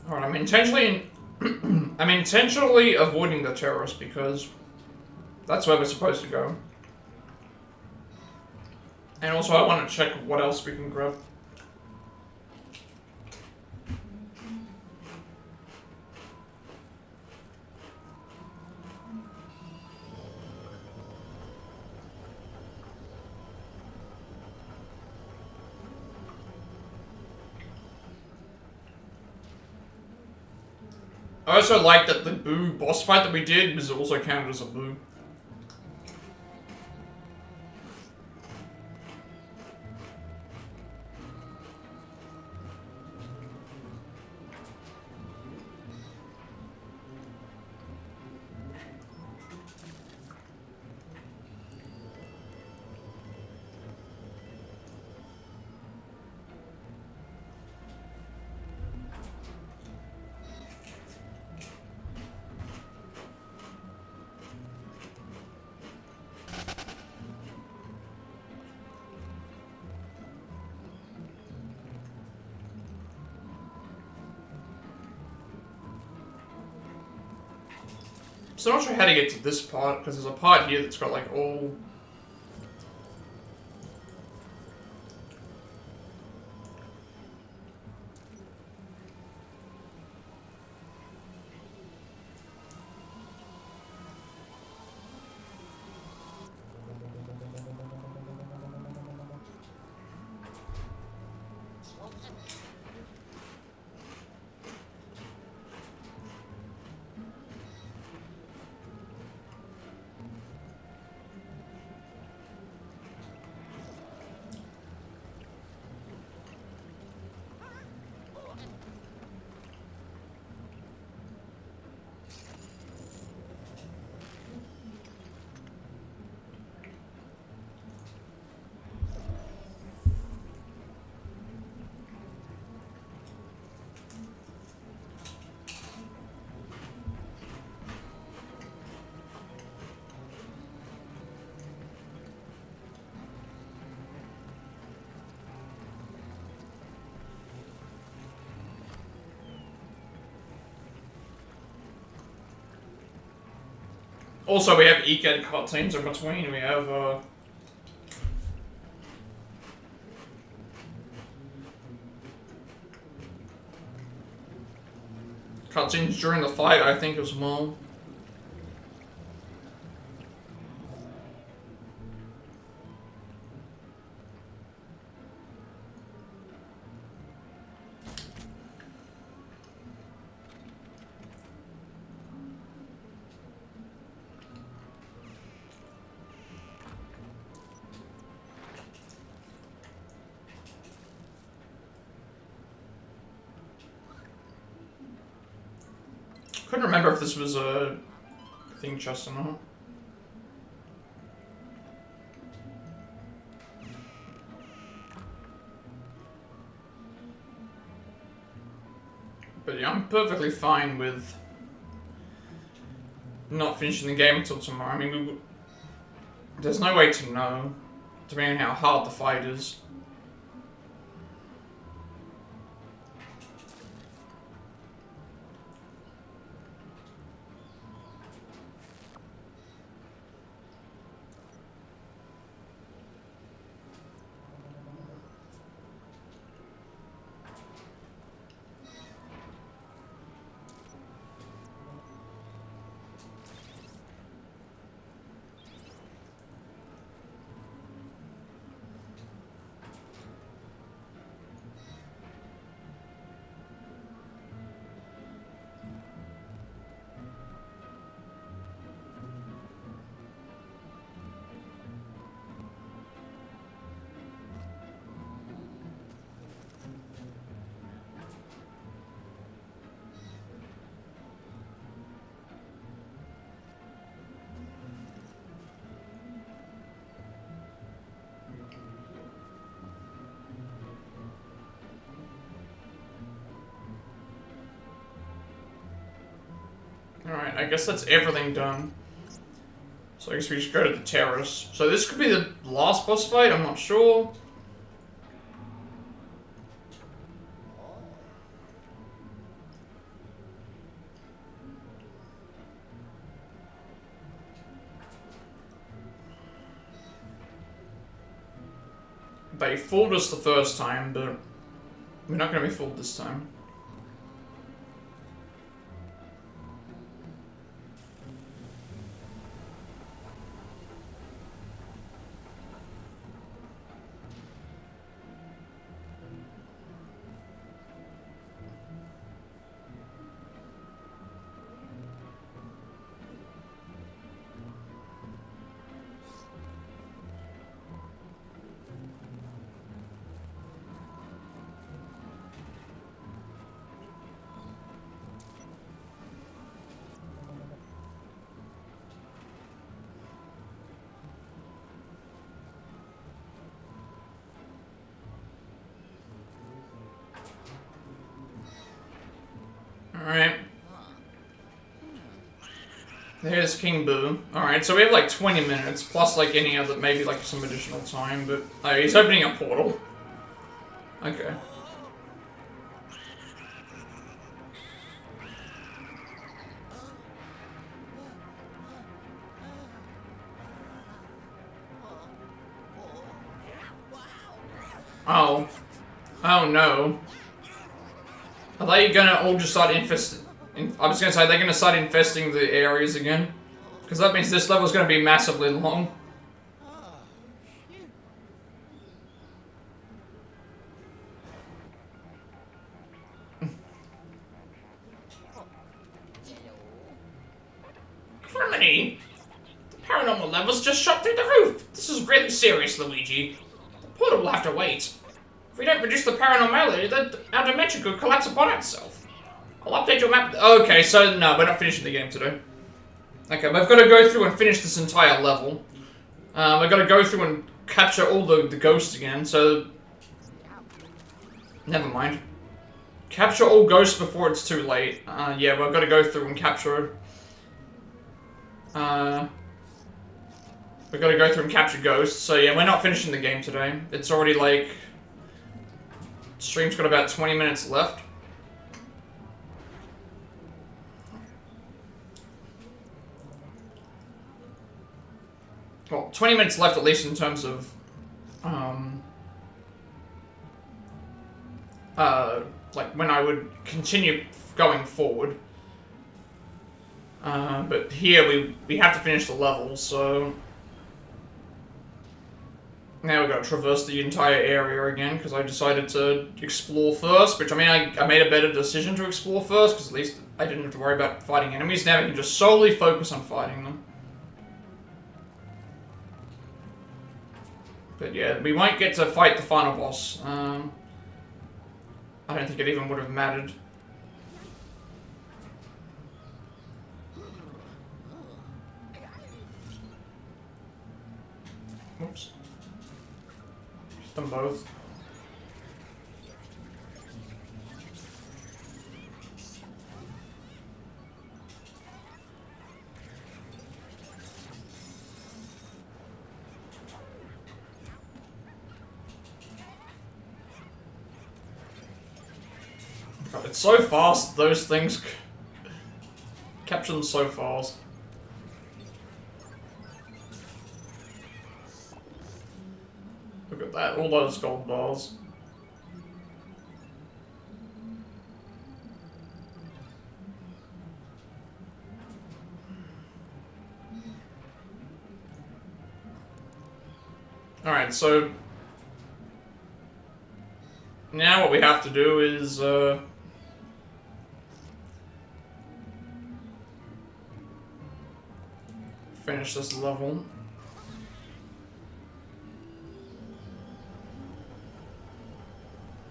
Alright, I'm intentionally avoiding the terrorist because that's where we're supposed to go. And also I want to check what else we can grab. I also like that the Boo boss fight that we did was also counted as a Boo. So I'm not sure how to get to this part, because there's a part here that's got like all... Also, we have ECAD cutscenes in between. We have, cutscenes during the fight, I think, as well. Couldn't remember if this was a thing chest or not. But yeah, I'm perfectly fine with not finishing the game until tomorrow. I mean, there's no way to know, depending on how hard the fight is. I guess that's everything done. So I guess we should go to the terrace. So this could be the last boss fight, I'm not sure. They fooled us the first time, but we're not going to be fooled this time. Alright. There's King Boo. Alright, so we have like 20 minutes, plus like any other, maybe like some additional time, but... Oh, he's opening a portal. Okay. Oh. Oh no. Are they gonna all just start infesting? I was gonna say, they're gonna start infesting the areas again? Because that means this level's gonna be massively long. Criminy! The paranormal levels just shot through the roof! This is really serious, Luigi. The portal will have to wait. If we don't reduce the paranormality, then our dimension could collapse upon itself. I'll update your map. Okay, so no, we're not finishing the game today. Okay, we've got to go through and finish this entire level. We've got to go through and capture all the ghosts again, so... Never mind. Capture all ghosts before it's too late. Yeah, we've got to go through and capture... we've got to go through and capture ghosts, so yeah, we're not finishing the game today. It's already like... Stream's got about 20 minutes left. Well, 20 minutes left at least in terms of, like when I would continue going forward. But here we have to finish the level, so... Now we've got to traverse the entire area again, because I decided to explore first, which, I mean, I made a better decision to explore first, because at least I didn't have to worry about fighting enemies. Now we can just solely focus on fighting them. But yeah, we won't get to fight the final boss. I don't think it even would have mattered. Whoops. Just them both. God, it's so fast, those things. Capture them so fast. Look at that, all those gold bars. Alright, so... Now what we have to do is, finish this level.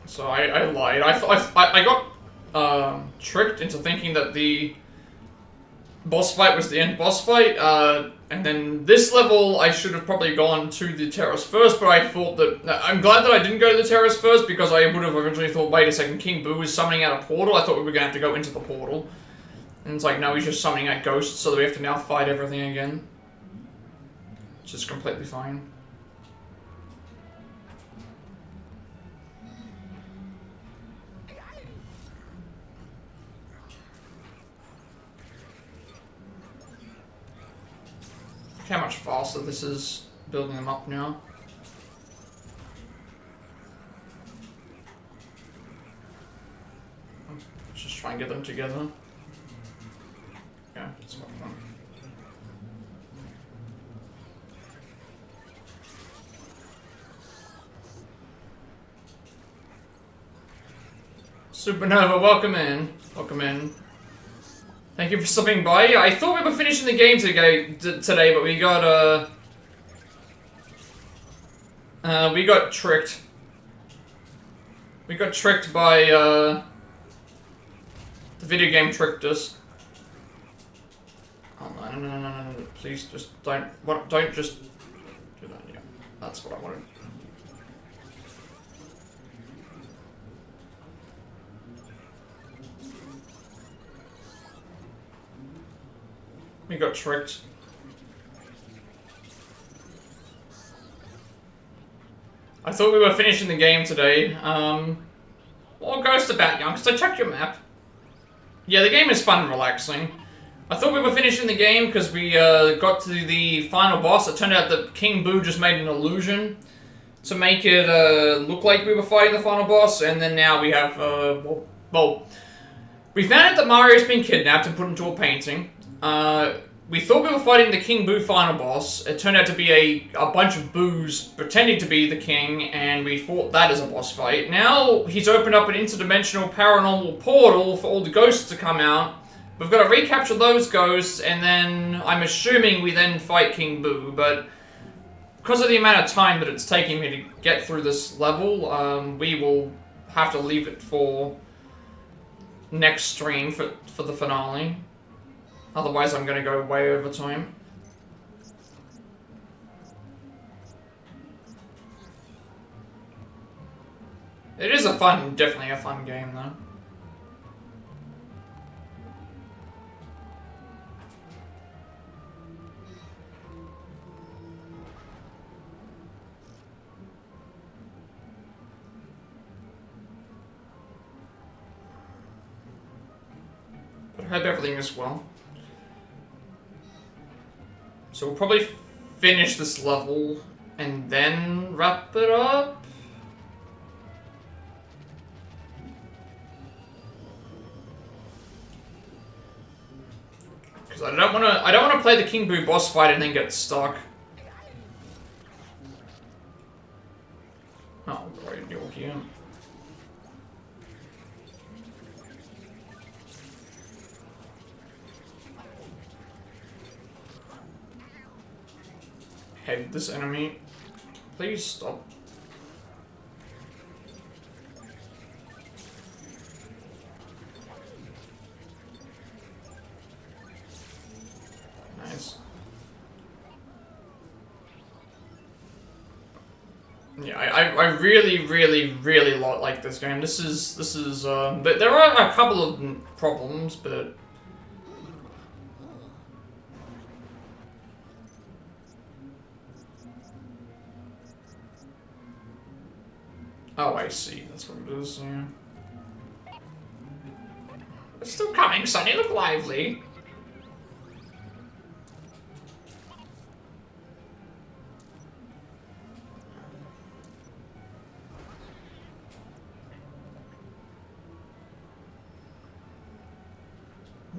So I lied. I got tricked into thinking that the boss fight was the end boss fight. And then this level I should have probably gone to the terrace first, but I thought that... I'm glad that I didn't go to the terrace first, because I would have originally thought, wait a second, King Boo is summoning out a portal. I thought we were going to have to go into the portal. And it's like, no, he's just summoning a ghost, so that we have to now fight everything again. Which is completely fine. Look how much faster this is building them up now. Let's just try and get them together. Yeah, that's what I want. Supernova, welcome in. Welcome in. Thank you for stopping by. I thought we were finishing the game today, but we got tricked. We got tricked by the video game tricked us. Oh no! Please just don't just do that. Yeah, that's what I wanted. We got tricked. I thought we were finishing the game today. What goes about, youngster? Check your map. Yeah, the game is fun and relaxing. I thought we were finishing the game because we got to the final boss. It turned out that King Boo just made an illusion to make it look like we were fighting the final boss, and then now we have, we found out that Mario's been kidnapped and put into a painting. We thought we were fighting the King Boo final boss. It turned out to be a bunch of Boos pretending to be the king, and we fought that as a boss fight. Now he's opened up an interdimensional paranormal portal for all the ghosts to come out. We've got to recapture those ghosts, and then I'm assuming we then fight King Boo, but because of the amount of time that it's taking me to get through this level, we will have to leave it for next stream for the finale. Otherwise, I'm going to go way over time. It is definitely a fun game, though. But I hope everything is well. So we'll probably finish this level and then wrap it up. Because I don't want to play the King Boo boss fight and then get stuck. Oh, right, you're here. Hate this enemy. Please stop. Nice. Yeah, I really like this game. This is but there are a couple of problems, but oh, I see. That's what it is, yeah. It's still coming, Sonny. Look lively.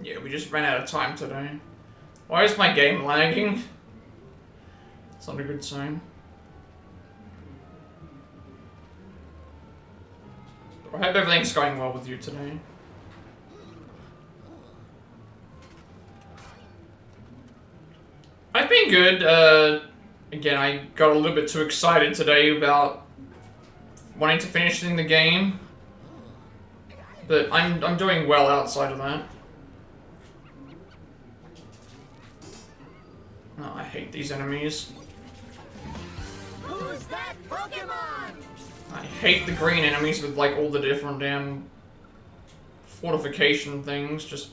Yeah, we just ran out of time today. Why is my game lagging? It's not a good sign. I hope everything's going well with you today. I've been good. Again, I got a little bit too excited today about wanting to finish the game. But I'm doing well outside of that. Oh, I hate these enemies. Who's that Pokemon? I hate the green enemies with like all the different damn fortification things. Just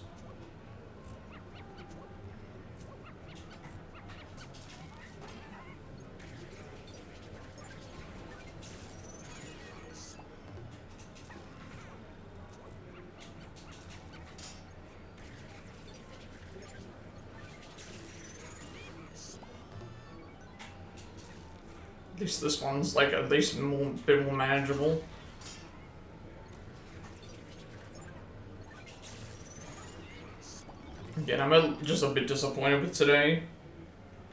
least this one's like at least bit more manageable. Again, I'm just a bit disappointed with today.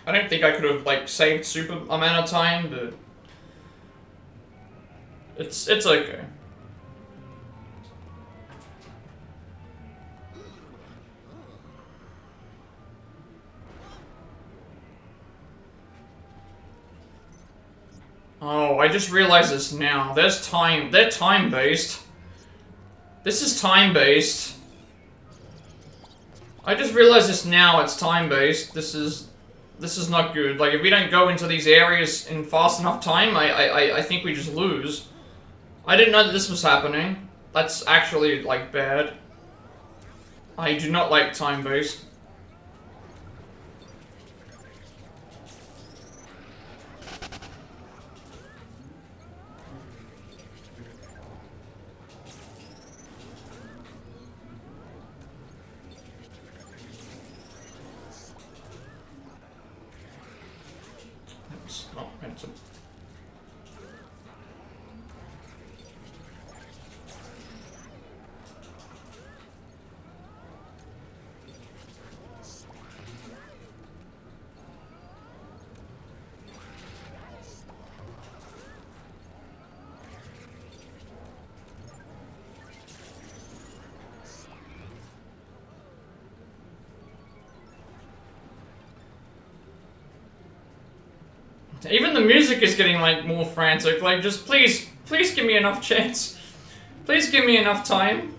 I don't think I could have like saved super amount of time, but it's okay. Oh, I just realized this now. There's time. They're time-based. This is time-based. I just realized this now. It's time-based. This is not good. Like, if we don't go into these areas in fast enough time, I think we just lose. I didn't know that this was happening. That's actually, like, bad. I do not like time-based. Not meant to. Even the music is getting, like, more frantic. Like, just please give me enough chance. Please give me enough time.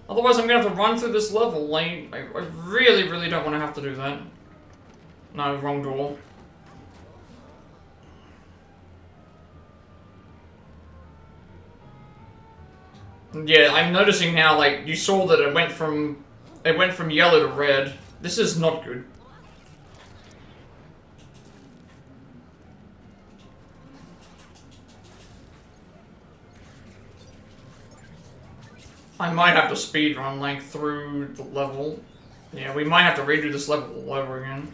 Otherwise, I'm gonna have to run through this level. Like, I really, really don't want to have to do that. No, wrong door. Yeah, I'm noticing now, like, you saw that it went from yellow to red. This is not good. I might have to speedrun, like, through the level. Yeah, we might have to redo this level all over again.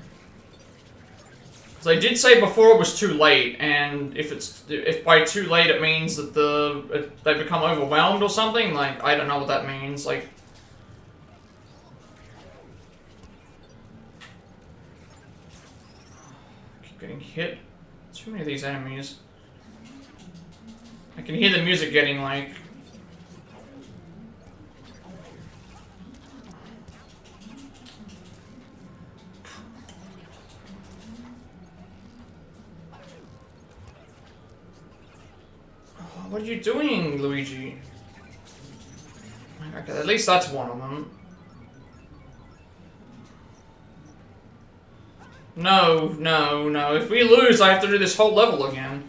So I did say before it was too late, and if by too late it means that they become overwhelmed or something, like, I don't know what that means, like... I keep getting hit. Too many of these enemies. I can hear the music getting, like... What are you doing, Luigi? Okay, at least that's one of them. No, no, no. If we lose, I have to do this whole level again.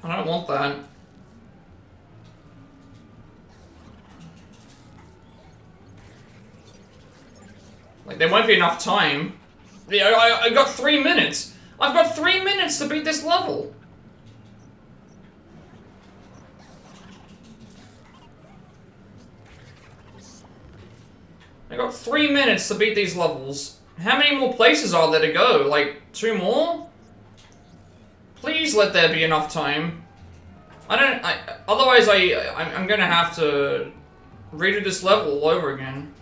I don't want that. Like, there won't be enough time. Yeah, I got 3 minutes. I've got 3 minutes to beat this level. I got 3 minutes to beat these levels. How many more places are there to go? Like, 2 more? Please let there be enough time. Otherwise I'm gonna have to redo this level all over again.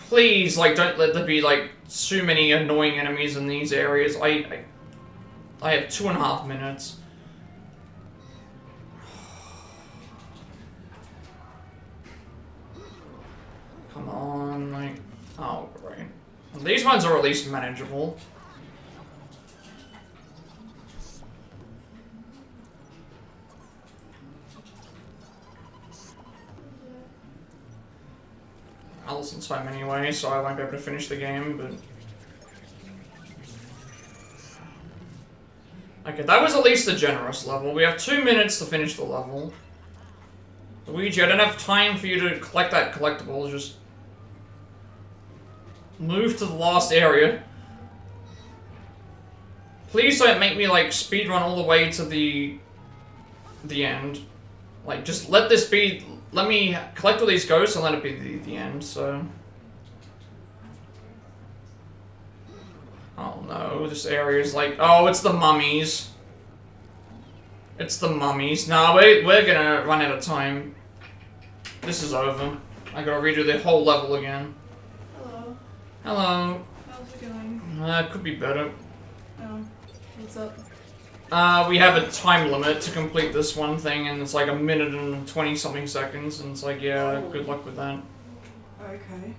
Please, like, don't let there be, like, too many annoying enemies in these areas. I have 2.5 minutes. Come on, like... Oh, great. These ones are at least manageable. I'll listen to time anyway, so I won't be able to finish the game, but... Okay, that was at least a generous level. We have 2 minutes to finish the level. Luigi, I don't have time for you to collect that collectible, just... move to the last area. Please don't make me, like, speedrun all the way to the end. Like, just let this be let me collect all these ghosts and let it be the end, so... Oh no, this area is like... Oh, it's the mummies. It's the mummies. Nah, we're gonna run out of time. This is over. I gotta redo the whole level again. Hello. Hello. How's it going? It could be better. Oh, what's up? We have a time limit to complete this one thing, and it's like 1 minute and 20-something seconds, and it's like, yeah, good luck with that. Okay.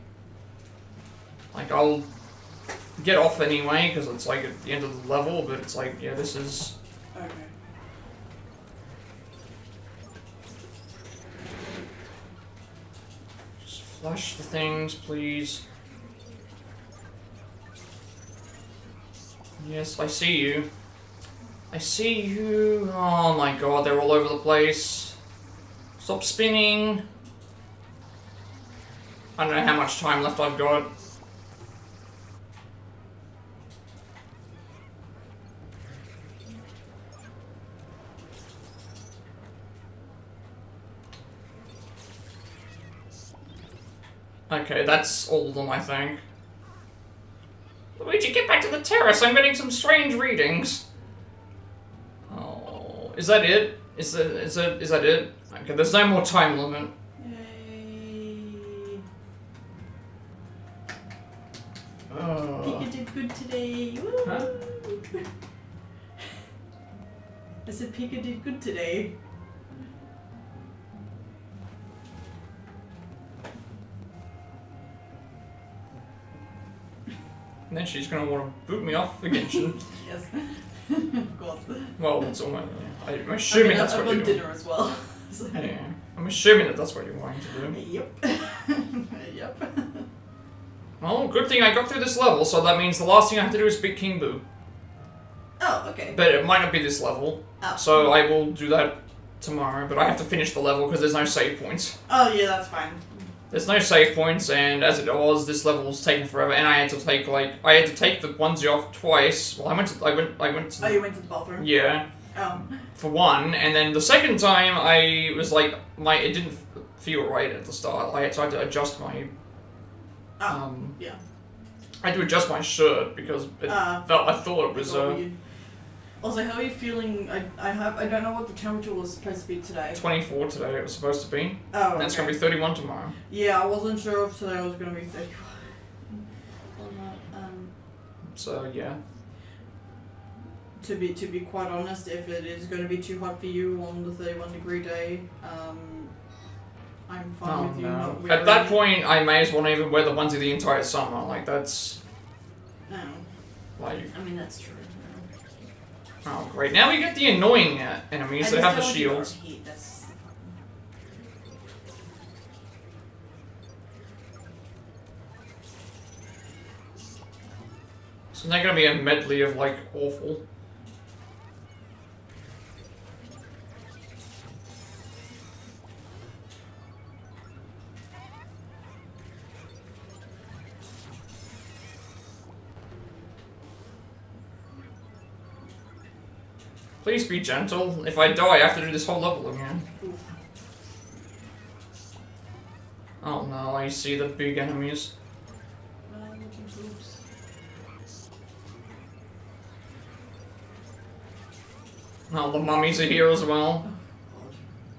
Like, I'll get off anyway, because it's like at the end of the level, but it's like, yeah, this is... Okay. Just flush the things, please. Yes, I see you. I see you. Oh my god, they're all over the place. Stop spinning. I don't know how much time left I've got. Okay, that's all of them, I think. Luigi, get back to the terrace. I'm getting some strange readings. Oh, is that it? Is that it? Okay, there's no more time limit. Yay. Oh. Pika did good today. Woo. Huh? I said Pika did good today. And then she's gonna want to boot me off the kitchen. Yes. Of course. Well, it's almost. I'm assuming that's I've what got you're doing. dinner as well. So. Yeah, I'm assuming that that's what you're wanting to do. Yep. Yep. Well, good thing I got through this level, so that means the last thing I have to do is beat King Boo. Oh, okay. But it might not be this level, Oh. so I will do that tomorrow. But I have to finish the level because there's no save points. Oh, yeah, that's fine. There's no save points, and as it was, this level was taking forever, and I had to take the onesie off twice. Well, I went to Oh, you went to the bathroom? yeah, Oh. for one, and then the second time I was like, it didn't feel right at the start. I tried to adjust my, Oh, yeah. I had to adjust my shirt because it I thought it was, Also, how are you feeling? I don't know what the temperature was supposed to be today. 24 today it was supposed to be. Oh, And it's going to be 31 tomorrow. Yeah, I wasn't sure if today was going to be 31. So, yeah. To be quite honest, if it is going to be too hot for you on the 31 degree day, I'm fine with you not wearing At that point, I may as well not even wear the onesie the entire summer. Like, that's... No. Like... I mean, that's true. Oh, great. Now we get the annoying enemies that have the shields. Heat, that's... So they're going to be a medley of, like, awful. Please be gentle. If I die, I have to do this whole level again. Oh no, I see the big enemies. Oh, the mummies are here as well.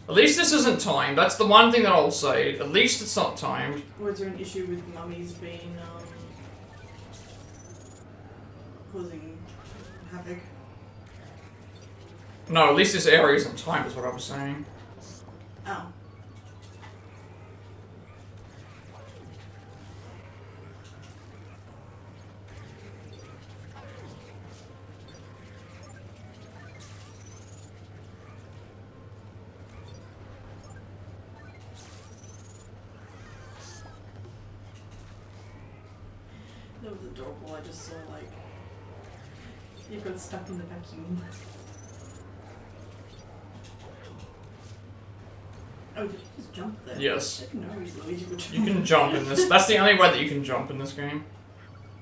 At least this isn't timed. That's the one thing that I'll say. At least it's not timed. Was there an issue with mummies being, causing havoc? No, at least this area isn't timed, is what I was saying. Oh. That was adorable. I just saw, like, you got stuck in the vacuum. Oh, did you just jump there? Yes. I didn't know Luigi would jump. You can jump in this. That's the only way that you can jump in this game.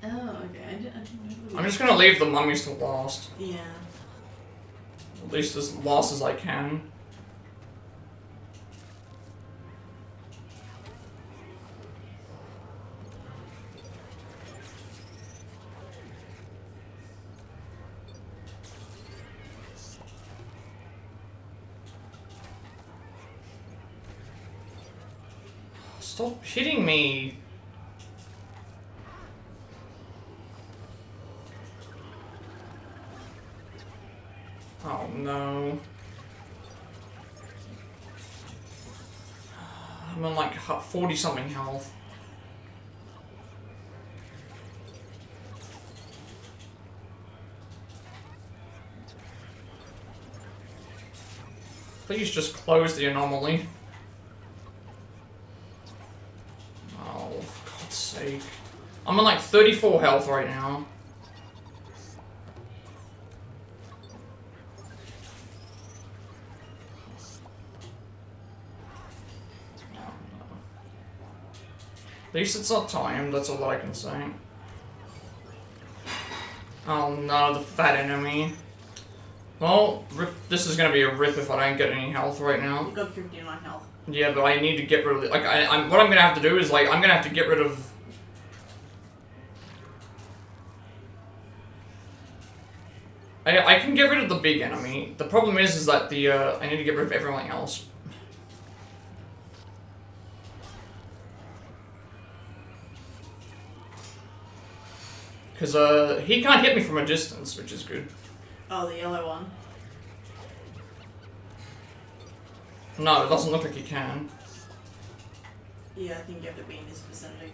Oh, okay. I didn't know Luigi. I'm just gonna leave the mummies to last. Yeah. At least as last as I can. Stop hitting me. Oh no. I'm on like 40 something health. Please just close the anomaly. Oh, for God's sake. I'm on like 34 health right now. At least it's not timed, that's all that I can say. Oh no, the fat enemy. Well, this is gonna be a rip if I don't get any health right now. You've got 59 health. Yeah, but I need to get rid of it. Like, what I'm gonna have to do is, like, I'm gonna have to get rid of... I can get rid of the big enemy. The problem is that the, I need to get rid of everything else. Because, he can't hit me from a distance, which is good. Oh, the yellow one. No, it doesn't look like he can. Yeah, I think you have to be in his vicinity.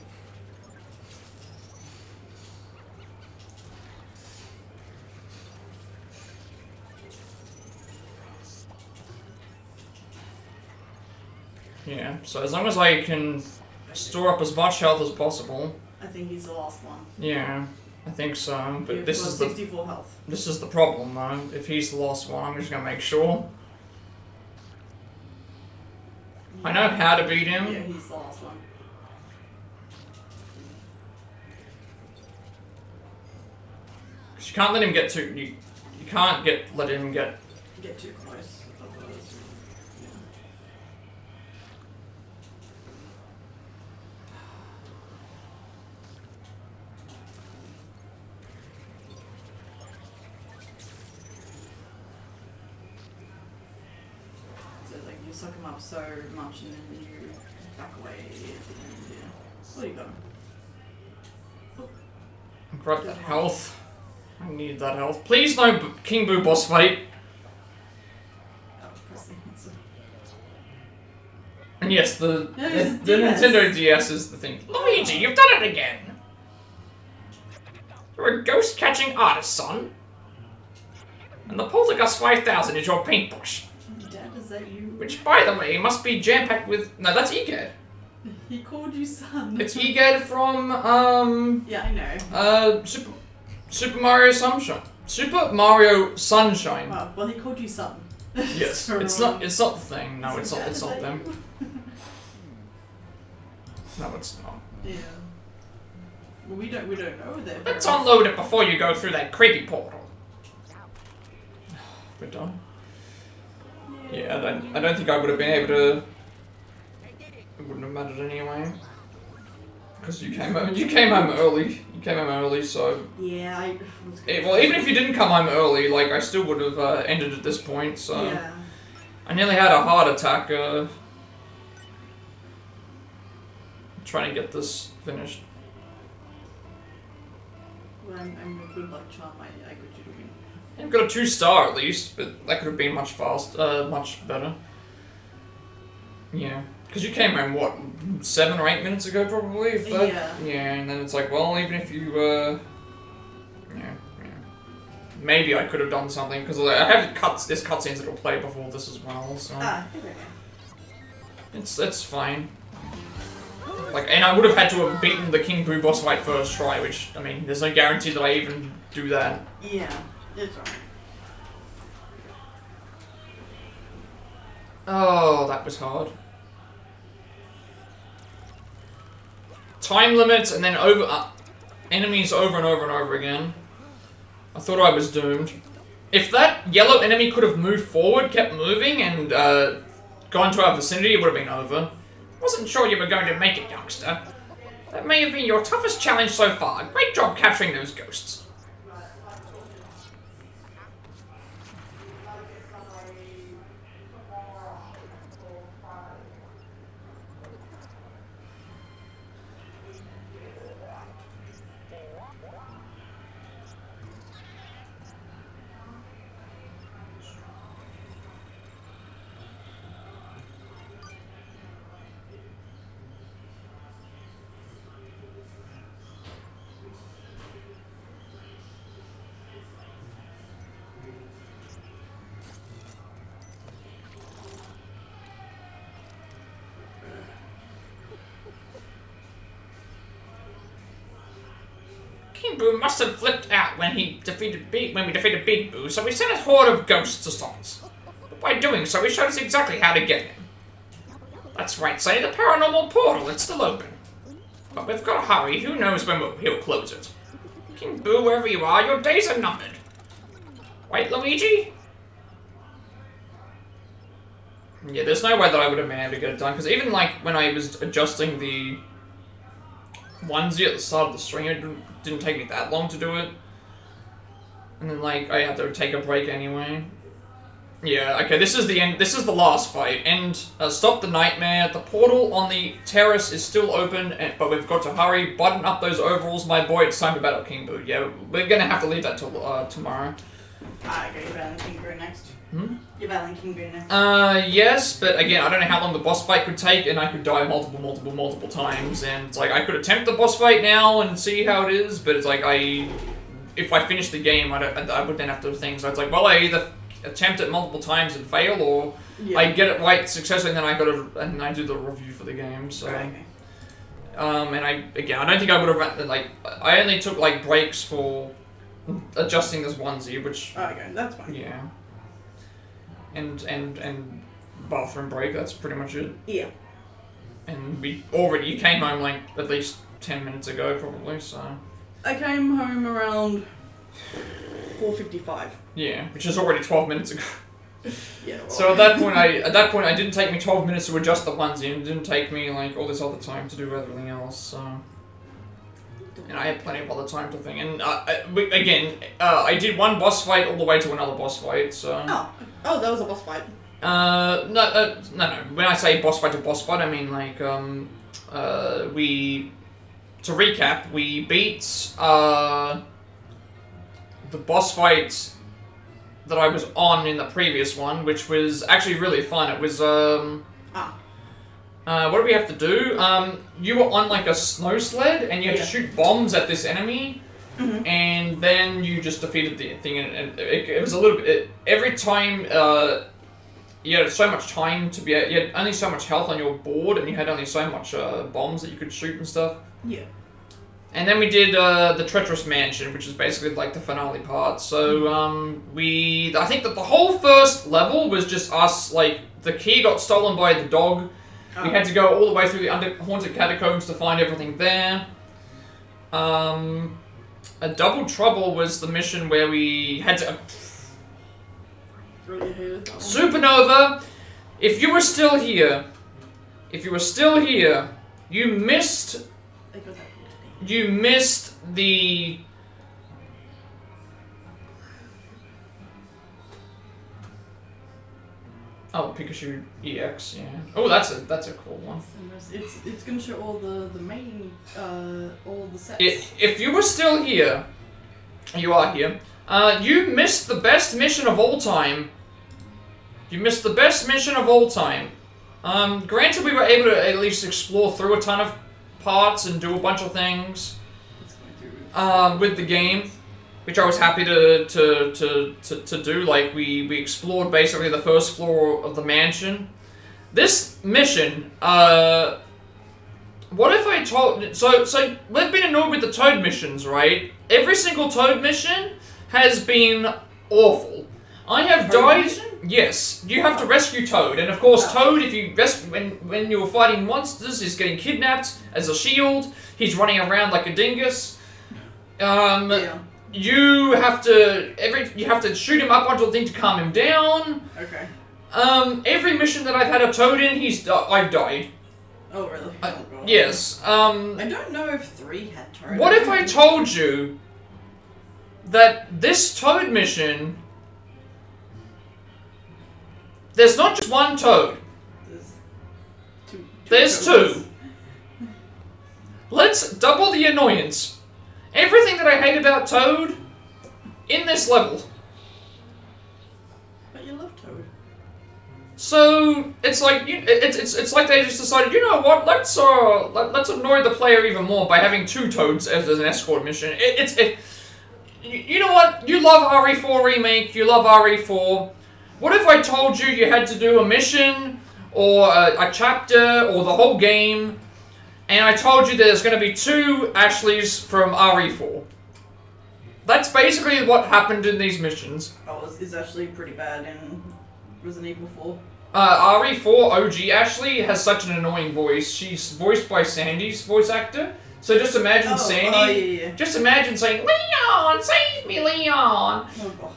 Yeah, so as long as I can store up as much health as possible. I think he's the last one. Yeah, I think so. But You've this got is the 64 health. This is the problem, though. If he's the last one, I'm just gonna make sure. I know how to beat him. Yeah, he's the last one. Cause you can't let him get too. You can't let him get. Get too close. Otherwise, yeah. So like you suck him up so much and then you back away at the end, yeah. Oh, you got him. Grab that health. I need that health. Please no King Boo boss fight. Oh, press the answer. And yes, the DS. Nintendo DS is the thing. Luigi, you've done it again! You're a ghost-catching artist, son. And the Poltergust 5000 is your paintbrush. Dad, is that you? Which, by the way, must be jam-packed with... No, that's Egad. He called you son. It's Egad from Yeah, I know. Super Mario Sunshine. Super Mario Sunshine. Well, he called you son. Yes, So, it's not the thing. No, it's not. Dad, It's is not that them. you? No, it's not. Yeah. Well, we don't know their Let's parents. unload it before you go through that creepy portal. We're done. Yeah, I don't think I would have been able to. It wouldn't have mattered anyway. Because you came home early. You came home early, so. Yeah, I. Well, even if you didn't come home early, like I still would have ended at this point. So. Yeah. I nearly had a heart attack. Trying to get this finished. Well, I'm a good luck charm. I got you to win. I've got a 2-star at least, but that could have been much much better. Yeah, because you came home what 7 or 8 minutes ago, probably. If that, Yeah. Yeah, and then it's like, well, even if you, yeah. Maybe I could have done something because I have there's cutscenes that'll play before this as well, so Okay. it's fine. Like, and I would have had to have beaten the King Boo boss fight first try, which I mean, there's no guarantee that I even do that. Yeah, it's alright. Oh, that was hard. Time limits and then enemies over and over and over again. I thought I was doomed. If that yellow enemy could have moved forward, kept moving, and gone to our vicinity, it would have been over. Wasn't sure you were going to make it, youngster. That may have been your toughest challenge so far. Great job capturing those ghosts. King Boo must have flipped out when we defeated Big Boo, so we sent a horde of ghosts to stop us. But by doing so, he showed us exactly how to get him. That's right, Sonny, the paranormal portal, it's still open. But we've got to hurry, who knows when he'll close it. King Boo, wherever you are, your days are numbered. Right, Luigi? Yeah, there's no way that I would have been able to get it done, because even, like, when I was adjusting the onesie at the start of the stream, it didn't take me that long to do it. And then, like, I had to take a break anyway. Yeah, okay, this is the end. This is the last fight. And stop the nightmare. The portal on the terrace is still open, but we've got to hurry. Button up those overalls, my boy. It's time to battle King Boo. Yeah, we're gonna have to leave that till tomorrow. Okay, you're battling King Boo next. Hmm? You're battling King Boo next. Yes, but again, I don't know how long the boss fight could take, and I could die multiple times. And it's like I could attempt the boss fight now and see how it is, but it's like if I finish the game, I would then have to think. So it's like, well, I either attempt it multiple times and fail, or I get it right successfully, and then I do the review for the game. So, Okay. and I don't think I would have I only took like breaks for adjusting this onesie, which Okay, that's fine. yeah, and bathroom break. That's pretty much it. Yeah. And you came home like at least 10 minutes ago, probably. So I came home around 4:55. yeah, which is already 12 minutes ago. Yeah. Well. So at that point, it didn't take me 12 minutes to adjust the onesie, and it didn't take me like all this other time to do everything else. So, and I had plenty of other time to think. And I did one boss fight all the way to another boss fight. So. Oh, that was a boss fight. No. When I say boss fight to boss fight, I mean like to recap, we beat the boss fight that I was on in the previous one, which was actually really fun. It was what did we have to do? You were on like a snow sled, and you had to shoot bombs at this enemy, and then you just defeated the thing. And it was a little bit every time. You had so much time to be. You had only so much health on your board, and you had only so much bombs that you could shoot and stuff. Yeah. And then we did the Treacherous Mansion, which is basically like the finale part. So I think that the whole first level was just us. Like the key got stolen by the dog. We had to go all the way through the haunted catacombs to find everything there. A Double Trouble was the mission where we had to. Really hated that one. Supernova, if you were still here, you missed. You missed the. Oh, Pikachu EX, yeah. Oh, that's a cool one. It's gonna show all the main all the sets. If you were still here, you are here. You missed the best mission of all time. Granted, we were able to at least explore through a ton of parts and do a bunch of things with the game, which I was happy to do. Like we explored basically the first floor of the mansion. This mission, what if I told? So we've been annoyed with the Toad missions, right? Every single Toad mission has been awful. I have died. Yes, you have to rescue Toad, and of course Toad, if you when you're fighting monsters, is getting kidnapped as a shield. He's running around like a dingus. You have to shoot him up onto a thing to calm him down. Okay. Every mission that I've had a Toad in, I've died. Oh really? Oh god. Yes. I don't know if 3 had Toad. What if I told you that this Toad mission? There's not just one Toad. There's two. Let's double the annoyance. Everything that I hate about Toad in this level. But you love Toad. So it's like it's like they just decided, you know what? Let's annoy the player even more by having 2 Toads as an escort mission. You know what? You love RE4 Remake. You love RE4. What if I told you you had to do a mission, or a chapter, or the whole game, and I told you there's going to be 2 Ashleys from RE4? that's basically what happened in these missions. Oh, it's actually pretty bad in Resident Evil 4. RE4 OG Ashley has such an annoying voice. She's voiced by Sandy's voice actor. So just imagine Sandy. Yeah. Just imagine saying, "Leon, save me, Leon." Oh god.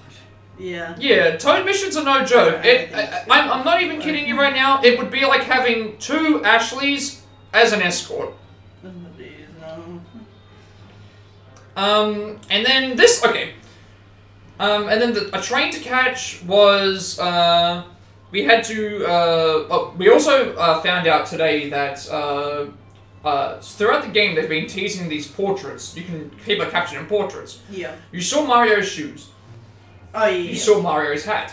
Yeah. Yeah, Toad missions are no joke. I'm not even kidding you right now. It would be like having 2 Ashleys as an escort. And then this, okay. And then a train to catch was, we had to, we also found out today that throughout the game they've been teasing these portraits. People are captured in portraits. Yeah. You saw Mario's shoes. Oh, yeah. You saw Mario's hat.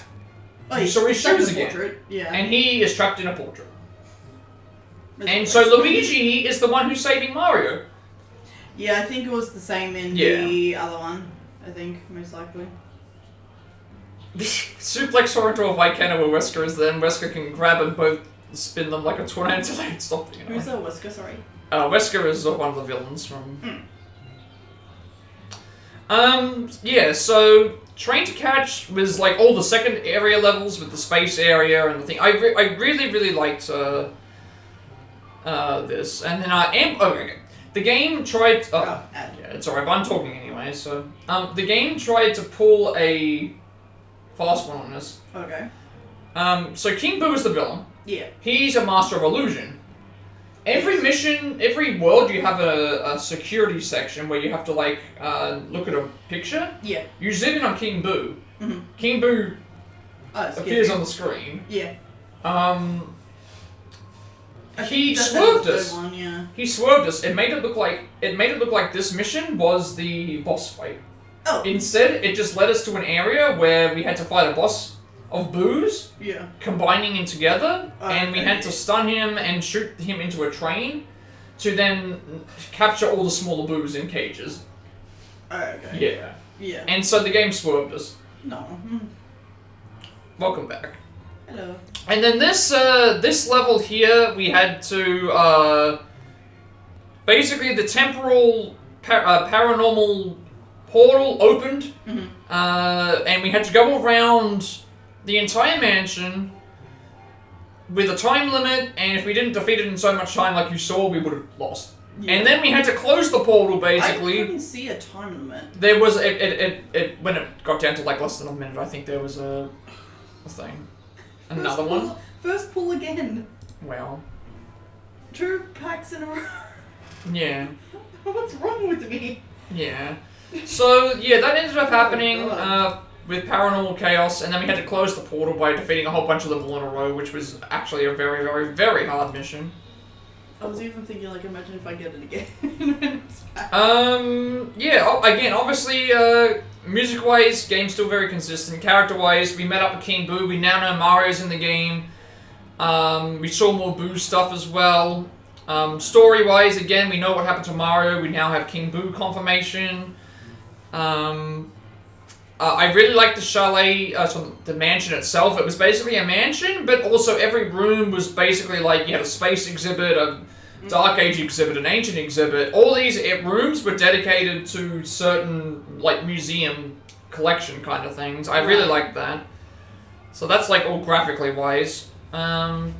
Oh, you saw his shoes again. Portrait. Yeah. And he is trapped in a portrait. And so Luigi is the one who's saving Mario. Yeah, I think it was the same in the other one. I think, most likely. Suplex her into a white cannon where Wesker is there, and Wesker can grab and both spin them like a tornado until they stop. Who's that Wesker, sorry? Wesker is one of the villains from... Yeah, so Train to Catch was like all the second area levels with the space area and the thing. I really liked this. And then okay. The game tried... yeah, it's alright, but I'm talking anyway, so... the game tried to pull a fast one on us. Okay. So King Boo is the villain. Yeah. He's a master of illusion. Every mission, every world, you have a security section where you have to, like, look at a picture. Yeah. You zoom in on King Boo. Mm-hmm. King Boo appears on the screen. Yeah. He swerved us. One, yeah. He swerved us. It made it look like this mission was the boss fight. Oh. Instead, it just led us to an area where we had to fight a boss of Boos. Yeah. Combining in together, and we had to stun him and shoot him into a train, to then capture all the smaller Boos in cages. Okay. Yeah. Yeah. And so the game swerved us. No. Welcome back. Hello. And then this level here, we had to basically the temporal paranormal portal opened, and we had to go around the entire mansion with a time limit, and if we didn't defeat it in so much time like you saw, we would have lost. Yeah. And then we had to close the portal, basically. I couldn't see a time limit. There was, when it got down to like less than a minute, I think there was a thing. Another one? First pull again. Well. 2 packs in a row. Yeah. What's wrong with me? Yeah. So, yeah, that ended up happening with Paranormal Chaos, and then we had to close the portal by defeating a whole bunch of them all in a row, which was actually a very, very, very hard mission. I was even thinking, like, imagine if I get it again. Yeah, again, obviously, music-wise, game's still very consistent. Character-wise, we met up with King Boo, we now know Mario's in the game. We saw more Boo stuff as well. Story-wise, again, we know what happened to Mario, we now have King Boo confirmation. I really liked the chalet, so the mansion itself. It was basically a mansion, but also every room was basically like, you had a space exhibit, a Dark Age exhibit, an ancient exhibit. All these rooms were dedicated to certain, like, museum collection kind of things. I really liked that. So that's, like, all graphically wise. And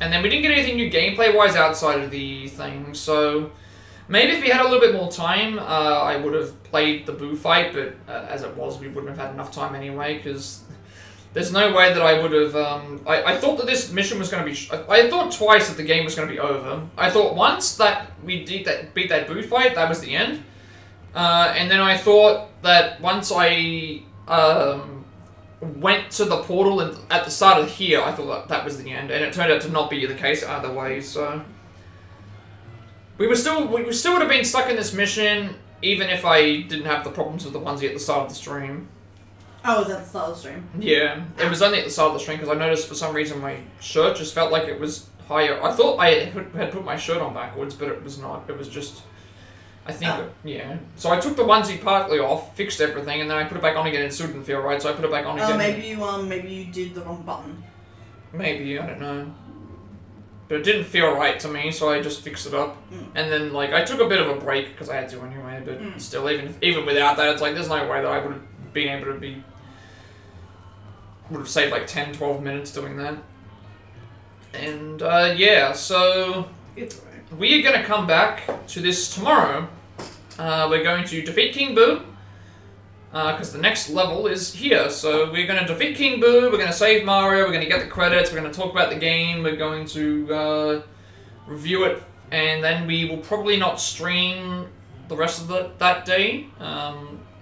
then we didn't get anything new gameplay wise outside of the thing, so... Maybe if we had a little bit more time, I would have played the Boo fight, but as it was, we wouldn't have had enough time anyway, because there's no way that I would have... I thought that this mission was going to be... I thought twice that the game was going to be over. I thought once that we beat that Boo fight, that was the end. And then I thought that once I went to the portal and at the start of here, I thought that was the end, and it turned out to not be the case either way, so... We still would have been stuck in this mission, even if I didn't have the problems with the onesie at the start of the stream. Oh, was that the start of the stream? Yeah, it was only at the start of the stream, because I noticed for some reason my shirt just felt like it was higher. I thought I had put my shirt on backwards, but it was not. It was just... I think, yeah. So I took the onesie partly off, fixed everything, and then I put it back on again, and it still didn't feel right, so I put it back on again. Oh, maybe you did the wrong button. Maybe, I don't know. but it didn't feel right to me, so I just fixed it up. And then, like, I took a bit of a break because I had to anyway, but still, even without that, it's like, there's no way that I would have been able to would have saved like 10, 12 minutes doing that. And, yeah, so we are going to come back to this tomorrow. We're going to defeat King Boo, because the next level is here. So we're going to defeat King Boo, we're going to save Mario, we're going to get the credits, we're going to talk about the game, we're going to review it, and then we will probably not stream the rest of that day.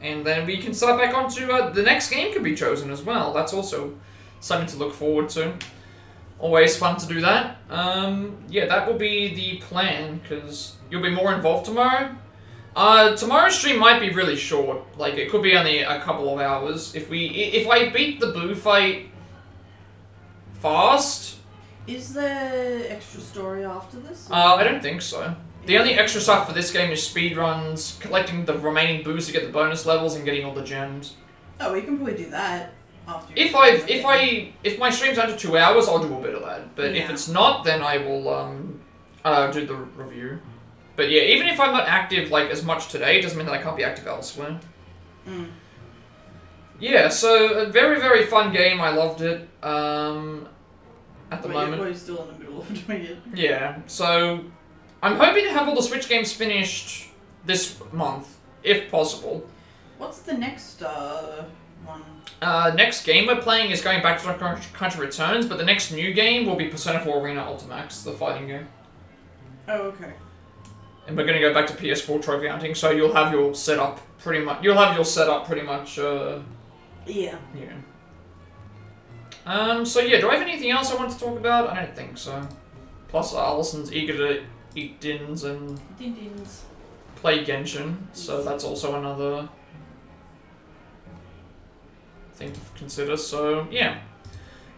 And then we can start back onto the next game could be chosen as well. That's also something to look forward to. Always fun to do that. Yeah, that will be the plan, because you'll be more involved tomorrow. Tomorrow's stream might be really short. Like, it could be only a couple of hours. If I beat the Boo fight fast... Is there extra story after this? I don't think so. The only extra stuff for this game is speedruns, collecting the remaining Boos to get the bonus levels, and getting all the gems. Oh, we can probably do that after. If my stream's under 2 hours, I'll do a bit of that. But if Yeah. it's not, then I will do the review. But yeah, even if I'm not active like as much today, it doesn't mean that I can't be active elsewhere. Yeah, so a very, very fun game. I loved it. At the moment. You're probably still in the middle of doing it. Yeah, so I'm hoping to have all the Switch games finished this month, if possible. What's the next one? Next game we're playing is going back to Country Returns, but the next new game will be Persona 4 Arena Ultimax, the fighting game. Oh, okay. And we're going to go back to PS4 trophy hunting, so you'll have your setup pretty much. Yeah. So yeah, do I have anything else I want to talk about? I don't think so. Plus, Allison's eager to eat dins and Dins. play Genshin, so that's also another thing to consider. So yeah.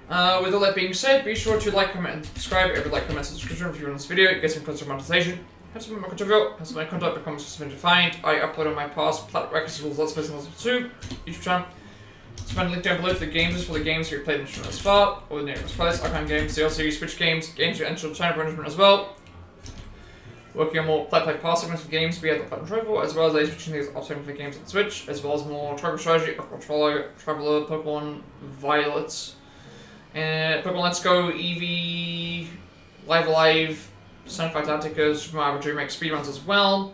With all that being said, be sure to like, comment, and subscribe. Every like, comment, and subscription if you want this video. It gets some constant monetization. Have some more content, have some more content becomes something to find. I upload on my past Plat records as well as Let's Plays and Let's 2 YouTube channel. Find a link down below to the games for the games you've played in the thus far, or the nearest place, Icon games, DLC, Switch games, games with actual channel management as well. Working on more Plat past segments for games via the Plat Travel, as well as switching these options for games on the Switch, as well as more Travel Strategy, Traveler, Pokemon Violet, and Pokemon Let's Go, Eevee, Live Alive, Sunfight Tactica, Super Mario Dream Make speedruns as well.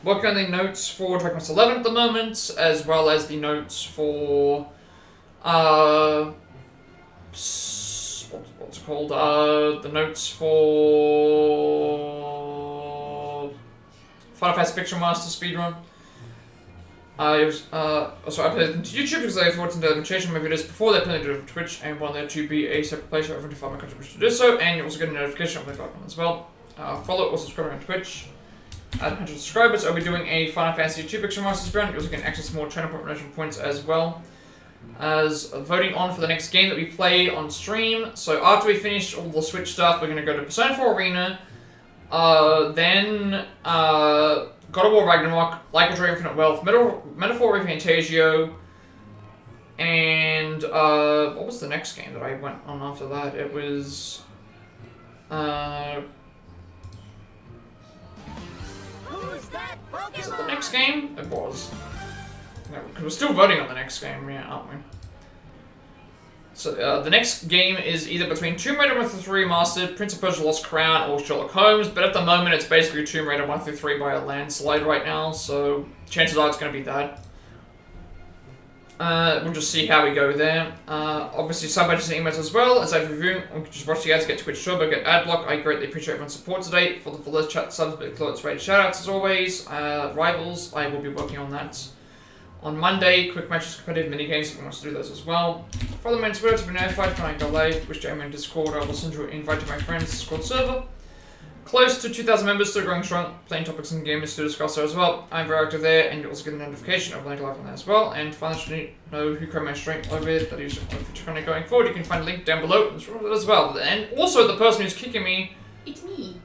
Working on the notes for Dragon Quest 11 at the moment, as well as the notes for what's it called? The notes for Final Fantasy Picture Master speedrun. It was also uploaded into YouTube because I thought the notification of my videos before they uploaded to Twitch, and wanted there to be a separate place where everyone can find my contribution to do so, and you also get a notification of my icon as well. Follow or subscribe on Twitch. At 100 subscribers, I'll be doing a Final Fantasy 2 Picture Master speedrun. You also can access more channel promotion points as well as voting on for the next game that we play on stream. So after we finish all the Switch stuff, we're going to go to Persona 4 Arena, then God of War Ragnarok, Like a Dream Infinite Wealth, Metaphor Refantasio, and what was the next game that I went on after that? It was Who's that Pokemon? is it the next game? It was. No, because we're still voting on the next game, yeah, aren't we? So the next game is either between Tomb Raider 1 through 3 Remastered, Prince of Persia Lost Crown, or Sherlock Holmes, but at the moment it's basically Tomb Raider 1 through 3 by a landslide right now, so chances are it's going to be that. We'll just see how we go there. Obviously, sub-badges and emails as well. As I've reviewed, we can just watch the ads, get Twitch Turbo, get Adblock. I greatly appreciate everyone's support today. For those chat subs, but close rated shoutouts as always. Rivals, I will be working on that on Monday. Quick matches, competitive minigames, if you want to do those as well. Follow me on Twitter to be notified when I go live. Wish to aim in Discord, I will send you an invite to my friends' Discord server. Close to 2,000 members, still growing strong. Playing topics and games to discuss there as well. I'm very active there, and you also get a notification of when I go live on there as well. And finally, know who created my stream over there that is kind of going forward. You can find a link down below as well. And also, the person who's kicking me. It's me.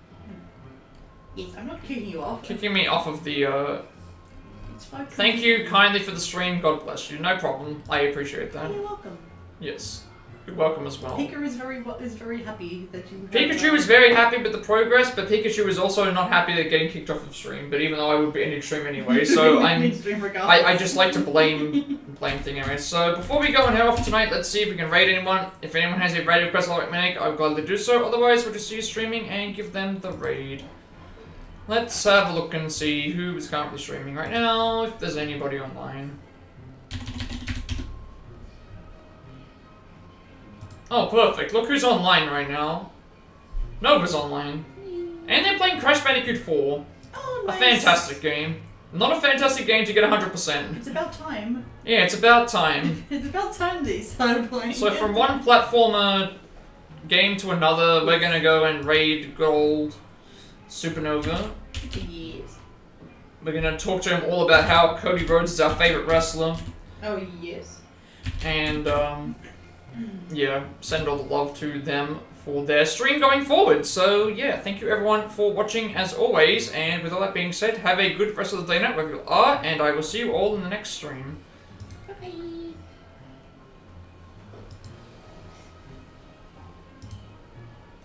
Yes, I'm not kicking you off. Kicking me off of the. It's fine. Thank you kindly for the stream. God bless you. No problem. I appreciate that. You're welcome. Yes. You're welcome as well. Pika is very happy that you. Pikachu is very happy with the progress, but Pikachu is also not happy at getting kicked off of stream. But even though I would be in stream anyway, so I just like to blame thing anyway. So before we go and head off tonight, let's see if we can raid anyone. If anyone has a raid request I'd like to make, I'll gladly do so. Otherwise, we'll just see you streaming and give them the raid. Let's have a look and see who is currently streaming right now. If there's anybody online. Oh, perfect. Look who's online right now. Nova's online. And they're playing Crash Bandicoot 4. Oh, A nice. fantastic game. Not a fantastic game to get 100%. It's about time. Yeah, it's about time. It's about time they started playing. So from one platformer game to another, we're gonna go and raid Gold Supernova. Yes. We're gonna talk to him all about how Cody Rhodes is our favorite wrestler. Oh yes. And, yeah, send all the love to them for their stream going forward. So, yeah, thank you everyone for watching as always. And with all that being said, have a good rest of the day night wherever you are. And I will see you all in the next stream. Bye.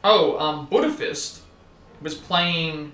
Oh, Budapest was playing